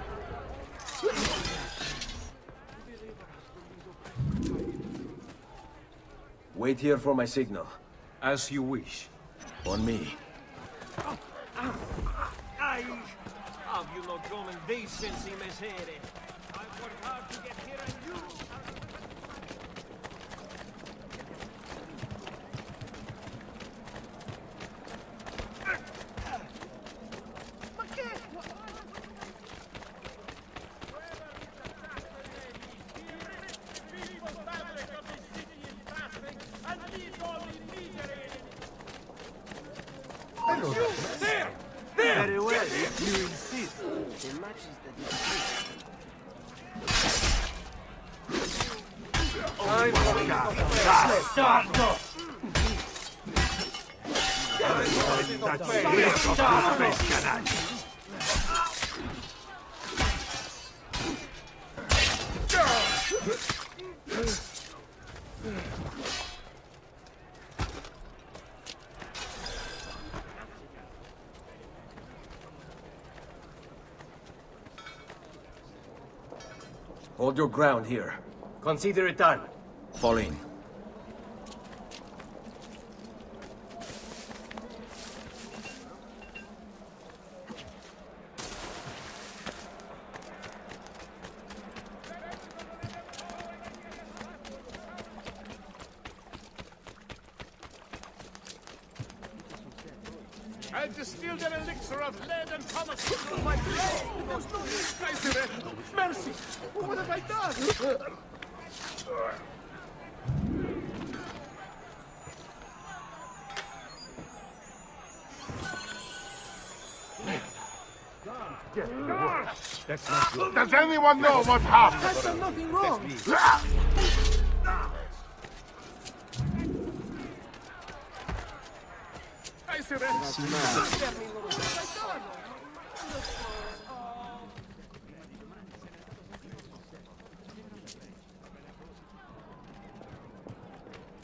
Wait here for my signal. As you wish. On me. Have you not gone in decency, Messere? I've worked hard to get here and you... Very well, if you insist. The match is Hold your ground here. Consider it done. Fall in. I'll distill their elixir of lead and Thomas from my brain. There's no disguise in it. Mercy! What have I done? That's not good. Does anyone know what happened? I've done nothing wrong. I surrender.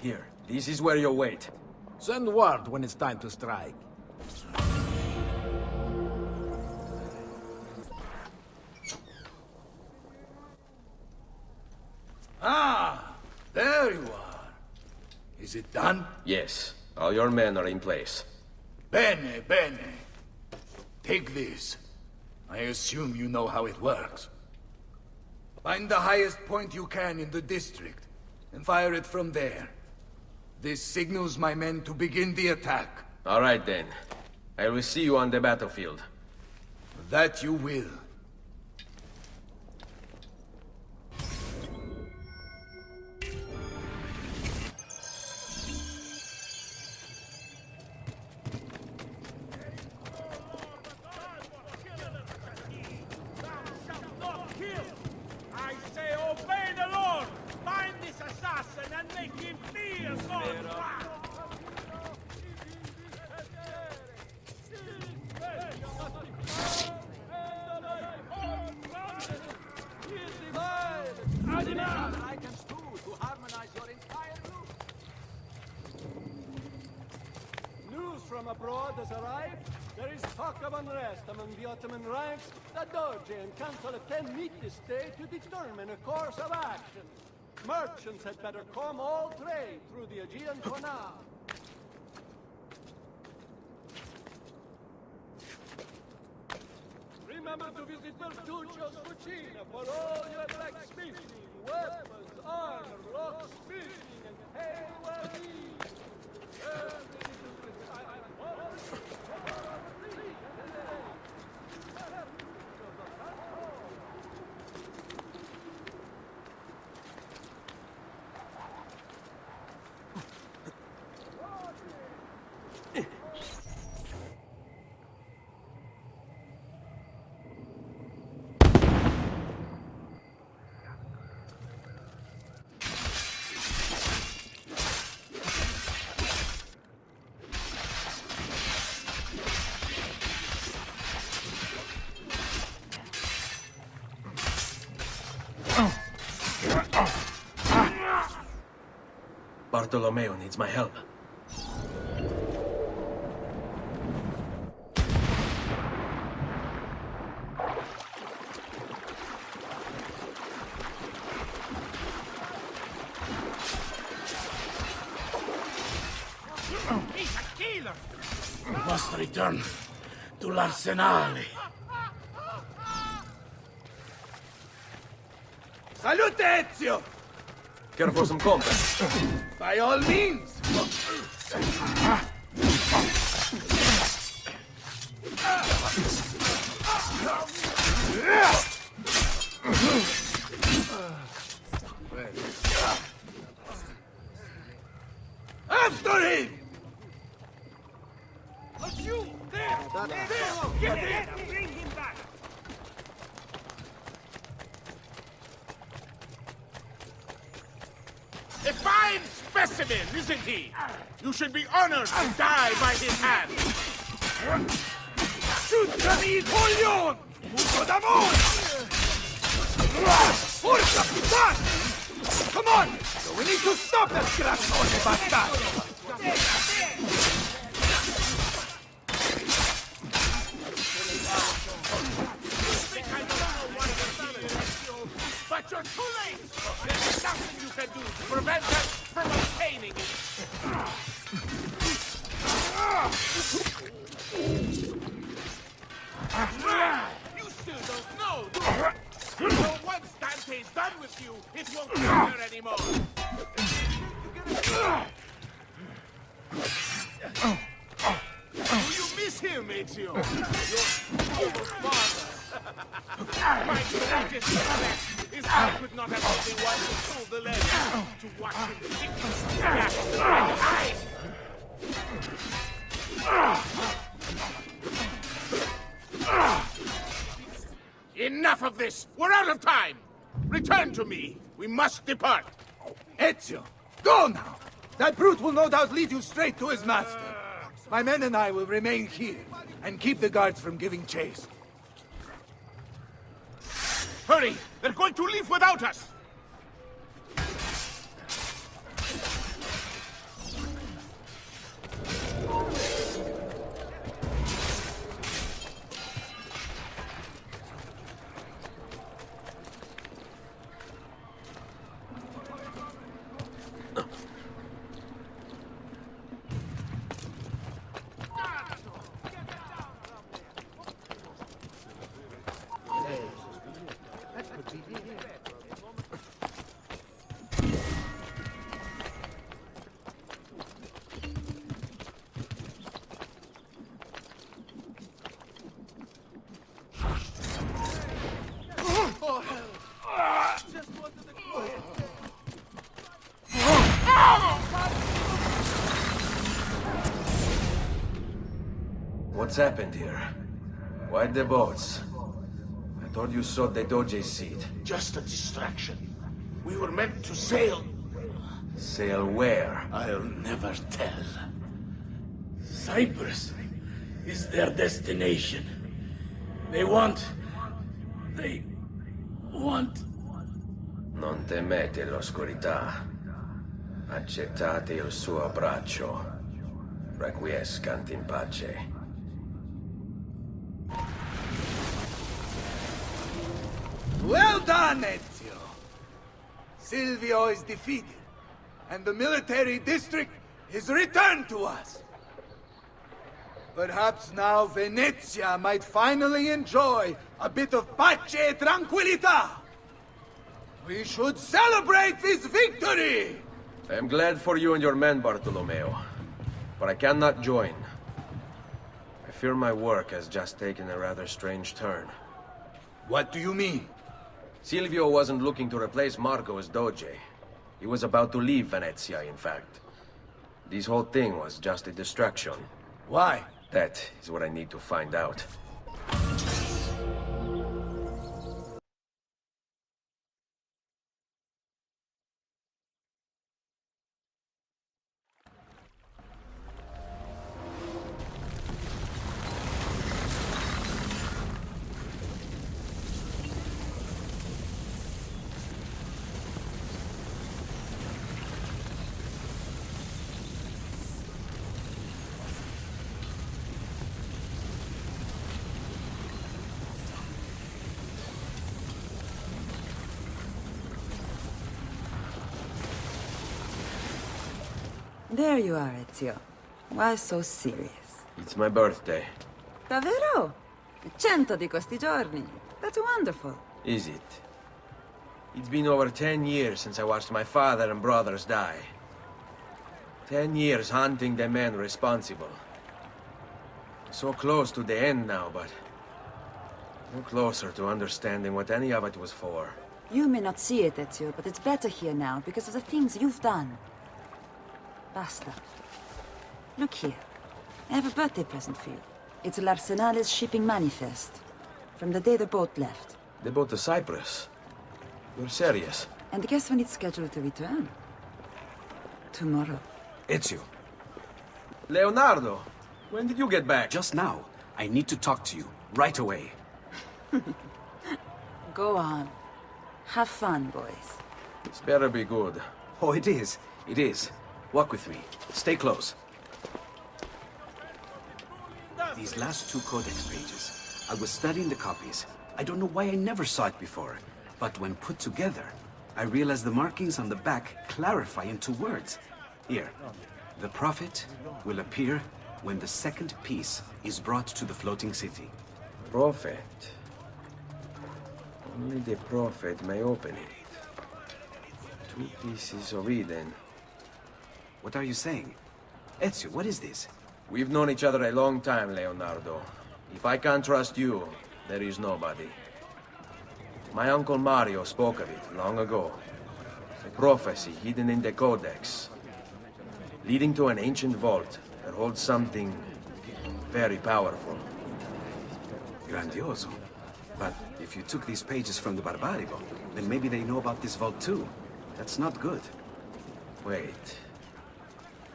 Here, this is where you wait. Send word when it's time to strike. Ah, there you are. Is it done? Yes, all your men are in place. Bene, bene. Take this. I assume you know how it works. Find the highest point you can in the district, and fire it from there. This signals my men to begin the attack. All right, then. I will see you on the battlefield. That you will. I say obey the Lord! Find this assassin and make him feel so items too, to harmonize your entire look. News from abroad has arrived. There is talk of unrest among the Ottoman ranks. The Doge and Council of Ten meet this day to determine a course of action. Merchants had better come all trade through the Aegean Canal. Remember to visit Petruccio's cucina for all your blacksmithing, weapons, armor, locksmithing, and hair needs. Bartolomeo needs my help. must return to l'Arsenale. Salute, Ezio! Care for some company? By all means! After him! You! There! Get him! Bring him back! A fine specimen, isn't he? You should be honored to die by his hand. Shoot Napoleon! Mucho d'amore! Forza, Capitan! Come on! So we need to stop that grassone bastardo! But you're too late! There's nothing you can do to prevent us from obtaining it! You still don't know, do you? So once Dante's done with you, it won't matter anymore! Do you miss him, Ezio? Your old father! My greatest regret is I could not have been the one who pulled the leg to watch him kick, gap, and hide! Enough of this! We're out of time! Return to me! We must depart! Ezio, go now! That brute will no doubt lead you straight to his master. My men and I will remain here, and keep the guards from giving chase. Hurry! They're going to leave without us! What's happened here? Why the boats? I thought you sought the Doge's seat. Just a distraction. We were meant to sail. Sail where? I'll never tell. Cyprus is their destination. They want... Non temete l'oscurità. Accettate il suo abbraccio. Requiescat in pace. Well done, Ezio! Silvio is defeated, and the military district is returned to us. Perhaps now Venezia might finally enjoy a bit of pace e tranquillità. We should celebrate this victory! I am glad for you and your men, Bartolomeo, but I cannot join. I fear my work has just taken a rather strange turn. What do you mean? Silvio wasn't looking to replace Marco as Doge. He was about to leave Venezia, in fact. This whole thing was just a distraction. Why? That is what I need to find out. There you are, Ezio. Why so serious? It's my birthday. Davvero? 100 di questi giorni. That's wonderful. Is it? It's been over 10 years since I watched my father and brothers die. 10 years hunting the men responsible. So close to the end now, but no closer to understanding what any of it was for. You may not see it, Ezio, but it's better here now because of the things you've done. Basta. Look here. I have a birthday present for you. It's l'Arsenale's shipping manifest. From the day the boat left. The boat to Cyprus? You're serious? And guess when it's scheduled to return? Tomorrow. Ezio. Leonardo, when did you get back? Just now. I need to talk to you. Right away. Go on. Have fun, boys. This better be good. Oh, it is. It is. Walk with me. Stay close. These last 2 codex pages. I was studying the copies. I don't know why I never saw it before. But when put together, I realized the markings on the back clarify into words. Here. The prophet will appear when the second piece is brought to the floating city. Prophet? Only the prophet may open it. 2 pieces of Eden. What are you saying? Ezio, what is this? We've known each other a long time, Leonardo. If I can't trust you, there is nobody. My uncle Mario spoke of it long ago. A prophecy hidden in the Codex, leading to an ancient vault that holds something very powerful. Grandioso. But if you took these pages from the Barbarigo, then maybe they know about this vault too. That's not good. Wait.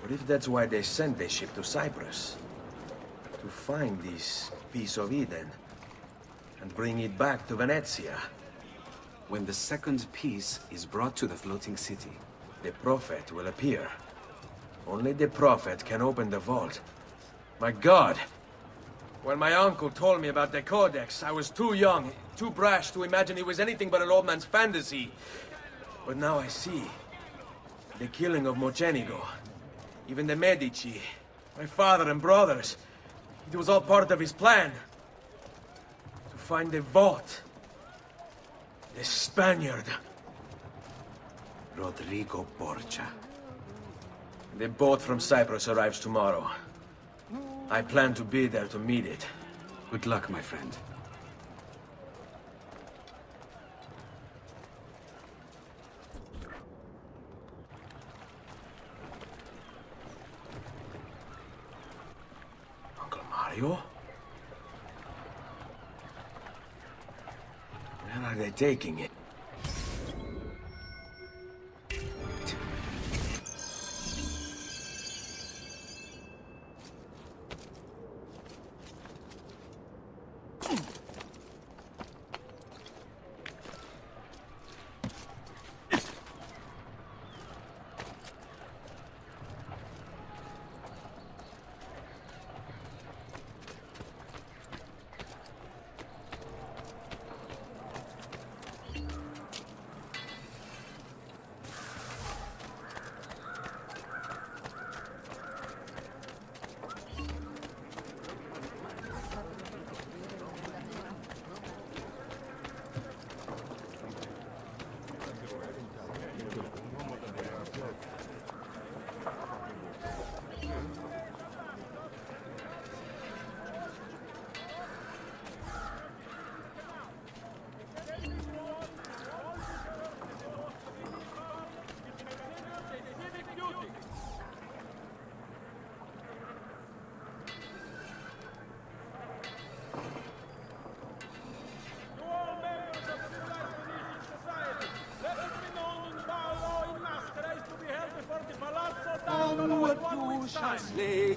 What if that's why they sent the ship to Cyprus? To find this piece of Eden and bring it back to Venezia? When the second piece is brought to the floating city, the prophet will appear. Only the prophet can open the vault. My God! When my uncle told me about the Codex, I was too young, too brash to imagine it was anything but an old man's fantasy. But now I see. The killing of Mocenigo, even the Medici, my father and brothers. It was all part of his plan. To find the vault. The Spaniard. Rodrigo Borgia. The boat from Cyprus arrives tomorrow. I plan to be there to meet it. Good luck, my friend. Uncle Mario? Where are they taking it?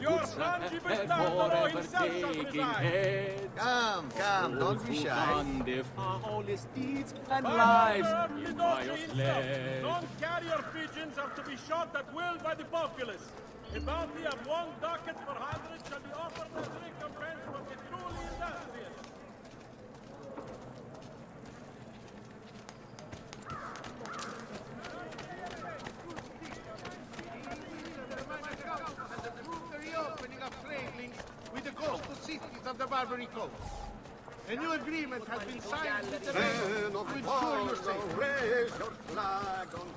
Your frangible standard himself shall preside. Come, don't be shy. On the foulest deeds and lives impious led. Non-carrier pigeons are to be shot at will by the populace. A bounty of 1 ducat per 100 shall be offered as recompense for the truly industrious. Reopening of trade links with of the Barbary Coast. A new agreement has been signed with the Rebels to ensure your safety. Raise your flag on...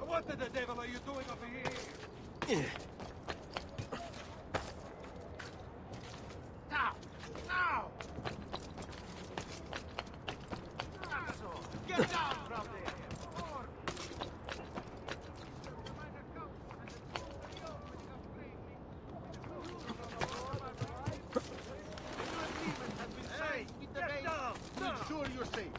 What the devil are you doing over here? Now! Now! Get down from there! Hey, get down! To ensure you're safe.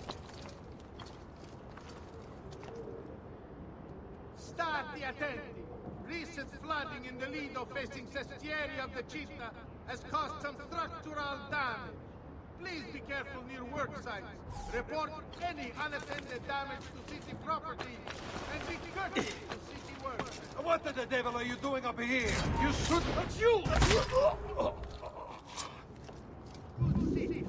Stati attenti! Recent flooding in the Lido facing Sestieri of the Città has caused some structural damage. Please be careful near work sites. Report any unattended damage to city property and be courteous to city workers. What the devil are you doing up here? You should... It's you! Good city.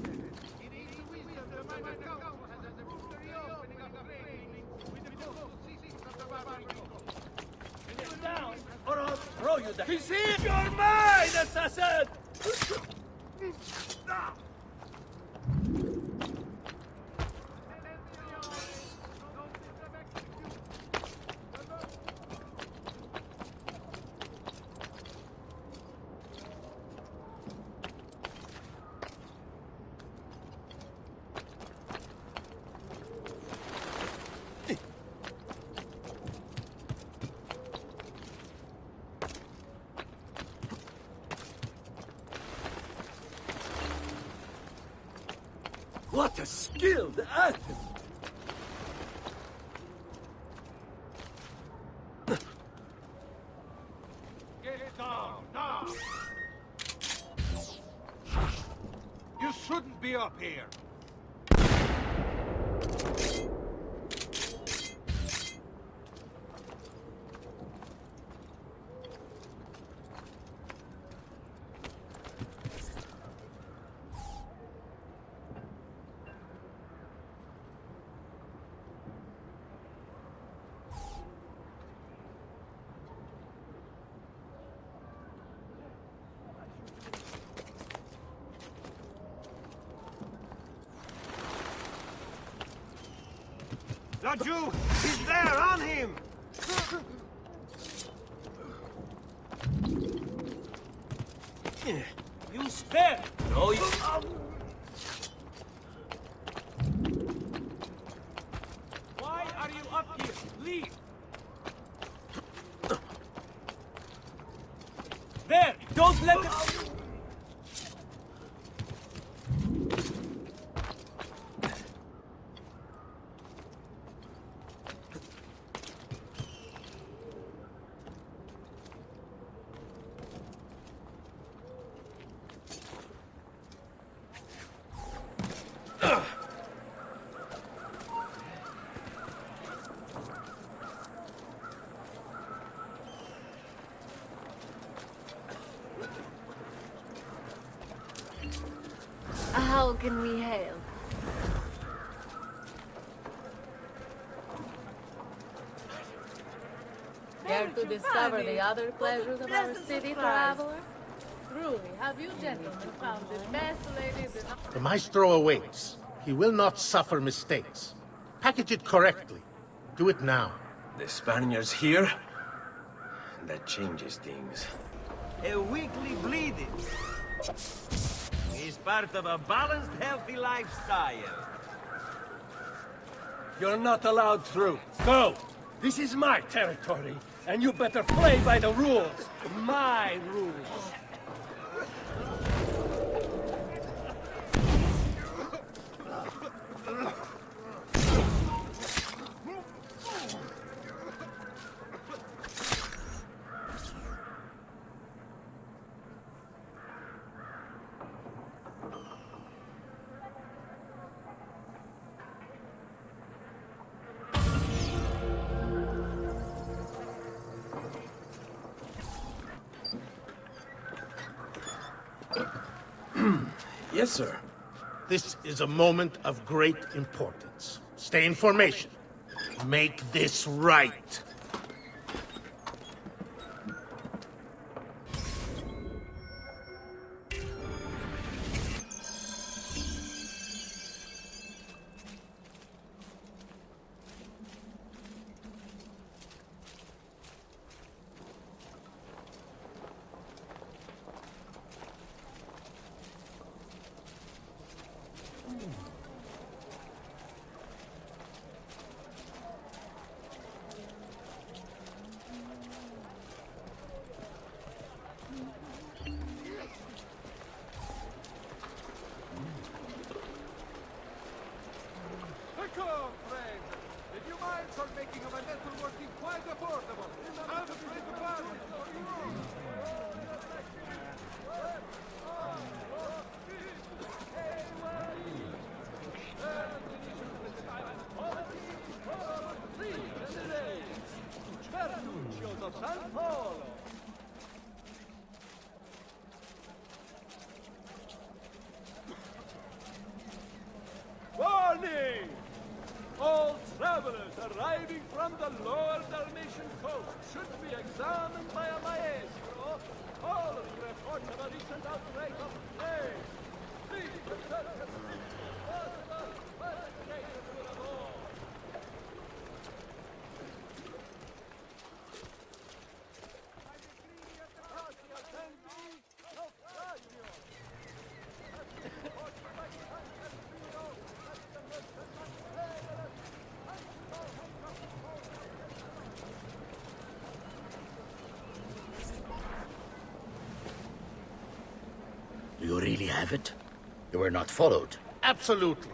In Is Wisdom, the minor council has approved the reopening of the training with the coastal cities of the Barbary Coast. Get down, or I'll throw you down. He's here! You're mine, assassin! What a skilled athlete! Get down, now! You shouldn't be up here. Laju! He's there! On him! You spare! No, you... Why are you up here? Leave! There! Don't let him... How can we help? Care to discover the other pleasures of our city, traveler? Truly, have you gentlemen found the best lady that... The maestro awaits. He will not suffer mistakes. Package it correctly. Do it now. The Spaniards here? That changes things. A weekly bleeding is part of a balanced, healthy lifestyle. You're not allowed through. Go! This is my territory, and you better play by the rules. My rules. Yes, sir. This is a moment of great importance. Stay in formation. Make this right. Come, friends. Did you mind for making of a nettle working quite affordable? I'll split the bargain for you. Petruccio of San Paulo. Warning! All travelers arriving from the lower Dalmatian coast should be examined by a maestro following reports of a recent outbreak of plague. Please consult the possible investigators will avoid. Do you really have it? You were not followed. Absolutely.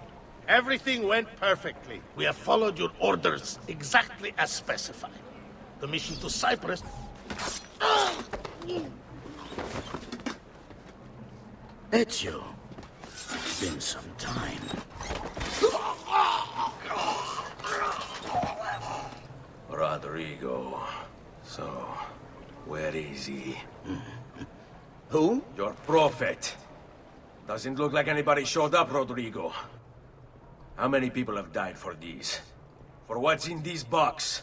Everything went perfectly. We have followed your orders exactly as specified. The mission to Cyprus... Ezio, it's been some time. Rodrigo. So, where is he? Who? Your prophet. Doesn't look like anybody showed up, Rodrigo. How many people have died for these? For what's in this box?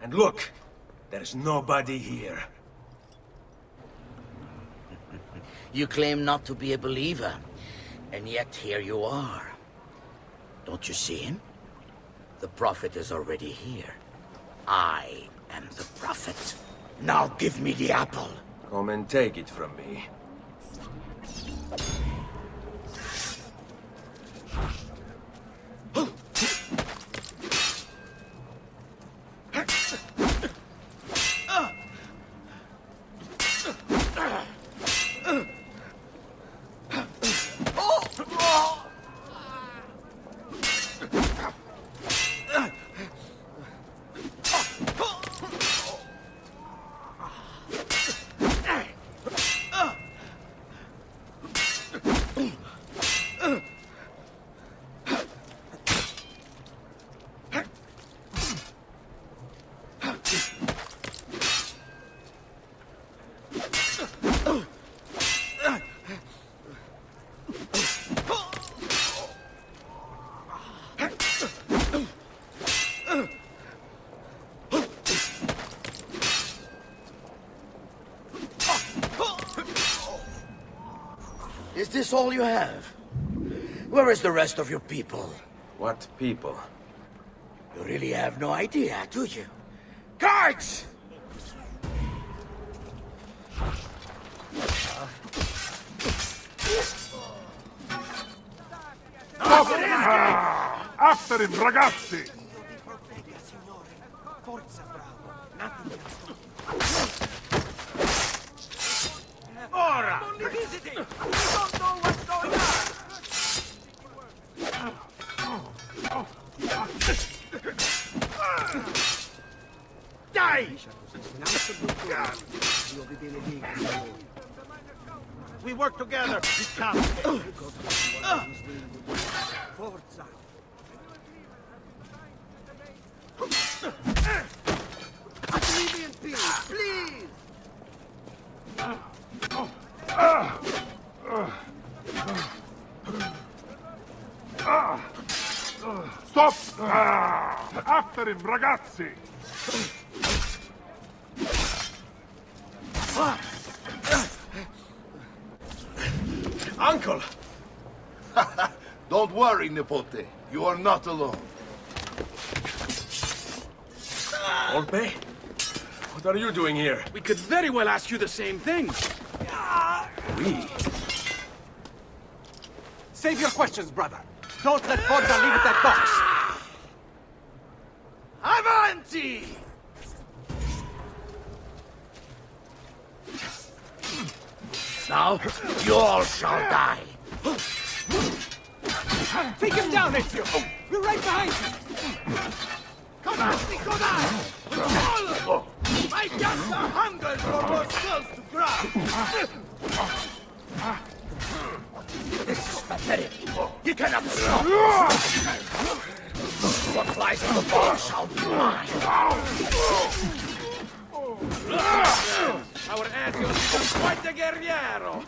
And look, there's nobody here. You claim not to be a believer, and yet here you are. Don't you see him? The prophet is already here. I am the prophet. Now give me the apple. Come and take it from me. Is this all you have? Where is the rest of your people? What people? You really have no idea, do you? Guards! After him, ragazzi! Ora! Only visiting! We don't know what's going on! Die! We work together! We come! Forza! Leave me in peace, please! Stop! After him, ragazzi! Uncle! Don't worry, Nipote. You are not alone. Dolce? What are you doing here? We could very well ask you the same thing. We? Save your questions, brother. Don't let Bordo leave at that box. Avanti! Now, you all shall die. Take him down, Ezio! We're right behind you! Come on, Nicolai! My guns are hungry for more skulls to grab! This is pathetic. You cannot stop us. What flies in the ball shall be mine. Our Ezio is quite a guerriero!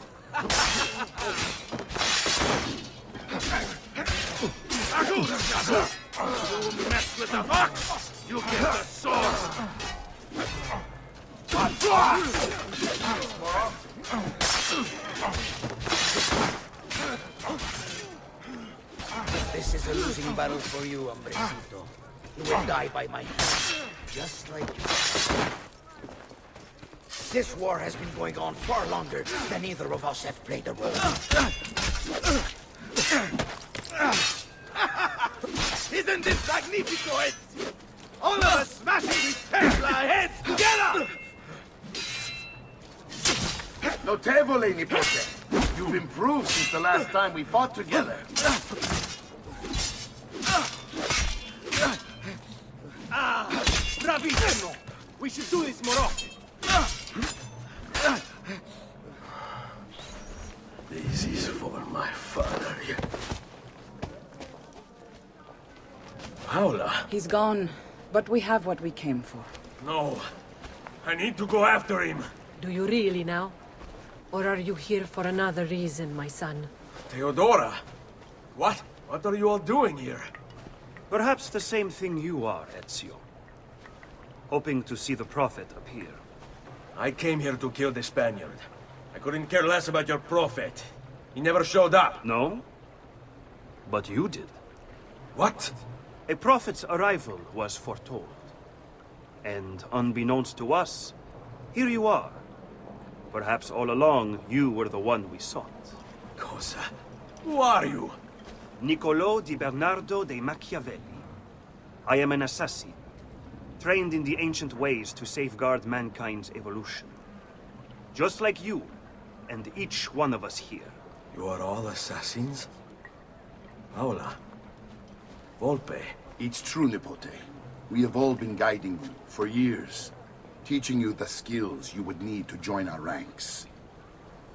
You mess with the fox, you get the sword! This is a losing battle for you, hombrecito. You will die by my hand, just like you. This war has been going on far longer than either of us have played a role. Isn't this magnifico, Ezio? All of us smashing these Tesla heads together! Notevole, Nipote. You've improved since the last time we fought together. Bravissimo! We should do this more often. This is for my father. Paola? He's gone, but we have what we came for. No. I need to go after him. Do you really now? Or are you here for another reason, my son? Theodora? What? What are you all doing here? Perhaps the same thing you are, Ezio. Hoping to see the Prophet appear. I came here to kill the Spaniard. I couldn't care less about your Prophet. He never showed up. No? But you did. What? A Prophet's arrival was foretold. And unbeknownst to us, here you are. Perhaps all along, you were the one we sought. Cosa? Who are you? Niccolò di Bernardo de Machiavelli. I am an assassin, trained in the ancient ways to safeguard mankind's evolution. Just like you, and each one of us here. You are all assassins? Paola? Volpe? It's true, Nipote. We have all been guiding you for years, teaching you the skills you would need to join our ranks.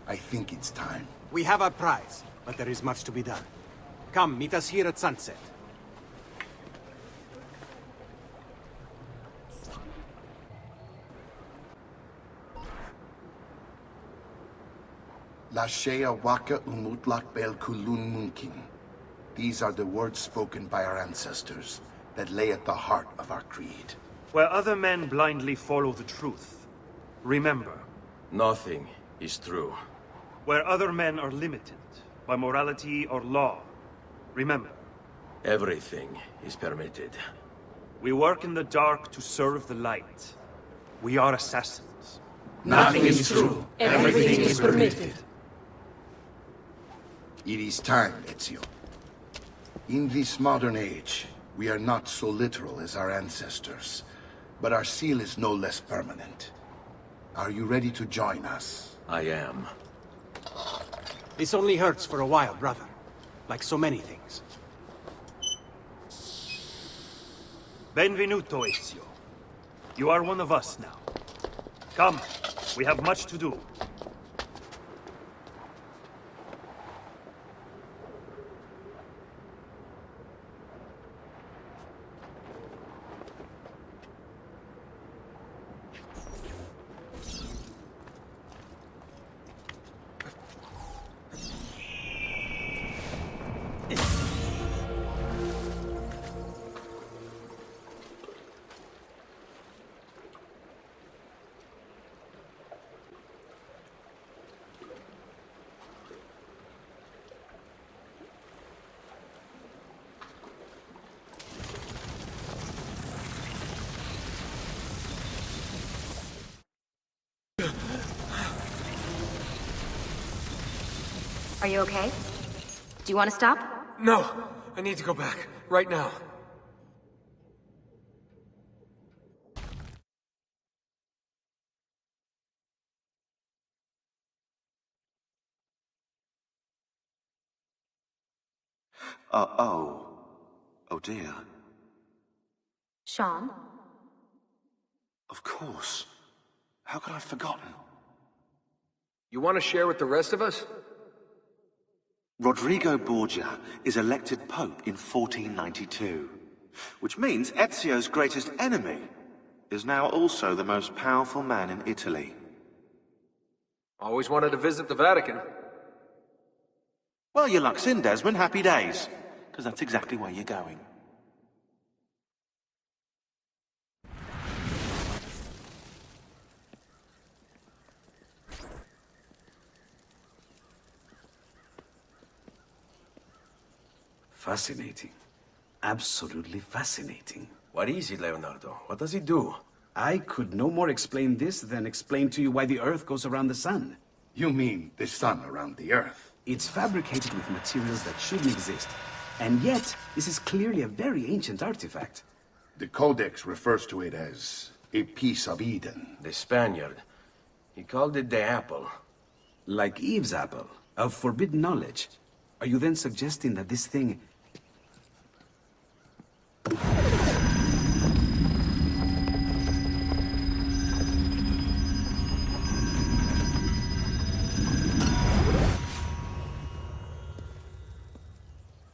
I think it's time. We have our prize, but there is much to be done. Come, meet us here at sunset. Lashea waka umutlak bel kulun munkin. These are the words spoken by our ancestors that lay at the heart of our creed. Where other men blindly follow the truth, remember. Nothing is true. Where other men are limited by morality or law, remember. Everything is permitted. We work in the dark to serve the light. We are assassins. Nothing is true. Everything is permitted. It is time, Ezio. In this modern age, we are not so literal as our ancestors, but our seal is no less permanent. Are you ready to join us? I am. This only hurts for a while, brother. Like so many things. Benvenuto, Ezio. You are one of us now. Come, we have much to do. Are you okay? Do you want to stop? No, I need to go back, right now. Oh dear. Sean? Of course. How could I have forgotten? You want to share with the rest of us? Rodrigo Borgia is elected Pope in 1492, which means Ezio's greatest enemy is now also the most powerful man in Italy. Always wanted to visit the Vatican. Well, your luck's in, Desmond. Happy days. Because that's exactly where you're going. Fascinating. Absolutely fascinating. What is it, Leonardo? What does it do? I could no more explain this than explain to you why the Earth goes around the Sun. You mean the Sun around the Earth? It's fabricated with materials that shouldn't exist. And yet, this is clearly a very ancient artifact. The Codex refers to it as a piece of Eden. The Spaniard. He called it the apple. Like Eve's apple, of forbidden knowledge. Are you then suggesting that this thing...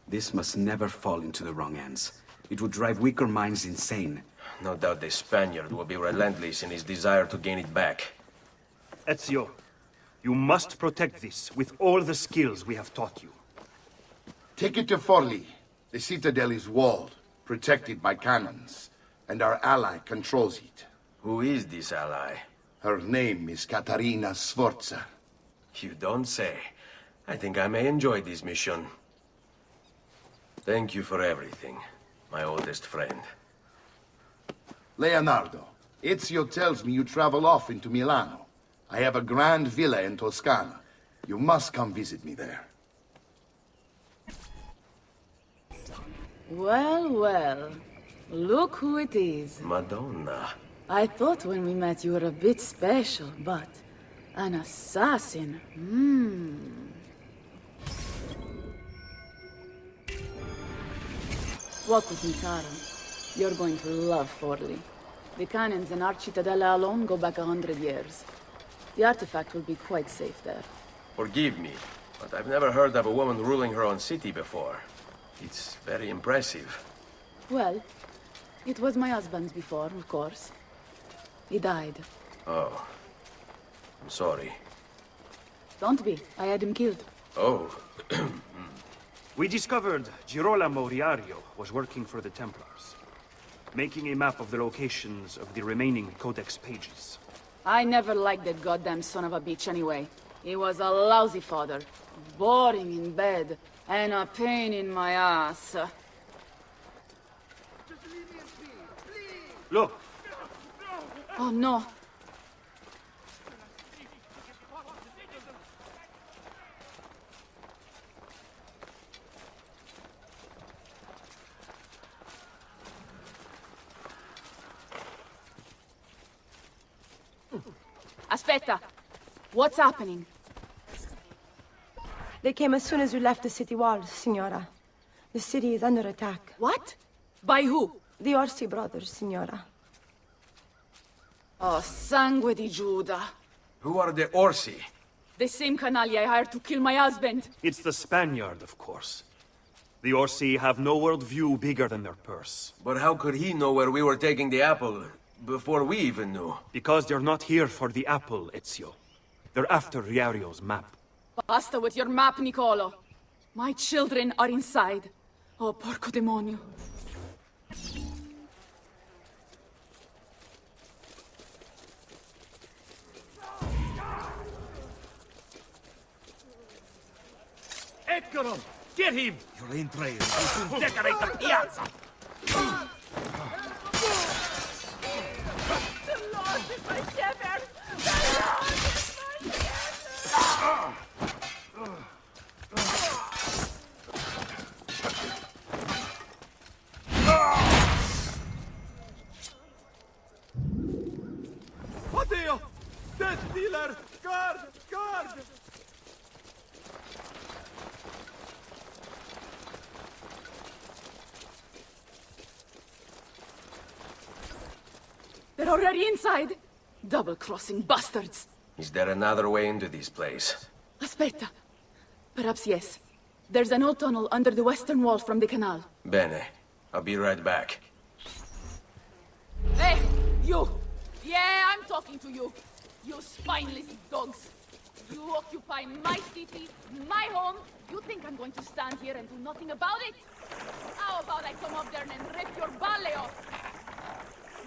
This must never fall into the wrong hands. It would drive weaker minds insane. No doubt the Spaniard will be relentless in his desire to gain it back. Ezio, you must protect this with all the skills we have taught you. Take it to Forli. The citadel is walled, protected by cannons, and our ally controls it. Who is this ally? Her name is Caterina Sforza. You don't say. I think I may enjoy this mission. Thank you for everything, my oldest friend. Leonardo, Ezio tells me you travel off into Milano. I have a grand villa in Toscana. You must come visit me there. Well, well. Look who it is. Madonna. I thought when we met you were a bit special, but... an assassin? Walk with me, Caro. You're going to love Forli. The cannons in our Cittadella alone go back 100 years. The artifact will be quite safe there. Forgive me, but I've never heard of a woman ruling her own city before. It's very impressive. Well, it was my husband's before, of course. He died. Oh. I'm sorry. Don't be. I had him killed. Oh. We discovered Girolamo Riario was working for the Templars, making a map of the locations of the remaining Codex pages. I never liked that goddamn son of a bitch anyway. He was a lousy father, boring in bed, and a pain in my ass. Look! Oh no! Aspetta! What's happening? They came as soon as we left the city walls, Signora. The city is under attack. What? By who? The Orsi brothers, Signora. Oh, sangue di Giuda. Who are the Orsi? The same canaglia I hired to kill my husband. It's the Spaniard, of course. The Orsi have no worldview bigger than their purse. But how could he know where we were taking the apple, before we even knew? Because they're not here for the apple, Ezio. They're after Riario's map. Basta with your map, Niccolo. My children are inside. Oh, porco demonio. Eccolo! Get him! Your entrails will soon decorate the piazza! The Lord is my shepherd! The Lord! Death dealer! Guard! Guard! They're already inside! Double-crossing bastards! Is there another way into this place? Aspetta. Perhaps yes. There's an old tunnel under the western wall from the canal. Bene. I'll be right back. Hey, you! Yeah, I'm talking to you. You spineless dogs. You occupy my city, my home. You think I'm going to stand here and do nothing about it? How about I come up there and rip your ballet off?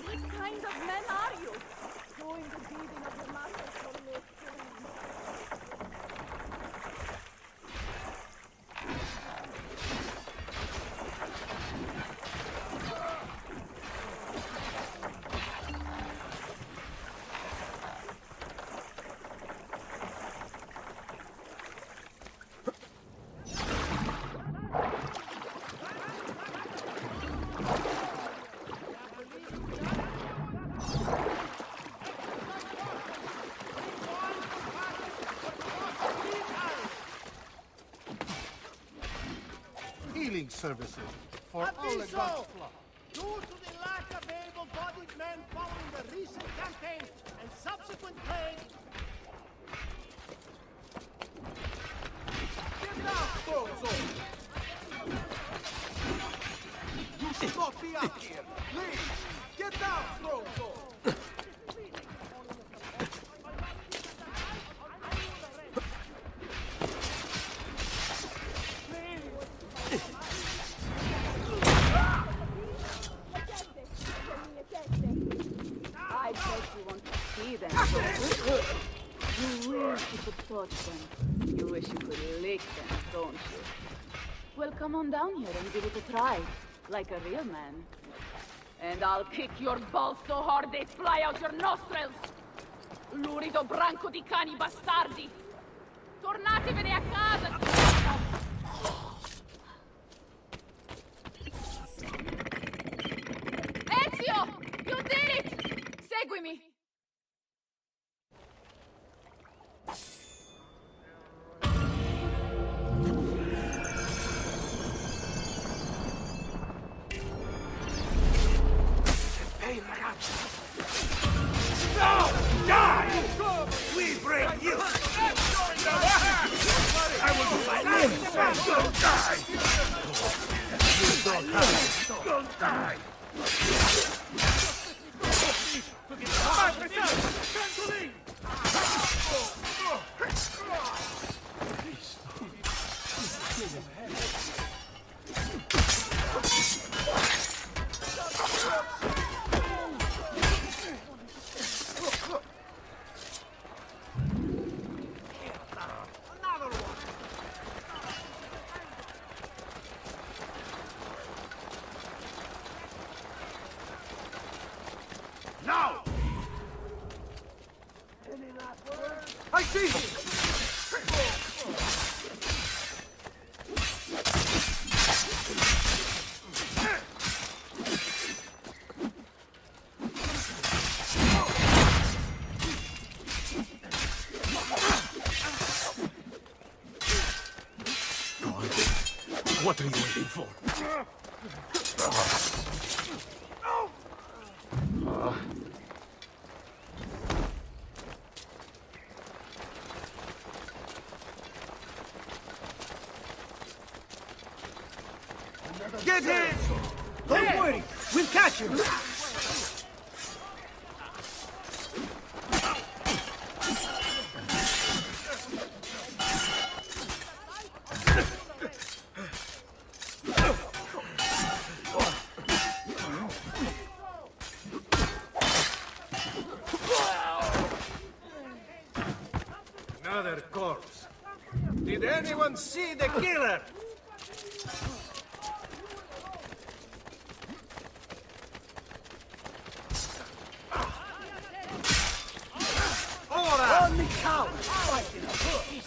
What kind of men are you? Doing the bidding of your master for no Healing services for all the God's flock. Due to the lack of able-bodied men following the recent campaign and subsequent plague. Get down, Bozo! You should not be up here! Please! Get down, Bozo! I bet you want to see them. You wish you could touch them. You wish you could lick them, don't you? Well, come on down here and give it a try, like a real man. And I'll kick your balls so hard they fly out your nostrils! Lurido branco di cani bastardi! Tornatevene a casa! Ezio! You did it! Seguimi! Hey, ragazzi! No! Die! We bring you! I will fight you! Don't die! You don't die! Now! I see you! What are you waiting for? Get him! Don't worry, we'll catch him! Another corpse. Did anyone see the killer? Only cowards fight in a bush!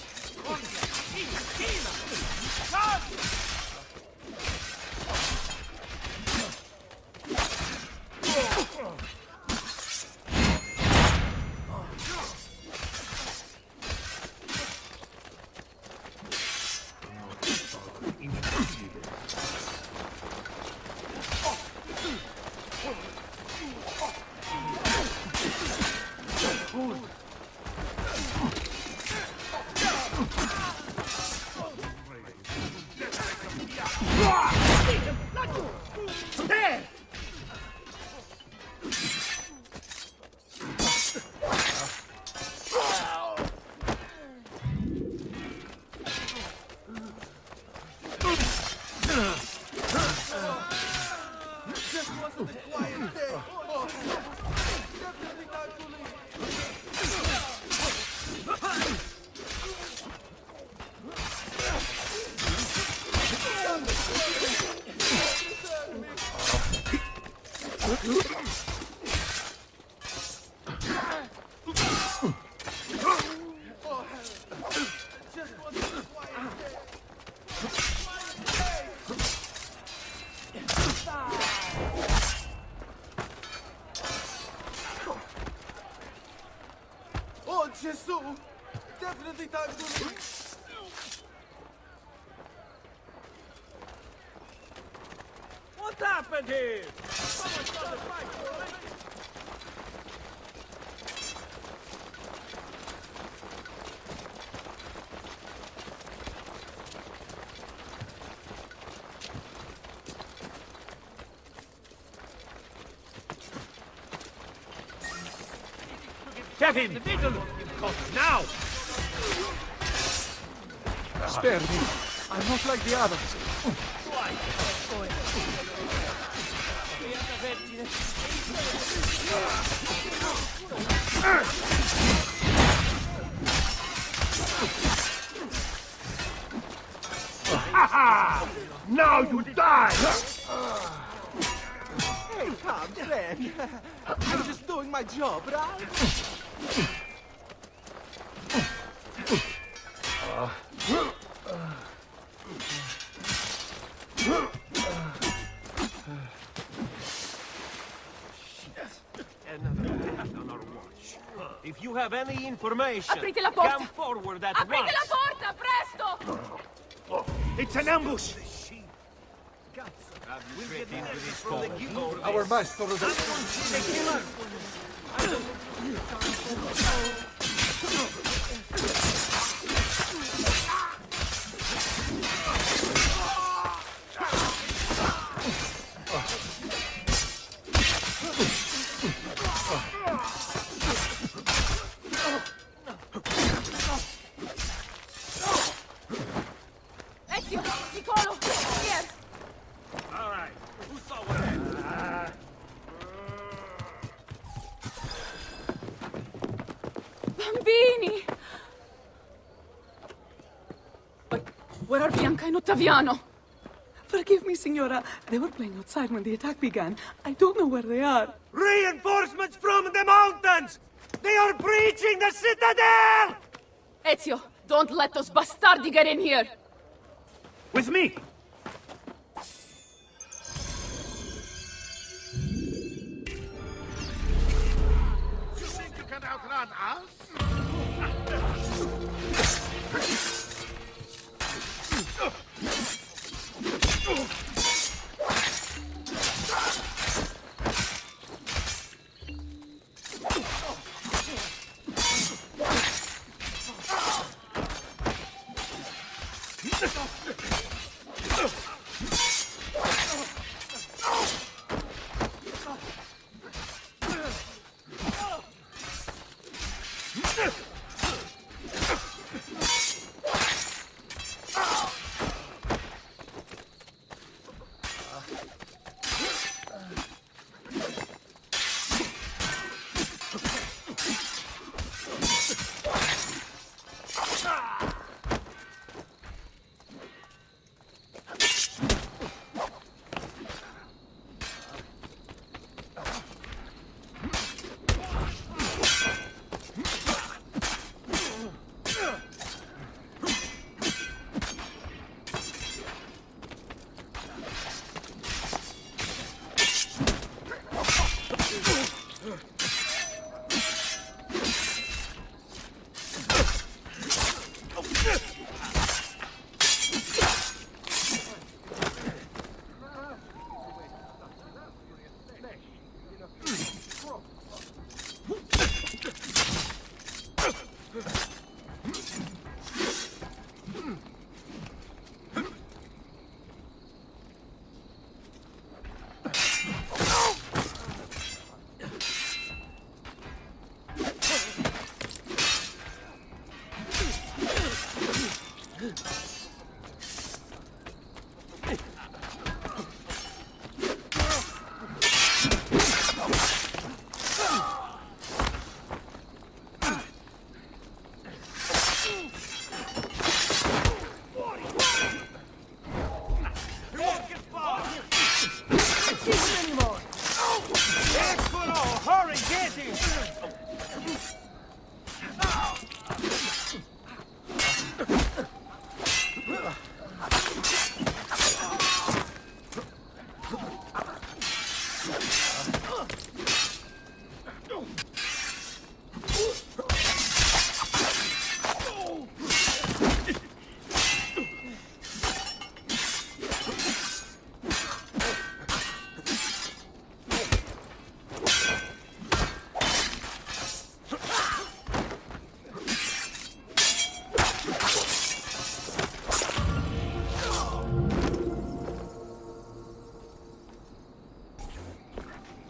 wasn't a quiet day. Definitely time to leave. Oh, Gesù! Definitely time to leave. What happened here? Someone started fighting already. Get him! Now! Spare me. I'm not like the others. Now you die! Hey, calm, friend. I'm just doing my job, right? Another death on our watch. If you have any information, Aprite la porta! come forward at Aprite once. la porta, presto! It's an ambush! Our master is Ezio, Niccolo, Crier! All right, who saw what happened? Bambini! Where are Bianca and Ottaviano? Forgive me, Signora. They were playing outside when the attack began. I don't know where they are. Reinforcements from the mountains! They are breaching the citadel! Ezio, don't let those bastardi get in here! With me! You think you can outrun us? Hurry, get him!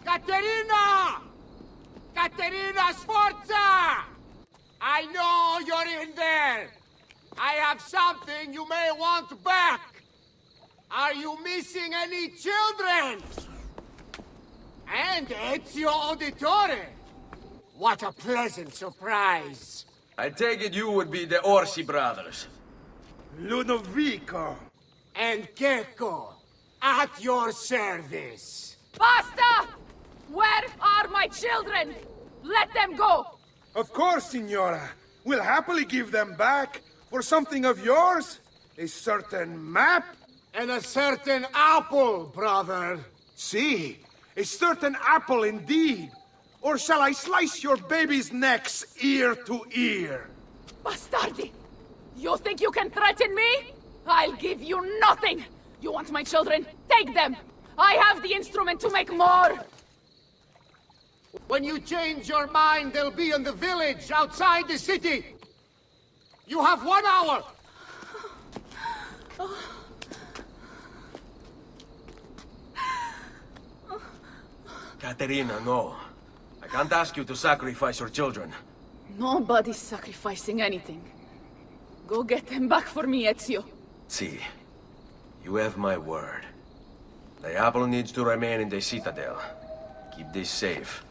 Caterina! Caterina Sforza! I know you're in there! I have something you may want back! Are you missing any children? And Ezio Auditore! What a pleasant surprise! I take it you would be the Orsi brothers. Ludovico and Gecko, at your service. Basta! Where are my children? Let them go! Of course, Signora. We'll happily give them back for something of yours. A certain map. And a certain apple, brother. See, a certain apple indeed. Or shall I slice your baby's necks ear to ear? Bastardi! You think you can threaten me? I'll give you nothing! You want my children? Take them! I have the instrument to make more! When you change your mind, they'll be in the village outside the city. You have 1 hour. Caterina, no. I can't ask you to sacrifice your children. Nobody's sacrificing anything. Go get them back for me, Ezio. See, you have my word. The apple needs to remain in the citadel. Keep this safe.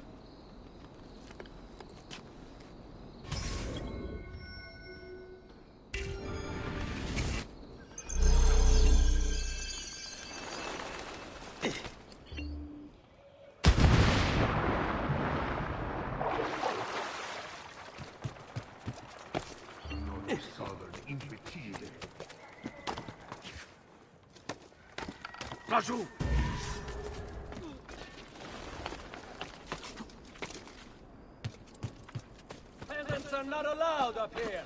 Laggiù! Peasants are not allowed up here!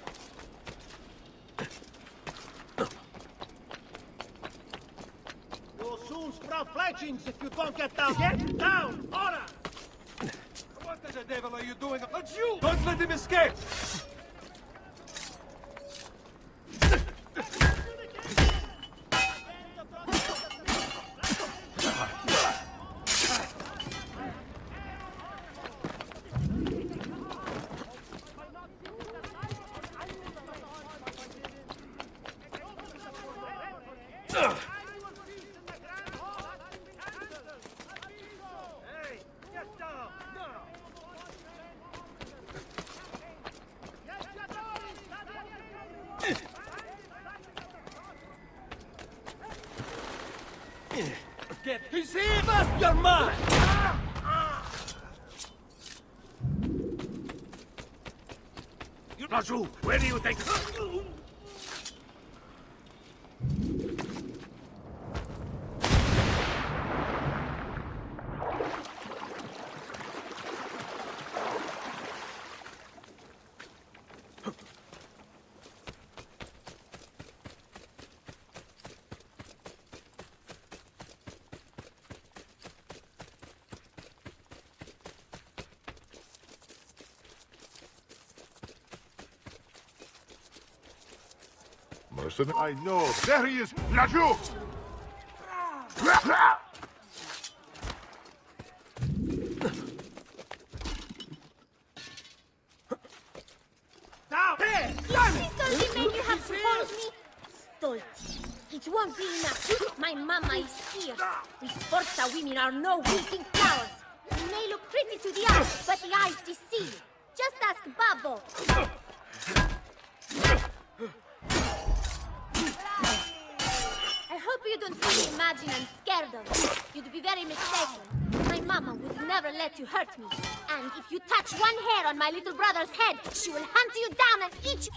You'll soon sprout fletchings if you don't get down! Get down! Ora! What the devil are you doing? Laggiù! Don't let him escape! Get his head off your mind! You're not true. Where do you think? I know. There he is! Laggiù! Down! Here! Stolti men you have proposed me? Stolti. It won't be enough. My mama is fierce. We Sforza women are no wilting flowers. We may look pretty to the eye, but the eyes deceive. Just ask Babbo. I hope you don't really imagine I'm scared of you. You'd be very mistaken. My mama would never let you hurt me. And if you touch one hair on my little brother's head, she will hunt you down and eat you.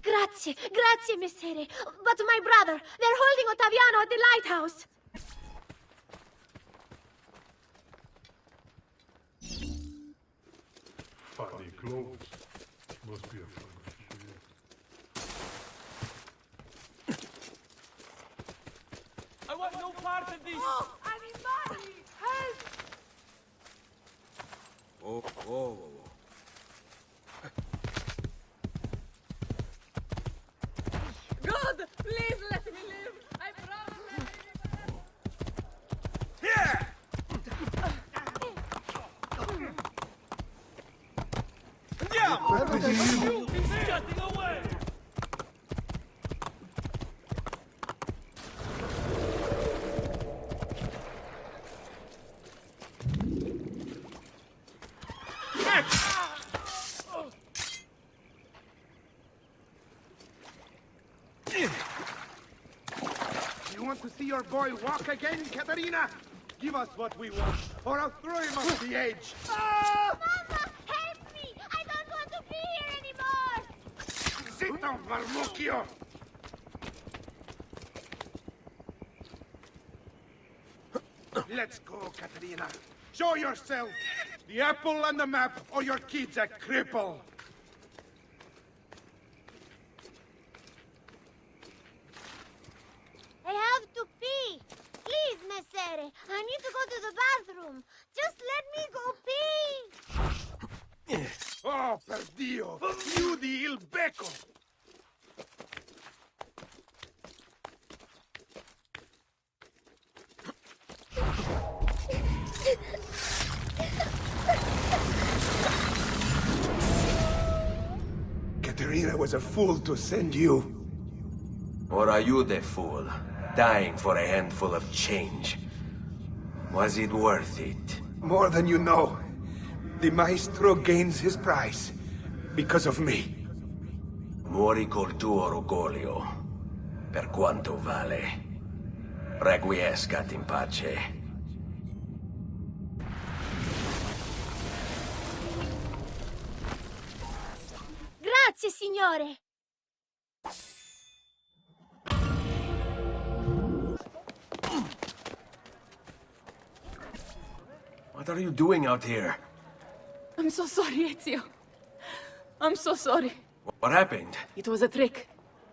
Grazie, grazie, messere. But my brother, they're holding Ottaviano at the lighthouse. Funny clothes. Must be a funny I want no part of this! Oh, animali! Help! Oh, oh. God, please let me live! I promise! Here! Yeah! He's getting away! You want to see your boy walk again, Caterina? Give us what we want, or I'll throw him off the edge. Mama, help me! I don't want to be here anymore! Sit down, Marmucchio! Let's go, Caterina. Show yourself. The apple and the map, or your kid's a cripple. I have to pee. Please, messere. I need to go to the bathroom. Just let me go pee. Oh, per Dio! Chiudi il becco! Caterina was a fool to send you. Or are you the fool, dying for a handful of change? Was it worth it? More than you know. The maestro gains his prize because of me. Muori col tuo orgoglio, per quanto vale. Requiescat in pace. Grazie, signore. What are you doing out here? I'm so sorry, Ezio. I'm so sorry. What happened? It was a trick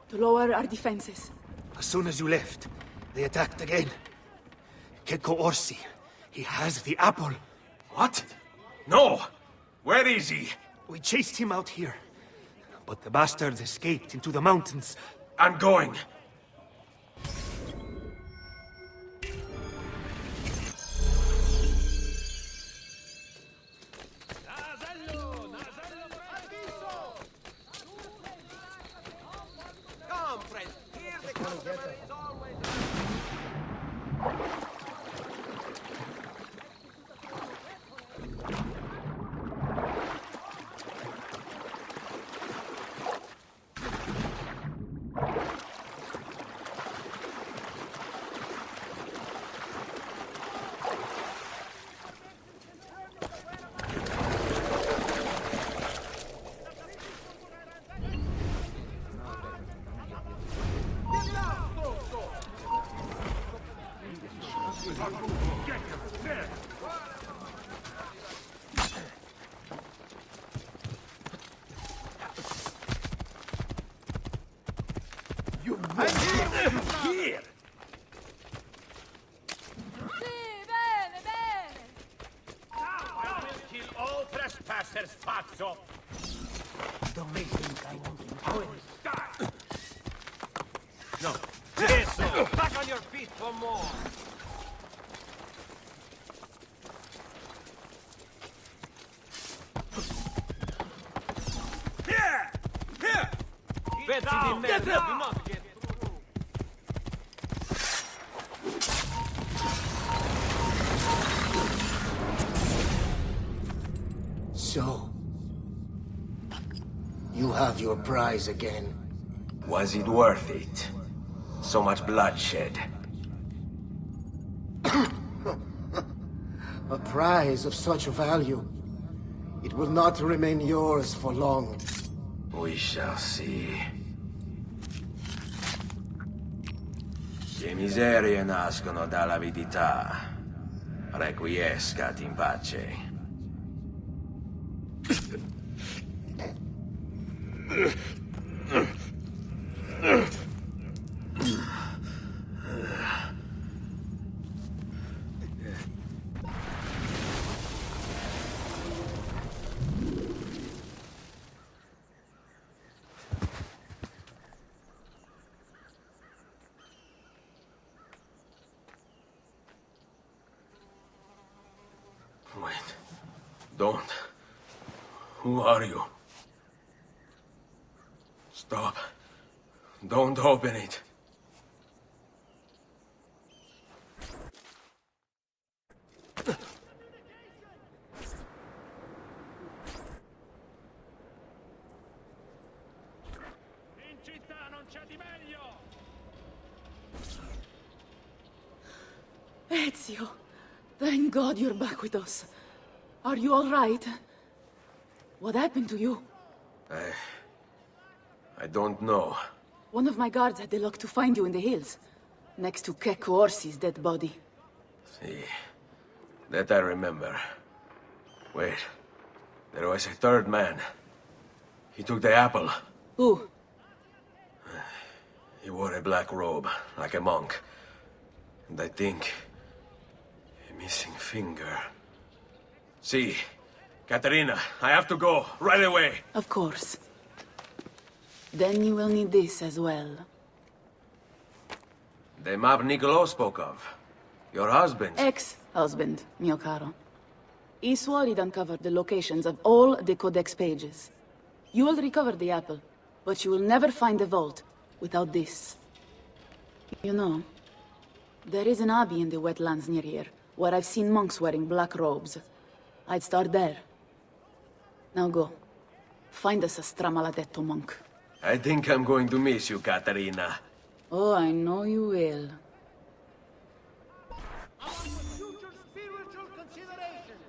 to lower our defenses. As soon as you left, they attacked again. Checco Orsi. He has the apple. What? No! Where is he? We chased him out here. But the bastards escaped into the mountains. I'm going. Come, friends. Here the customer is always... Here! Bene, bene. I will kill all trespassers, Pazzo! Don't make me think I won't enjoy this. No. Adesso, back on your feet for more! Here! Here! Pezzi di merda, do not get through! So, you have your prize again. Was it worth it? So much bloodshed. A prize of such value, it will not remain yours for long. We shall see. Le miserie nascono dall'avidità. Requiescat in pace. Wait. Don't. Who are you? Stop. Don't open it. In città non c'è di meglio! Ezio, thank God you're back with us. Are you all right? What happened to you? I don't know. One of my guards had the luck to find you in the hills, next to Checco Orsi's dead body. See, that I remember. Wait, there was a third man. He took the apple. Who? He wore a black robe, like a monk. And I think... a missing finger. See, Caterina, I have to go, right away. Of course. Then you will need this as well. The map Niccolo spoke of. Your husband. Ex-husband, mio caro. He swore he'd uncovered the locations of all the Codex pages. You will recover the apple, but you will never find the vault without this. You know, there is an abbey in the wetlands near here, where I've seen monks wearing black robes. I'd start there. Now go. Find us a stramaladetto monk. I think I'm going to miss you, Caterina. Oh, I know you will. Future spiritual considerations.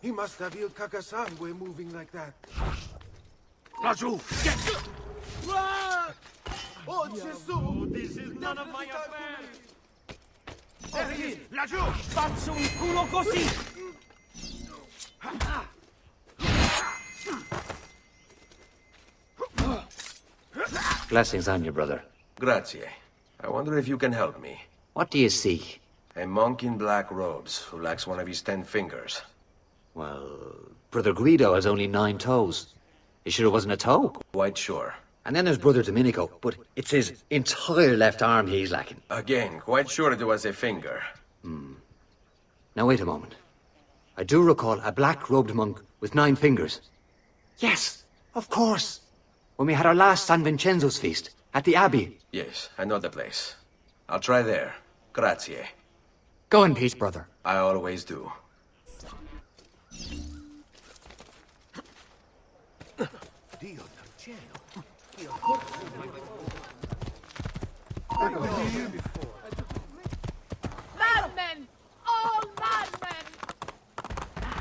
He must have Il Cacasangue moving like that. Laggiù! Get! Oh, Gesù! This is none of my affair! Laggiù! Faccio un culo così! Blessings on you, brother. Grazie. I wonder if you can help me. What do you seek? A monk in black robes who lacks one of his 10 fingers. Well, Brother Guido has only 9 toes. You sure it wasn't a toe? Quite sure. And then there's Brother Domenico, but it's his entire left arm he's lacking. Again, quite sure it was a finger. Now wait a moment. I do recall a black-robed monk with 9 fingers. Yes, of course. When we had our last San Vincenzo's feast, at the Abbey. Yes, I know the place. I'll try there. Grazie. Go in peace, brother. I always do. Dio del cielo. Madmen! All madmen!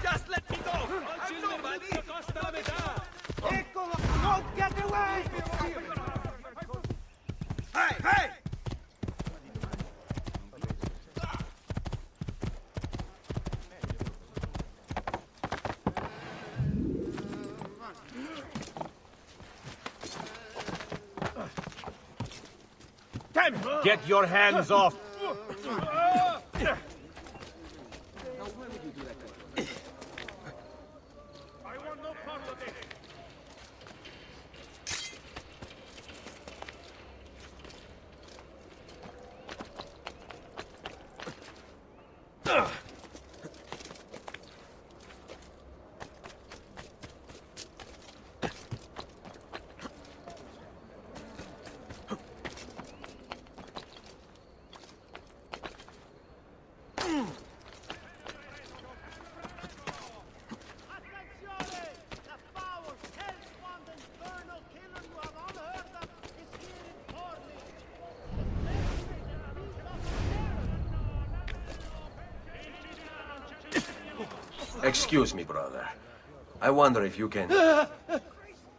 Just let me go! I'm nobody! Costa la metà! Eccolo! Don't get away! Hey! Hey! Get your hands off! I want no part of it! Excuse me, brother. I wonder if you can...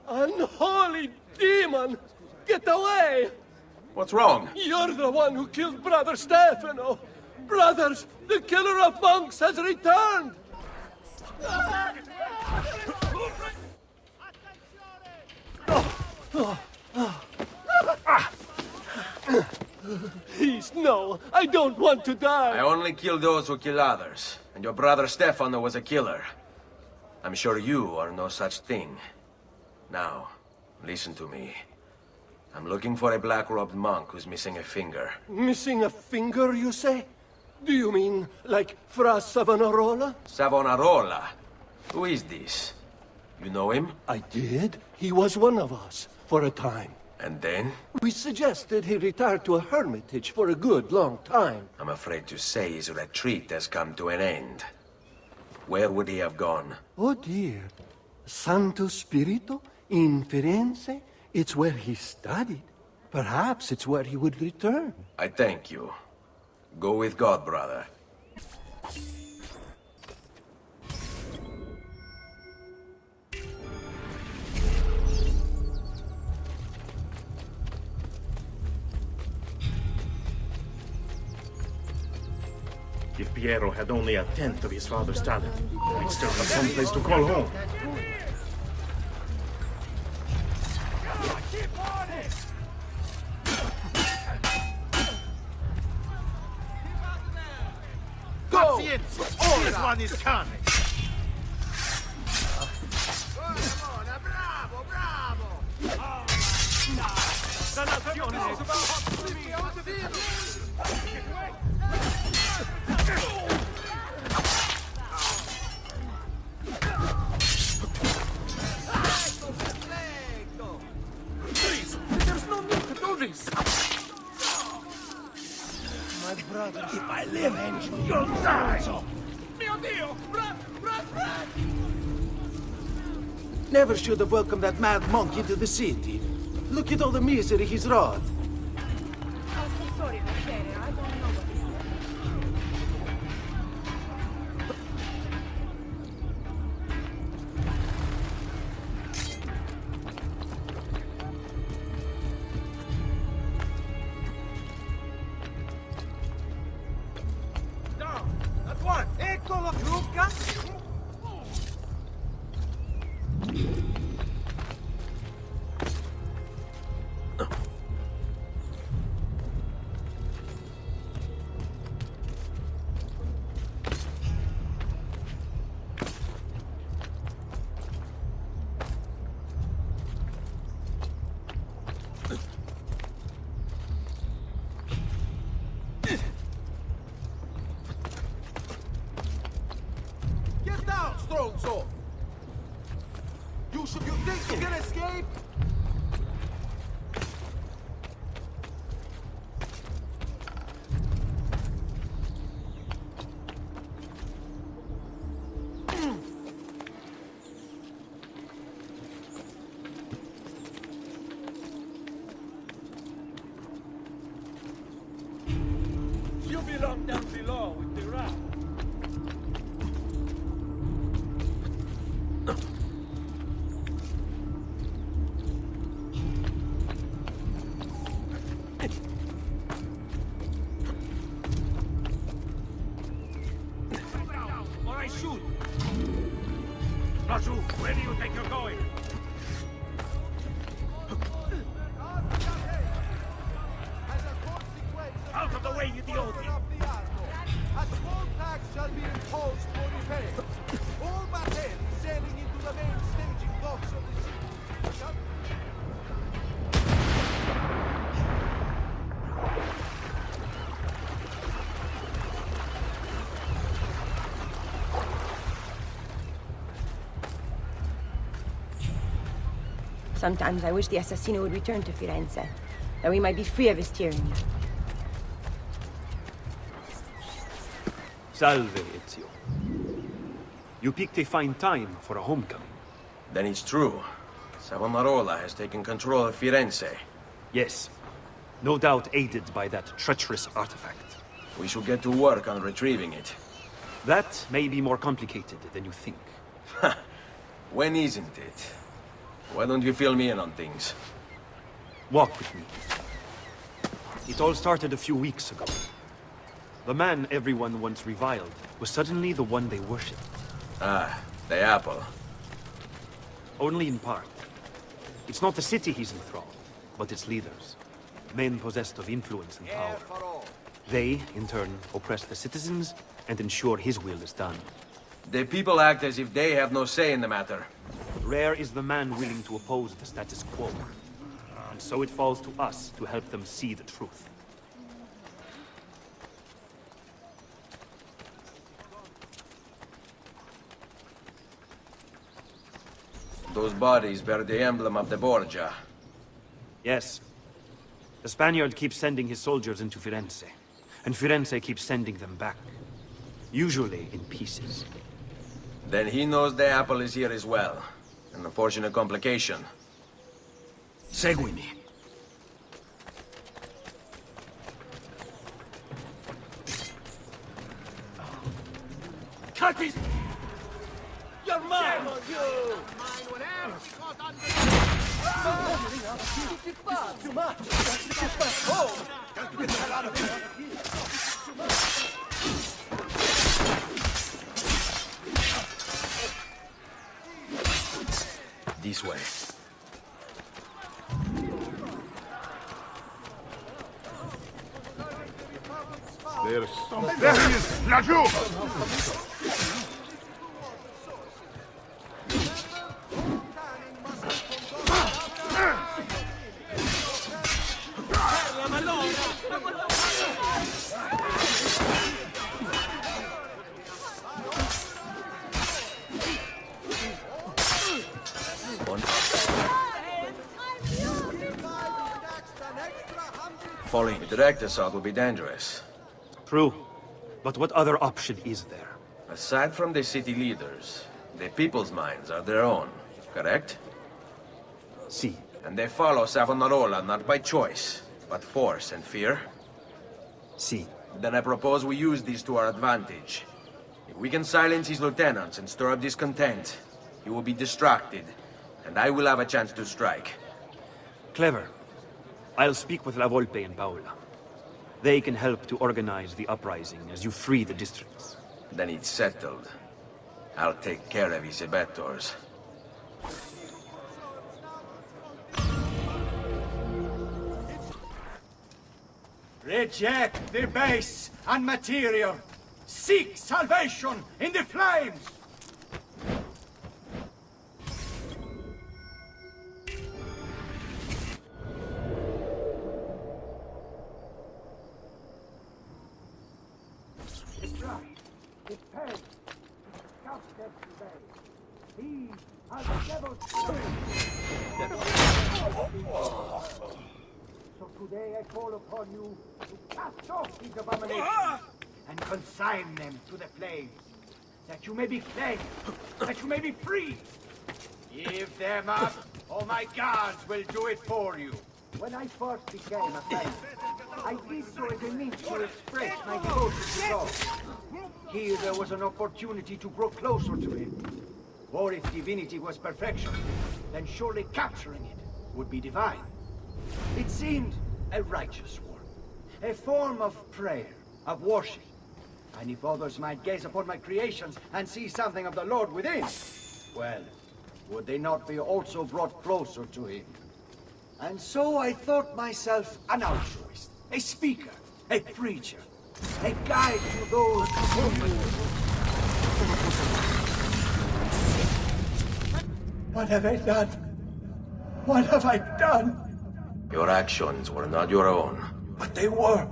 Unholy demon! Get away! What's wrong? You're the one who killed Brother Stefano! Brothers, the killer of monks has returned! Please, no. I don't want to die. I only kill those who kill others. And your brother Stefano was a killer. I'm sure you are no such thing. Now, listen to me. I'm looking for a black-robed monk who's missing a finger. Missing a finger, you say? Do you mean like Fra Savonarola? Savonarola? Who is this? You know him? I did. He was one of us, for a time. And then? We suggested he retire to a hermitage for a good long time. I'm afraid to say his retreat has come to an end. Where would he have gone? Oh dear. Santo Spirito? In Firenze? It's where he studied. Perhaps it's where he would return. I thank you. Go with God, brother. If Piero had only a tenth of his father's talent, we'd still have some place to call home. Go! This one is coming! Please, there's no need to do this. My brother, if I live, you'll die! Mio Dio! Run! Run! Run! Never should have welcomed that mad monk into the city. Look at all the misery he's wrought. I'm so sorry, Michele. I don't know what That's one! Eccolo, Luca! Get down, Stronzo! You think you can escape? You belong down below with the rat. Or I shoot! Not you! Where do you think you're going? Out of the way, you idiot! A small tax shall be imposed for repairs. All battalions sailing into the main staging docks of the city shall... Sometimes I wish the assassino would return to Firenze, that we might be free of his tyranny. Salve, Ezio. You picked a fine time for a homecoming. Then it's true. Savonarola has taken control of Firenze. Yes. No doubt aided by that treacherous artifact. We should get to work on retrieving it. That may be more complicated than you think. When isn't it? Why don't you fill me in on things? Walk with me. It all started a few weeks ago. The man everyone once reviled was suddenly the one they worshipped. Ah, the apple. Only in part. It's not the city he's enthralled, but its leaders. Men possessed of influence and power. They, in turn, oppress the citizens and ensure his will is done. The people act as if they have no say in the matter. Rare is the man willing to oppose the status quo. And so it falls to us to help them see the truth. Those bodies bear the emblem of the Borgia. Yes. The Spaniard keeps sending his soldiers into Firenze, and Firenze keeps sending them back. Usually in pieces. Then he knows the apple is here as well. An unfortunate complication. Seguimi. Cut his... You're mine! You! Mine whatever because under... This is too much! Got to get back home! Got to get the hell out of here! Too much! This way. There's something. There he is! Laggiù! Falling a direct assault will be dangerous. True. But what other option is there? Aside from the city leaders, the people's minds are their own, correct? Si. And they follow Savonarola not by choice, but force and fear? Si. Then I propose we use these to our advantage. If we can silence his lieutenants and stir up discontent, he will be distracted, and I will have a chance to strike. Clever. I'll speak with La Volpe and Paola. They can help to organize the uprising as you free the districts. Then it's settled. I'll take care of his abettors. Reject the base and material. Seek salvation in the flames. It's dry. It's paid. It's scouted today. These are the devil's So today I call upon you to cast off these abominations and consign them to the flames, that you may be cleansed, that you may be free. Give them up, or my guards will do it for you. When I first became a flame, I did so as a means to express my devotion to God. Here there was an opportunity to grow closer to him. For if divinity was perfection, then surely capturing it would be divine. It seemed a righteous work, a form of prayer, of worship. And if others might gaze upon my creations and see something of the Lord within, well, would they not be also brought closer to him? And so I thought myself an altruist, a speaker, a preacher, a guide to those who... What have I done? What have I done? Your actions were not your own. But they were.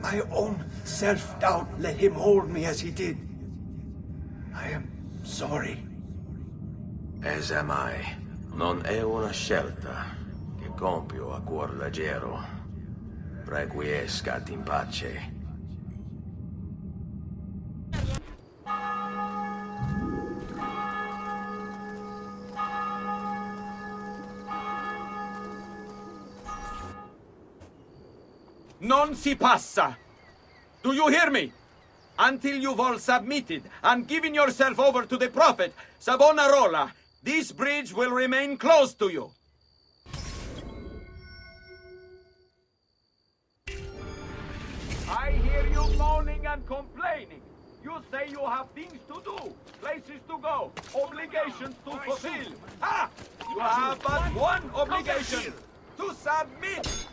My own self-doubt let him hold me as he did. I am sorry. As am I. Non è una scelta che compio a cuor leggero. Requiescat in pace. Non si passa! Do you hear me? until you've all submitted and given yourself over to the Prophet, Savonarola, this bridge will remain closed to you. I hear you moaning and complaining. You say you have things to do, places to go, obligations to fulfill. Ha! You have but one obligation, to submit.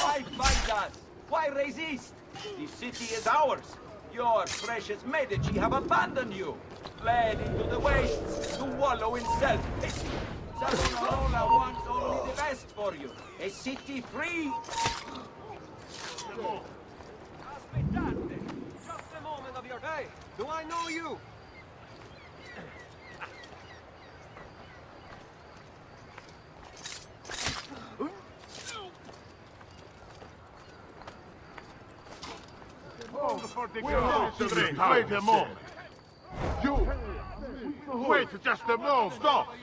Why fight us? Why resist? The city is ours. Your precious Medici have abandoned you, fled into the wastes to wallow in self-pity. Savonarola wants only the best for you, a city free. Aspettate! Just a moment of your... Hey, do I know you? Wait a moment. You! Wait just a moment. Stop!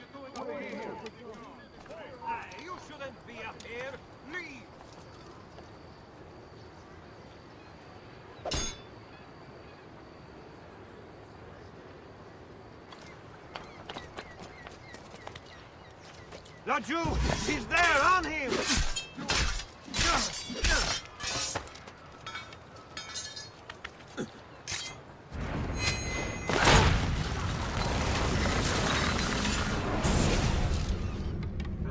You shouldn't be up here. Leave! Laggiù! He's there! On him!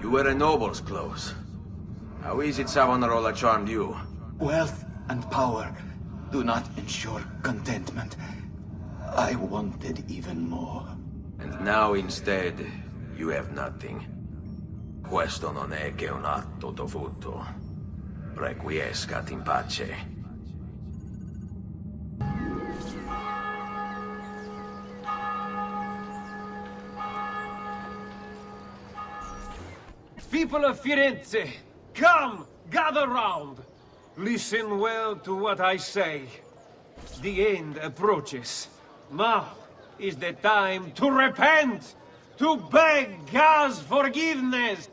You wear a noble's clothes. How is it Savonarola charmed you? Wealth and power do not ensure contentment. I wanted even more. And now instead, you have nothing. Questo non è che un atto dovuto. Requiescat in pace. People of Firenze, come, gather round. Listen well to what I say. The end approaches. Now is the time to repent, to beg God's forgiveness.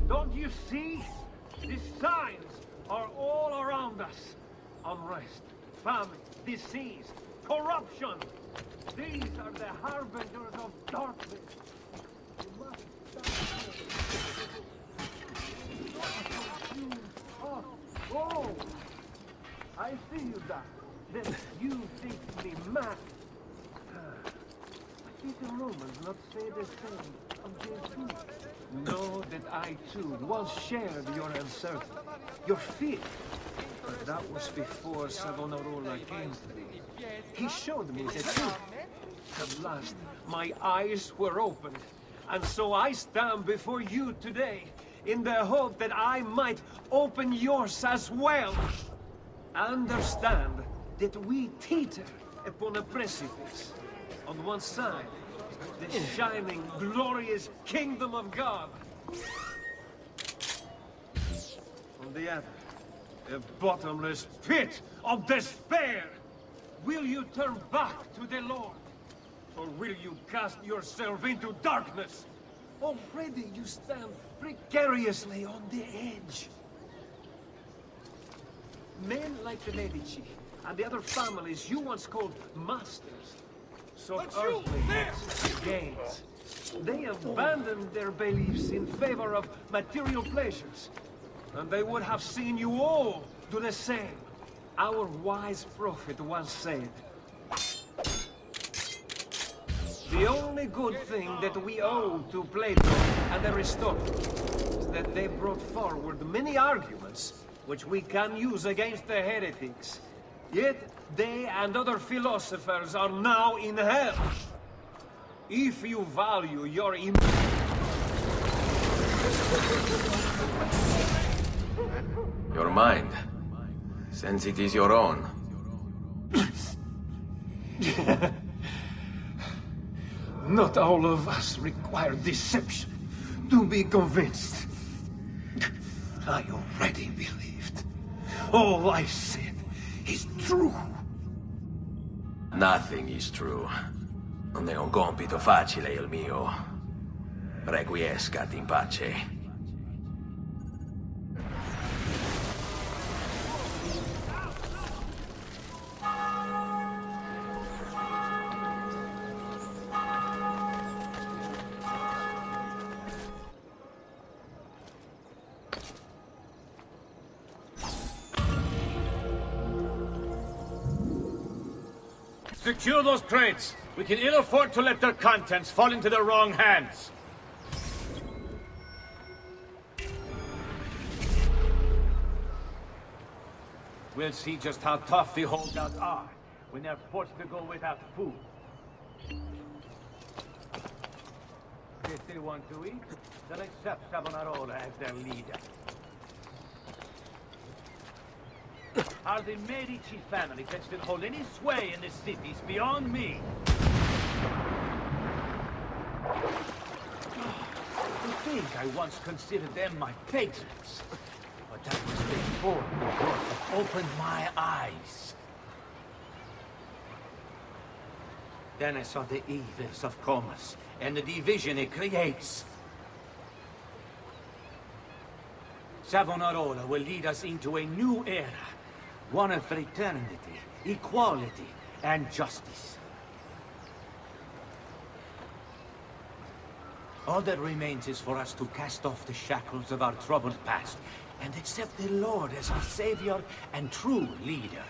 Don't you see? The signs are all around us. Unrest, famine, disease, corruption. These are the harbingers of darkness. You must Oh! I see you, Doc. Then you think me mad. Did the Romans not say the same of their too? Know that I too once shared your uncertainty, your fear. But that was before Savonarola came to me. He showed me the truth. At last, my eyes were opened, and so I stand before you today, in the hope that I might open yours as well. Understand that we teeter upon a precipice. On one side, the shining, glorious kingdom of God. On the other, a bottomless pit of despair. Will you turn back to the Lord? Or will you cast yourself into darkness? Already you stand precariously on the edge. Men like the Medici and the other families you once called masters sought earthly gains. They abandoned their beliefs in favor of material pleasures, and they would have seen you all do the same. Our wise prophet once said, the only good thing that we owe to Plato and Aristotle is that they brought forward many arguments which we can use against the heretics. Yet they and other philosophers are now in hell. If you value your Your mind, since it is your own. Not all of us require deception to be convinced. I already believed. All I said is true. Nothing is true. Non è un compito facile il mio. Requiescat in pace. Secure those crates. We can ill afford to let their contents fall into the wrong hands. We'll see just how tough the holdouts are when they're forced to go without food. If they want to eat, they'll accept Savonarola as their leader. How the Medici family can still hold any sway in the cities beyond me. I think I once considered them my patrons. But that was before the Bordo opened my eyes. Then I saw the evils of commerce and the division it creates. Savonarola will lead us into a new era. One of fraternity, equality, and justice. All that remains is for us to cast off the shackles of our troubled past and accept the Lord as our savior and true leader.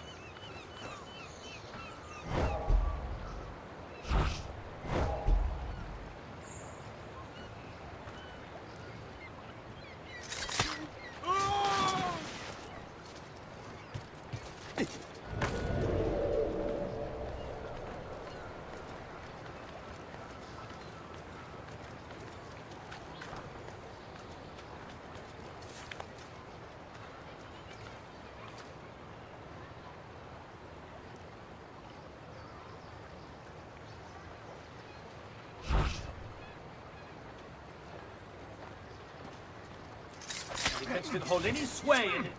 Should hold any sway in it.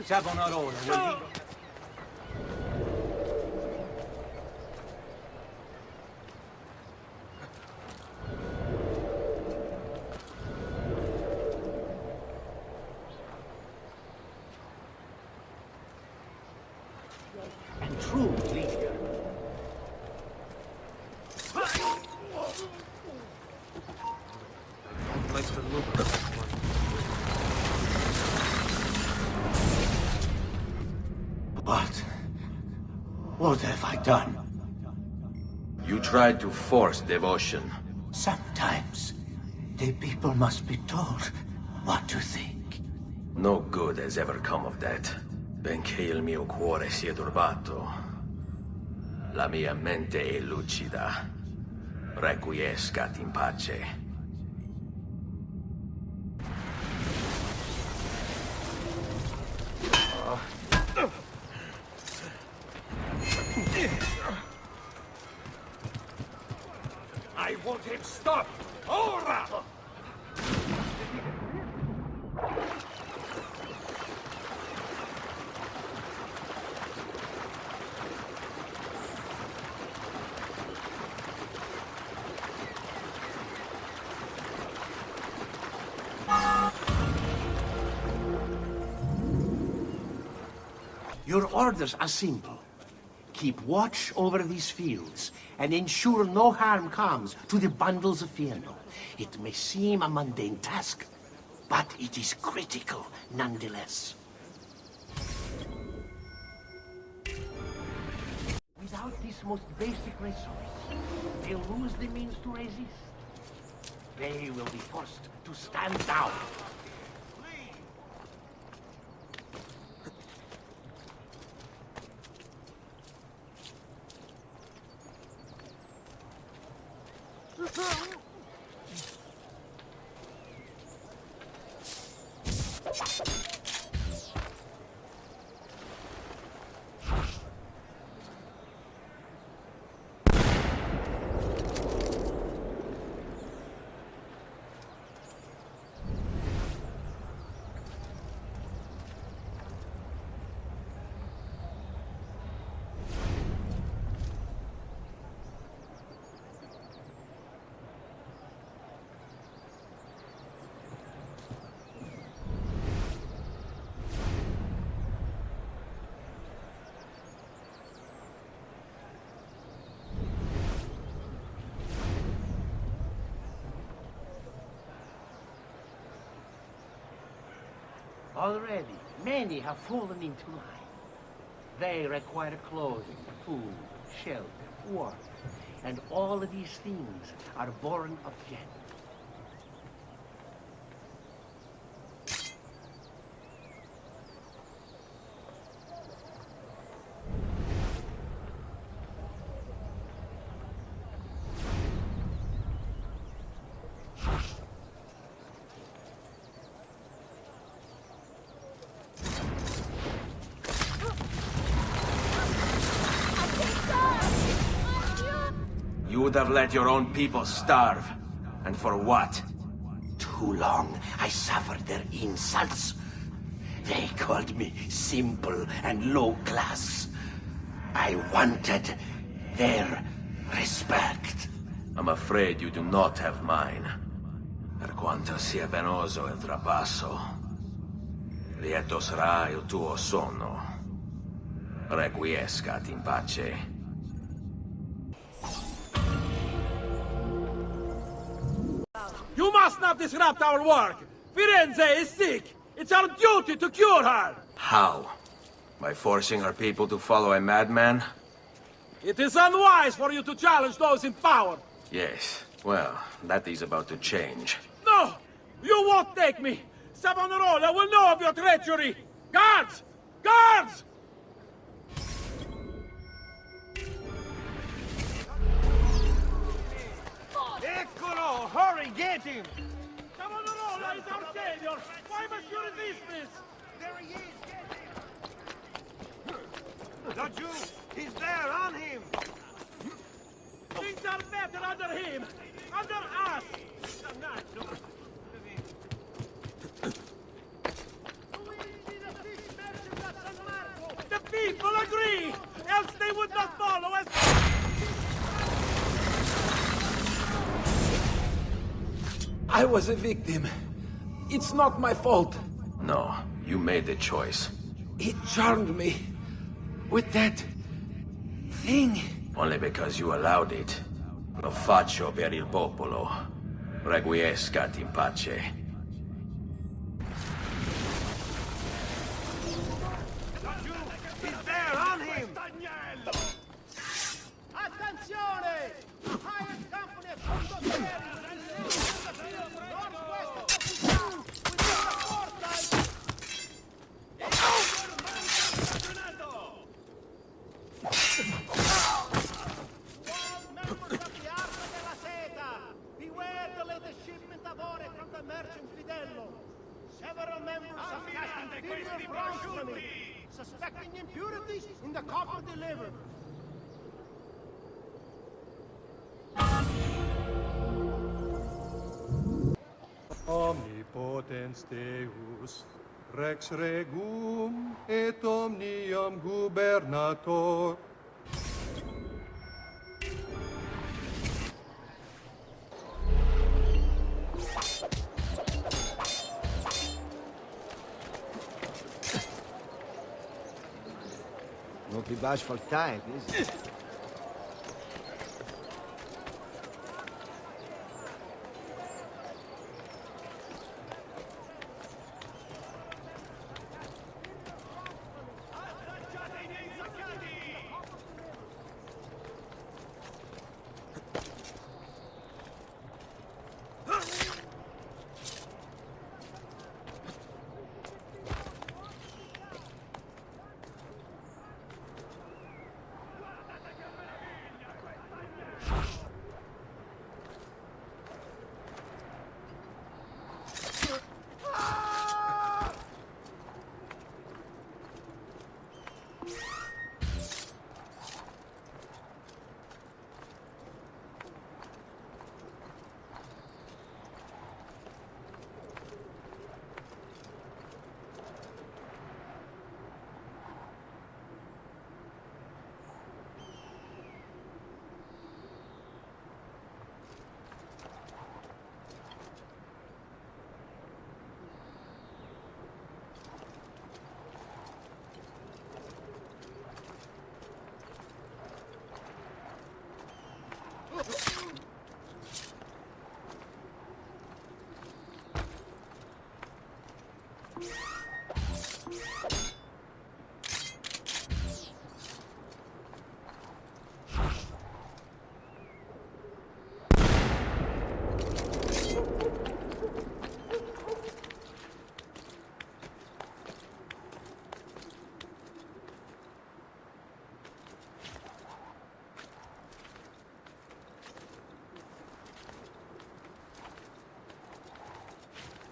Savonarola will lead. What have I done? You tried to force devotion. Sometimes, the people must be told what to think. No good has ever come of that. Benché il mio cuore sia turbato, la mia mente è lucida. Requiescat in pace. I want him stopped! Ora! Your orders are simple. Keep watch over these fields, and ensure no harm comes to the bundles of Fierno. It may seem a mundane task, but it is critical nonetheless. Without this most basic resource, they'll lose the means to resist. They will be forced to stand down. Already, many have fallen into line. They require clothing, food, shelter, work, and all of these things are born of yen. You would have let your own people starve. And for what? Too long I suffered their insults. They called me simple and low class. I wanted their respect. I'm afraid you do not have mine. Per quanto sia penoso il trapasso, lieto sarà il tuo sonno. Requiescat in pace. You must not disrupt our work! Firenze is sick! It's our duty to cure her! How? By forcing our people to follow a madman? It is unwise for you to challenge those in power! Yes. Well, that is about to change. No! You won't take me! Savonarola will know of your treachery! Guards! Guards! Eccolo! Hurry, get him! Savonarola is our savior! Why must you resist this? There he is, get him! The Jew! He's there, on him! Things are better under him! Under us! The people agree! Else they would not follow us! I was a victim. It's not my fault. No, you made the choice. He charmed me with that thing. Only because you allowed it. Lo faccio per il popolo. Requiescat in pace. He's there, on him! Attenzione! Hired company of condottieri! Several members have cast inferior blasphemy, suspecting impurities in the copper delivered. Omnipotens Deus, Rex Regum et omnium gubernator. Won't be bashful time, is it?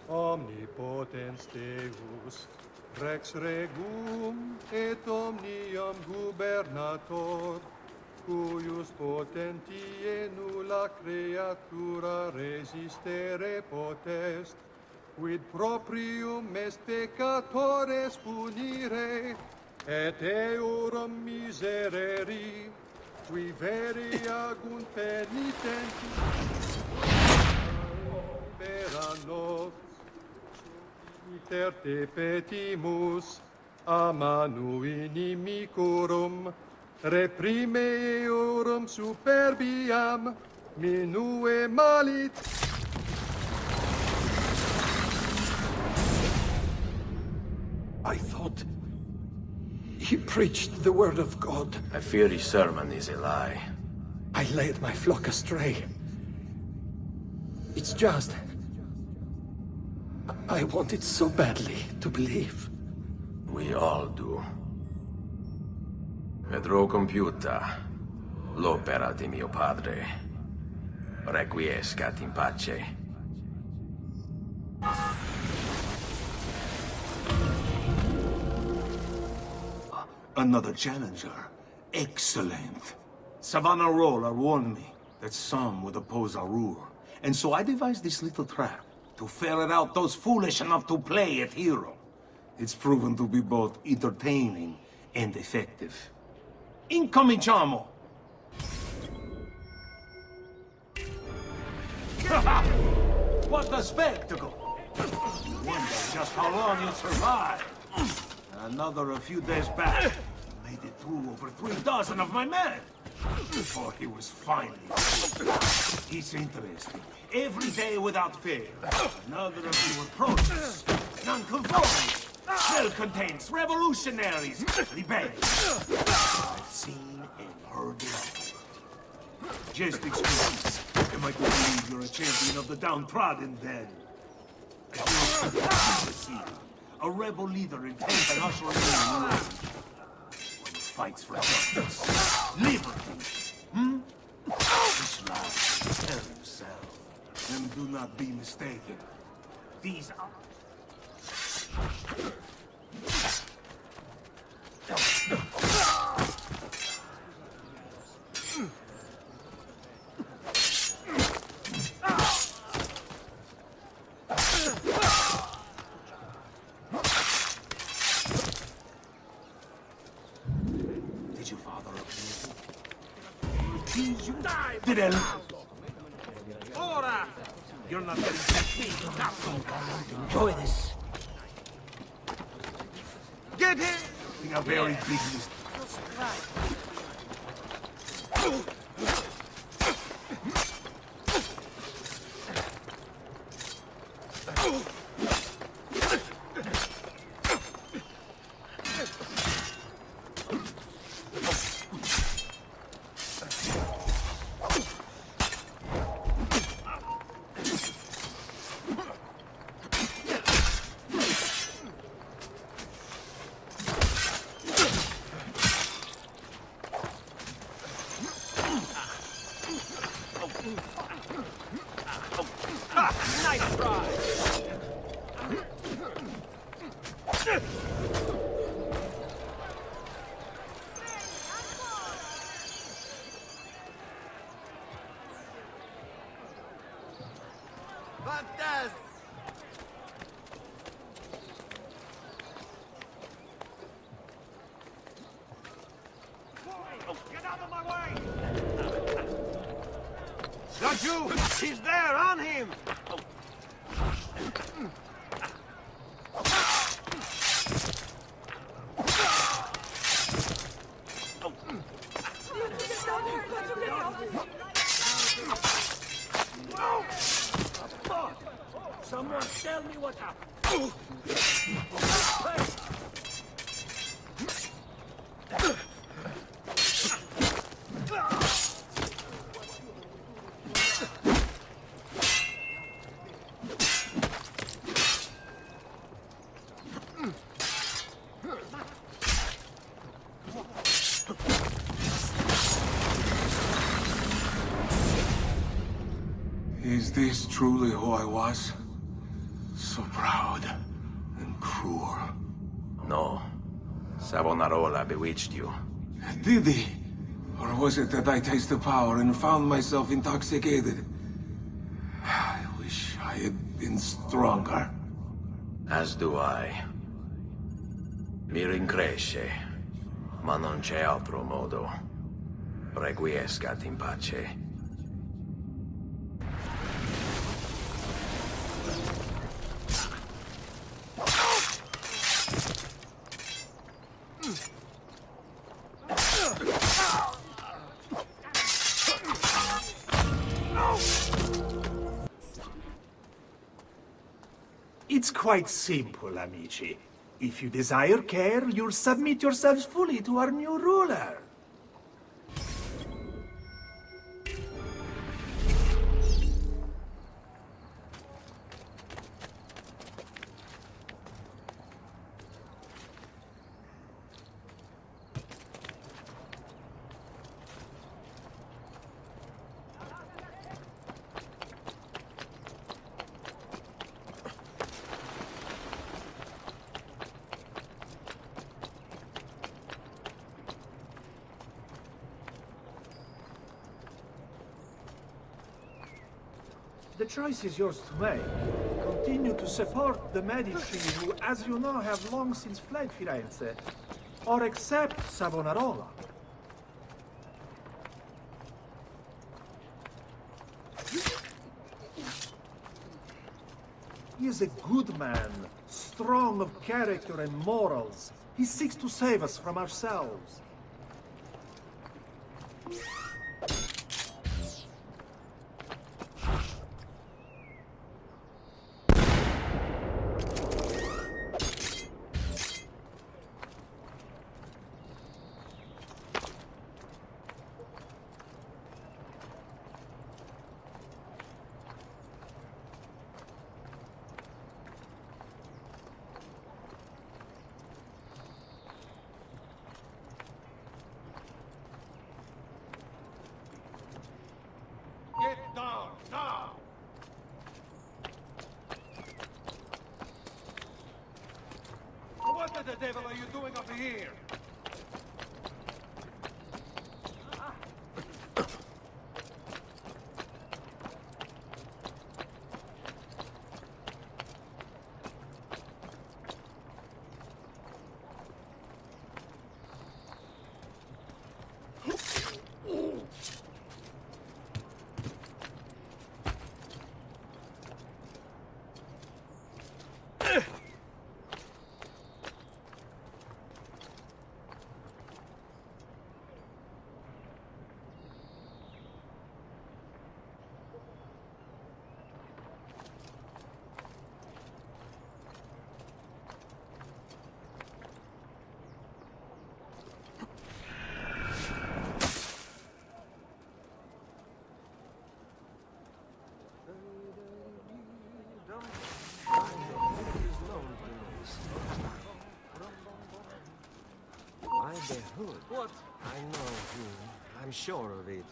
Omnipotens Deus, Rex Regum, et omnium gubernator, cuius potentiae nulla creatura resistere potest, quid proprium est peccatores punire, et eorum miserere, qui veri agunt penitenti, per nos. Iter te petimus, a manu inimicorum, reprime eorum superbiam, minue malit. I thought he preached the word of God. I fear his sermon is a lie. I led my flock astray. It's just... I wanted so badly to believe. We all do. Vedrò compiuta l'opera di mio padre. Requiescat in pace. Another challenger. Excellent. Savonarola warned me that some would oppose our rule. And so I devised this little trap to ferret out those foolish enough to play at hero. It's proven to be both entertaining and effective. Incominciamo! What a spectacle! Wonder just how long you'll survive. Another a few days back, made it through over 3 of my men. Before he was finally killed. It's interesting. Every day without fail, another of your approaches. Non-conformists, self-contained revolutionaries, rebellions. I've seen and heard it all. Just excuse. Am I to believe you're a champion of the downtrodden then? A rebel leader intent on ushering in a new age. One who fights for justice, liberty. Each lies tell himself. And do not be mistaken. These are... Did your father appear? Did you die? Did I... Ora! You're not getting to me. Enjoy this. Get him! A very big mistake. Nice try! Fantastic! Get out of my way! Don't you! He's there, on him! Someone tell me what happened. this truly who I was? So proud and cruel. No. Savonarola bewitched you. Did he? Or was it that I tasted power and found myself intoxicated? I wish I had been stronger. As do I. Mi rincresce, ma non c'è altro modo. Requiescat in pace. It's quite simple, amici. If you desire care, you'll submit yourselves fully to our new ruler. The choice is yours to make. Continue to support the Medici, who, as you know, have long since fled Firenze, or accept Savonarola. He is a good man, strong of character and morals. He seeks to save us from ourselves. Get down, now! What the devil are you doing up here? The hood. What? I know who. I'm sure of it.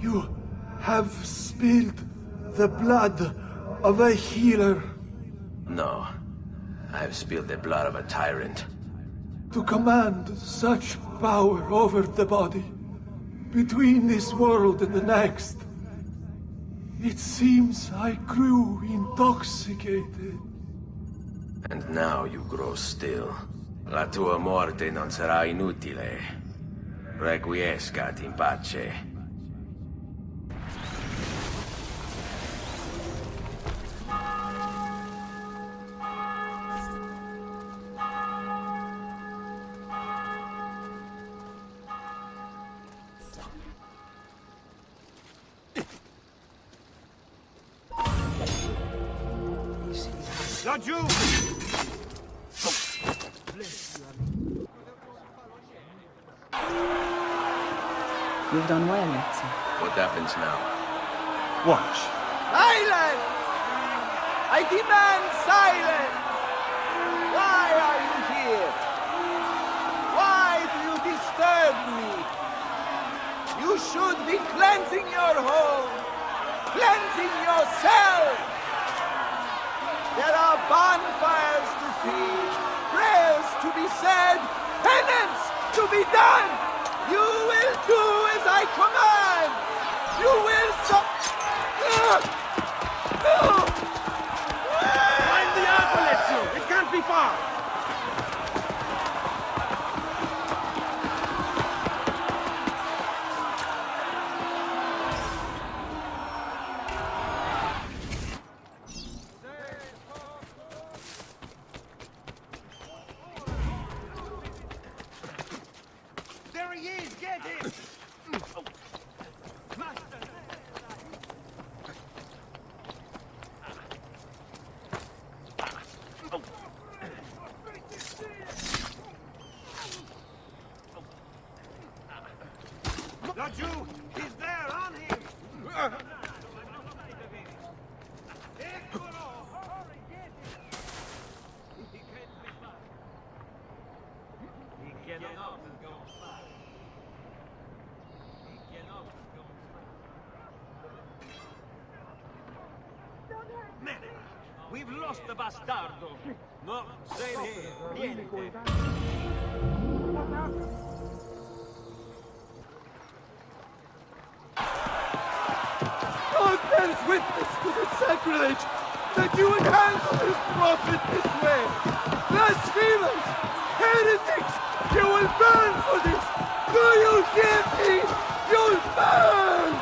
You have spilled the blood of a healer. No. I've spilled the blood of a tyrant. To command such power over the body, between this world and the next. It seems I grew intoxicated. And now you grow still. La tua morte non sarà inutile. Requiescat in pace. Laggiù! You've done well, Ezio. What happens now? Watch. Silence! I demand silence! Why are you here? Why do you disturb me? You should be cleansing your home, cleansing yourself! There are bonfires to feed, prayers to be said, penance to be done! You will do as I command! You will Find the apple, Ezio! It can't be far! There he is! Get him! Laggiù! He's there! On him! Eccolo! Hurry, get him! He can't be far. He cannot go far. He cannot go far. Man, we've lost the bastardo. No, stay here. Niente. What happened? God bears witness to the sacrilege that you would handle this prophet this way! Blasphemers! Heretics! You will burn for this! Do you hear me? You'll burn!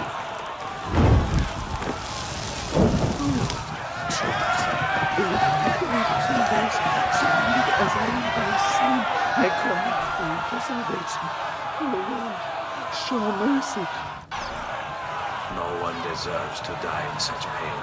I cry for salvation. Oh Lord, show mercy. No one deserves to die in such pain.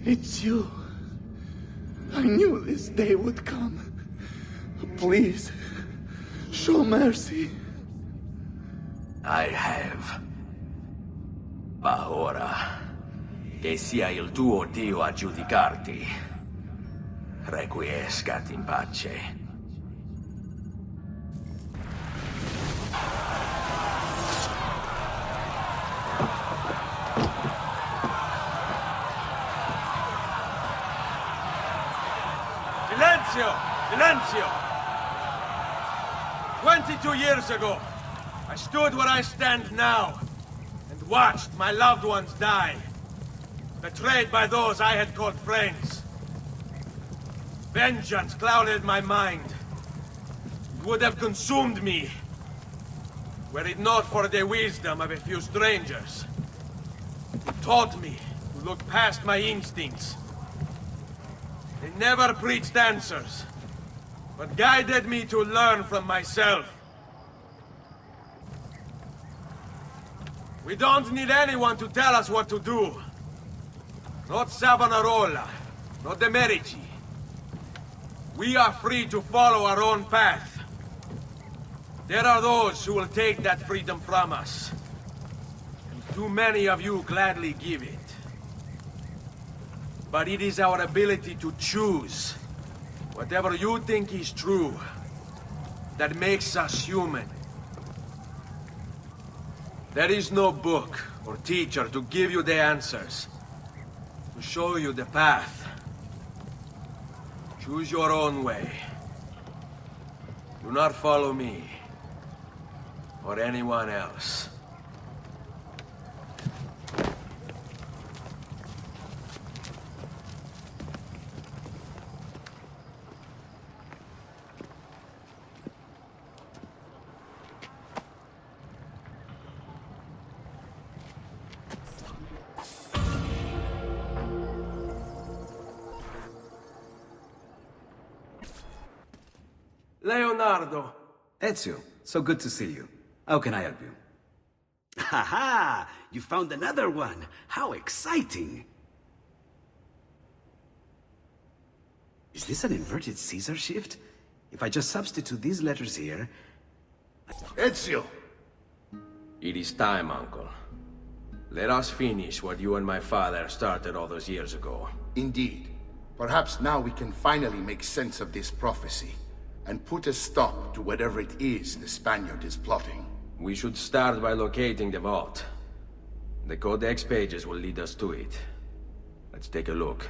It's you. I knew this day would come. Please, show mercy. I have. Ma ora, che sia il tuo Dio a giudicarti. Requiescat in pace. Silenzio! Silenzio! 22 years ago, I stood where I stand now, and watched my loved ones die, betrayed by those I had called friends. Vengeance clouded my mind. It would have consumed me, were it not for the wisdom of a few strangers, who taught me to look past my instincts. They never preached answers, but guided me to learn from myself. We don't need anyone to tell us what to do. Not Savonarola, not the Medici. We are free to follow our own path. There are those who will take that freedom from us. And too many of you gladly give it. But it is our ability to choose whatever you think is true that makes us human. There is no book or teacher to give you the answers, to show you the path. Choose your own way. Do not follow me, or anyone else. Leonardo! Ezio, so good to see you. How can I help you? Ha ha! You found another one! How exciting! Is this an inverted Caesar shift? If I just substitute these letters here... Ezio! It is time, Uncle. Let us finish what you and my father started all those years ago. Indeed. Perhaps now we can finally make sense of this prophecy, and put a stop to whatever it is the Spaniard is plotting. We should start by locating the vault. The Codex pages will lead us to it. Let's take a look.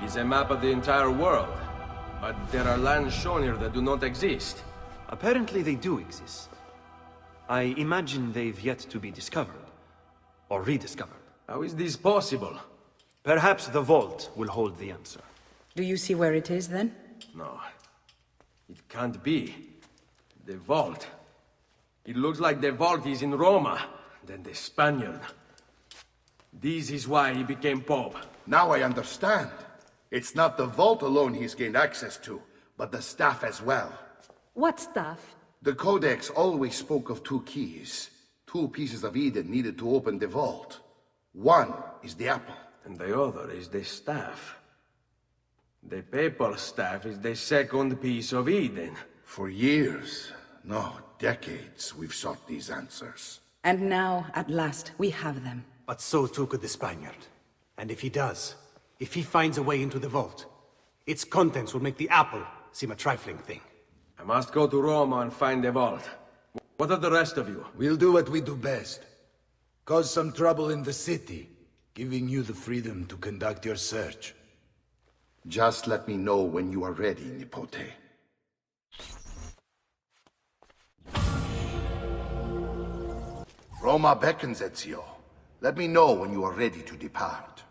It is a map of the entire world, but there are lands shown here that do not exist. Apparently they do exist. I imagine they've yet to be discovered. Or rediscovered. How is this possible? Perhaps the vault will hold the answer. Do you see where it is, then? No. It can't be. The vault. It looks like the vault is in Roma, then the Spaniard. This is why he became Pope. Now I understand. It's not the vault alone he's gained access to, but the staff as well. What staff? The Codex always spoke of two keys. Two pieces of Eden needed to open the vault. One is the apple. And the other is the staff. The papal staff is the second piece of Eden. For years, no, decades, we've sought these answers. And now, at last, we have them. But so too could the Spaniard. And if he does, if he finds a way into the vault, its contents will make the apple seem a trifling thing. I must go to Roma and find the vault. What of the rest of you? We'll do what we do best. Cause some trouble in the city, giving you the freedom to conduct your search. Just let me know when you are ready, Nipote. Roma beckons, Ezio. Let me know when you are ready to depart.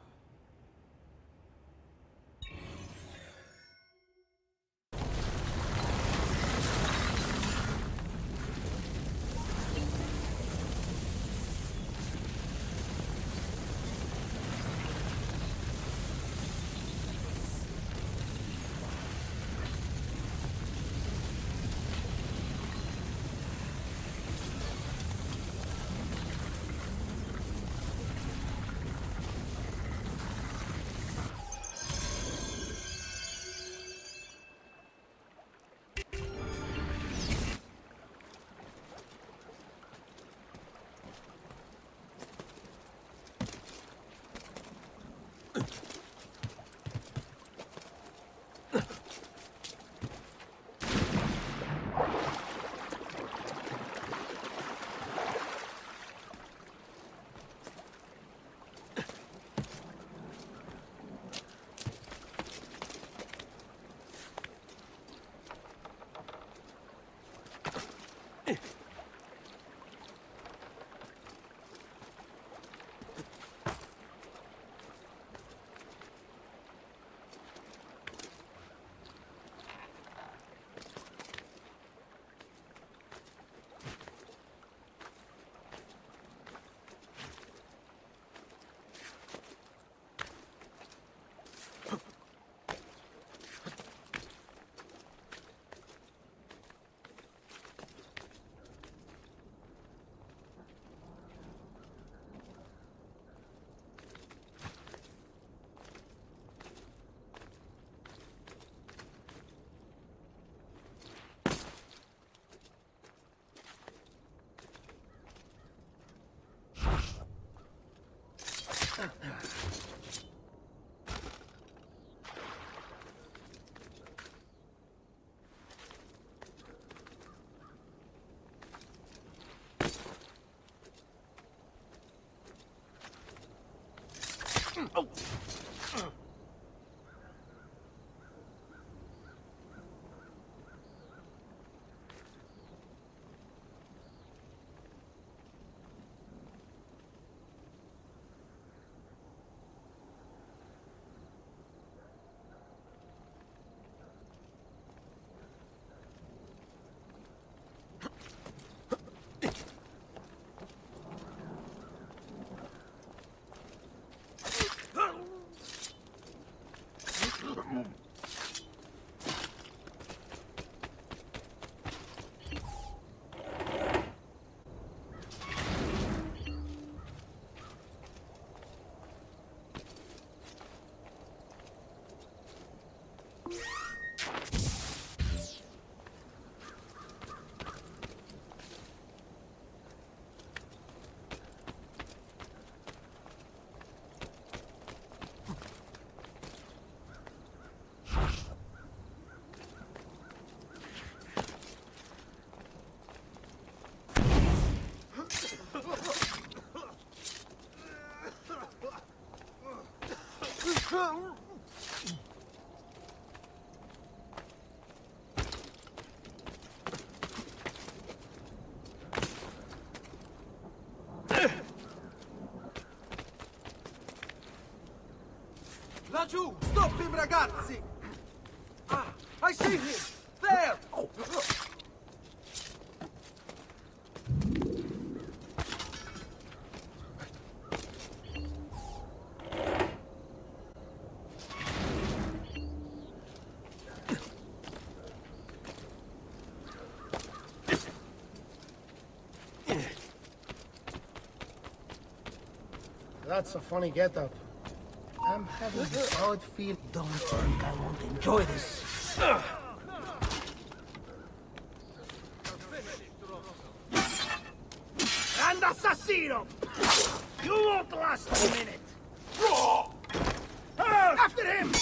Laggiù! Stop him, ragazzi! Ah, I see him! There! Oh. That's a funny getup. I'm having this odd feel. Don't think I won't enjoy this. And assassino! You won't last a minute! After him!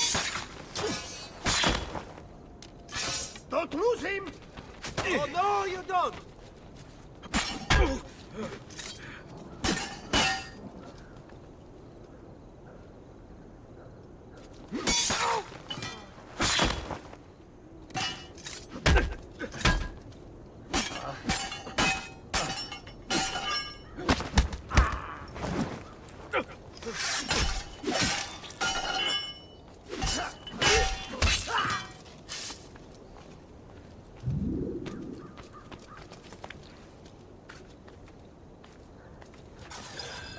Don't lose him! Oh, no, you don't!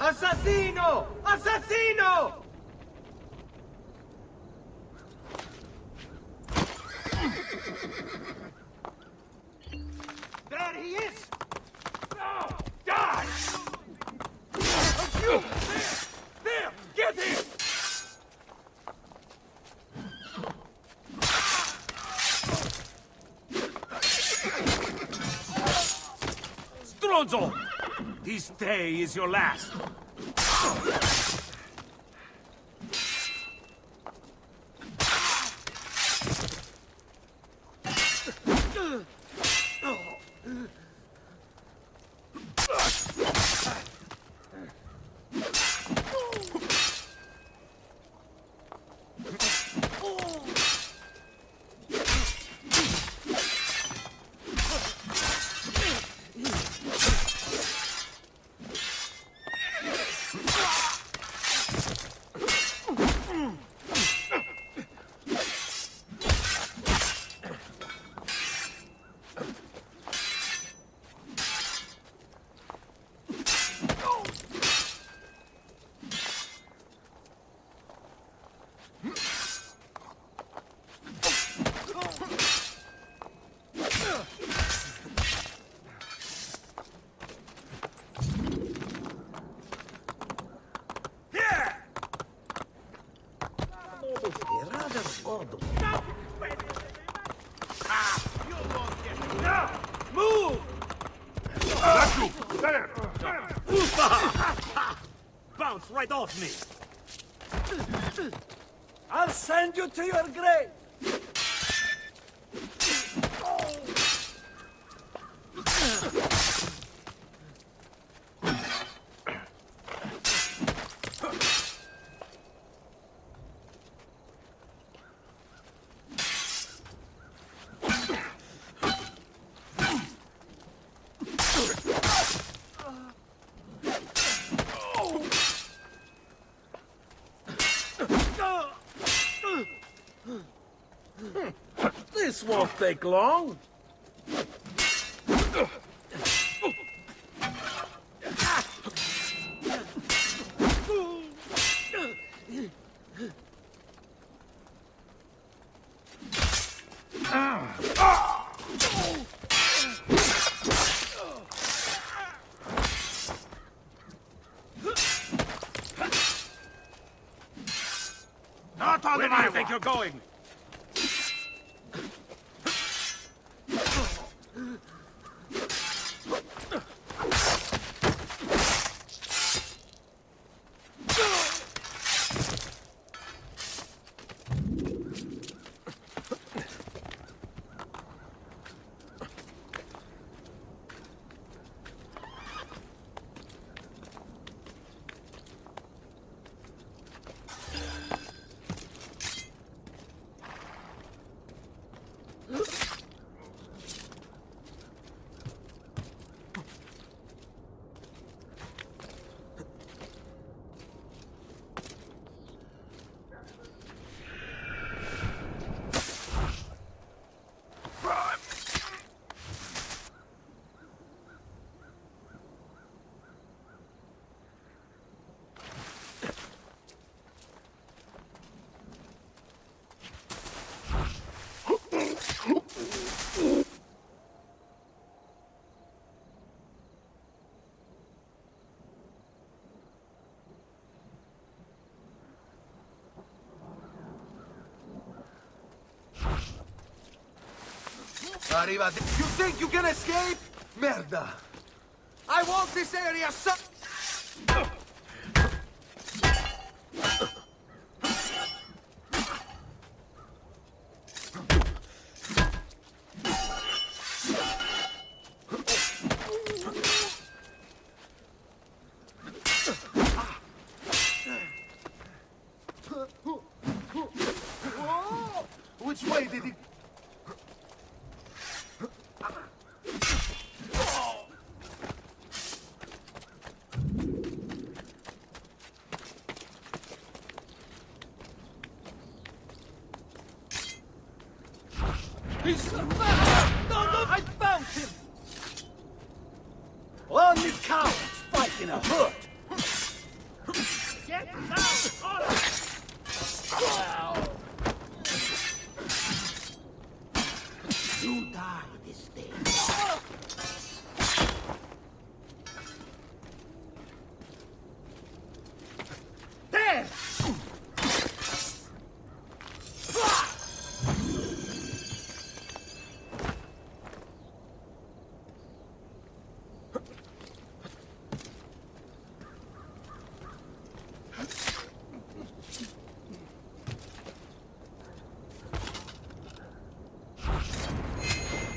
Assassino! Assassino! There he is! Oh, die! You! There! Get him! Stronzo! This day is your last. bounce right off me. I'll send you to your grave. This won't take long. Not on Where do you think you're going? Arrivederci. You think you can escape? Merda! I want this area so... Which way did he... He's... No, I found him! Only cowards fight in a hood! Get down! All right. You die this day. There!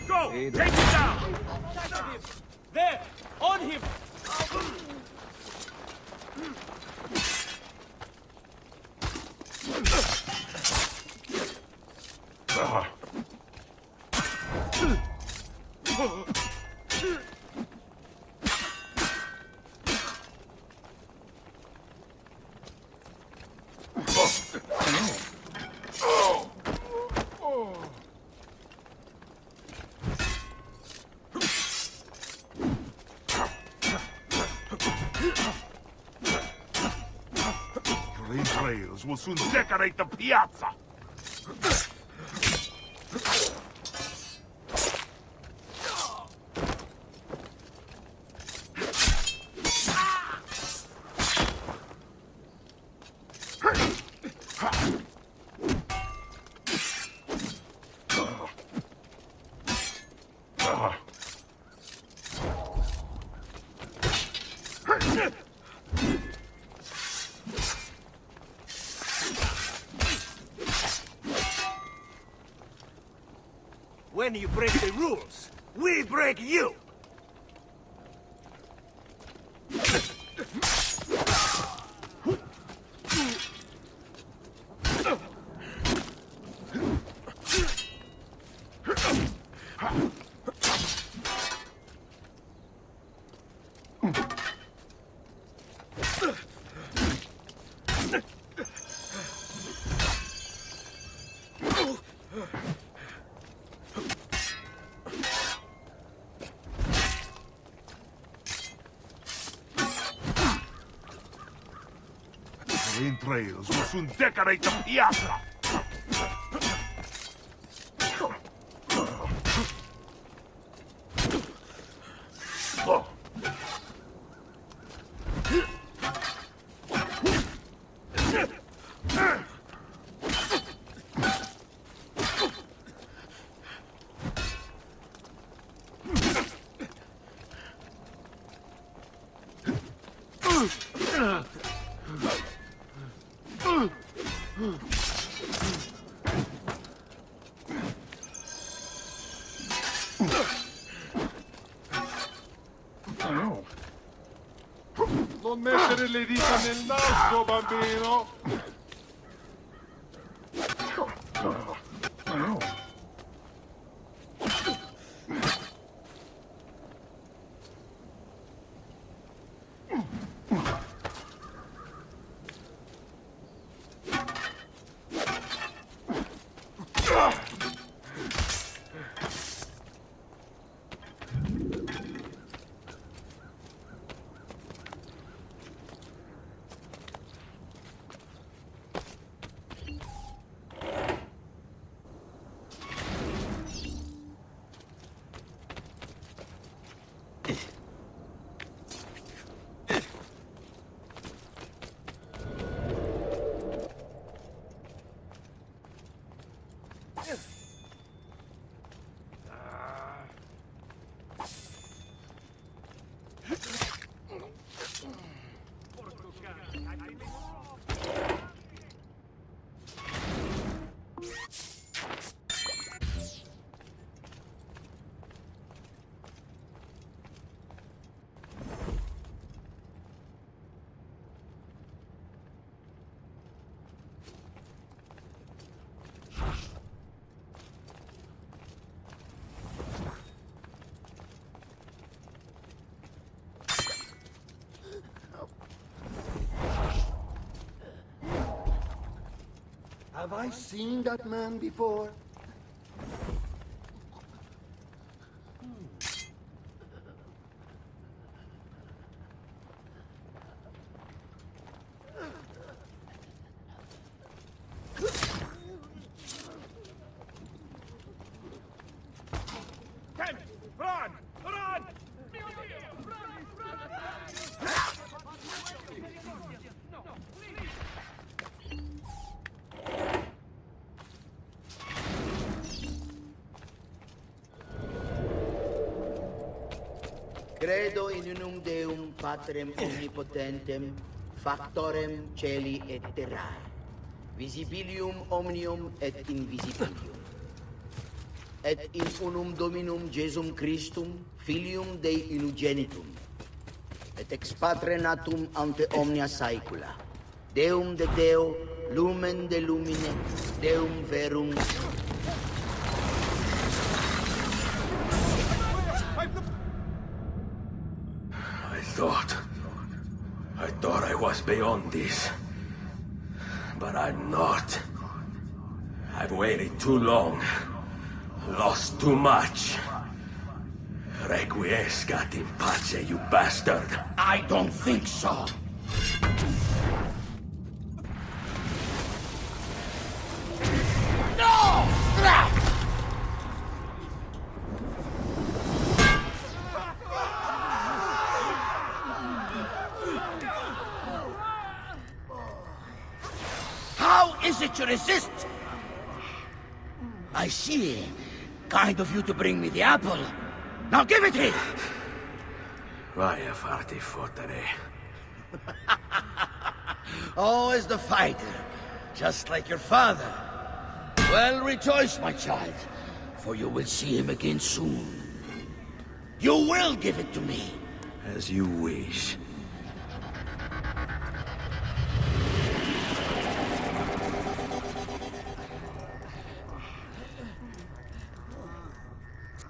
Go! Take him down! There! On him! These rails will soon decorate the piazza! then you break the rules. We break you! The trails will soon decorate the piazza! Non mettere le dita nel naso, bambino! Have I seen that man before? Run! Run! Credo in unum Deum Patrem Omnipotentem, Factorem Celi et Terrae, Visibilium Omnium et Invisibilium, et in unum Dominum Jesum Christum, Filium Dei Unigenitum, et ex Patre natum ante omnia saecula, Deum de Deo, Lumen de Lumine, Deum Verum. I thought I was beyond this. But I'm not. I've waited too long. Lost too much. Requiescat in pace, you bastard. I don't think so. No! How is it you resist? I see. Kind of you to bring me the apple. Now give it here! Vai a farti fottere. Always the fighter, just like your father. Well, rejoice, my child, for you will see him again soon. You will give it to me. As you wish.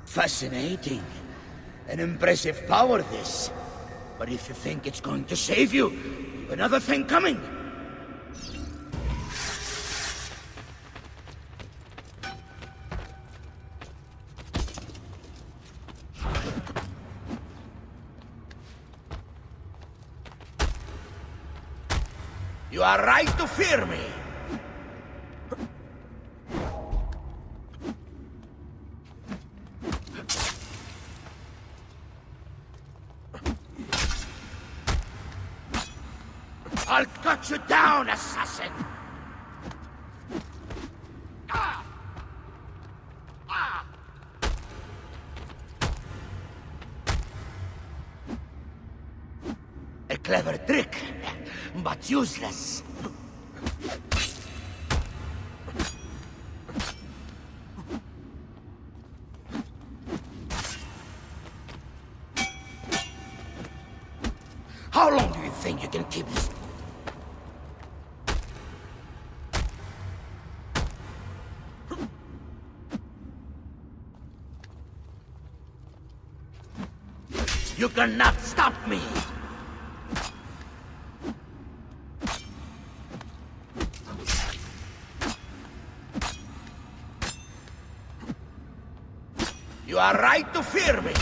Fascinating. An impressive power, this. But if you think it's going to save you, you've another thing coming. You are right to fear me. I'll cut you down, assassin! A clever trick, but useless. How long do you think you can keep this? You cannot stop me! You are right to fear me!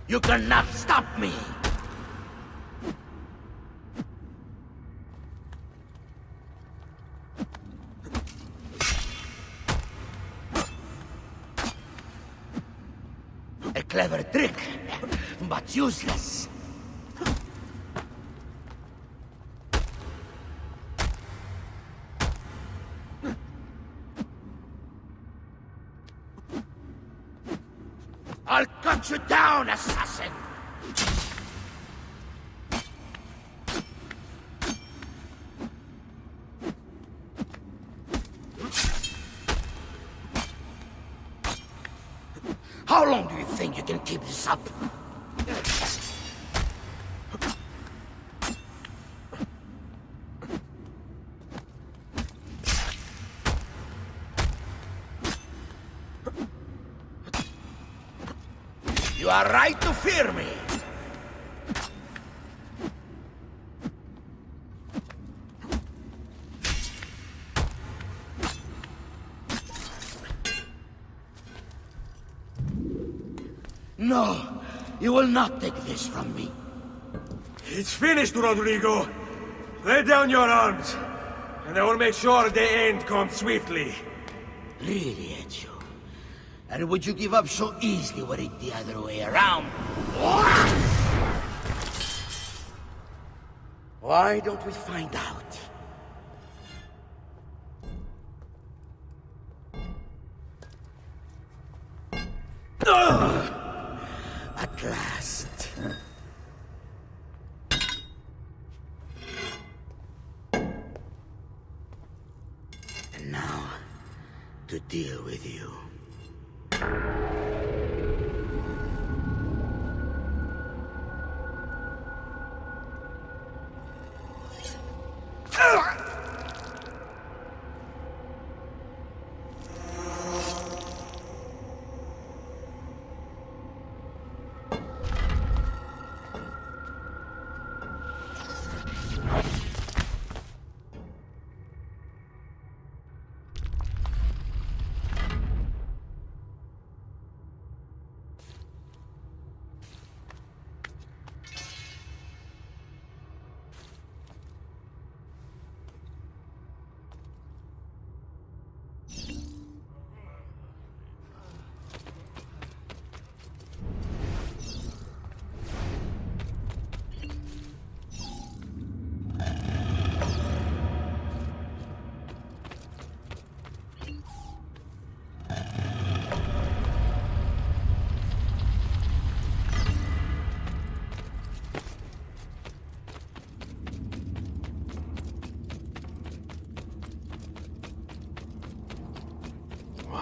You cannot stop me! A clever trick, but useless. I'll cut you down, assassin! How long do you think you can keep this up? You are right to fear me! No, you will not take this from me. It's finished, Rodrigo. Lay down your arms, and I will make sure the end comes swiftly. Really, Ezio? And would you give up so easily were it the other way around? Why don't we find out? At last. And now, to deal with you.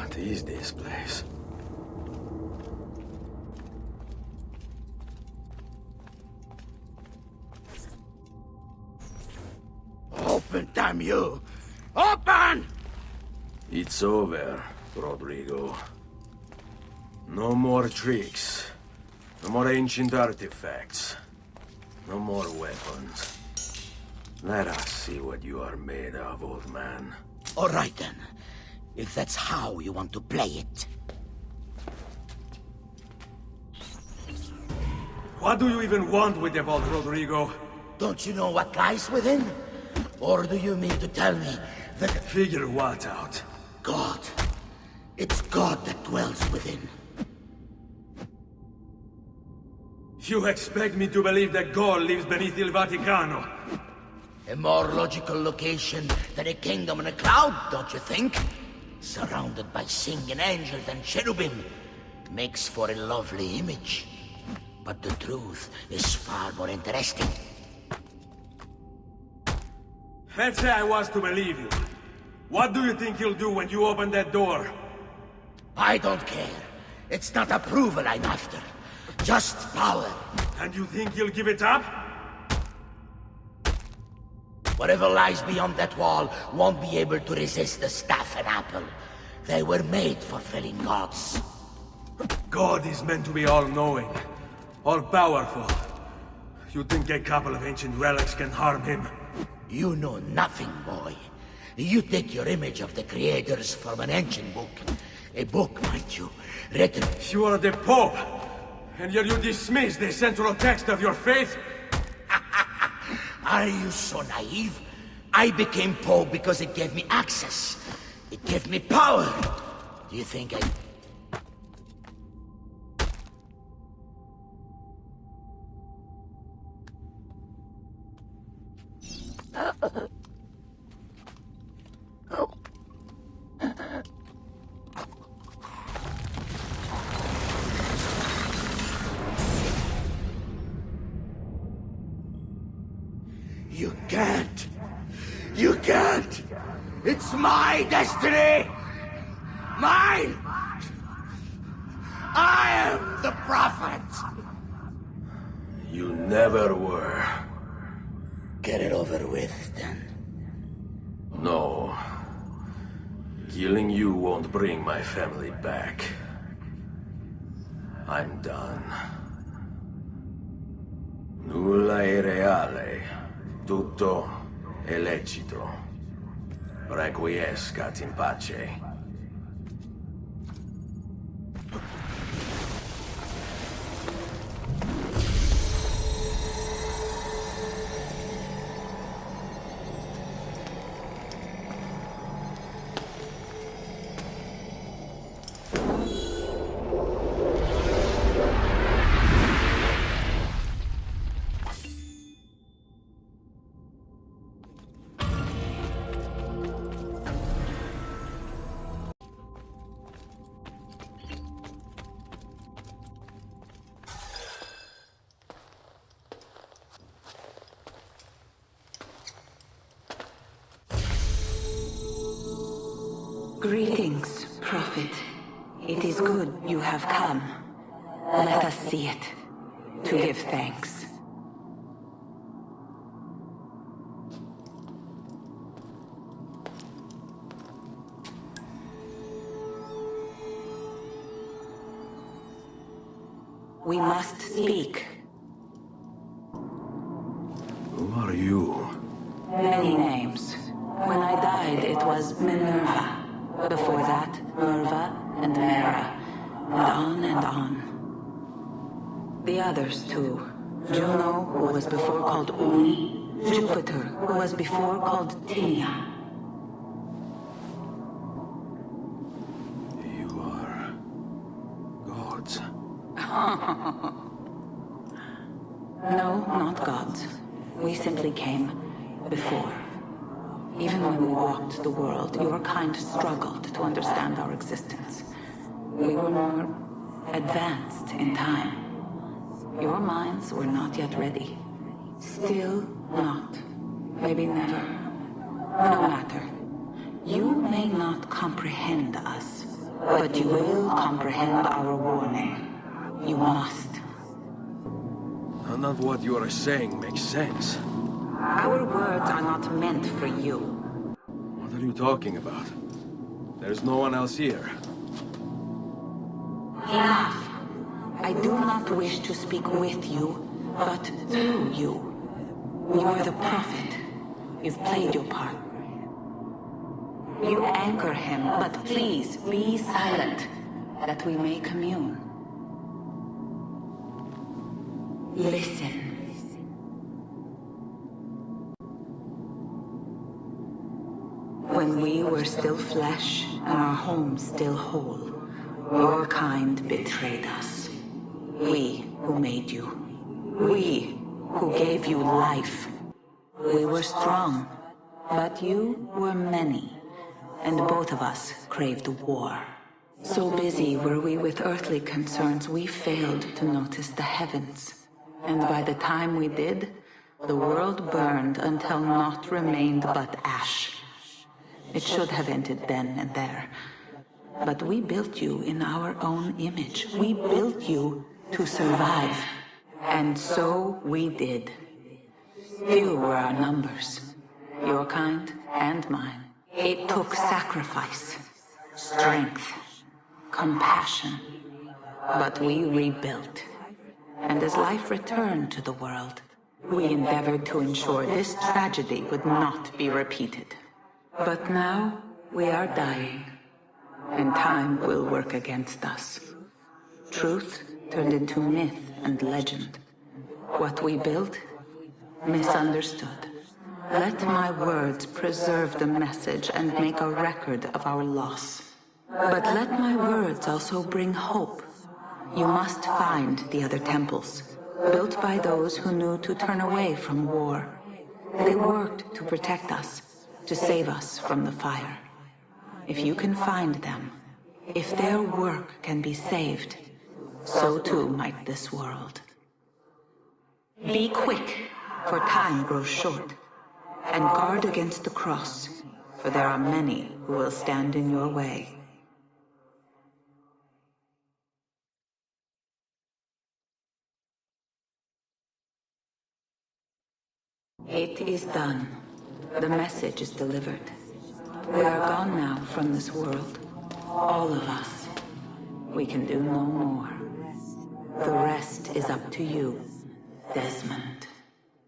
What is this place? Open, damn you! Open! It's over, Rodrigo. No more tricks. No more ancient artifacts. No more weapons. Let us see what you are made of, old man. All right, then. If that's how you want to play it. What do you even want with the vault, Rodrigo? Don't you know what lies within? Or do you mean to tell me that... Figure what out? God. It's God that dwells within. You expect me to believe that God lives beneath Il Vaticano? A more logical location than a kingdom in a cloud, don't you think? Surrounded by singing angels and cherubim. Makes for a lovely image. But the truth is far more interesting. Let's say I was to believe you. What do you think you'll do when you open that door? I don't care. It's not approval I'm after. Just power. And you think you'll give it up? Whatever lies beyond that wall won't be able to resist the staff and apple. They were made for felling gods. God is meant to be all-knowing, all-powerful. You think a couple of ancient relics can harm him? You know nothing, boy. You take your image of the creators from an ancient book. A book, mind you, written... You are the Pope, and yet you dismiss the central text of your faith? Are you so naive? I became Pope because it gave me access. It gave me power. Do you think I... You can't! You can't! It's my destiny! Mine! I am the prophet! You never were. Get it over with, then. No. Killing you won't bring my family back. I'm done. Nulla è reale. Tutto è lecito. Requiescat in pace. Greetings, Prophet. It is good you have come. Let us see it, to give thanks. We must speak. Who are you? Many names. When I died, it was Minerva. Before that, Merva and Mera. And on and on. The others, too. Juno, who was before called Uni. Jupiter, who was before called Tinia. You are... gods. No, not gods. We simply came before. Even when we walked the world, your kind struggled to understand our existence. We were more advanced in time. Your minds were not yet ready. Still not. Maybe never. No matter. You may not comprehend us, But you will comprehend our warning. You must. None of what you are saying makes sense. Our words are not meant for you. What are you talking about? There's no one else here. Enough. I do not wish to speak with you, but through you. You are the prophet. You've played your part. You anchor him, but please be silent, that we may commune. Listen. When we were still flesh and our home still whole, your kind betrayed us. We who made you. We who gave you life. We were strong, but you were many, and both of us craved war. So busy were we with earthly concerns, we failed to notice the heavens. And by the time we did, the world burned until naught remained but ash. It should have ended then and there. But we built you in our own image. We built you to survive. And so we did. Few were our numbers, your kind and mine. It took sacrifice, strength, compassion. But we rebuilt. And as life returned to the world, we endeavored to ensure this tragedy would not be repeated. But now we are dying, and time will work against us. Truth turned into myth and legend. What we built, misunderstood. Let my words preserve the message and make a record of our loss. But let my words also bring hope. You must find the other temples, built by those who knew to turn away from war. They worked to protect us, to save us from the fire. If you can find them, if their work can be saved, so too might this world. Be quick, for time grows short, and guard against the cross, for there are many who will stand in your way. It is done. The message is delivered. We are gone now from this world. All of us. We can do no more. The rest is up to you, Desmond.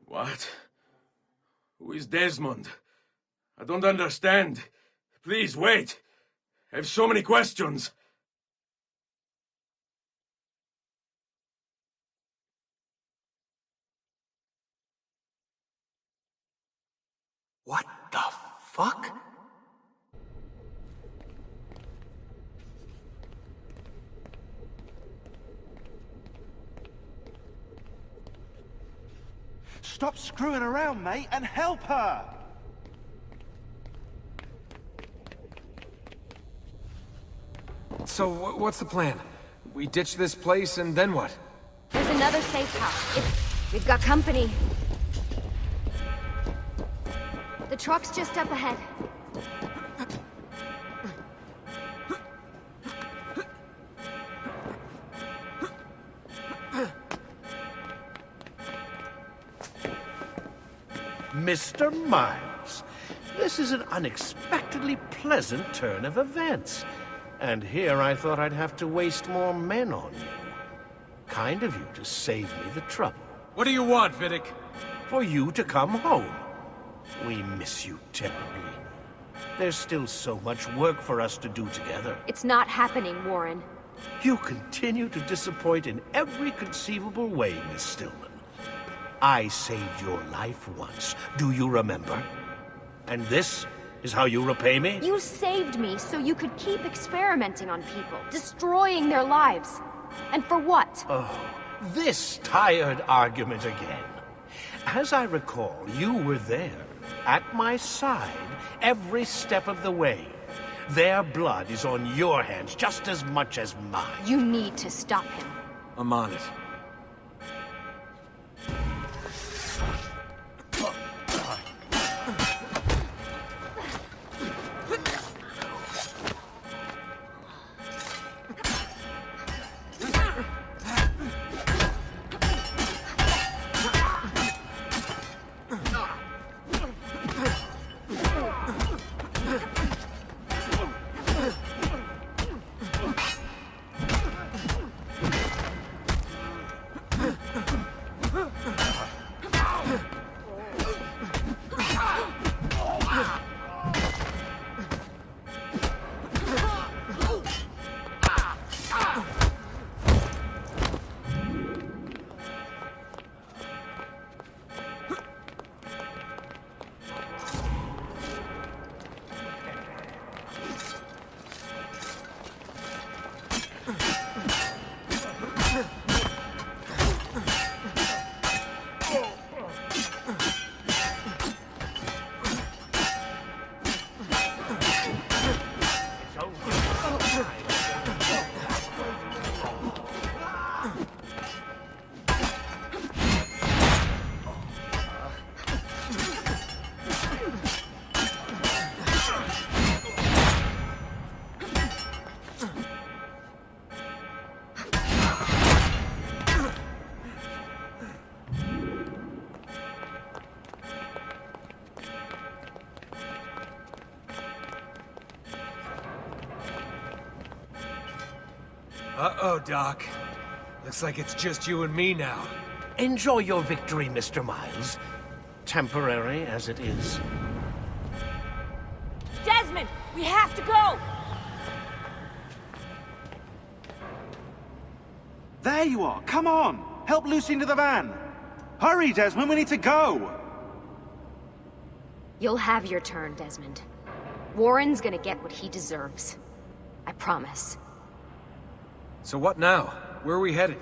What? Who is Desmond? I don't understand. Please, wait. I have so many questions. What the fuck? Stop screwing around, mate, and help her! So, what's the plan? We ditch this place, and then what? There's another safe house. We've got company. The truck's just up ahead. Mr. Miles, this is an unexpectedly pleasant turn of events. And here I thought I'd have to waste more men on you. Kind of you to save me the trouble. What do you want, Vidic? For you to come home. We miss you terribly. There's still so much work for us to do together. It's not happening, Warren. You continue to disappoint in every conceivable way, Miss Stillman. I saved your life once, do you remember? And this is how you repay me? You saved me so you could keep experimenting on people, destroying their lives. And for what? Oh, this tired argument again. As I recall, you were there, at my side, every step of the way. Their blood is on your hands just as much as mine. You need to stop him. I'm on it. Uh-oh, Doc. Looks like it's just you and me now. Enjoy your victory, Mr. Miles. Temporary as it is. Desmond! We have to go! There you are! Come on! Help Lucy into the van! Hurry, Desmond, we need to go! You'll have your turn, Desmond. Warren's gonna get what he deserves. I promise. So what now? Where are we headed?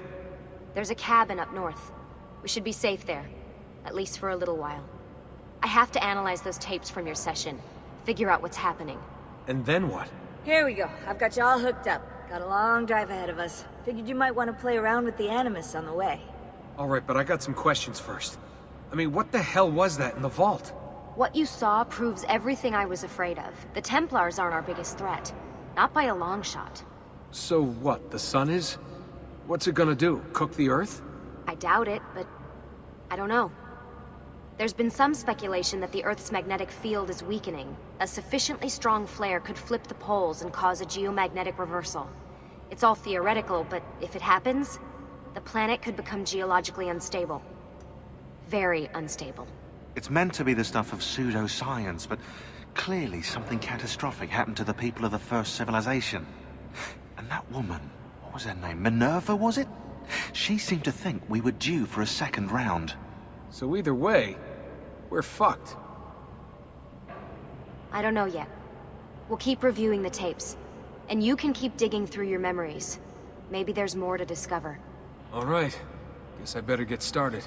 There's a cabin up north. We should be safe there. At least for a little while. I have to analyze those tapes from your session. Figure out what's happening. And then what? Here we go. I've got you all hooked up. Got a long drive ahead of us. Figured you might want to play around with the Animus on the way. Alright, but I got some questions first. I mean, what the hell was that in the vault? What you saw proves everything I was afraid of. The Templars aren't our biggest threat. Not by a long shot. So what, the sun is? What's it gonna do? Cook the Earth? I doubt it, but I don't know. There's been some speculation that the Earth's magnetic field is weakening. A sufficiently strong flare could flip the poles and cause a geomagnetic reversal. It's all theoretical, but if it happens, the planet could become geologically unstable. Very unstable. It's meant to be the stuff of pseudoscience, but clearly something catastrophic happened to the people of the first civilization. And that woman, what was her name? Minerva, was it? She seemed to think we were due for a second round. So either way, we're fucked. I don't know yet. We'll keep reviewing the tapes. And you can keep digging through your memories. Maybe there's more to discover. Alright. Guess I better get started.